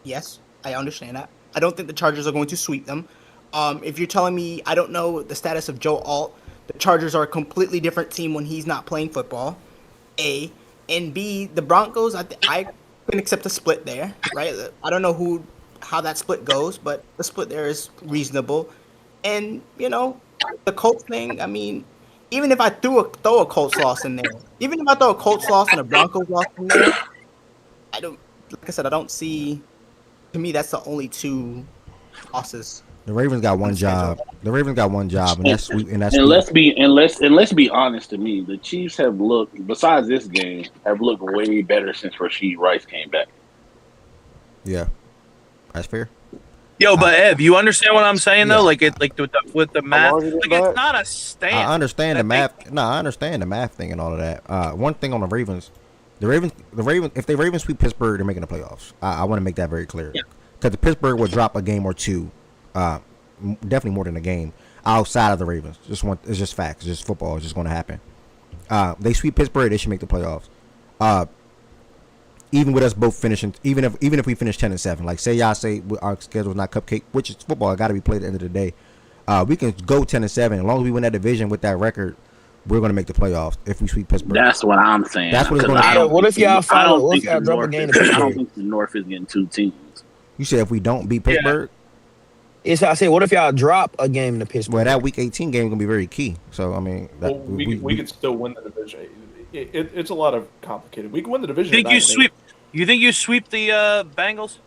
Yes, I understand that. I don't think the Chargers are going to sweep them. If you're telling me, I don't know the status of Joe Alt. The Chargers are a completely different team when he's not playing football. A. And B, the Broncos, I can accept a split there, right? I don't know how that split goes, but the split there is reasonable. And, the Colts thing, I mean, even if I throw a Colts loss in there, even if I throw a Colts loss and a Broncos loss in there, I don't see, to me, that's the only 2 losses. The Ravens got one job. And that's sweet. And let's be honest. To me, the Chiefs have looked, besides this game, way better since Rashid Rice came back. Yeah, that's fair. Yo, but Ev, you understand what I'm saying though? Like with the math, it's not a stand. I understand the math. No, I understand the math thing and all of that. One thing on the Ravens, if the Ravens sweep Pittsburgh, they're making the playoffs. I want to make that very clear. Because the Pittsburgh will drop a game or 2. Definitely more than a game outside of the Ravens. It's just facts. It's just football. It's just going to happen. They sweep Pittsburgh, they should make the playoffs. Even with us both finishing, even if we finish 10-7, like say y'all say our schedule's not cupcake, which is football. It got to be played at the end of the day. We can go 10-7 as long as we win that division with that record. We're going to make the playoffs if we sweep Pittsburgh. That's what I'm saying. That's what it's going to be. What if y'all drop a game? I don't think the North is getting 2 teams. You said if we don't beat Pittsburgh? It's I said, what if y'all drop a game to Pittsburgh? Well, that Week 18 game is gonna be very key. So I mean, we could still win the division. It's a lot of complicated. We can win the division. You think you sweep the Bengals?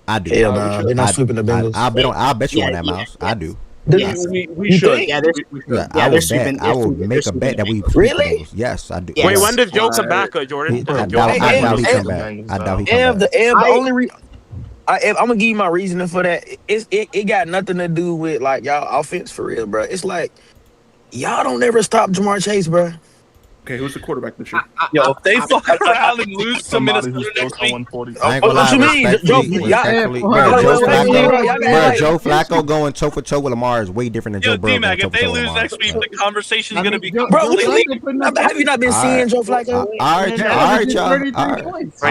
I do. Hell no, they're not sweeping the Bengals. I'll bet you on that, Mouse. I do. We should. I will make a bet that we sweep the Bengals. Yes, I do. Wait, when does Joe come back, Jordan? I doubt he come back. I doubt he come back. The only reason. I'm gonna give you my reasoning for that. It got nothing to do with like y'all offense for real, bro. It's like y'all don't ever stop Jamar Chase, bro. Okay, who's the quarterback this year? Yo, if they fuck around and lose to Minnesota next week. What you mean? Joe Flacco going toe for toe with Lamar is way different than Joe Burrow. D-Mac, if they lose next week, the conversation's gonna be bro. Have you not been seeing Joe Flacco? All right, y'all.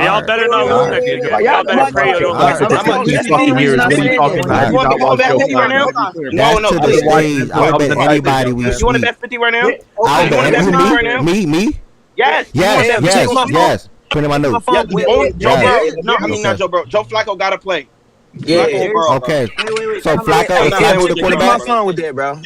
Y'all better not lose next week. Y'all better pray you don't lose. That's to the stage. I would bet anybody we sweep. You want to bet 50 right now? I would bet me. Yes. Put in my notes. Joe Burrow. No, I mean not Joe Burrow. Joe Flacco got to play. Yeah. Okay. So Flacco is the quarterback. Have fun with that, bro.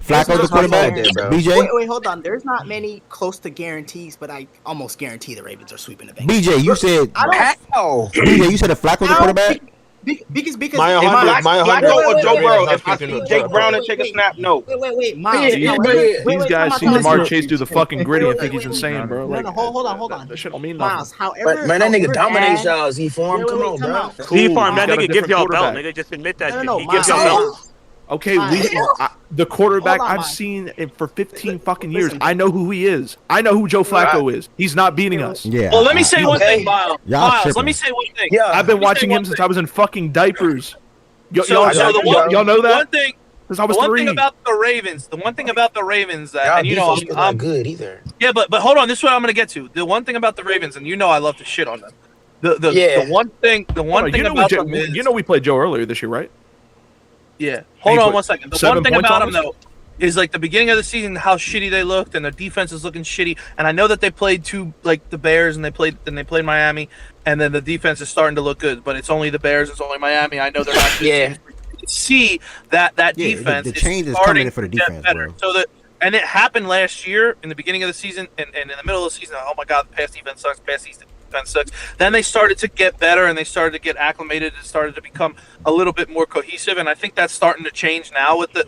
Flacco's the quarterback. BJ. Wait, hold on. There's not many close to guarantees, but I almost guarantee the Ravens are sweeping the Bengals. BJ, you said. How? BJ, you said the Flacco's the quarterback. Because Flacco or Joe Burrow. If I see Jake Brown and take a snap, no. Wait, Miles. These guys see Jamar Chase do the fucking gritty and think he's insane, bro. No, hold on. That shit don't mean nothing. Miles, however, man, that nigga dominates y'all. Z-Form, come on, bro. Z-Form, that nigga gives y'all a belt. Nigga, just admit that shit. He gives y'all a belt. Okay, the quarterback I've seen for 15 fucking years. I know who he is. I know who Joe Flacco is. He's not beating us. Yeah. Well, let me say one thing, Miles. Let me say one thing. Yeah, I've been watching him since I was in fucking diapers. Y'all know that? One thing. Because I was the one 3. thing about the Ravens, that, and I'm not good either. Yeah, but hold on. This is what I'm gonna get to. The one thing about the Ravens, and I love to shit on them. The one thing about them is, we played Joe earlier this year, right? Yeah. Hold on 1 second. The one thing about them though is like the beginning of the season, how shitty they looked, and their defense is looking shitty. And I know that they played the Bears, and they played Miami, and then the defense is starting to look good. But it's only the Bears, it's only Miami. I know they're not good. Yeah. See that defense. The change is coming in for the defense, bro. And it happened last year in the beginning of the season, and in the middle of the season. Oh my God, the pass defense sucks. Defense sucks. Then they started to get better, and they started to get acclimated, and started to become a little bit more cohesive. And I think that's starting to change now with the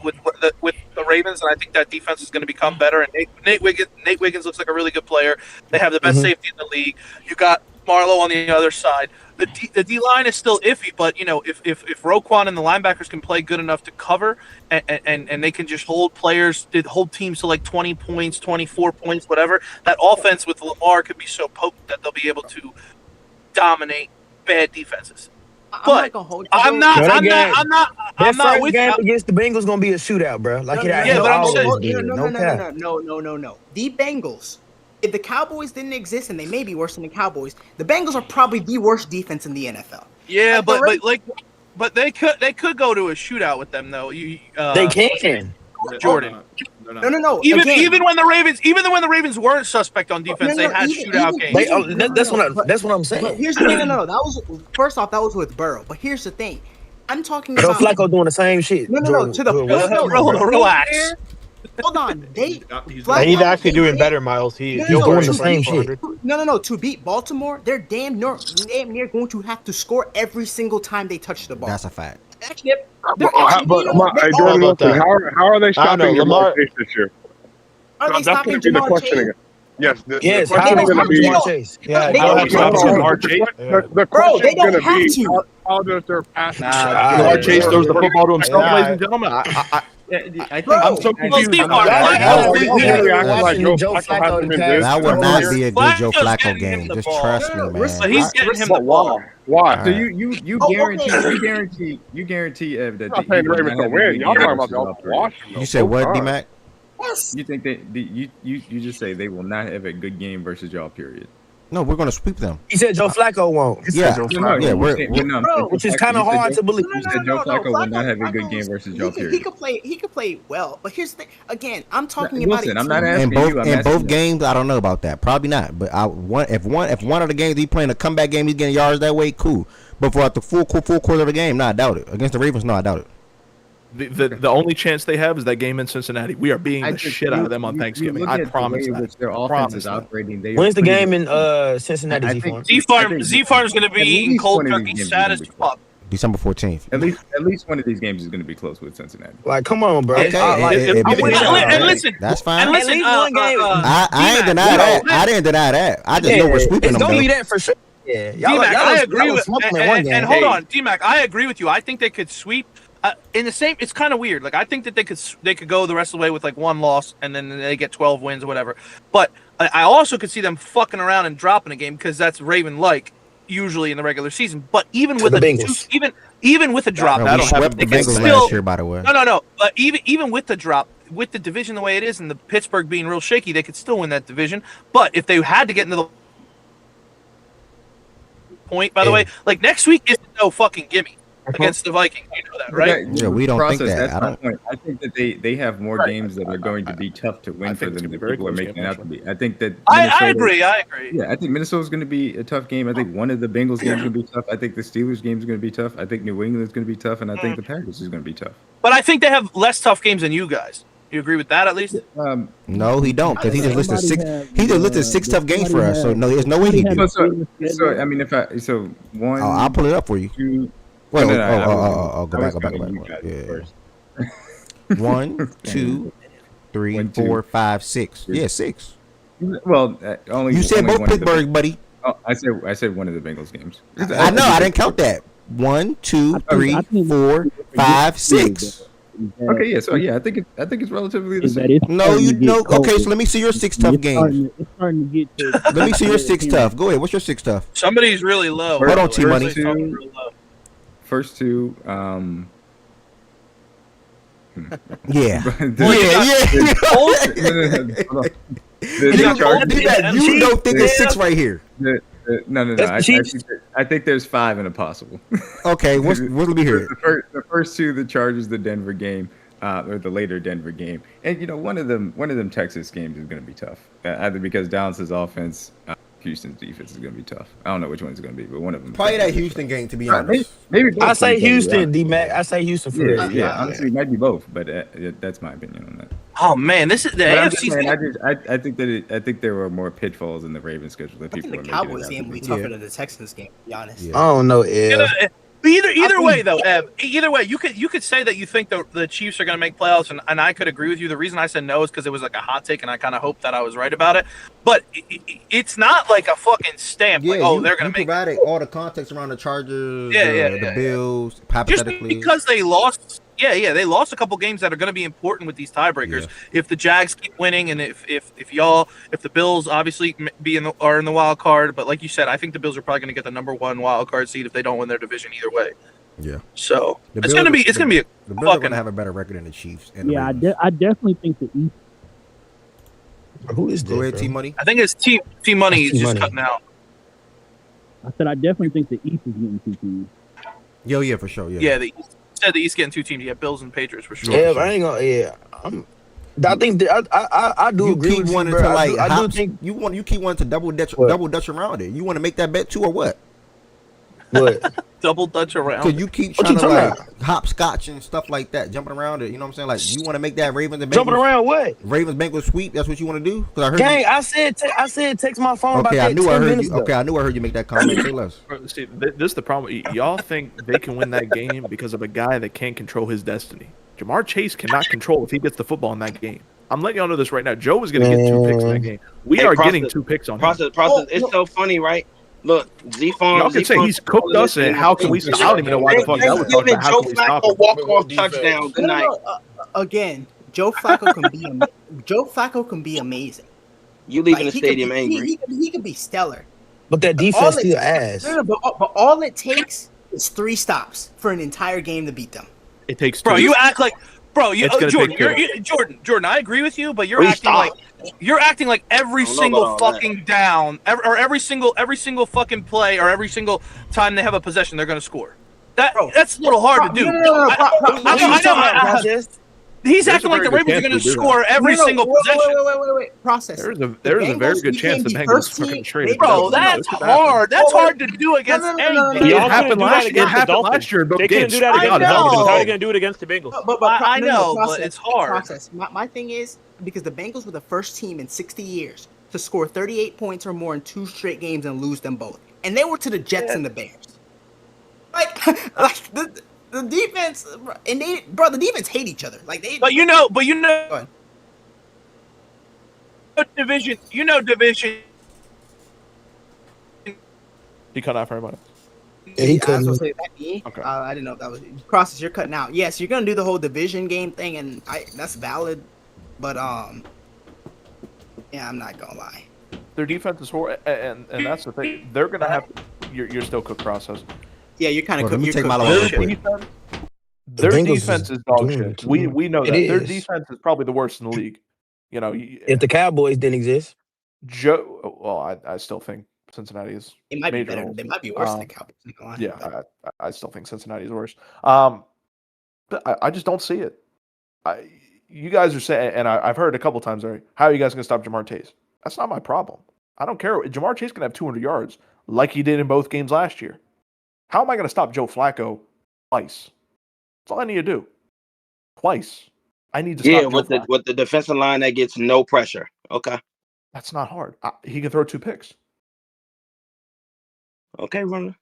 Ravens. And I think that defense is going to become better. And Nate Wiggins looks like a really good player. They have the best safety in the league. You got Marlowe on the other side. The D line is still iffy, but if Roquan and the linebackers can play good enough to cover, and they can just hold teams to like 20 points, 24 points, whatever, that offense with Lamar could be so potent that they'll be able to dominate bad defenses. But I'm not with game against the Bengals gonna be a shootout, bro. Like no. The Bengals. If the Cowboys didn't exist, and they may be worse than the Cowboys, the Bengals are probably the worst defense in the NFL. Yeah, but they could go to a shootout with them though. They can. Jordan. No. Even when the Ravens weren't suspect on defense, they had shootout games. That's what I'm saying. But here's the thing. No. That was first off. That was with Burrow. But here's the thing. I'm talking about Flacco doing the same shit. No. To the relax. Hold on, he's actually doing better, Miles. He's doing the same shit. No. To beat Baltimore, they're damn near going to have to score every single time they touch the ball. That's a fact. How are they stopping Lamar Chase this year? Are they stopping Jamar Chase? Yes. How are they stopping Jamar Chase? The question is going to be how does their pass? Jamar Chase throws the football to himself, ladies and gentlemen. I think I'm so confused. That would not be a good Joe Flacco game. Just trust me, man. He's getting him the ball. Why? So you guarantee Ev that I'm saying the Ravens gonna win. Y'all talking about y'all Washington. You said what, D-Mac? You think that you just say they will not have a good game versus y'all? Period. No, we're gonna sweep them. He said Joe Flacco won't. Yeah, Yeah, which is kind of hard to believe. You said Joe Flacco will not have a good game versus Joe Perry. He could play well, but here's the thing. Again, I'm talking about. Listen, I'm not asking in both games, I don't know about that. Probably not. But if one of the games he playing a comeback game, he's getting yards that way, cool. But for the full quarter of the game, no, I doubt it. Against the Ravens, no, I doubt it. The only chance they have is that game in Cincinnati. We are beating the shit out of them on Thanksgiving. I promise that. Their offense is operating. When's the game in Cincinnati? Z Farm's going to be eating cold turkey status. December 14th. At least one of these games is going to be close with Cincinnati. Like, come on, bro. Okay, and listen, that's fine. And listen, I ain't deny that. I didn't deny that. I just know we're sweeping them. Don't be that for sure. Yeah, D-Mac, I agree with. And hold on, D-Mac, I agree with you. I think they could sweep. In the same, it's kind of weird. Like I think that they could go the rest of the way with like one loss and then they get 12 wins or whatever. But I also could see them fucking around and dropping a game because that's Raven-like usually in the regular season. But even with even with a drop, we swept the Bengals last year, by the way. No. But even with the drop, with the division the way it is, and the Pittsburgh being real shaky, they could still win that division. But if they had to get into the point, by the way, like next week is no fucking gimme. Against the Vikings, you know that, right? Yeah, we don't think that. I think that they have more games that are going to be tough to win for them than people are making it out to be. I think that I agree. Yeah, I think Minnesota's going to be a tough game. I think one of the Bengals games is going to be tough. I think the Steelers game is going to be tough. I think New England's going to be tough, and I think the Packers is going to be tough. But I think they have less tough games than you guys. You agree with that at least? No, he don't, because he just listed six. He just listed 6 tough games for us. So no, there's no way he did. So I mean, one. I'll pull it up for you. Two, Wait, go back. Yeah. 1, 2, 3, 4, 5, 6. Yeah, 6. Well, only you said both Pittsburgh, buddy. Oh, I said one of the Bengals games. I know. I didn't count that. 1, 2, 3, 4, 5, 6. Okay, yeah. So yeah, I think it's relatively the same. No, you know. Okay, so let me see your 6 tough games. It's starting to get to. Let me see your 6 tough. Go ahead. What's your 6 tough? Somebody's really low. Hold on, T-Money. First two, yeah. You don't think it's 6 right here. No. I think there's 5 in a possible. Okay, let me hear it. The first two, the Chargers, the Denver game, or the later Denver game, and one of them Texas games is going to be tough. Either because Dallas's offense, Houston's defense is going to be tough. I don't know which one it's going to be, but one of them. Probably that Houston game, to be honest. Maybe I say Houston, D-Mac. I say Houston for real. Yeah, honestly, it might be both, but that's my opinion on that. Oh man, this is the AFC. I think there were more pitfalls in the Ravens schedule that people are making. The Cowboys game will be tougher than the Texans game, to be honest. I don't know, Either way, though, Ev. Either way, you could say that you think the Chiefs are going to make playoffs, and I could agree with you. The reason I said no is because it was like a hot take, and I kind of hoped that I was right about it. But it's not like a fucking stamp. Yeah, like, they're going to make. Provided all the context around the Chargers, the Bills, hypothetically. Just because they lost. Yeah, they lost a couple games that are going to be important with these tiebreakers. Yeah. If the Jags keep winning, and if the Bills obviously are in the wild card, but like you said, I think the Bills are probably going to get the number 1 wild card seed if they don't win their division either way. Yeah. So it's going to be the Bills are going to have a better record than the Chiefs. Yeah, I definitely think the East. Who is this? Go ahead, T-Money. I think it's T Money is just cutting out. I said I definitely think the East is getting 2 teams. Yeah, for sure. Yeah, the East getting 2 teams. Yeah, Bills and Patriots for sure. Yeah, but I ain't gonna. Yeah, I think I do agree with you, bro. I do think you keep wanting to double dutch around it. You want to make that bet too, or what? What? Double dutch around. Because you keep trying to hopscotch and stuff like that, jumping around it. You know what I'm saying? Like you want to make that Ravens and Bengals jumping around what? Ravens Bengals sweep. That's what you want to do? Because I heard. Gang, I said text my phone. Okay, about I knew that I heard 10 minutes you. Okay, I knew I heard you make that comment. Say less. See, this is the problem. Y'all think they can win that game because of a guy that can't control his destiny. Jamar Chase cannot control if he gets the football in that game. I'm letting y'all know this right now. Joe is going to get 2 picks in that game. We are getting 2 picks on him. It's so funny, right? Look, Z-Farm. Y'all can say he's cooked us, and how can we stop? I don't even know why the fuck that was talking about. How can we stop him? Walk-off touchdown. Good night. Again, Joe Flacco can be amazing. You leaving the stadium angry. He can be stellar. But that defense still ass. But all it takes is 3 stops for an entire game to beat them. It takes 2. Bro, you act like Bro, Jordan, I agree with you, but you're acting like every single fucking down, or every single fucking play, or every single time they have a possession, they're gonna score. That's a little hard to do. I know. He's acting like the Ravens are going to score every single possession. Wait. Process. There's a very good chance the Bengals fucking straight. Bro, that's hard. That's hard to do against anything. It happened last year. They couldn't do that against the Dolphins. How are they going to do it against the Bengals? I know, but it's hard. My thing is, because the Bengals were the first team in 60 years to score 38 points or more in 2 straight games and lose them both. And they were to the Jets and the Bears. The defense and the defense hate each other. But division. He cut out for everybody. Yeah, he couldn't. Okay. I didn't know if that was Process. You're cutting out. Yes, you're gonna do the whole division game thing, and that's valid. But yeah, I'm not gonna lie. Their defense is horrible, and that's the thing. They're gonna have. You're still cooked Process. Yeah, you're kind of Let me take my Their defense is dog shit. We know that. Their defense is probably the worst in the league. You know, if the Cowboys didn't exist, I still think Cincinnati is. It might be better. They might be worse than the Cowboys. Yeah, I still think Cincinnati is worse. But I just don't see it. You guys are saying, and I've heard a couple times already, how are you guys going to stop Jamar Chase? That's not my problem. I don't care. Jamar Chase can have 200 yards like he did in both games last year. How am I going to stop Joe Flacco twice? That's all I need to do. Twice. I need to stop with the defensive line that gets no pressure. Okay. That's not hard. He can throw 2 picks. Okay, brother.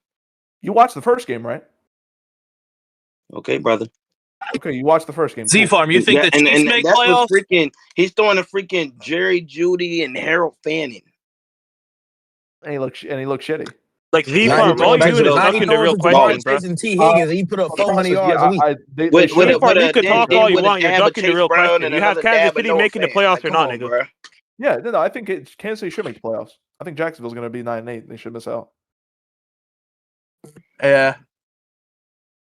You watched the first game, right? Okay, brother. Okay, you watched the first game. Z-Farm, you think the Chiefs make playoffs? He's throwing a freaking Jerry Jeudy and Harold Fanning. And he looks shitty. Like Z-Farm, all you do is asking the real question, bro. T. Higgins, he put up 400 yards a week. You can talk all you want. You're ducking the real question. You have Kansas City making the playoffs or not, nigga? Yeah, no, I think Kansas City should make the playoffs. I think Jacksonville's going to be 9-8. They should miss out. Yeah.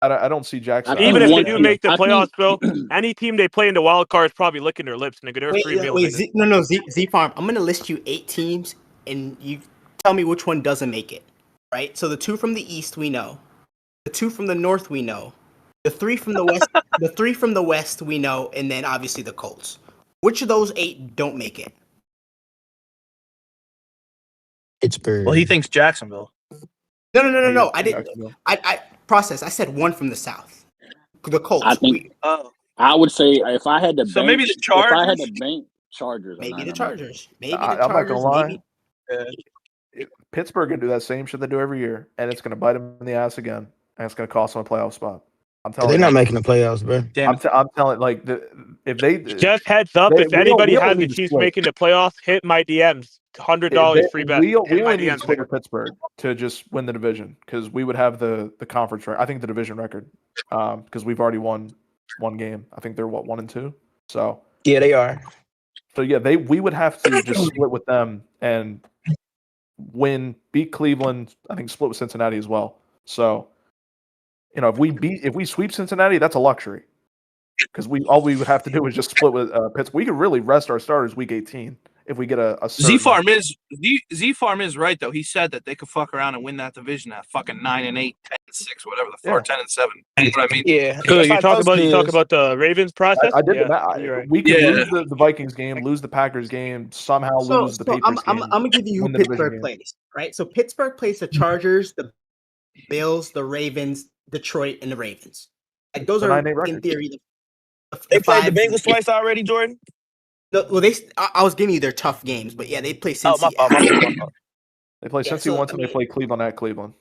I don't see Jackson. Even if they do make the playoffs, bro, any team they play in the wild card is probably licking their lips, nigga. They're Z-Farm, I'm going to list you 8 teams, and you tell me which one doesn't make it. Right? So the 2 from the East we know. The 2 from the North we know. The 3 from the West the 3 from the West we know, and then obviously the Colts. Which of those 8 don't make it? Pittsburgh. Well, he thinks Jacksonville. No. I didn't. I said 1 from the South. The Colts. I would say if I had to. So maybe the Chargers. If I had to bank Chargers. Maybe the Chargers. I'm not gonna lie. Pittsburgh can do that same shit they do every year, and it's gonna bite them in the ass again, and it's gonna cost them a playoff spot. I'm telling you. They're not making the playoffs, bro. I'm telling if they just heads up, if anybody has the Chiefs making the playoffs, hit my DMs. $100 free bet. We only need to split with Pittsburgh to just win the division because we would have the conference record. I think the division record because we've already won 1 game. I think they're 1-2. So yeah, they are. So yeah, we would have to just split with them and beat Cleveland. I think split with Cincinnati as well. So if we sweep Cincinnati, that's a luxury because all we would have to do is just split with Pittsburgh. We could really rest our starters week 18. If we get a Z-Farm is right though. He said that they could fuck around and win that division at fucking 9-8, 10-6, whatever the fuck, 10-7. You know what I mean? Yeah. You talk about the Ravens process. I did that. We could lose the Vikings game, lose the Packers game, somehow lose the Patriots game. I'm gonna give you who Pittsburgh plays. Right. So Pittsburgh plays the Chargers, the Bills, the Ravens, Detroit, and the Ravens. Like those are in theory. They played the Bengals twice already, Jordan. Well, I was giving you their tough games, but yeah, they play Cincy. They play Cincy once, and they play Cleveland at Cleveland.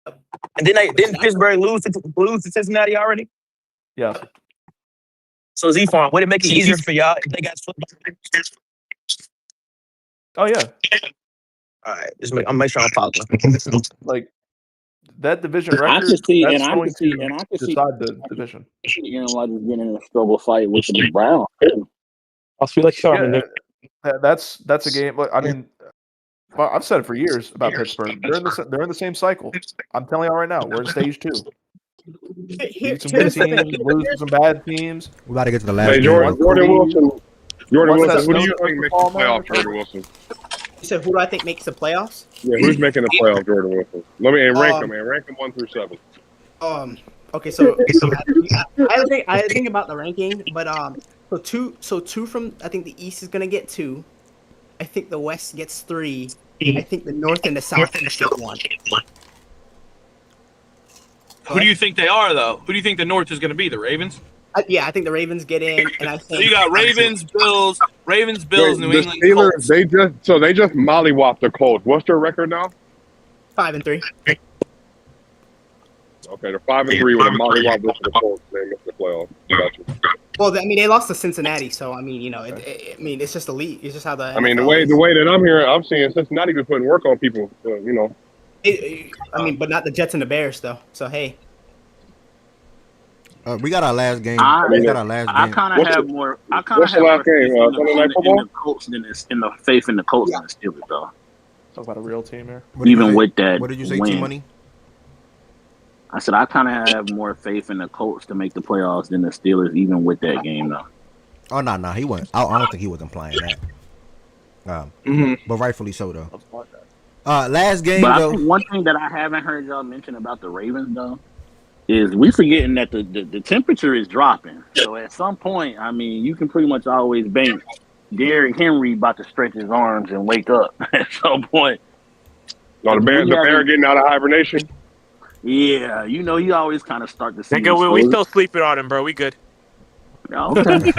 And didn't Pittsburgh lose to Cincinnati already? Yeah. So Z-Farm, would it make it easier for y'all if they got split? Oh yeah. All right, I'm make sure I'm following. Like that division record. I could see decide the division. Aaron Rodgers getting in a struggle fight with the Browns. I feel like that's a game. Look, I mean, I've said it for years about Pittsburgh. They're in the same cycle. I'm telling you all right now, we're in stage 2. Beat some good teams, lose to some bad teams. We about to get to the last Hey, game. Jordan Wilson. Jordan Once Wilson, that who do you snow think makes the starts to fall, man, playoffs, Jordan Wilson? You said, who do I think makes the playoffs? Yeah, who's making the playoffs, Jordan Wilson? Let me rank them, man. Rank them 1 through 7. Okay, so I think about the ranking, but so two from I think the East is gonna get 2. I think the West gets 3. I think the North and the South get 1. Who do you think they are, though? Who do you think the North is going to be? The Ravens? I think the Ravens get in, and I think So you got Ravens, Bills, New the England. Steelers, Colts. they just mollywopped the Colts. What's their record now? 5-3. Okay, they're 5-3 with a mollywop versus the Colts. They missed the playoffs. Gotcha. Well, I mean, they lost to Cincinnati, so I mean, it's just the league. It's just how the. I mean, the way that I'm hearing, I'm seeing Cincinnati been putting work on people. But not the Jets and the Bears, though. So hey. We got our last game. I game. have more faith in the Colts than in the faith in the Colts than the Steelers, though. Talk about a real team here. Even with that, what did you say, win. T-Money? I said I kind of have more faith in the Colts to make the playoffs than the Steelers, even with that game, though. Oh no, he wasn't. I don't think he was implying that. But rightfully so, though. Last game, but though. I think one thing that I haven't heard y'all mention about the Ravens, though, is we forgetting that the temperature is dropping. So at some point, I mean, you can pretty much always bank Derrick Henry about to stretch his arms and wake up at some point. No, the bear getting out of hibernation. Yeah, you always kind of start to see. Nigga, we still sleeping on him, bro. We good. Okay.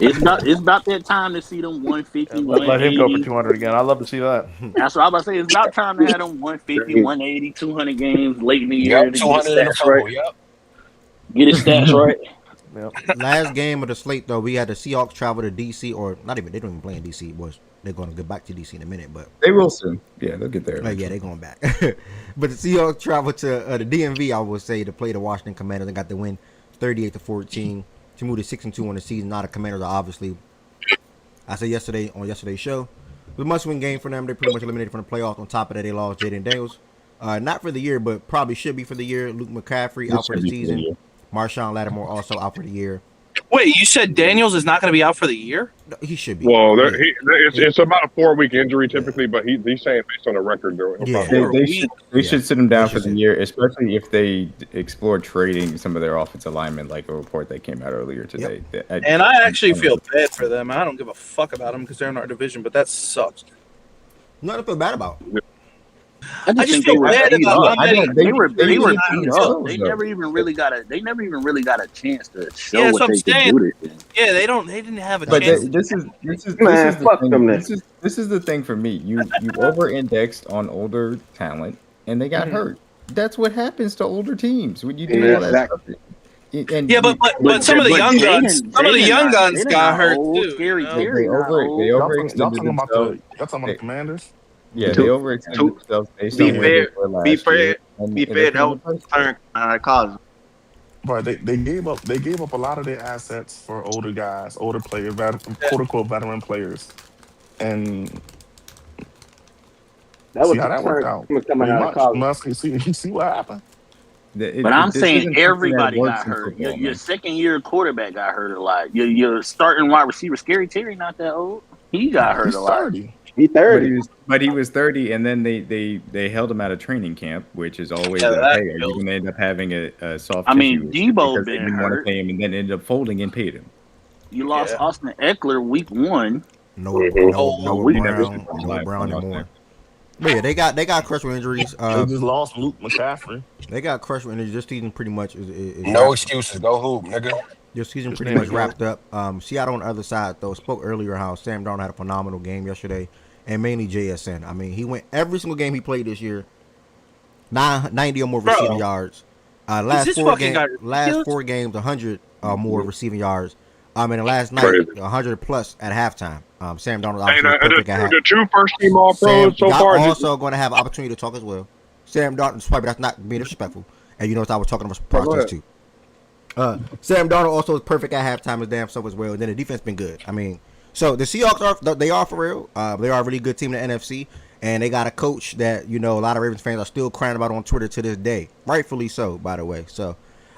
it's about that time to see them 150, Let him go for 200 again. I'd love to see that. That's what I was about to say. It's about time to have them 150, 180, 200 games late in the year to get stats right. Get his stats right. Yep. Last game of the slate, though, we had the Seahawks travel to DC, or not even. They don't even play in DC. Boys, they're going to get back to DC in a minute, but they will soon. Yeah, they'll get there. Yeah, they're going back. But the Seahawks travel to the DMV, I would say, to play the Washington Commanders and got the win, 38-14. To move to 6-2 on the season. Now the Commanders are obviously, I said yesterday on yesterday's show, it was a must-win game for them. They pretty much eliminated from the playoffs. On top of that, they lost Jaden Daniels, not for the year, but probably should be for the year. Luke McCaffrey out for the season. Marshawn Lattimore also out for the year. Wait, you said Daniels is not going to be out for the year? No, he should be. Well, it's about a 4-week injury typically, but he's saying based on the record, they should sit him down for the year, especially if they explore trading some of their offensive linemen, like a report that came out earlier today. Yep. And I actually feel bad for them. I don't give a fuck about them because they're in our division, but that sucks. Nothing to feel bad about. I just feel bad about they were beat up. They never even really got a chance to show what they could do this thing. Yeah, they didn't have a but chance. This is the thing for me. You over-indexed on older talent, and they got hurt. That's what happens to older teams when you do all that stuff. But some of the young guns, got hurt too. They overextended themselves. Y'all talking about the Commanders? Yeah, they overextended themselves based on where they were last year. Be fair, that was turn cause. But they gave up a lot of their assets for older guys, older players, quote unquote veteran players, and that see how that worked out. Coming out of college. You see what happened. But I'm saying everybody got hurt. Your second-year quarterback got hurt a lot. Your starting wide receiver, Scary Terry, not that old. He got hurt a lot. 30. He's 30. But he was 30, and then they held him out of training camp, which is always you're going to end up having a soft. I mean, Debo been didn't want to hurt. pay him, and then ended up folding and paid him. You lost Austin Eckler week 1. No Brown anymore. But yeah, they got crushed with injuries. They just lost Luke McCaffrey. They got crushed with injuries. This season pretty much is no excuses. Go hoop, nigga. Your season pretty much wrapped up. Seattle on the other side, though, spoke earlier how Sam Darnold had a phenomenal game yesterday, and mainly JSN. I mean, he went every single game he played this year, 90 or more receiving yards. Last 4 games, 100 or more receiving yards. And the last night, 100 plus at halftime. Sam Darnold obviously the 2 first-team All-Pros so far. Also going to have an opportunity to talk as well. Sam Darnold, probably that's not being disrespectful. And you know, I was talking about process too. Sam Darnold also is perfect at halftime as damn self as well. And then the defense been good. I mean, so the Seahawks are for real. They are a really good team in the NFC, and they got a coach that a lot of Ravens fans are still crying about on Twitter to this day, rightfully so, by the way. So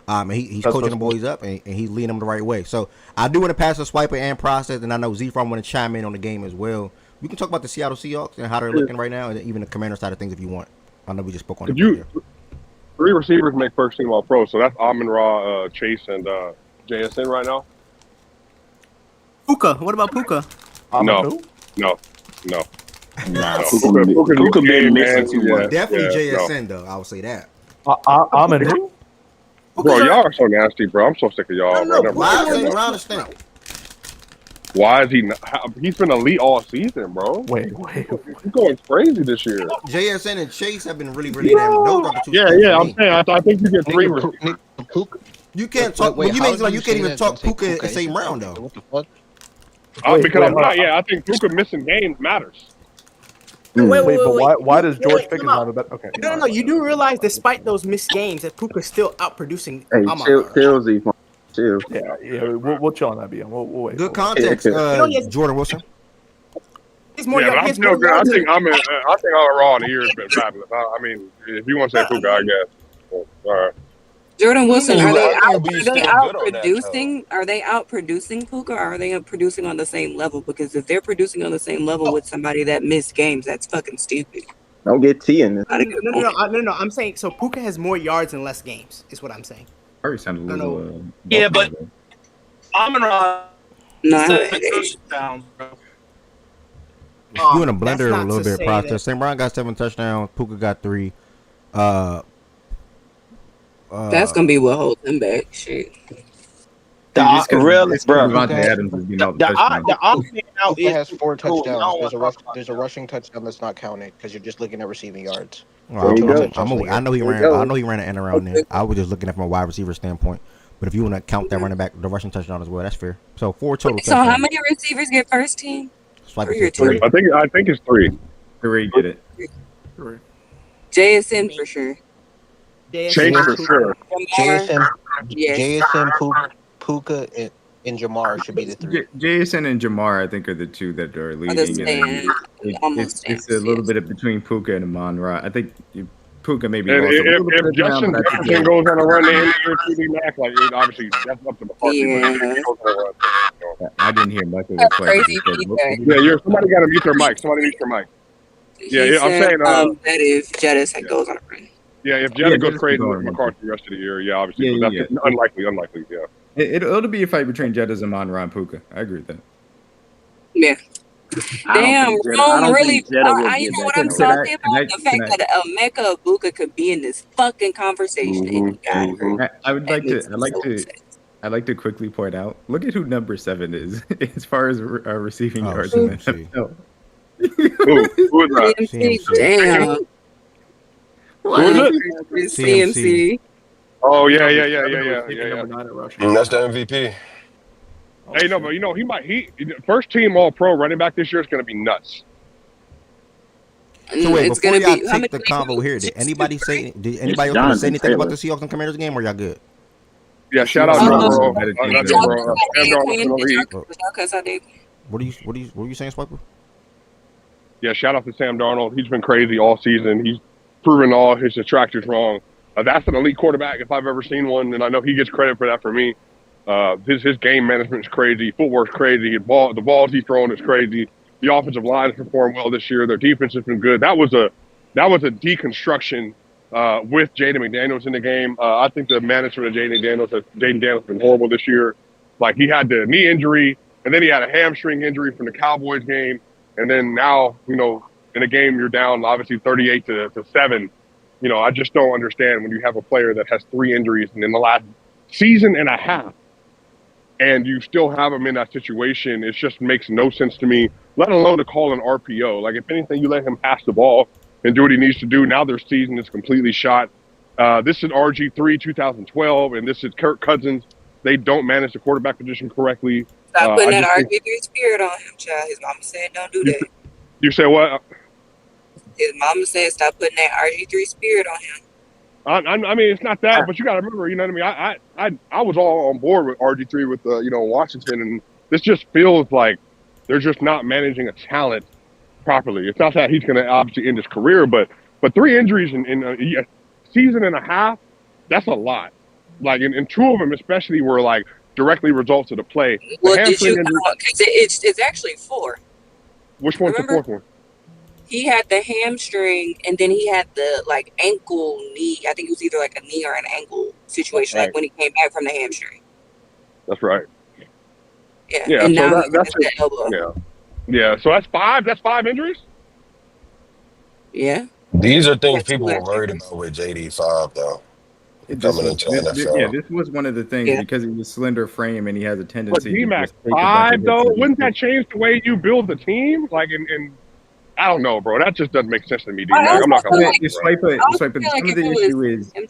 And he's coaching the boys up, and he's leading them the right way. So I do want to pass the Swiper and Process, and I know Z-From want to chime in on the game as well. We can talk about the Seattle Seahawks and how they're looking right now, and even the Commander side of things if you want. I know we just spoke on it. 3 receivers make first team all pro, so that's Amon-Ra, Chase, and JSN right now. Puka. What about Puka? No. Nah, Puka been missing too much. Definitely JSN though. I would say that. I'm in who? Bro, y'all are so nasty, bro. I'm so sick of y'all. Why is he not? He's been elite all season, bro. Wait. He's going crazy this year. JSN and Chase have been really damn. Those are the two. Yeah. I'm saying I think you get 3 receivers. You can't talk. Wait, you make like you can't even talk Puka in the same round though. What the fuck? Because I'm not. Yeah, I think Puka missing games matters. But why does George Pickens have a better? Okay. No. You do realize, despite those missed games, that Puka's still outproducing. Hey, chill. Yeah. We'll chill on that, BM. We'll wait. Good context, Jordan Wilson. He's more. Yeah, but I'm still good. I think I'm raw in the year has been fabulous. I mean, if you want to say Puka, I guess. All right. Jordan Wilson, are they outproducing? Are they outproducing Puka, or are they producing on the same level? Because if they're producing on the same level with somebody that missed games, that's fucking stupid. Don't get T in this. No. I'm saying so. Puka has more yards and less games. Is what I'm saying. Already sounded a little. Yeah, but Amon-Ra. Down, bro. Doing a blender a little bit process. St. Brown got 7 touchdowns. Puka got 3. That's gonna be what holds him back. Shit. The Puka has 4 touchdowns. There's a rushing touchdown that's not counted because you're just looking at receiving yards. I know he ran an end around there. I was just looking at from a wide receiver standpoint. But if you want to count that running back, the rushing touchdown as well, that's fair. So 4 total. So how many receivers get first team? I think it's 3. 3 get it. 3. JSN for sure. Chase for sure. JSN, Puka, and Jamar should be the 3. JSN and Jamar, I think, are the 2 that are leading. It's a little bit of between Puka and Amon-Ra. I think Puka maybe. If Justin Jefferson goes on a run to TD Mac, like obviously that's up to McCarthy. Yeah. I didn't hear much of the play. Yeah, somebody got to mute their mic. Somebody mute their mic. I'm saying that if Jettis goes on a run. Yeah, if Jettis goes crazy with McCarthy the rest of the year, obviously. But that's unlikely, yeah. It'll be a fight between Jettis and Amon-Ra and Puka. I agree with that. Yeah. Damn, Rome really. You know what I'm talking about? The fact that Ncaa Ibuka could be in this fucking conversation. I'd like to quickly point out. Look at who number 7 is as far as receiving yards in the NFL. Who is that? Damn. CMC. Oh yeah. That's the MVP. Hey, no, but he first team all pro running back this year is going to be nuts. So wait, before y'all take the convo here, did anybody else want to say anything about the Seahawks and Commanders game, or y'all good? Yeah, shout out to What are you saying, Swiper? Yeah, shout out to Sam Darnold. He's been crazy all season. He's proven all his detractors wrong. That's an elite quarterback if I've ever seen one, and I know he gets credit for that for me. His game management is crazy. Footwork's crazy. The balls he's throwing is crazy. The offensive line has performed well this year. Their defense has been good. That was a deconstruction with Jaden McDaniels in the game. I think the management of Jaden Daniels has been horrible this year. Like, he had the knee injury, and then he had a hamstring injury from the Cowboys game, and then now, in a game you're down obviously 38-7. I just don't understand when you have a player that has 3 injuries and in the last season and a half, and you still have him in that situation. It just makes no sense to me, let alone to call an RPO. Like, if anything, you let him pass the ball and do what he needs to do. Now their season is completely shot. This is RG3 2012, and this is Kirk Cousins. They don't manage the quarterback position correctly. Stop putting that RG3 spirit on him, child. His mama said don't do that. You say what? His mama said stop putting that RG3 spirit on him. I mean, it's not that, but you got to remember, you know what I mean? I was all on board with RG3 with Washington, and this just feels like they're just not managing a talent properly. It's not that he's going to obviously end his career, but 3 injuries in a season and a half, that's a lot. Like, and two of them especially were like directly results of the play. The Well, did hamstring you? injury. It's actually 4. Which one's Remember? the fourth one? He had the hamstring, and then he had the like ankle knee. I think it was either like a knee or an ankle situation, Right. like when he came back from the hamstring. That's right. Yeah. Yeah. And So now that's the elbow. yeah. Yeah. So that's 5. That's 5 injuries. Yeah. These are things That's people were last year. worried about with JD5 though. This Coming was into NFL. this was one of the things because he's a slender frame and he has a But tendency to D-Mac, just take a bunch 5 of though, hits. wouldn't that change the way you build the team? Like, and I don't know, bro. That just doesn't make sense to me, D-Mac. I'm not gonna lie, bro.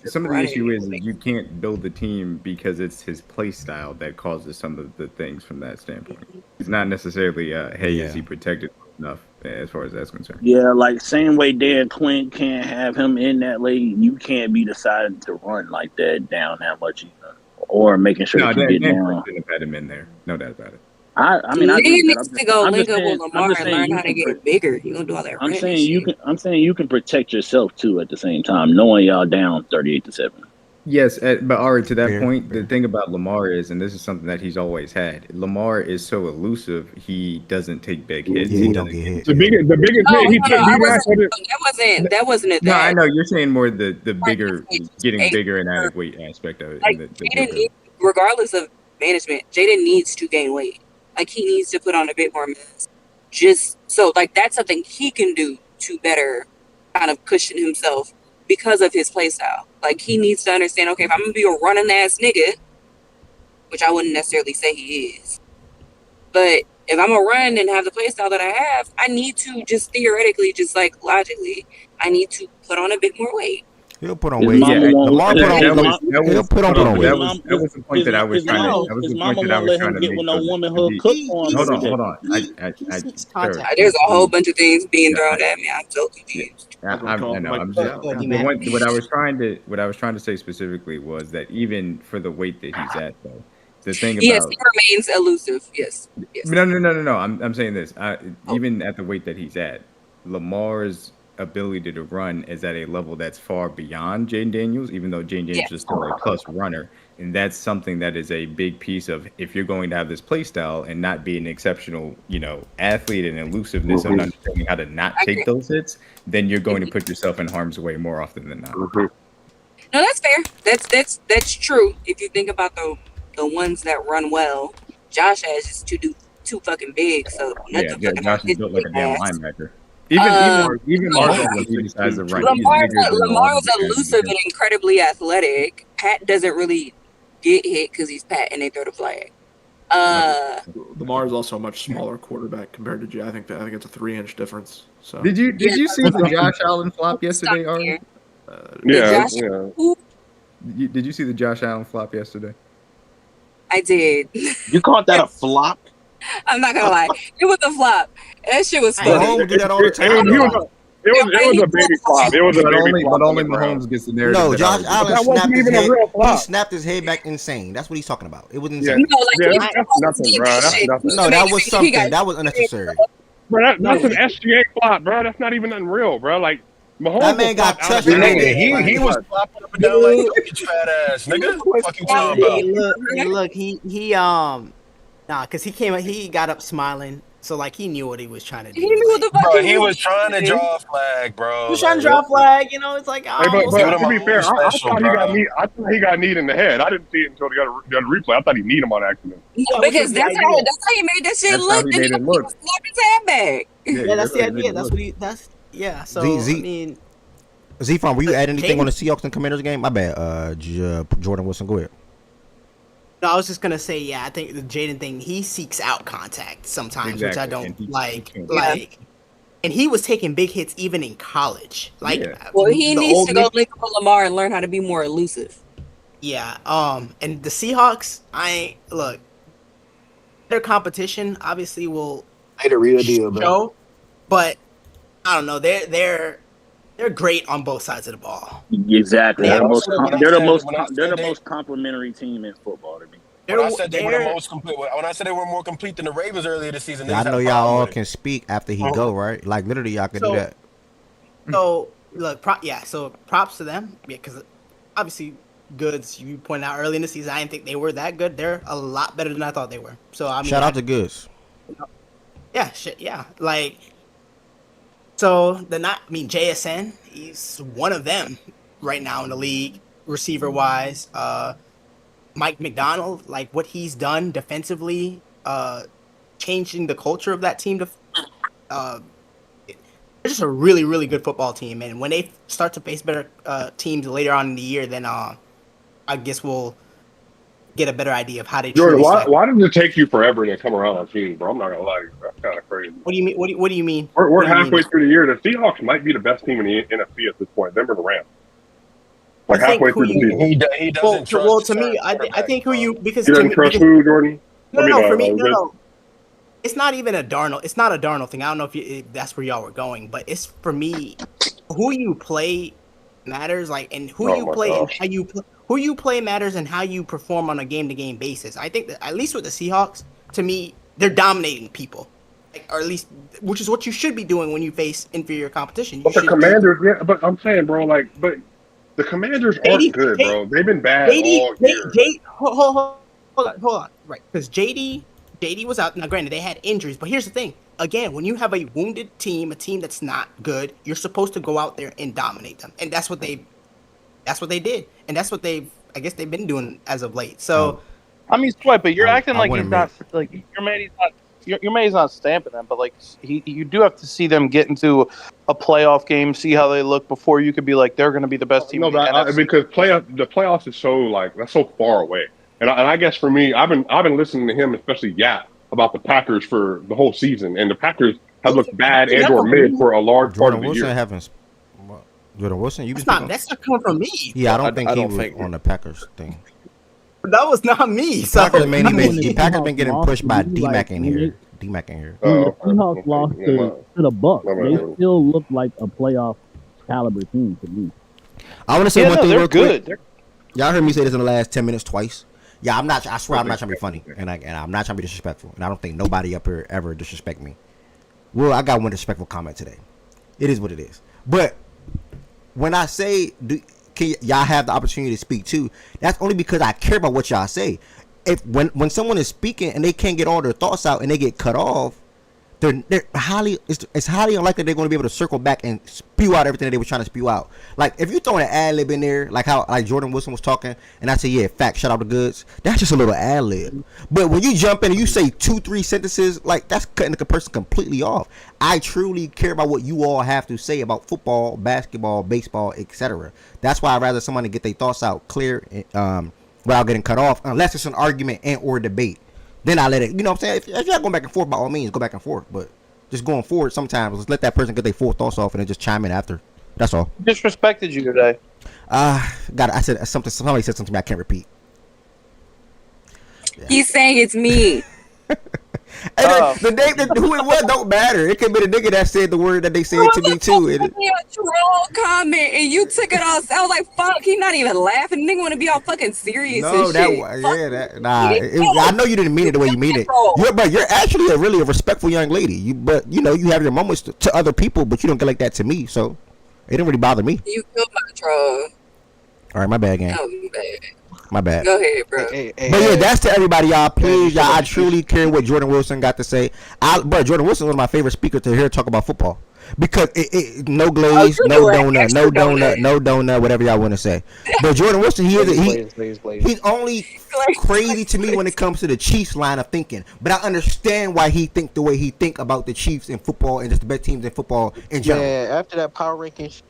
Some of the issue is you can't build the team because it's his play style that causes some of the things from that standpoint. It's not necessarily is he protected enough as far as that's concerned. Yeah, like same way Dan Quinn can't have him in that league, you can't be deciding to run like that down that much either, or making sure that you get Dan down. Quinn shouldn't have had him in there, no doubt about it. I mean, I He agree with needs that. to go I'm link just up with saying- Lamar I'm just and saying learn you how to can get bigger. You gonna do all that I'm running saying shit. I'm saying you can protect yourself too at the same time, knowing y'all down 38-7. Yes, but Ari, to that point, the thing about Lamar is, and this is something that he's always had. Lamar is so elusive; he doesn't take big hits. Yeah, he don't get hit. The biggest Oh, hit he no, took that wasn't it. No, That I know you're saying more the bigger, getting bigger and added weight aspect of it. like Jaden, regardless of management, Jaden needs to gain weight. Like he needs to put on a bit more mass. Just so like that's something he can do to better kind of cushion himself because of his play style. Like he needs to understand, okay, if I'm gonna be a running ass nigga, which I wouldn't necessarily say he is, but if I'm gonna run and have the play style that I have, I need to just theoretically, just like logically, I need to put on a bit more weight. He'll put on weight. Lamar put on. He'll put on weight. That was the point that I was trying to. That was the point that I was trying to make. With no woman who cook for him. Hold on. There's a whole bunch of things being thrown at me. I'm so confused. I know. What I was trying to say specifically was that even for the weight that he's at, though, the thing about Yes, he remains elusive. Yes. No. I'm saying this. Even at the weight that he's at, Lamar's ability to run is at a level that's far beyond Jaden Daniels, even though Jaden Daniels is still a plus runner. And that's something that is a big piece of if you're going to have this play style and not be an exceptional, athlete and elusiveness and understanding how to not take those hits, then you're going to put yourself in harm's way more often than not. No, that's fair. That's true. If you think about the ones that run well, Josh Ash is too fucking big, so Josh is built like a damn linebacker. Even Marshall, when he decides to run, Lamar's elusive and incredibly athletic. Pat doesn't really get hit because he's Pat and they throw the flag. Lamar is also a much smaller quarterback compared to Jay. I think it's a 3-inch difference. So did you see the Josh Allen flop yesterday, Ari? Did you see the Josh Allen flop yesterday? I did. You called that a flop? I'm not gonna lie, it was a flop. That shit was funny. Mahomes do that all the time. It was a baby flop. It was a baby flop. But only Mahomes gets the narrative. No, Josh Allen that wasn't even a real flop. He snapped his head back insane. That's what he's talking about. It was Yeah, insane. that's nothing, bro. That's nothing. No, that was something. That was unnecessary. Bro, that's an SGA flop, bro. That's not even unreal, bro. Like Mahomes. That man got touched. He was flopping up and down like Jokic fat ass nigga. Fucking talking about. Look, he because he got up smiling, so like he knew what he was trying to do. He knew what the fuck Bro, he was trying to draw a flag, bro. He was trying to draw a flag, it's like. Hey, but to be fair, I thought he got kneed in the head. I didn't see it until the other replay. I thought he kneed him on accident. No, because that's how he made that shit look. Then he snapped his head back. Yeah, that's the idea. That's So I mean, Z-Farm, were you add anything on the Seahawks and Commanders game? My bad. Jordan Wilson, go ahead. No, I was just gonna say, I think the Jaden thing, he seeks out contact sometimes, which I don't like. And he was taking big hits even in college. Well, he needs to go link up with Lamar and learn how to be more elusive. Yeah. And the Seahawks, their competition obviously will the real deal, show, but I don't know. They're great on both sides of the ball. Exactly. Yeah, They're the most complimentary team in football to me. When I said they were the most complete, when I said they were more complete than the Ravens earlier this season, I know y'all all can speak after he go, right? Like literally, y'all can do that. So look, so props to them, because obviously Goods, you pointed out early in the season, I didn't think they were that good. They're a lot better than I thought they were. So I mean, shout out to Goods. Yeah, shit, yeah. Like, so JSN, he's one of them right now in the league, receiver wise. Mike McDonald, like what he's done defensively, changing the culture of that team. They're just a really, really good football team. And when they start to face better teams later on in the year, then I guess we'll get a better idea of how they. Jordan, why does it take you forever to come around on teams, bro? I'm not gonna lie, that's kind of crazy. What do you mean? What do you mean? We're halfway through the year. The Seahawks might be the best team in the NFC at this point. Them or the Rams. Like halfway through the season. He doesn't trust. Well, to me, I think who you because you doesn't trust who, Jordan? No, for me, no. It's not even a Darnold. It's not a Darnold thing. I don't know if that's where y'all were going, but it's for me, who you play matters. Like, and who you play and how you who you play matters and how you perform on a game-to-game basis. I think that at least with the Seahawks, to me, they're dominating people, or at least, which is what you should be doing when you face inferior competition. But the Commanders, yeah. But I'm saying, bro, but the Commanders aren't good, bro. They've been bad all year. Hold on, right? Because JD was out. Now, granted, they had injuries, but here's the thing. Again, when you have a wounded team, a team that's not good, you're supposed to go out there and dominate them, and that's what they did, and that's what I guess they've been doing as of late. So, I mean, Sweat, but you're acting like he's not like your mate's not stamping them, but like you do have to see them get into a playoff game, see how they look before you could be like they're going to be the best team. No, but because the playoffs is so that's so far away. And I guess for me, I've been listening to him, especially Yap, about the Packers for the whole season, and the Packers have looked bad and/or mid for a large part of the year. Jordan Wilson, that's not coming from me. Yeah, I don't think he was on the Packers thing. That was not me. So Packers been getting pushed by D-Mac in here. D-Mac in here. The Seahawks lost to the Bucks. They still look like a playoff caliber team to me. I want to say one thing real quick. Y'all heard me say this in the last 10 minutes twice. Yeah, I swear I'm not trying to be funny, and I'm not trying to be disrespectful, and I don't think nobody up here ever disrespect me. Well, I got one disrespectful comment today. It is what it is. But when I say, can y'all have the opportunity to speak too? That's only because I care about what y'all say. If when someone is speaking and they can't get all their thoughts out and they get cut off, it's highly unlikely they're going to be able to circle back and spew out everything that they were trying to spew out. Like if you throw an ad lib in there, like how Jordan Wilson was talking, and I say, yeah, fact, shout out to Goods. That's just a little ad lib. But when you jump in and you say 2-3 sentences, like that's cutting the person completely off. I truly care about what you all have to say about football, basketball, baseball, etc. That's why I'd rather somebody get their thoughts out clear, without getting cut off, unless it's an argument and or debate. Then I let it, you know what I'm saying? If you're going back and forth, by all means, go back and forth. But just going forward, sometimes, let's let that person get their full thoughts off and then just chime in after. That's all. Disrespected you today. Somebody said something to me I can't repeat. Yeah. He's saying it's me. The name, who it was don't matter. It could be the nigga that said the word that they said to me too. A troll comment and you took it off. I was like, "Fuck!" He's not even laughing. Nigga want to be all fucking serious. No, I know you didn't mean it the way you mean it. You're actually a really respectful young lady. You have your moments to other people, but you don't get like that to me. So it didn't really bother me. You killed my troll. All right, my bad, gang. My bad. Go ahead, bro. But yeah, that's to everybody, y'all. Please, y'all. I truly care what Jordan Wilson got to say. But Jordan Wilson was my favorite speaker to hear talk about football because no glaze, no donut, whatever y'all want to say. But Jordan Wilson, he's only crazy to me when it comes to the Chiefs line of thinking. But I understand why he think the way he think about the Chiefs in football and just the best teams in football in general. Yeah, after that power ranking shit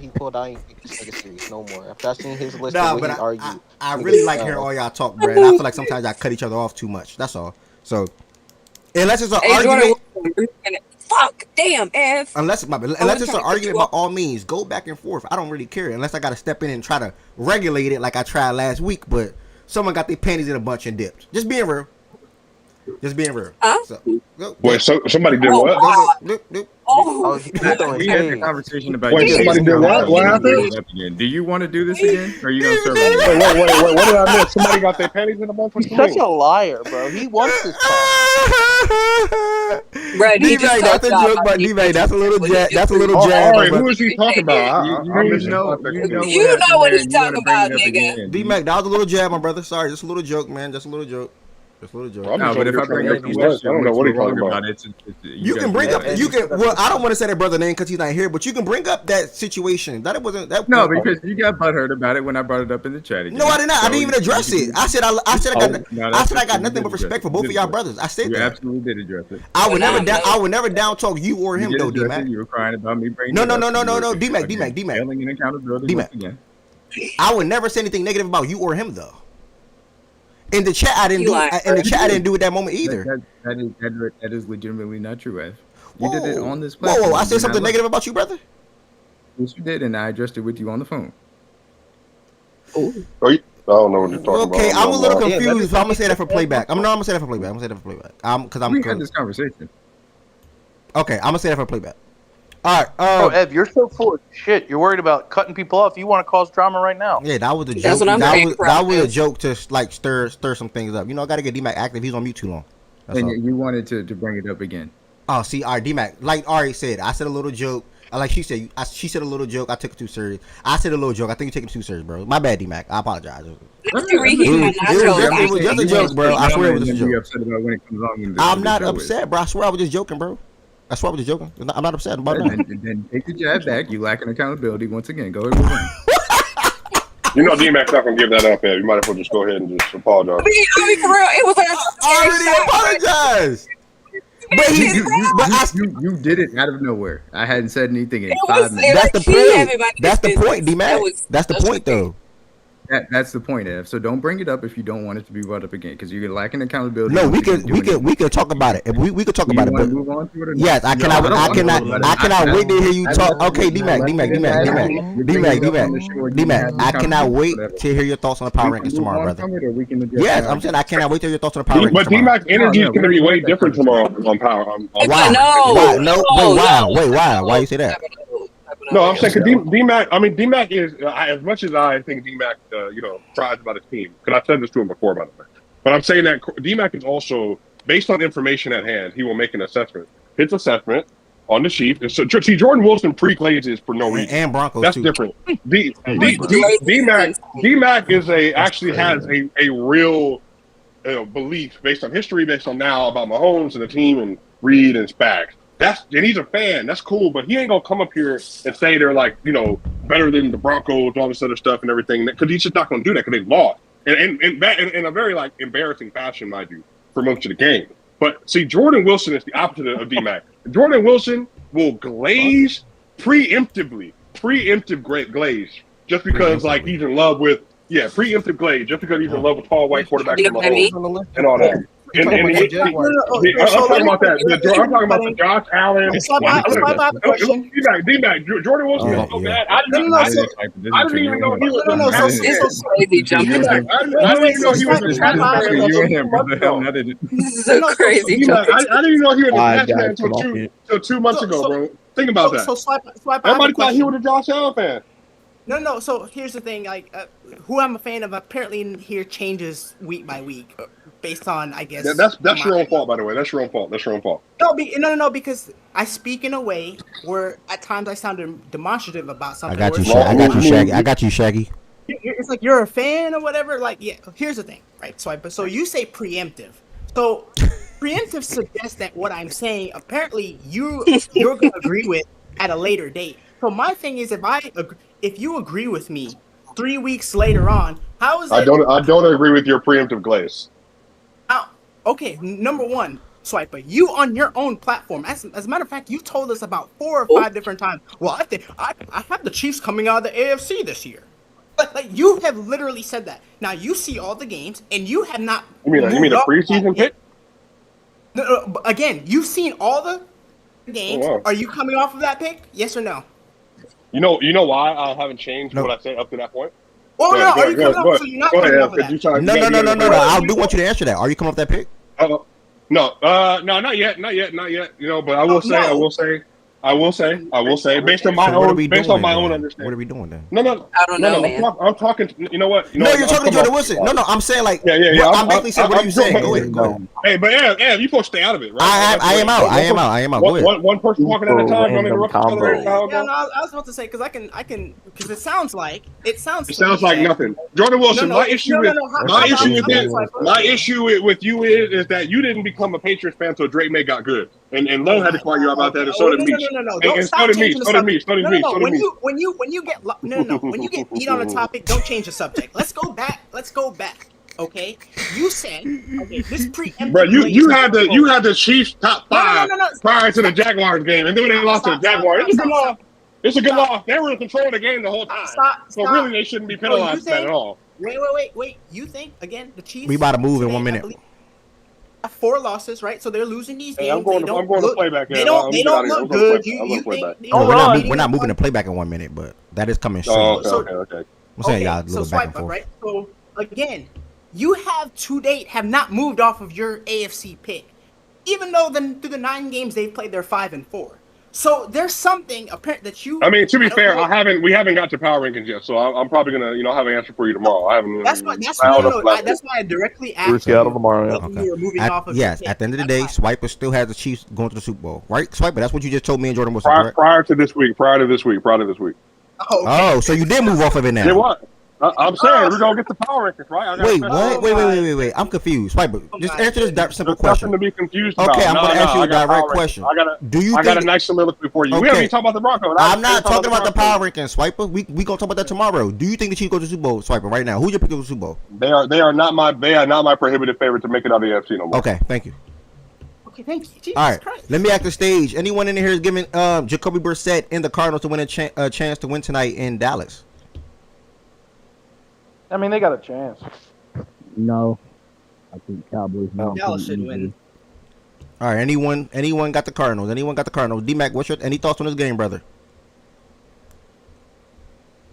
he pulled, I ain't think this nigga serious no more. After I seen his list of what he argued. I really like hearing all y'all talk, bro. And I feel like sometimes y'all cut each other off too much. That's all. So, unless it's an argument. Fuck, damn, F. Unless it's an argument, by all means, go back and forth. I don't really care. Unless I got to step in and try to regulate it like I tried last week. But someone got their panties in a bunch and dipped. Just being real. Wait, so somebody did what? We had the conversation about. Wait, somebody did what? What happened? Do you want to do this again? Or are you gonna serve Wait, what did I miss? Somebody got their panties in a bunch. He's such a liar, bro. He wants this. D-Mac, that's a joke, but D-Mac, that's a little jab. That's a little jab. All right, who is he talking about? I'm missing context. You know what he's talking about, nigga. D-Mac, that was a little jab, my brother. Sorry, just a little joke, man. Just a little joke. Just a little joke. No, but if I bring up the question, I don't know what he's talking about. You can bring up. You can. Well, I don't want to say that brother name because he's not here, but you can bring up that situation. That it wasn't. That no, because you got butthurt about it when I brought it up in the chat. Again. No, I did not. I didn't even address it. I said I got nothing but respect for both of y'all brothers. I said you that. absolutely did address it. I would never down talk you or him though, D-Mac. You were crying about me bringing. No, D-Mac. Failing in accountability. D-Mac. I would never say anything negative about you or him though. In the chat, I didn't do. In the chat, I didn't do it that moment either. That is legitimately not true, Ev. You did it on this platform. Whoa! I said something negative about you, brother. Yes, you did, and I addressed it with you on the phone. I don't know what you're talking about. Okay, I'm a little confused. So I'm gonna say that for playback. I'm gonna say that for playback. We had this conversation. Okay, I'm gonna say that for playback. All right. Ev, you're so full of shit. You're worried about cutting people off. You want to cause drama right now. Yeah, that was a joke. That was a joke to like stir some things up. You know, I gotta get D-Mac active. He's on mute too long. And you wanted to bring it up again. Oh, see, all right, D-Mac. Like Ari said, I said a little joke. Like she said, she said a little joke. I took it too serious. I said a little joke. I think you take it too serious, bro. My bad, D-Mac. I apologize. It was just a joke, bro. I swear it was just a joke. I'm not upset, bro. I swear I was just joking, bro. I swear I was just joking. I'm not upset about that. Then take the jab back. You lacking accountability once again. Go ahead and move on. You know D-Mac's not going to give that up, Ed. You might as well just go ahead and just apologize. I mean, for real, it was I already apologized. But you did it out of nowhere. I hadn't said anything in 5 minutes. That's the point. That's the point, D-Mac. That's the point, though. That's the point, Ev. So don't bring it up if you don't want it to be brought up again, because you're lacking accountability. No, we could talk about it. We could talk about it. But move on to it or not? Yes, I cannot wait to hear you talk. Okay, D-Mac. I cannot wait to hear your thoughts on the power rankings tomorrow, brother. Yes, I'm saying I cannot wait to hear your thoughts on the power rankings. But D-Mac's energy is going to be way different tomorrow on power. Why? No. Wait, why? Why you say that? No, I'm saying D-Mac. I mean, D-Mac is as much as I think D-Mac, cries about his team. Because I said this to him before, by the way. But I'm saying that D-Mac is also based on information at hand. He will make an assessment. His assessment on the sheet. So see, Jordan Wilson pre-Glaze is for no reason. And Broncos. That's too. different. D-Mac has a real belief based on history, based on now about Mahomes and the team and Reed and Spags. And he's a fan. That's cool, but he ain't gonna come up here and say they're like, better than the Broncos, all this other stuff and everything. Because he's just not gonna do that because they lost, and in a very like embarrassing fashion, mind you, for most of the game. But see, Jordan Wilson is the opposite of D-Mac. Jordan Wilson will glaze preemptive glaze just because like he's in love with preemptive glaze just because he's in love with tall white quarterbacks and all that. I'm talking about that. I'm talking about the Josh Allen. D-Mac, Jordan Wilson is so bad. I didn't even know he was This is so crazy. I didn't even know he was a Jets fan until 2 months ago, bro. Think about that. Everybody thought he was a Josh Allen fan. No. So here's the thing: like, who I'm a fan of apparently here changes week by week, based on I guess. Yeah, that's your own fault, by the way. That's your own fault. No, because I speak in a way where at times I sound demonstrative about something. I got you, Shaggy. It's like you're a fan or whatever. Like, yeah. Here's the thing, right? So you say preemptive. So preemptive suggests that what I'm saying apparently you're gonna agree with at a later date. So my thing is, if you agree with me 3 weeks later on, how is it? I don't agree with your preemptive glaze. Okay, number one, Swiper, you on your own platform. As a matter of fact, you told us about 4 or 5 different times. Well, I think I have the Chiefs coming out of the AFC this year. Like you have literally said that. Now you see all the games, and you have not. You mean a preseason pick? No, again, you've seen all the games. Oh, wow. Are you coming off of that pick? Yes or no? You know why I haven't changed what I said up to that point? Oh no, are you coming off? So you're not coming off of that? No. I do want you to answer that. Are you coming off that pick? No, not yet. But I will say, based on my own understanding. What are we doing then? No. I don't know, man. I'm talking. You know what? No, you're talking to Jordan Wilson. No, I'm saying like. Yeah. I'm basically saying, what are you saying? Go ahead. Hey, but Ev, you supposed to stay out of it, right? I am out. Go ahead. One person talking at a time. Don't interrupt each other. Yeah, no, I was about to say because I can because it sounds like nothing. Jordan Wilson, my issue with you is that you didn't become a Patriots fan until Drake May got good, and Lone had to call you about that, and so did me. And so did me. When you get beat on a topic, don't change the subject. Let's go back. Okay, you said this preemptive. Bro, you had the Chiefs top 5 prior to the Jaguars game, and then when they lost to the Jaguars, it's a good loss. It's a good loss. They were in control of the game the whole time. So really, they shouldn't be penalized for that at all. Wait. You think again the Chiefs? We about to move in 1 minute. 4 losses, right? So they're losing these games. I'm going to playback. They don't look good. You think we're not moving to playback in 1 minute, but that is coming soon. Okay. I'm saying y'all a little back and forth. Right? So again, you have to date have not moved off of your AFC pick, even though through the 9 games they've played, they're 5-4. So there's something apparent that you. I mean, to be fair, we haven't got to power rankings yet, so I'm probably gonna have an answer for you tomorrow. I haven't. That's why I directly asked. Seattle tomorrow. Okay. At the end of the day, Swiper still has the Chiefs going to the Super Bowl, right? Swiper, that's what you just told me and Jordan Wilson. Prior to this week. Oh, so you did move off of it now. Did what? I'm saying we're gonna get the power rankings, right? Wait, what? Wait. I'm confused. Swiper, just answer this simple question. Nothing to be confused about. Okay, I'm gonna ask you a direct question. I got a nice soliloquy for you. Okay. We haven't even talked about the Broncos. I'm not talking about the power rankings, Swiper. We gonna talk about that tomorrow. Do you think the Chiefs go to the Super Bowl, Swiper? Right now, who's your pick of the Super Bowl? They are not my prohibitive favorite to make it out of the AFC no more. Okay, thank you. Okay, thank you. Jesus All right, Christ. let me act the stage. Anyone in here is giving Jacoby Brissett and the Cardinals to win a chance to win tonight in Dallas? I mean, they got a chance. No, I think Cowboys. Dallas should win. All right, anyone got the Cardinals? D-Mac, any thoughts on this game, brother?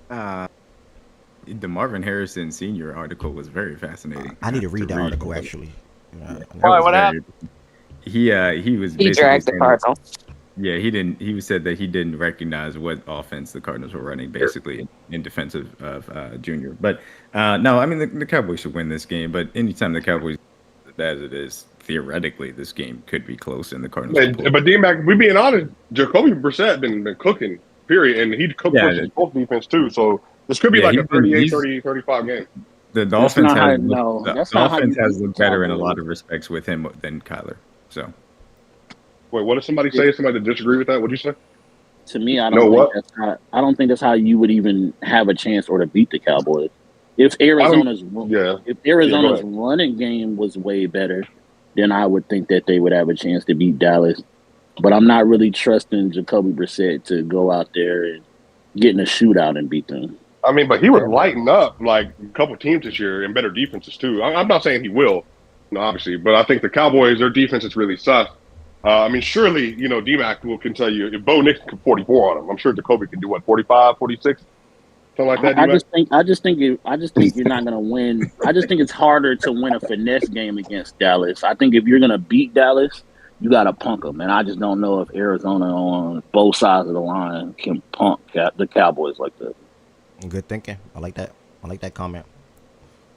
The Marvin Harrison Sr. article was very fascinating. I need to read that article actually. Why? What happened? He was. He dragged the Cardinals. Yeah, he said that he didn't recognize what offense the Cardinals were running, basically in defense of Junior. But no, I mean the Cowboys should win this game. But anytime the Cowboys, as it is, theoretically this game could be close in the Cardinals. But D-Mac, we being honest, Jacoby Brissett been cooking, period, and he cooked versus both defense too. So this could be like a 38, 35 game. The offense has looked better in a lot of respects with him than Kyler. So. Wait, what did somebody say? Somebody that disagree with that? What'd you say? To me, I don't think that's how you would even have a chance or to beat the Cowboys. If Arizona's running game was way better, then I would think that they would have a chance to beat Dallas. But I'm not really trusting Jacoby Brissett to go out there and get in a shootout and beat them. I mean, but he was lighting up like a couple teams this year and better defenses too. I'm not saying he will, obviously, but I think the Cowboys, their defense is really sus. I mean, surely, D-Mac can tell you if Bo Nix can 44 on him. I'm sure Jacoby can do what, 45, 46, something like that. I just think you're not going to win. I just think it's harder to win a finesse game against Dallas. I think if you're going to beat Dallas, you got to punk them, and I just don't know if Arizona on both sides of the line can punk the Cowboys like that. Good thinking. I like that comment.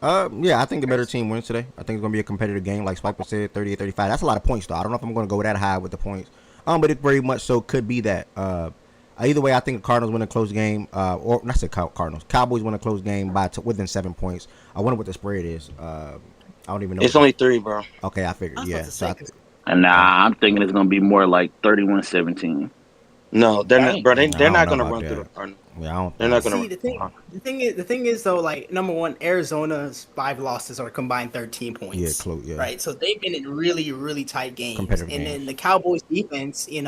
Yeah, I think the better team wins today. I think it's going to be a competitive game, like Swiper said, 38-35. That's a lot of points, though. I don't know if I'm going to go that high with the points. But it very much so could be that. Either way, I think the Cardinals win a close game. Or not say Cardinals. Cowboys win a close game by within 7 points. I wonder what the spread is. I don't even know. It's only 3, bro. Okay, I figured. Yeah. So I'm thinking it's going to be more like 31-17. No, they're not, bro. They're not going to run through the Cardinals. Yeah, they're not going to. The thing is though, like number one, Arizona's 5 losses are combined 13 points. Yeah, close. Yeah. Right. So they've been in really, really tight games. Then the Cowboys defense, they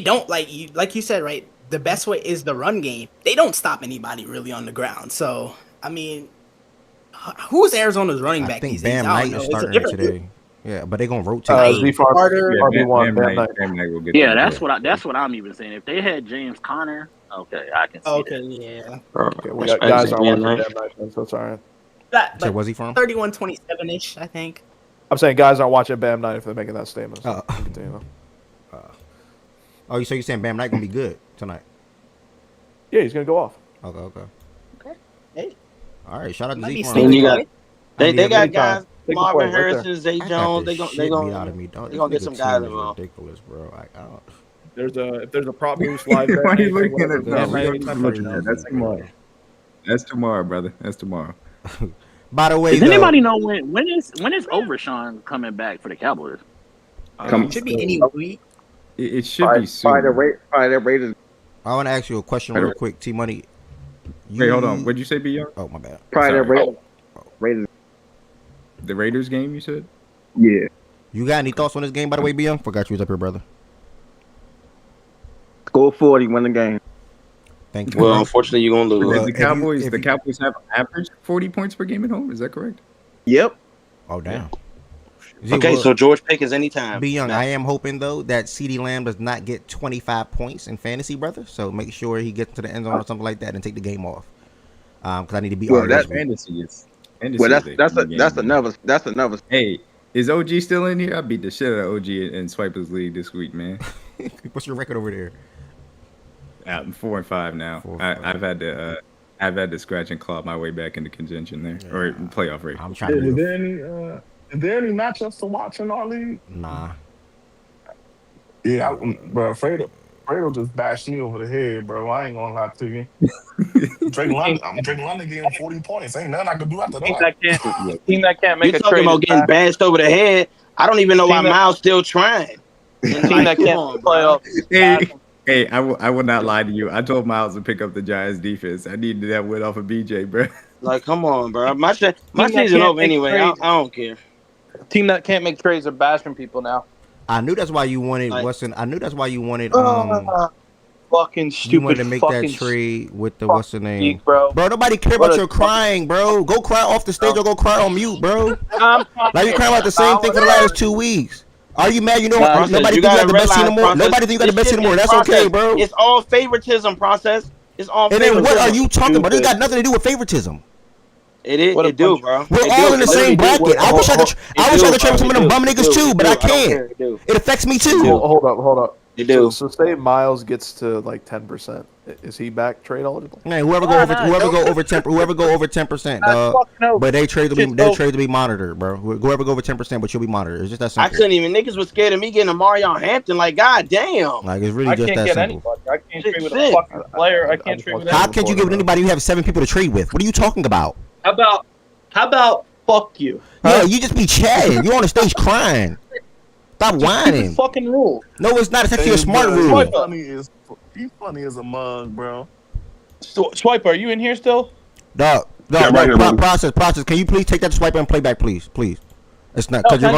don't like you said, right? The best way is the run game. They don't stop anybody really on the ground. So I mean, who's Arizona's running back? I think these Bam days? Knight is starting today. Yeah, but they're gonna rotate. Yeah, that's what I'm even saying. If they had James Conner, okay, I can see that. Okay, yeah. Okay, we got guys aren't watching Bam Knight. I'm so sorry. So was he from 31-27-ish, I think. I'm saying guys aren't watching Bam Knight if they're making that statement. So so you're saying Bam Knight gonna be good tonight? Yeah, he's gonna go off. Okay. Hey. All right, shout out to Might Z. be They got Marvin right Harrison, Zay I got Jones. this shit beat out of me, dog. They This gonna get nigga some guys team is involved. ridiculous, bro. I don't. If there's a prop boost live bet, Why are you anything, looking whatever, at bam that? night, We're anytime, gonna let you look know. at that. That's tomorrow. That's tomorrow, brother. That's tomorrow. By the way, Does anybody know when is Overshawn coming back for the Cowboys? Should be any week. It should be soon. Probably the Raiders. I want to ask you a question real quick, T Money. Wait, hold on. What'd you say, B.R.? Oh, my bad. Probably the Sorry. Raiders. The Raiders game, you said? Yeah. You got any thoughts on this game, by the way, B.R.? Forgot you was up here, brother. Score 40, win the game. Thank you. Well, unfortunately, you're gonna lose. The Cowboys have averaged 40 points per game at home. Is that correct? Yep. Oh, damn. Okay, so George Pickens anytime. Be young. I am hoping though that CeeDee Lamb does not get 25 points in fantasy, brother. So make sure he gets to the end zone or something like that and take the game off. Because I need to be. Well, that fantasy is. Well, that's another. Hey, is OG still in here? I beat the shit out of OG in Swipers League this week, man. What's your record over there? I'm 4-5 now. I've had to scratch and claw my way back into contention there, or playoff race. I'm trying to. Is there any matchups to watch in our league? Nah. Yeah, bro. Fredo just bashed me over the head, bro. I ain't gonna lie to you. Drake London gave him 40 points. Ain't nothing I can do after that. Team that can't make You're a talking trade. about getting bashed over the head. I don't even know why Miles still trying. Team that can't play off. Hey, I will not lie to you. I told Miles to pick up the Giants defense. I needed that win off of BJ, bro. Like, come on, bro. My season over anyway. I don't care. Team that can't make trades are bashing people now. I knew that's why you wanted I knew that's why you wanted fucking stupid. You wanted to make that trade with the what's the name, bro? Nobody care about your crying, bro. Go cry off the stage or go cry on mute, bro. Like you crying about the same thing for the last 2 weeks. Are you mad? You know nobody think you got the best team anymore. Nobody think you got the best team anymore. That's okay, bro. It's all favoritism process. It's all. And then what are you talking about? It got nothing to do with favoritism. It is. It do, bro. We're all in the same bracket. I wish I could trade with some of them bum niggas too, but I can't. It affects me too. Hold up. They do. So say Miles gets to like 10%. Is he back trade eligible? Man, whoever go over 10%, dog. But they trade to be monitored, bro. Whoever go over 10%, but you'll be monitored. It's just that simple. I couldn't even. Niggas was scared of me getting a Mario Hampton. Like, god damn. Like it's really just that simple. I can't trade with a fucking player. I can't trade with. How can you give anybody you have 7 people to trade with? What are you talking about? How about fuck you? Yeah, you just be chatting. You on the stage crying. Stop whining. Fucking rule. No, it's not. It's actually a smart rule. He's funny as a mug, bro. Swiper, are you in here still? Dog, process. Can you please take that swipe and play back, please? It's not because you're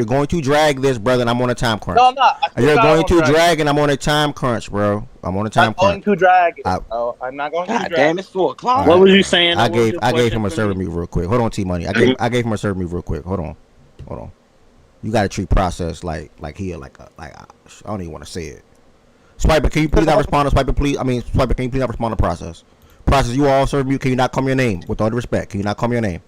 going to drag this, brother. And I'm on a time crunch. No, I'm not. You're going to drag, and I'm on a time crunch, bro. I'm on a time crunch. I'm going to drag. I'm not going to drag. Damn, it's 4 o'clock. What was you saying? I gave him a server mute real quick. Hold on, T Money. I gave him a server mute real quick. Hold on. You got to treat process like he I don't even want to say it. Swiper, can you please not respond to Swiper, please? Swiper, can you please not respond to process? Process, you all serve mute. Can you not call me your name? With all due respect, can you not call me your name?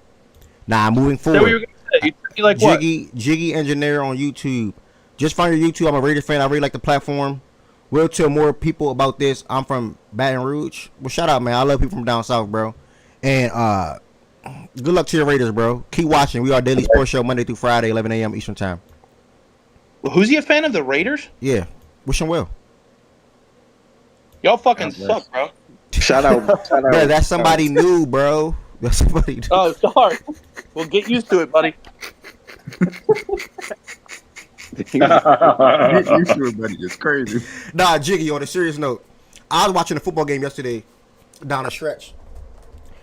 Nah, moving forward. You like Jiggy Engineer on YouTube. Just find your YouTube. I'm a Raiders fan. I really like the platform. We'll tell more people about this. I'm from Baton Rouge. Well, shout out, man. I love people from down south, bro. And good luck to your Raiders, bro. Keep watching. We are Daily Sports Show Monday through Friday, 11 a.m. Eastern Time. Well, who's he a fan of? The Raiders? Yeah. Wish him well. Y'all fucking suck, bro. Shout out. Bro, that's somebody new, bro. That's somebody new. Oh, sorry. Well, get used to it, buddy. Get used to it, buddy. It's crazy. Nah, Jiggy, on a serious note, I was watching a football game yesterday down a stretch.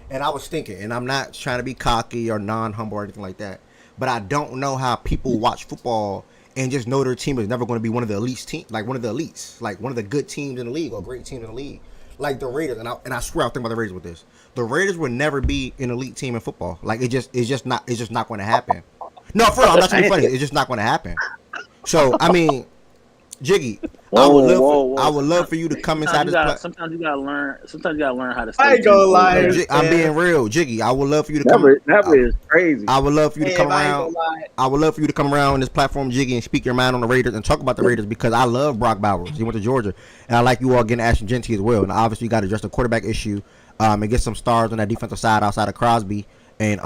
And I was thinking, and I'm not trying to be cocky or non-humble or anything like that, but I don't know how people watch football and just know their team is never going to be one of the elites team, like one of the elites, like one of the good teams in the league or great team in the league, like the Raiders. And I swear I'll think about the Raiders with this. The Raiders will never be an elite team in football. Like it's just not going to happen. No, for real, I'm not trying to be funny. It's just not going to happen. So I mean, Jiggy, I would love for you to come inside this. Sometimes you gotta learn how to. I ain't gonna lie. I'm being real, Jiggy. I would love for you to come. That is crazy. I would love for you to come around. I would love for you to come around on this platform, Jiggy, and speak your mind on the Raiders and talk about the Raiders because I love Brock Bowers. He went to Georgia, and I like you all getting Ashton Genty as well. And obviously, you got to address the quarterback issue and get some stars on that defensive side outside of Crosby and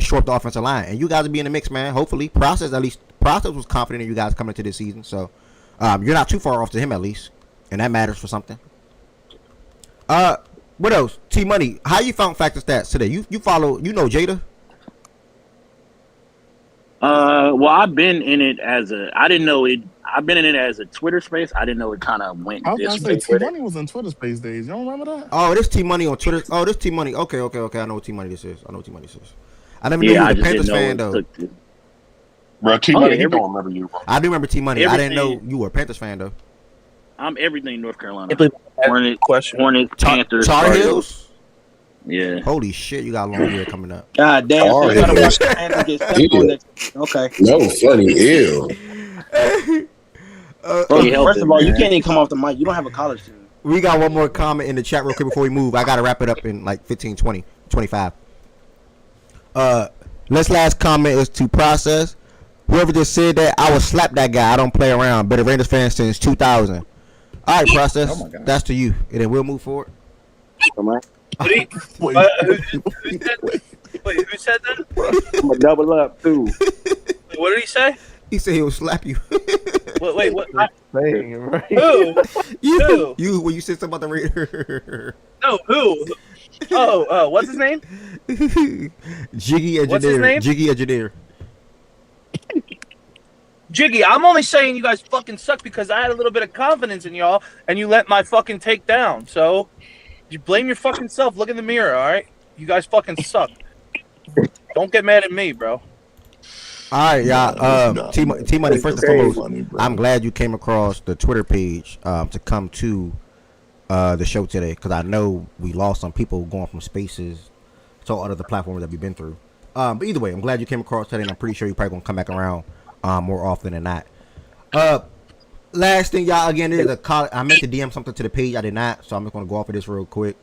shore up the offensive line. And you guys will be in the mix, man. Hopefully, Process was confident in you guys coming into this season. So you're not too far off to him at least, and that matters for something. What else? T Money, how you found Factor Stats today? You follow, Jada? Well, I've been in it I didn't know it. I've been in it as a Twitter space. I didn't know it kind of went. I was this gonna way say with T it. Money was in Twitter Space days. You don't remember that? Oh, this T Money on Twitter. Oh, this T Money. Okay. I know what T Money this is. I never knew you was a Panthers fan though. Bro, T Money, he don't remember you. Bro. I do remember T Money. I didn't know you were a Panthers fan though. I'm everything North Carolina. Hornets, Panthers, Tar Heels. Yeah. Holy shit, you got a long year coming up. God damn. Oh, So you gotta yeah. watch the Panthers get stepped on next. Okay. No, funny, ew. First of all, you can't even come off the mic. You don't have a college team. We got one more comment in the chat real quick before we move. I got to wrap it up in like 15, 20, 25. Let's last comment is to Process. Whoever just said that, I will slap that guy. I don't play around. Been a Rangers fan since 2000. All right, Process. Oh that's to you. And then we'll move forward. Come on. Who said that? I'm gonna double up too. What did he say? He said he'll slap you. Wait, what? Saying, right? Who? You when you said something about the Raider. No, who? Oh, what's his name? Jiggy Engineer. What's his name? Jiggy Engineer. Jiggy, I'm only saying you guys fucking suck because I had a little bit of confidence in y'all and you let my fucking take down. So you blame your fucking self. Look in the mirror, all right? You guys fucking suck. Don't get mad at me, bro. All right, y'all. T Money. First and foremost, I'm glad you came across the Twitter page to come to the show today because I know we lost some people going from Spaces to all other platforms that we've been through. But either way, I'm glad you came across today, and I'm pretty sure you're probably gonna come back around more often than not. Last thing, y'all. Again, there's a college. I meant to DM something to the page. I did not, so I'm just gonna go off of this real quick.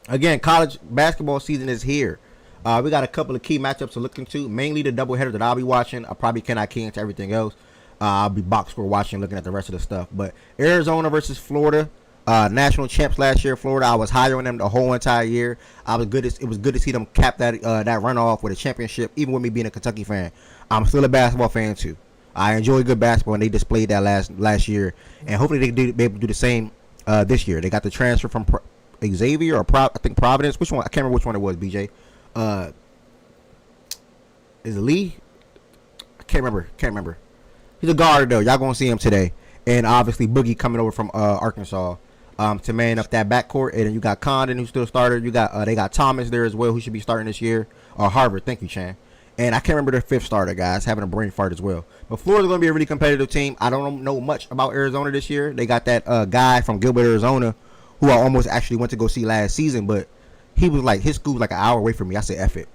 Again, college basketball season is here. We got a couple of key matchups to look into, mainly the doubleheader that I'll be watching. I probably cannot key into everything else. I'll be box score watching, looking at the rest of the stuff. But Arizona versus Florida, national champs last year. Florida, I was higher on them the whole entire year. It was good to see them cap that runoff with a championship, even with me being a Kentucky fan. I'm still a basketball fan too. I enjoy good basketball, and they displayed that last year. And hopefully they be able to do the same this year. They got the transfer from Xavier or I think Providence. Which one? I can't remember which one it was. BJ. Is it Lee? I can't remember. He's a guard though. Y'all gonna see him today. And obviously Boogie coming over from Arkansas to man up that backcourt. And then you got Condon who's still starter. You got they got Thomas there as well who should be starting this year. Harvard. Thank you, Chan. And I can't remember their fifth starter, guys, having a brain fart as well. But Florida's going to be a really competitive team. I don't know much about Arizona this year. They got that guy from Gilbert, Arizona, who I almost actually went to go see last season. But he was like, his school was like an hour away from me. I said, F it.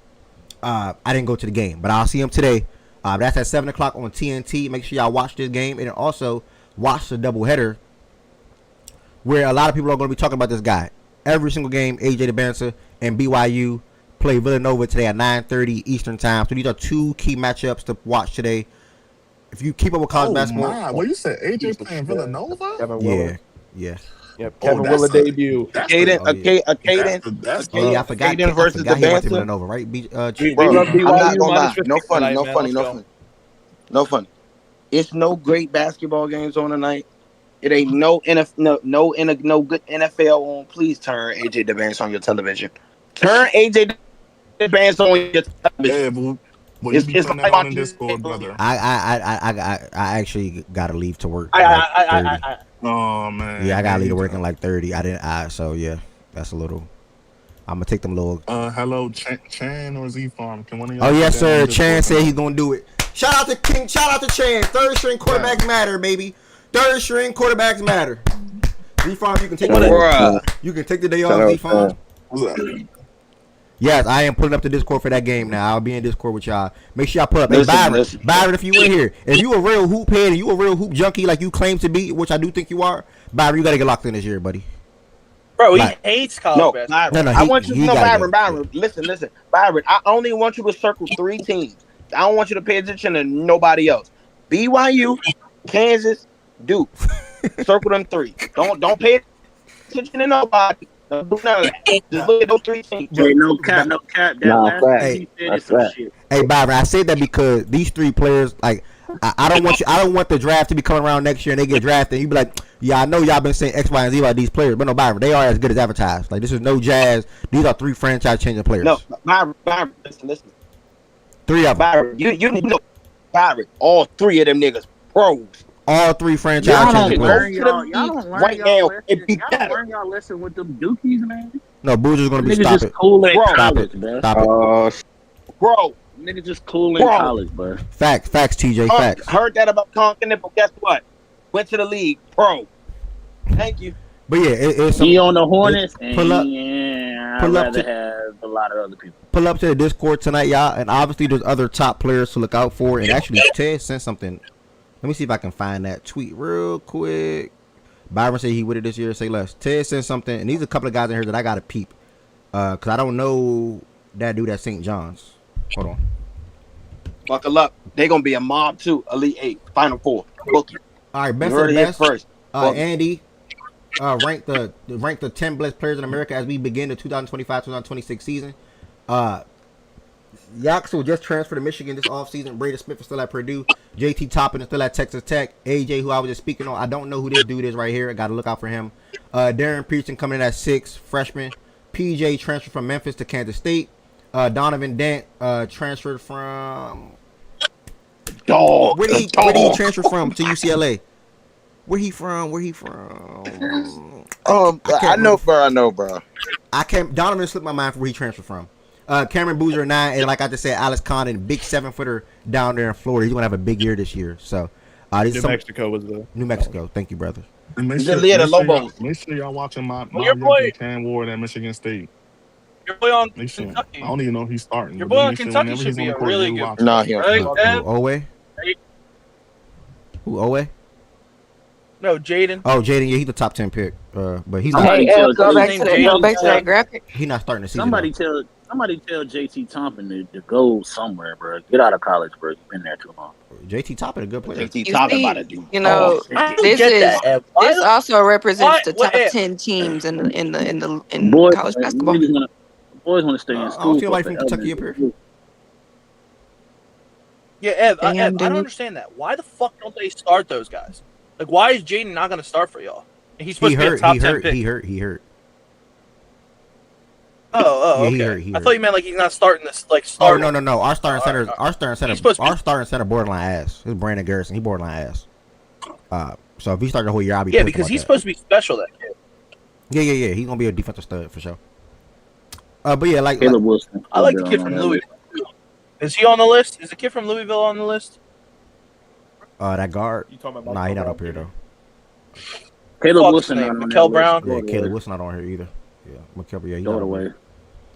I didn't go to the game. But I'll see him today. That's at 7 o'clock on TNT. Make sure y'all watch this game. And also watch the doubleheader where a lot of people are going to be talking about this guy. Every single game, AJ DeBanza and BYU play Villanova today at 9:30 Eastern time. So these are two key matchups to watch today. If you keep up with college basketball, Well, you said AJ playing Villanova? Yeah. Yep, Kevin Willer debut. Caden versus the Villanova, right? I'm not gonna lie. No funny. It's no great basketball games on tonight. It ain't no good NFL on. Please turn AJ DeBanza on your television. Turn AJ DeBanza on your television. It's like on in Discord, brother. I actually gotta leave to work. Oh man. Yeah, I gotta leave to work in like 30. So yeah, that's a little. I'm gonna take them little. Hello, Chan or Z Farm? Can one of y'all? Oh yes, sir. Chan said he's gonna do it. Shout out to King. Shout out to Chan. Third string quarterbacks matter, baby. Third string quarterbacks matter. Z Farm, you can take the day off. Z Farm. Yes, I am putting up the Discord for that game now. I'll be in Discord with y'all. Make sure y'all put up. Hey, Byron, if you in here, if you a real hoop head and you a real hoop junkie like you claim to be, which I do think you are, Byron, you gotta get locked in this year, buddy. Bro, he hates college basketball. I want you to know, Byron. Listen. Byron, I only want you to circle 3 teams. I don't want you to pay attention to nobody else. BYU, Kansas, Duke. Circle them 3. Don't pay attention to nobody. Don't do none of that. Just look at those three teams. Hey, no cap. That last Hey, thing he said is some shit. Hey, Byron, I say that because these three players, like, I don't want the draft to be coming around next year and they get drafted. And you be like, yeah, I know y'all been saying X, Y, and Z about these players, but no, Byron, they are as good as advertised. Like, this is no jazz. These are three franchise-changing players. No, Byron, listen. Three of them. Byron, you know, Byron, all three of them niggas pros. All three franchise-changing players. Y'all don't learn y'all lesson with them dookies, man. No, Boozer's going to be Nigga just cool in Stop college, it. bro. Stop it. Bro. Nigga just cool in college, bro. Facts, TJ, facts. Heard that about Conklin, but guess what? Went to the league, pro. Thank you. But yeah, it's he on the Hornets, and I'd rather have a lot of other people. Pull up to the Discord tonight, y'all, and obviously there's other top players to look out for. And actually, Ted sent something. Let me see if I can find that tweet real quick. Byron said he with it this year. Say less. Ted sent something, and these are a couple of guys in here that I gotta peep, cause I don't know that dude at St. John's. Hold on. Buckle up. They're gonna be a mob too. Elite 8, Final 4. Book it. All right, best You of the heard it best. first. Andy, rank the 10 best players in America as we begin the 2025-2026 season. Yaxel just transferred to Michigan this offseason. Braden Smith is still at Purdue. JT Toppin is still at Texas Tech. AJ, who I was just speaking on, I don't know who this dude is right here. I got to look out for him. Darren Peterson coming in at 6, freshman. PJ transferred from Memphis to Kansas State. Donovan Dent transferred from... Dog. Where did he transfer from to UCLA? Where he from? I know, bro. I can't. Donovan slipped my mind for where he transferred from. Cameron Boozer 9, and like I just said, Alex Condon, big 7-footer down there in Florida. He's gonna have a big year this year. So, Mexico was the New Mexico. Thank you, brother. And make sure y'all watching my Cam Ward at Michigan State. Your boy on Kentucky. I don't even know if he's starting. Your boy on Kentucky should be a really good. Nah, he Owe? Who Owe? No, Jaden. Oh, Jaden, yeah, he's the top 10 pick. But he's Go back to that graphic. He's not starting the season. Somebody tell JT Toppin to go somewhere, bro. Get out of college, bro. You've been there too long. JT Toppin a good player. JT Toppin about to do. You know, this also represents the top 10 teams in college basketball. Boys want to stay in school. I don't see anybody from Kentucky up here. Yeah, Ev, I don't understand that. Why the fuck don't they start those guys? Like, why is Jaden not going to start for y'all? He's supposed to be a top 10 pick. He hurt. Oh, yeah, okay. He I hurt. thought you meant like he's not starting this. Like, Oh no. Our starting center borderline ass. It's Brandon Garrison. He borderline ass. So if he started the whole year, I'll be because he's supposed to be special. That kid. Yeah. He's gonna be a defensive stud for sure. But yeah, like Caleb Wilson. I like the kid from Louisville. Is he on the list? Is the kid from Louisville on the list? That guard. You talking about Nah, he's not up here though. Caleb Wilson. Mikel Brown. Yeah, Caleb Wilson not on here either. Yeah, Mikel. Yeah, he's Throw not it on away. here.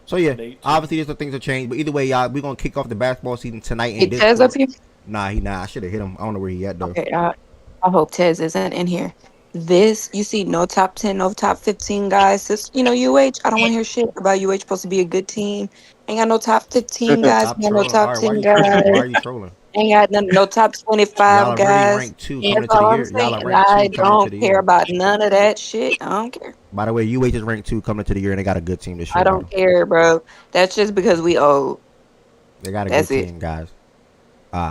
So yeah, obviously there's the things that change. But either way, y'all, we're gonna kick off the basketball season tonight. Hey, Tez up here? Nah, he not. I should have hit him. I don't know where he at though. Okay, I hope Tez isn't in here. This, you see, no top 10, no top 15 guys. This, UH. I don't want to hear shit about UH supposed to be a good team. Ain't got no top 15 guys. Ain't got no top 10 guys. Why are you trolling? Ain't got no top 25 guys. Ranked 2 coming into the year. Y'all are ranked 2 I coming don't into the care year. about none of that shit. I don't care. By the way, UH is ranked 2 coming into the year, and they got a good team this year. I don't care, bro. That's just because we old. They got a That's good it. team, guys.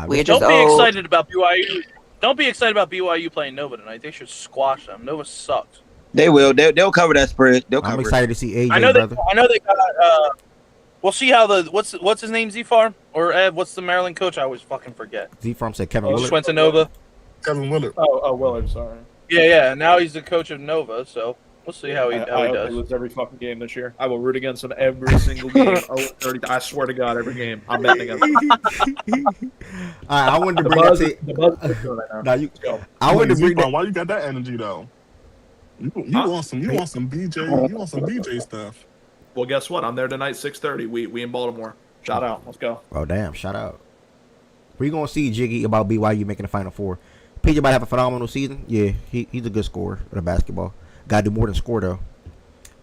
We're just Don't be old. excited about BYU. Don't be excited about BYU playing Nova tonight. They should squash them. Nova sucks. They will. They'll cover that spread. I'm excited to see AJ, I know brother. they got. We'll see how what's his name, Z-Farm or Ed? What's the Maryland coach? I always fucking forget. Z-Farm said Kevin He Willard. just went to Nova. Kevin Willard. Oh, Willard. Sorry. Yeah. Now he's the coach of Nova. So we'll see how he does. Lose every fucking game this year. I will root against him every single game. 30. I swear to God, every game I'm betting against him. All right, I wanted to bring that to the buzz is good right now. you. I wanted to bring that. Why you got that energy though? You want some BJ stuff. Well, guess what? I'm there tonight, 6:30. We in Baltimore. Shout out. Let's go. Oh damn! Shout out. We're gonna see Jiggy about BYU making the Final Four. PJ might have a phenomenal season. Yeah, he's a good scorer in the basketball. Got to do more than score though.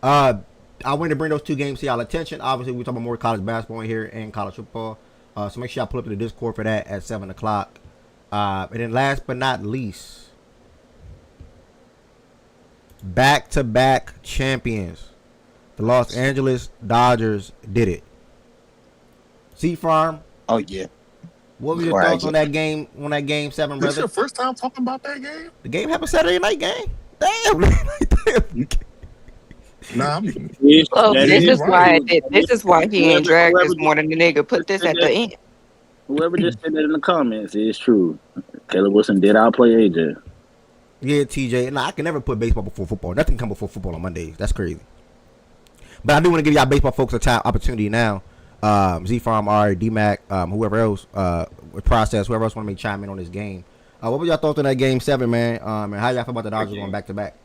I wanted to bring those 2 games to y'all attention. Obviously, we're talking about more college basketball in here and college football. So make sure y'all pull up to the Discord for that at 7 o'clock. And then last but not least, back-to-back champions. The Los Angeles Dodgers did it. C-Farm. Oh yeah. What was your thoughts on that game? On that game 7, brother? This your first time talking about that game? The game happened Saturday night game. Damn. Nah, I mean, This is why he ain't dragged this more than the nigga put this at the end. Whoever just said it in the comments is true. Caleb Wilson did outplay AJ. Yeah, TJ. Nah, I can never put baseball before football. Nothing come before football on Mondays. That's crazy. But I do want to give y'all baseball folks a time opportunity now. Z-Farm, Ari, D-Mac, whoever else, Process, whoever else want to make chime in on this game. What were y'all thoughts on that game 7, man? And how y'all feel about the Dodgers going back to back?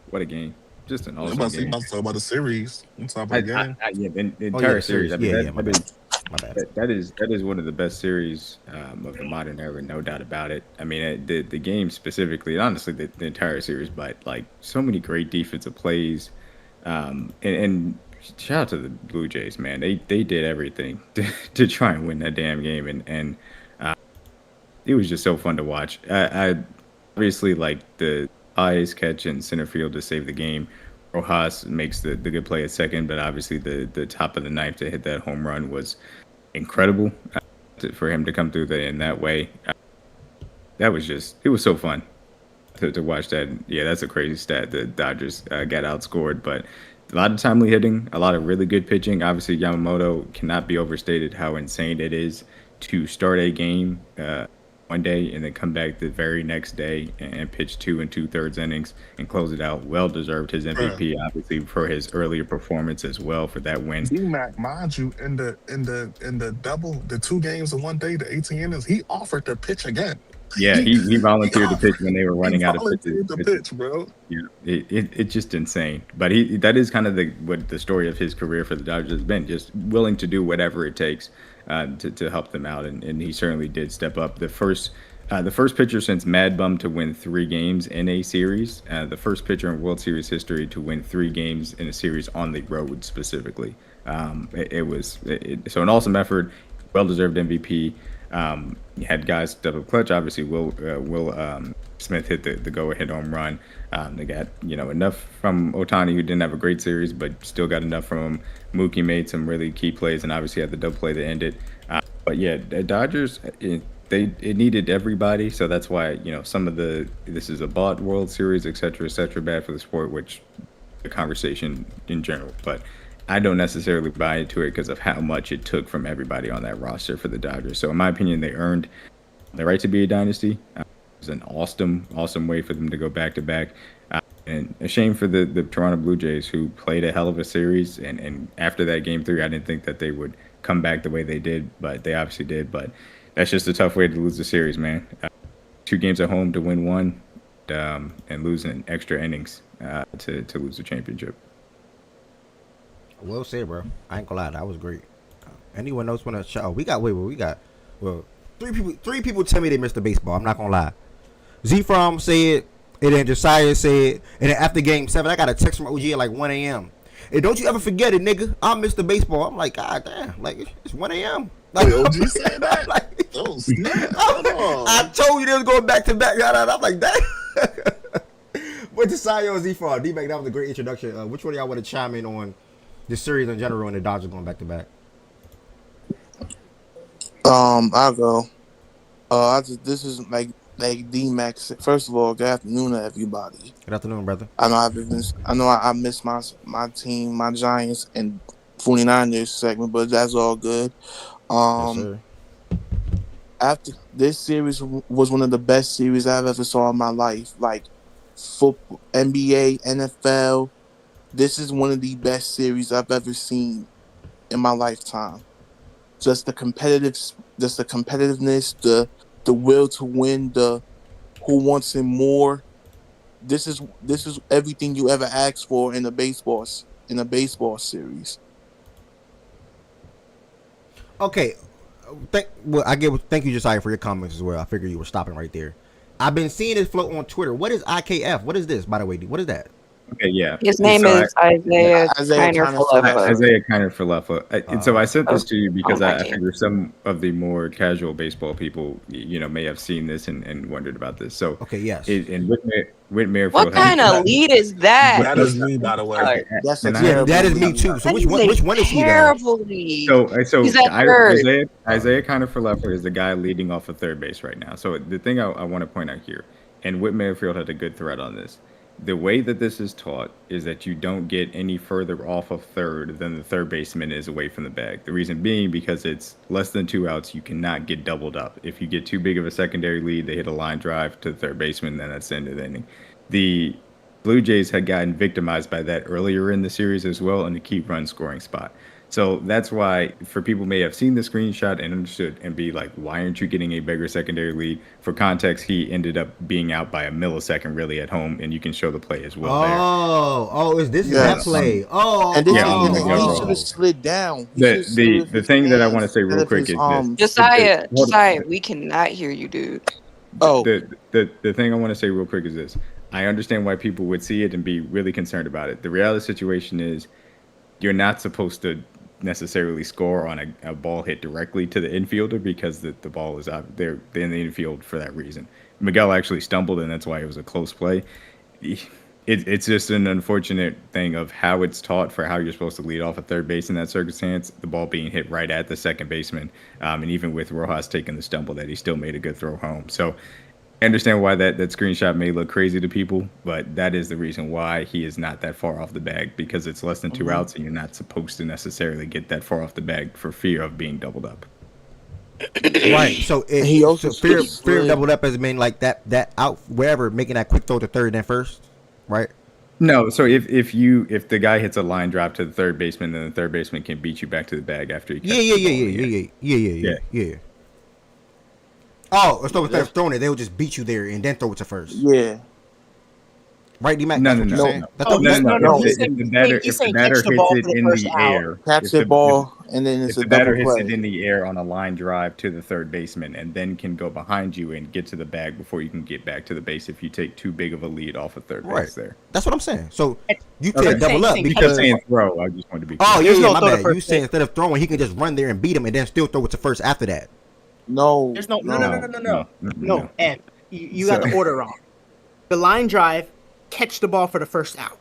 What a game! Just an I'm awesome game. about to talk about the series. I'm talking about the game. Yeah, the entire series. I mean, my bad. That is one of the best series of the modern era, no doubt about it. I mean, the game specifically, honestly, the entire series, but like so many great defensive plays, and shout out to the Blue Jays, man. They did everything to try and win that damn game, and it was just so fun to watch. I obviously like the highest catch in center field to save the game. Rojas makes the good play at second, but obviously the top of the ninth to hit that home run was incredible for him to come through in that way. It was so fun to watch that. Yeah, that's a crazy stat. The Dodgers got outscored, but a lot of timely hitting, a lot of really good pitching. Obviously, Yamamoto cannot be overstated how insane it is to start a game one day and then come back the very next day and pitch 2 2/3 innings and close it out. Well deserved his MVP, obviously, for his earlier performance as well for that win. D-Mac, mind you, in the double, the 2 games in one day, the 18 innings, he offered to pitch again. Yeah, he volunteered to pitch when they were running out of pitches. The pitch, bro. Yeah, it's just insane. But that is kind of what the story of his career for the Dodgers has been, just willing to do whatever it takes to help them out, and he certainly did step up. The first pitcher since Mad Bum to win 3 games in a series, the first pitcher in World Series history to win 3 games in a series on the road specifically. So an awesome effort, well-deserved MVP. You had guys step up clutch. Obviously, Will Smith hit the go-ahead home run. They got enough from Ohtani, who didn't have a great series, but still got enough from him. Mookie made some really key plays, and obviously had the double play to end it. But yeah, the Dodgers, it needed everybody, so that's why some of this is a bought World Series, et cetera, bad for the sport, which the conversation in general, but I don't necessarily buy into it because of how much it took from everybody on that roster for the Dodgers. So in my opinion, they earned the right to be a dynasty. It was an awesome way for them to go back to back. And a shame for the Toronto Blue Jays, who played a hell of a series. And after that game 3, I didn't think that they would come back the way they did, but they obviously did. But that's just a tough way to lose the series, man. 2 games at home to win 1, and lose in extra innings to lose the championship. Well said, bro. I ain't gonna lie, that was great. Anyone else want to shout? We got 3 people tell me they missed the baseball. I'm not gonna lie. Z-From said, and then Josiah said, and then after game 7, I got a text from OG at like 1 a.m. And don't you ever forget it, nigga. I missed the baseball. I'm like, God damn, like it's 1 a.m. Like, OG said that? Like, oh, snap. I told you they was going back to back. I'm like, that. But Josiah or Z-From, D-Mac, that was a great introduction. Which one of y'all want to chime in on the series in general and the Dodgers going back to back? I'll go. This is like D-Mac. First of all, good afternoon to everybody. Good afternoon, brother. I know I missed my team, my Giants and 49ers segment, but that's all good. Yes, sir. After this series was one of the best series I've ever saw in my life. Like football, NBA, NFL. This is one of the best series I've ever seen in my lifetime. Just the competitiveness, the will to win, the who wants it more. This is everything you ever asked for in a baseball series. Okay, thank you, Josiah, for your comments as well. I figured you were stopping right there. I've been seeing it float on Twitter. What is IKF? What is this, by the way? What is that? Okay, yeah. His name So is Isaiah Isaiah Kiner Kiner Falefa. Isaiah Kiner Falefa. And so I sent this to you because my I team. figure some of the more casual baseball people, may have seen this and wondered about this. So Okay, yes. And Whit Merrifield. What kind of lead is that? That is me, by the way. That's a And Yeah, that is terrible me too. So That which is a one is he though? terrible lead. So He's at third. Isaiah Kiner Falefa is the guy leading off of third base right now. So the thing I want to point out here, and Whit Merrifield had a good thread on this. The way that this is taught is that you don't get any further off of third than the third baseman is away from the bag. The reason being because it's less than 2 outs, you cannot get doubled up. If you get too big of a secondary lead, they hit a line drive to the third baseman, then that's the end of the inning. The Blue Jays had gotten victimized by that earlier in the series as well in the key run scoring spot. So that's why, for people who may have seen the screenshot and understood and be like, why aren't you getting a bigger secondary lead? For context, he ended up being out by a millisecond really at home, and you can show the play as well Is that play? And this he should have slid down. The thing that I want to say real quick is this. Josiah, we cannot hear you, dude. The thing I want to say real quick is this. I understand why people would see it and be really concerned about it. The reality situation is you're not supposed to necessarily score on a ball hit directly to the infielder because the ball is out there in the infield for that reason. Miguel actually stumbled, and that's why it was a close play. It's just an unfortunate thing of how it's taught for how you're supposed to lead off a third base in that circumstance, the ball being hit right at the second baseman. And even with Rojas taking the stumble, that he still made a good throw home. So I understand why that screenshot may look crazy to people, but that is the reason why he is not that far off the bag, because it's less than 2 outs and you're not supposed to necessarily get that far off the bag for fear of being doubled up. Right. So he also fear of doubled up has been like that out wherever, making that quick throw to third and first, right? No, so if the guy hits a line drop to the third baseman, then the third baseman can beat you back to the bag after he catches the ball. Yeah. Oh, instead of throwing it, they'll just beat you there and then throw it to first. Yeah. Right, D-Mac? No. If the batter hits it in the air, catch the ball, and then it's if the batter hits it in the air on a line drive to the third baseman, and then can go behind you and get to the bag before you can get back to the base if you take too big of a lead off of third base there. That's what I'm saying. So you can't double up because saying throw. I just wanted to be. Oh yeah, my bad. You say instead of throwing, he can just run there and beat him, and then still throw it to first after that. No. There's no. And you got the order wrong. The line drive, catch the ball for the first out.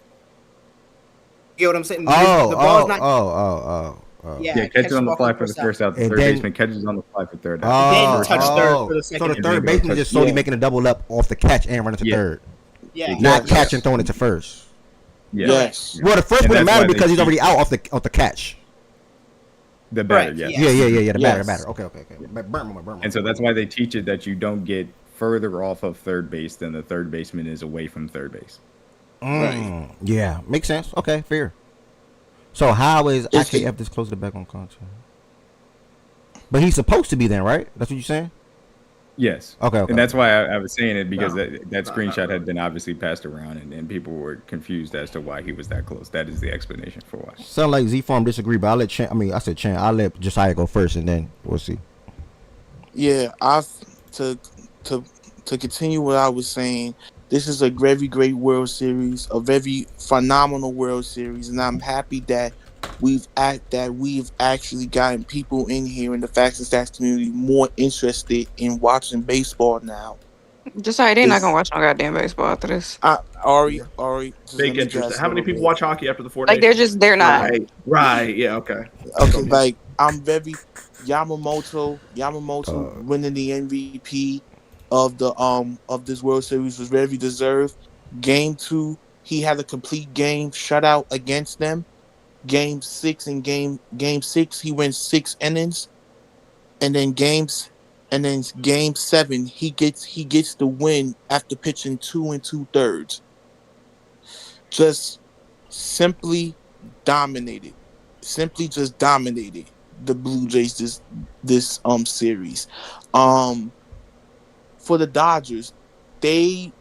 You know what I'm saying? The ball is not. Yeah, catch it on the fly for the first out. The third baseman catches on the fly for third out. Then touch third for the second. So the third baseman is just solely making a double up off the catch and running to third. Yeah. Not catching, throwing it to first. Yes. Well, the first wouldn't matter because he's already out off the catch. The batter, Yeah. The batter. Okay. And so that's why they teach it that you don't get further off of third base than the third baseman is away from third base. Right. Yeah, makes sense. Okay, fair. So how is IKF this close to back on contract? But he's supposed to be then, right? That's what you're saying? Yes. Okay. And that's why I was saying it, because that screenshot had been obviously passed around, and people were confused as to why he was that close. That is the explanation for why. Sound like Z-Farm disagree, but I'll let Chan. I'll let Josiah go first, and then we'll see. Yeah, to continue what I was saying, this is a very great World Series, a very phenomenal World Series, and I'm happy that we've actually gotten people in here in the Facts and Stats community more interested in watching baseball now. Josiah, they're not gonna watch no goddamn baseball after this. Ari. Big interest. How many people watch hockey after the 4 days? Like they're not. Right. Yeah. Okay. Like I'm very Yamamoto winning the MVP of this World Series was very deserved. Game 2, he had a complete game shutout against them. Game 6 and game 6, he went 6 innings, and then game 7, he gets the win after pitching 2 2/3. Just simply dominated the Blue Jays this series. For the Dodgers, they've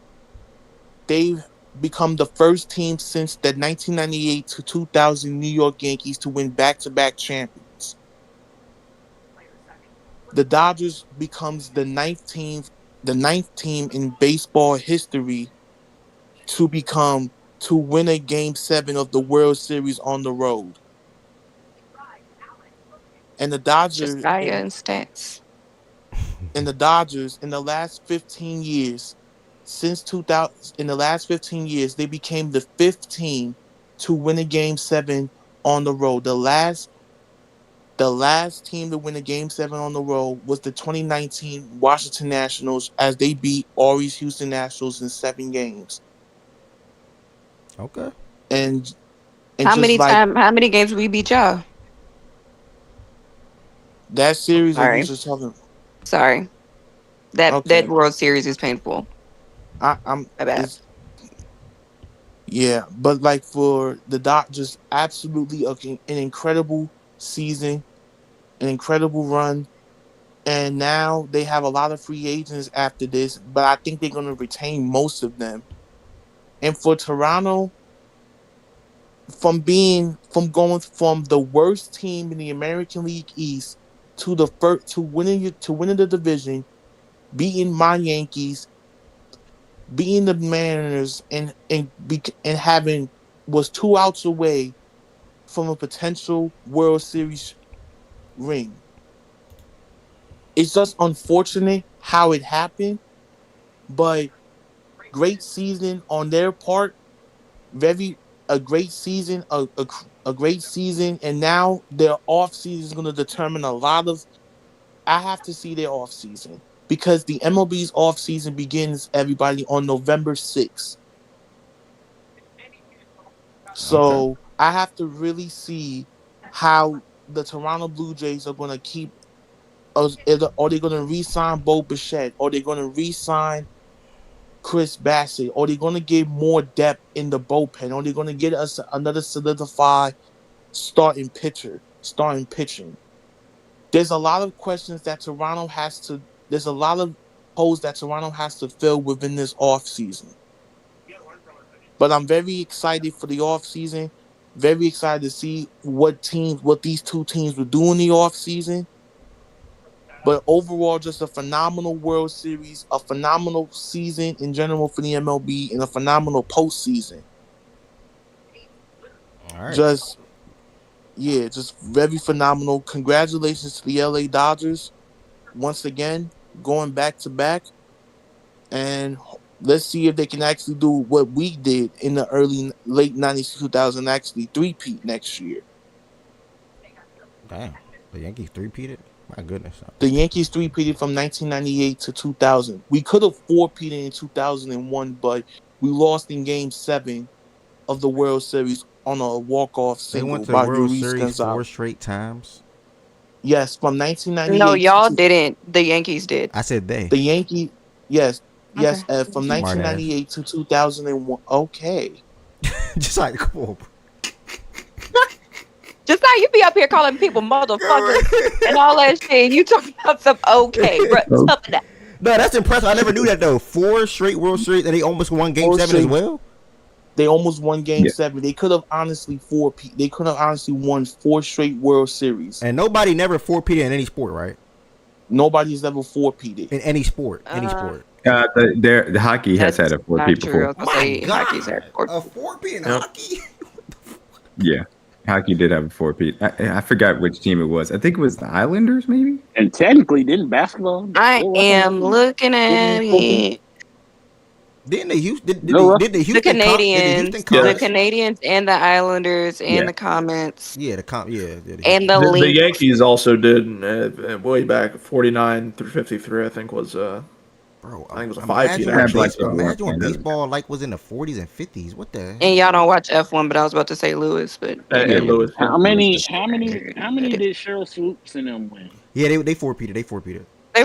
become the first team since the 1998 to 2000 New York Yankees to win back-to-back champions. The Dodgers becomes the ninth team in baseball history to to win a Game 7 of the World Series on the road. And the Dodgers, and stats. And the Dodgers in the last 15 years, since 2000, in the last 15 years, they became the 5th team to win a Game 7 on the road. The last team to win a Game 7 on the road was the 2019 Washington Nationals, as they beat Ori's Houston Nationals in 7 games. Okay. And how many games we beat y'all? That series, or you just talking? Sorry, that World Series is painful. I'm yeah, but like for the Dodgers, absolutely an incredible season, an incredible run, and now they have a lot of free agents after this, but I think they're going to retain most of them. And for Toronto, from going from the worst team in the American League East to the first to winning the division, beating my Yankees, beating the Mariners, and having was 2 outs away from a potential World Series ring. It's just unfortunate how it happened, but great season on their part. A great season, a great season, and now their off season is going to determine a lot of. I have to see their off season because the MLB's off season begins, everybody, on November 6th. So I have to really see how the Toronto Blue Jays are going to keep. Are they going to re-sign Bo Bichette? Are they going to re-sign Chris Bassett? Are they going to get more depth in the bullpen? Are they going to get us another solidified starting pitching? There's a lot of questions that Toronto has to. There's a lot of holes that Toronto has to fill within this offseason. But I'm very excited for the offseason. Very excited to see what these two teams will do in the offseason. But overall, just a phenomenal World Series, a phenomenal season in general for the MLB, and a phenomenal postseason. All right. Just very phenomenal. Congratulations to the LA Dodgers once again, going back to back. And let's see if they can actually do what we did in the late 90s, 2000, actually three-peat next year. Damn. The Yankees three-peated? My goodness. The Yankees three-peated from 1998 to 2000. We could have four-peated in 2001, but we lost in Game 7 of the World Series on a walk-off single. They went to by the World Luis Series Gonzalez. 4 straight times? Yes, from 1998. No, y'all didn't. The Yankees did. I said they. The Yankees, yes. Okay. From 1998 to 2001. Okay. Just like, come on. Just like you be up here calling people motherfuckers and all that shit. You talking about some okay, bro. Tough that. No, that's impressive. I never knew that though. 4 straight World Series, and they almost won Game 7 as well. They almost won Game 7. They could have honestly won 4 straight World Series. And nobody never 4-peated in any sport, right? Nobody's ever 4-peated in any sport. Any sport. The hockey has had a 4-peat before. Hockey's had a 4-peat in hockey. Yeah, hockey did have a 4-peat. I forgot which team it was. I think it was the Islanders, maybe. And technically, didn't basketball? I am looking at it. Didn't they use did the Canadians and the Islanders and the Comets? Yeah, and the Yankees also did way back 49 through 53. I think was I think it was a 5-peat. Imagine when baseball was in the 40s and 50s. What the? And y'all don't watch F1, but I was about to say Lewis, but Lewis. How many did Cheryl Swoops and them win? Yeah, they 4-peated. They 4-peated. They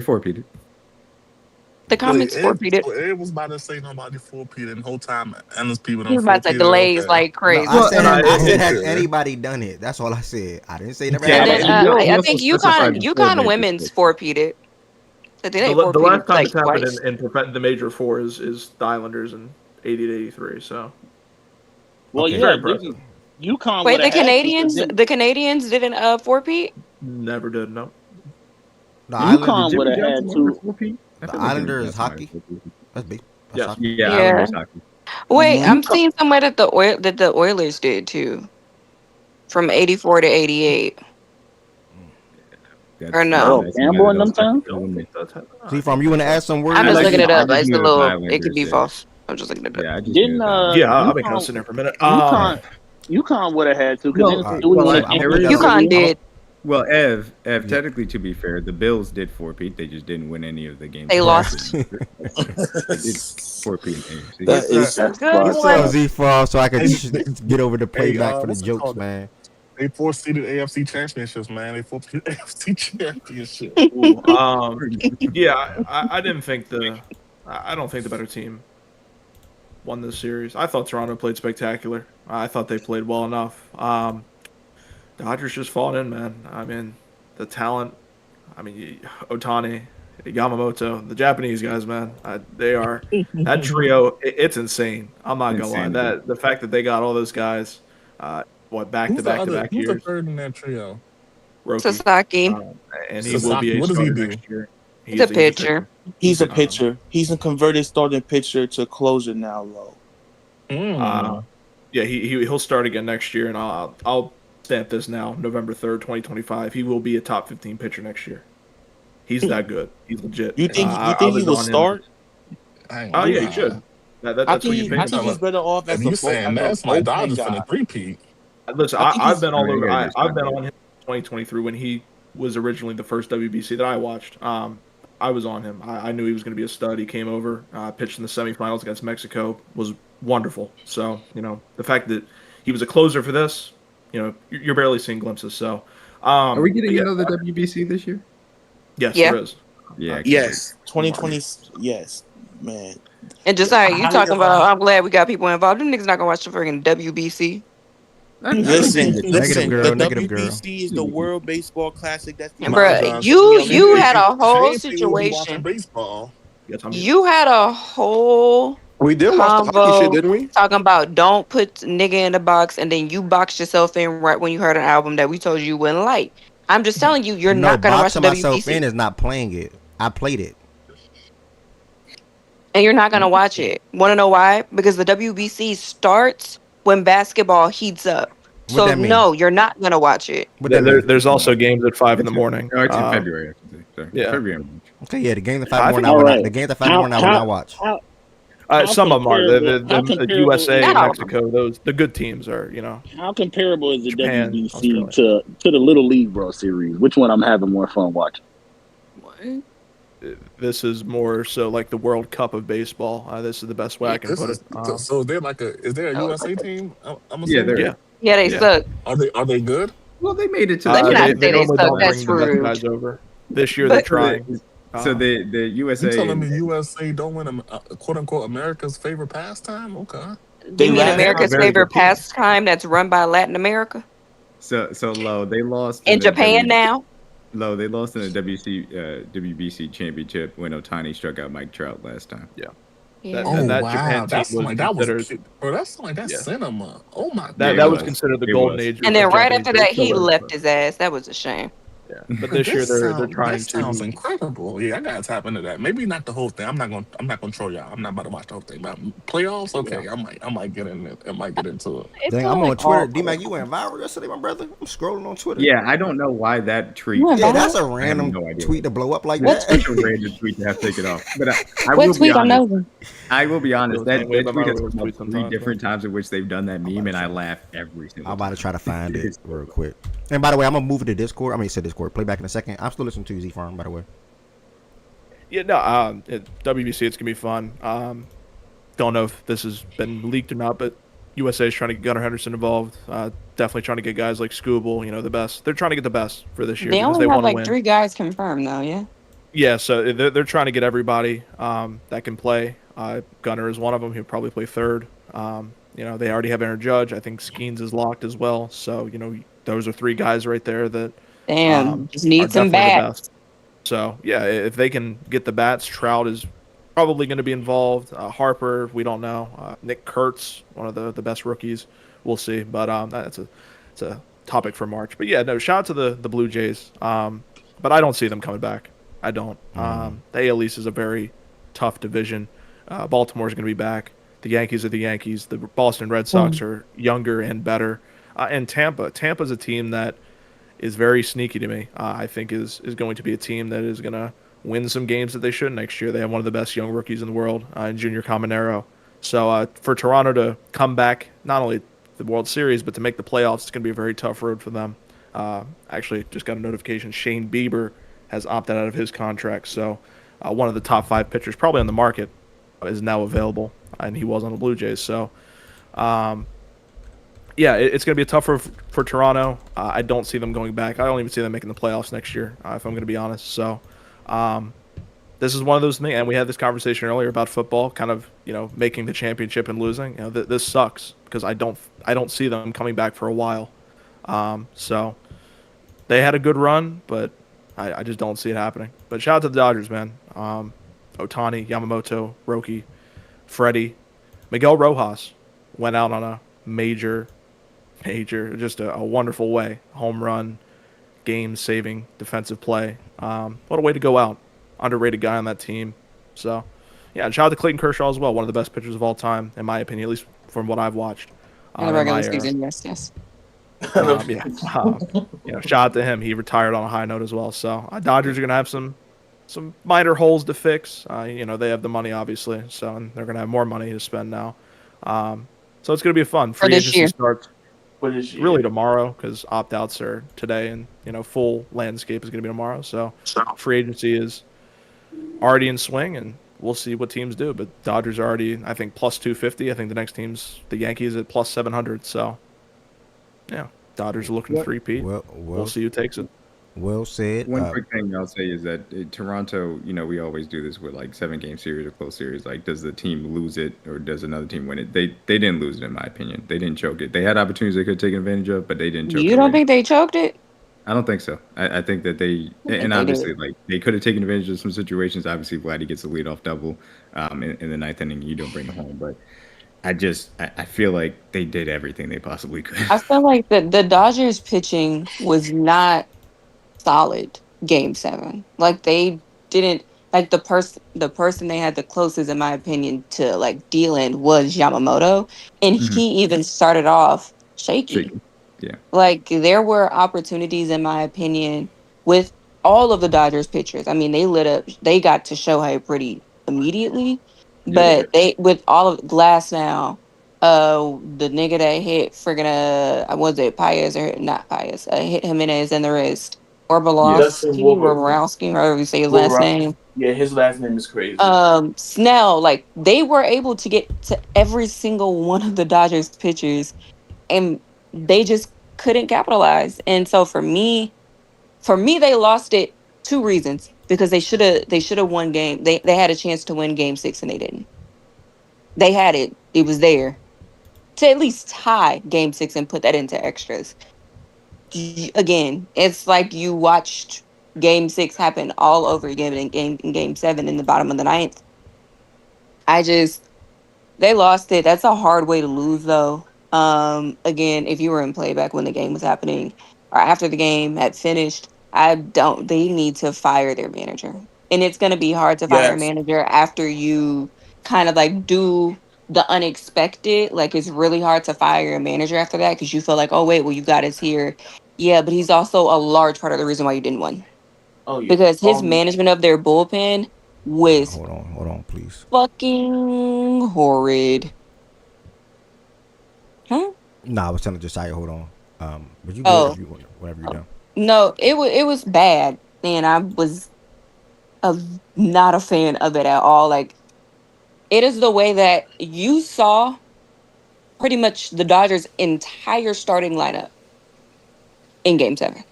4-peated. The comments 4-peated. It was about to say nobody 4-peated the whole time. And those people he was about to delays like crazy. No, I said has anybody done it? That's all I said. I didn't say never. I think UConn women's 4-peated. So the last time it's happened in the major 4 is the Islanders in 80 to 83. So, well, yeah, UConn. Wait, the Canadians didn't 4-peat? Never did. No. UConn would have had 2. The Islanders is hockey. That's big. Yeah, Islanders hockey. Wait, Mhm. I'm seeing somewhere that the Oilers did too, from 84 to 88. Or no? That's Campbell in them that's times? See, from you want to add some words? I'm just looking it I up. just It's a knew it was little. It could Islanders. be Yeah, false. I'm just looking it up. yeah, I just knew Didn't it was Islanders. Yeah, I've been kind of sitting there for a minute. UConn would have had to because Well, then All we right, win I'm there gonna put is that up. UConn did. well, Ev. Technically, to be fair, the Bills did four-peat. They just didn't win any of the games. They lost. They did four-peat AFC. That is Good What's one. up, Z Frost? So I can get over the Hey, playback for the what's it jokes, called? man. They four-seeded AFC championships, man. They four-seeded AFC championship. Yeah, I didn't think I don't think the better team won this series. I thought Toronto played spectacular. I thought they played well enough. Dodgers just falling in, man. I mean, the talent. I mean, Otani, Yamamoto, the Japanese guys, man. They are that trio. It's insane. I'm not gonna lie. Insanity. The fact that they got all those guys, back to back Who's the years. third in that trio? Roki, Sasaki. and he will be Sasaki. a What does he starter do? next year. He's a pitcher. He's a pitcher. He's a converted starting pitcher to closer now, low. Yeah, he'll start again next year, and I'll stamp this now, November 3rd, 2025. He will be a top 15 pitcher next year. He's that good. He's legit. You think I he was will on him. start? Oh yeah, he should. That's what you I pay think he's better off as And you saying that's my Dodgers guy. finna three-peat. Listen, I think I've he's- been all over. Yeah, I've been on him in 2023 when he was originally the first WBC that I watched. I was on him. I knew he was going to be a stud. He came over, pitched in the semifinals against Mexico, was wonderful. So the fact that he was a closer for this, you're barely seeing glimpses. So, Are we getting another WBC this year? Yes, Yeah. there is. Yeah. Yes, 2020. Yes, man. And just like you talking about, I'm glad we got people involved. Them niggas not gonna watch the freaking WBC. Listen. girl, The negative girl. WBC is the World Baseball Classic. That's the Bruh, you had a whole situation. Baseball. You had a whole We did watch the hockey shit, didn't we? talking about don't put nigga in the box, and then you boxed yourself in right when you heard an album that we told you wouldn't like. I'm just telling you, you're not gonna watch the boxing myself WBC, in is not playing it. I played it. and you're not gonna watch it. Want to know why? Because the WBC starts when basketball heats up. So that mean? no, you're not gonna watch it. There's also games at 5 in the morning. No, it's in February. I should say. Sorry. Yeah. February. Okay, yeah, the game at I 5 think- more All now. right. The games at 5 more now will not watch. Some of them are the comparable- USA, Not all of them. Mexico. The good teams are. How comparable is the Japan, WBC to the Little League World Series? Which one I'm having more fun watching? This is more so like the World Cup of baseball. This is the best way I can put it. So is there a USA team? I'm Yeah, assuming? there. Yeah, they suck. Are they good? Well, they made it to. Let me not say they normally suck. don't That's bring the best rude. guys over. This year they're But- trying. So the USA. You telling me USA don't win quote unquote America's favorite pastime? Okay. Do you mean laugh. America's Very favorite good team. pastime that's run by Latin America? So low. They lost In the Japan now? Low. They lost in the WBC championship when Otani struck out Mike Trout last time. Yeah. Yeah. And that wow, Japan that's team was like that was considered. bro. That's like that's Yeah. cinema. Oh my god. That was considered the It golden was. age. And then of right Japanese after that, he baseball. left his ass. That was a shame. Yeah. But this year they're trying that sounds to. incredible. Yeah, I gotta tap into that. Maybe not the whole thing. I'm not gonna troll y'all. I'm not about to watch the whole thing. But playoffs, okay. I might get in it. I might get into it. Dang, I'm on Twitter. D-Mac, you went viral yesterday, my brother. I'm scrolling on Twitter. Yeah, I don't know why that tweet. You went Yeah, viral? that's a I have random no idea. tweet to blow up like That's that. such a random tweet to have taken off. But I What will be tweet? I'm honest. over. I will be honest. That Way tweet about has those come up tweets 3 sometimes, different times in which they've done that meme, and I laugh every single I'm time. about to try to find it real quick. And by the way, I'm gonna move it to Discord. I mean, say Discord. Play back in a second. I'm still listening to Z Farm, by the way. Yeah, no. WBC, it's gonna be fun. Don't know if this has been leaked or not, but USA is trying to get Gunnar Henderson involved. Definitely trying to get guys like Scooble, the best. They're trying to get the best for this year They because only they have want to like win. 3 guys confirmed though, yeah? Yeah, so they're trying to get everybody that can play. Gunnar is one of them. He'll probably play third. They already have Aaron Judge. I think Skeens is locked as well. So those are 3 guys right there that Damn, just are need some definitely the bats. best. So yeah, if they can get the bats, Trout is probably going to be involved. Harper, we don't know. Nick Kurtz, one of the best rookies. We'll see. But it's a topic for March. But yeah, no, shout out to the Blue Jays. But I don't see them coming back. I don't. The AL East is a very tough division. Baltimore's going to be back. The Yankees are the Yankees. The Boston Red Sox are younger and better. And Tampa's a team that is very sneaky to me. I think is going to be a team that is going to win some games that they should next year. They have one of the best young rookies in the world in Junior Caminero. So for Toronto to come back, not only the World Series, but to make the playoffs, it's going to be a very tough road for them. Actually, just got a notification. Shane Bieber has opted out of his contract. So one of the top 5 pitchers probably on the market is now available, and he was on the Blue Jays. So, it's going to be a tough road for Toronto. I don't see them going back. I don't even see them making the playoffs next year, if I'm going to be honest. So, this is one of those things, and we had this conversation earlier about football, kind of, making the championship and losing. This sucks because I don't see them coming back for a while. So they had a good run, but I just don't see it happening. But shout out to the Dodgers, man. Ohtani, Yamamoto, Roki, Freddie, Miguel Rojas went out on a major, just a wonderful way. Home run, game-saving defensive play. What a way to go out. Underrated guy on that team. So, yeah, shout out to Clayton Kershaw as well. One of the best pitchers of all time, in my opinion, at least from what I've watched. In the regular season, yes. Shout out to him. He retired on a high note as well. So, Dodgers are going to have some minor holes to fix. They have the money, obviously, so and they're going to have more money to spend now. So it's going to be fun. Free agency starts really tomorrow because opt-outs are today, and full landscape is going to be tomorrow. So free agency is already in swing, and we'll see what teams do. But Dodgers are already, I think, plus 250. I think the next team's the Yankees at plus 700. So yeah, Dodgers are looking to three-peat. We'll see who takes it. Well said. One quick thing I'll say is that Toronto, we always do this with like 7-game series or close series. Like, does the team lose it or does another team win it? They didn't lose it, in my opinion. They didn't choke it. They had opportunities they could take advantage of, but they didn't choke it. You don't think they choked it? I don't think so. I think that and obviously, like, they could have taken advantage of some situations. Obviously, Vladdy gets a leadoff double in the 9th inning. You don't bring it home, but I feel like they did everything they possibly could. I feel like the Dodgers pitching was not solid game 7. Like, they didn't, like, the person they had the closest, in my opinion, to like dealing was Yamamoto, and he even started off shaky. Yeah. Like, there were opportunities, in my opinion, with all of the Dodgers pitchers. I mean, they got to Shohei pretty immediately, but they, with all of Glass now, the nigga that hit friggin' was it Paez or not Paez? Hit Jimenez in the wrist. Or Borowski, however you say his last name. Yeah, his last name is crazy. Snell, like, they were able to get to every single one of the Dodgers pitchers, and they just couldn't capitalize. And so for me, they lost it 2 reasons. Because they should have won game. They had a chance to win game 6 and they didn't. They had it. It was there to at least tie game 6 and put that into extras. Again, it's like you watched game 6 happen all over again in game 7 in the bottom of the 9th. They lost it. That's a hard way to lose, though. Again, if you were in playback when the game was happening or after the game had finished, they need to fire their manager. And it's going to be hard to fire a manager after you kind of like do the unexpected. Like, it's really hard to fire a manager after that because you feel like, oh, wait, well, you got us here. Yeah, but he's also a large part of the reason why you didn't win. Oh, yeah. Because his management of their bullpen was hold on, please. Fucking horrid. Huh? Nah, I was telling Josiah, hold on. But you go whenever you're done. No, it was bad, and I was not a fan of it at all. Like, it is the way that you saw pretty much the Dodgers' entire starting lineup in Game 7.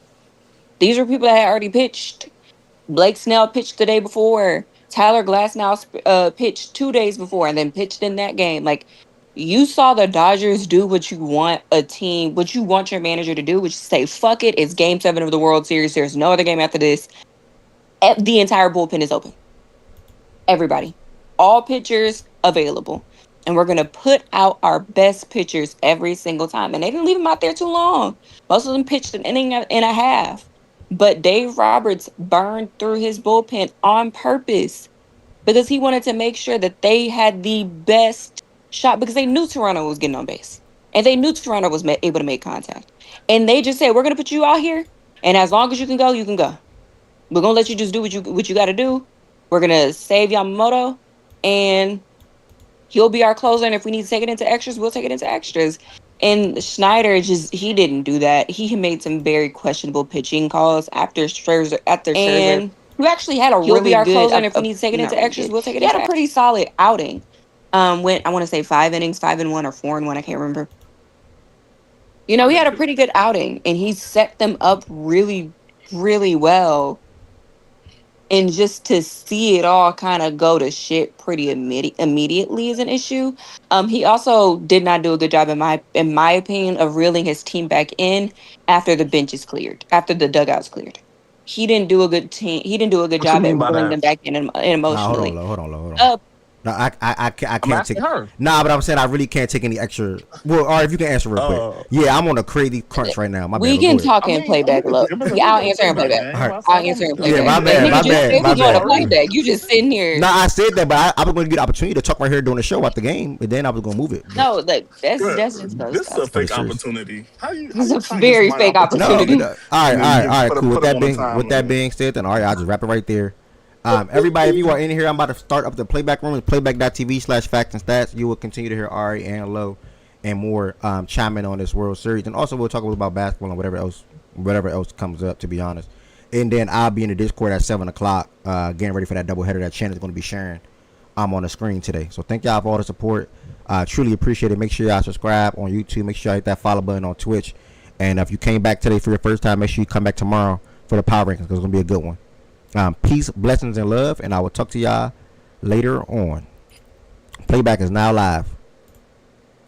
These were people that had already pitched. Blake Snell pitched the day before. Tyler Glasnow pitched 2 days before and then pitched in that game. Like, you saw the Dodgers do what you want what you want your manager to do, which is say, fuck it, it's Game 7 of the World Series. There's no other game after this. The entire bullpen is open. Everybody. All pitchers available. And we're going to put out our best pitchers every single time. And they didn't leave them out there too long. Most of them pitched an inning and a half. But Dave Roberts burned through his bullpen on purpose because he wanted to make sure that they had the best shot because they knew Toronto was getting on base. And they knew Toronto was able to make contact. And they just said, we're going to put you out here. And as long as you can go, you can go. We're going to let you just do what you got to do. We're going to save Yamamoto. And he'll be our closer. And if we need to take it into extras, we'll take it into extras. And Schneider he didn't do that. He made some very questionable pitching calls after Scherzer. And who actually had a really good. He'll be our closer. And if we need to take it into extras, we'll take it. He had a pretty solid outing. Went, I want to say 5 innings, 5-1 or 4-1. I can't remember. He had a pretty good outing, and he set them up really, really well. And just to see it all kind of go to shit pretty immediately is an issue. He also did not do a good job, in my opinion, of reeling his team back in after the bench is cleared, after the dugout's cleared. He didn't do a good job at reeling them back in emotionally. Hold on. No, I can't take. Nah, but I'm saying I really can't take any extra. Well, all right, if you can answer real quick. Yeah, I'm on a crazy crunch right now. We can talk and playback. Look, I'll answer and playback. I'll answer and playback. Yeah, my bad. Playback. You just sitting here. Nah, I said that, but I was going to get the opportunity to talk right here during the show at the game, and then I was going to move it. No, like that's just this is a fake opportunity. This is a very fake opportunity. No, all right, cool. With that being said, then all right, I'll just wrap it right there. Everybody, if you are in here, I'm about to start up the playback room. It's playback.tv/facts and stats. You will continue to hear Ari and Lo and more chime in on this World Series. And also, we'll talk about basketball and whatever else comes up, to be honest. And then I'll be in the Discord at 7 o'clock, getting ready for that doubleheader that Shannon's going to be sharing on the screen today. So thank y'all for all the support. Truly appreciate it. Make sure y'all subscribe on YouTube. Make sure y'all hit that follow button on Twitch. And if you came back today for your first time, make sure you come back tomorrow for the Power Rankings, because it's going to be a good one. Peace, blessings, and love, and I will talk to y'all later on. Playback is now live.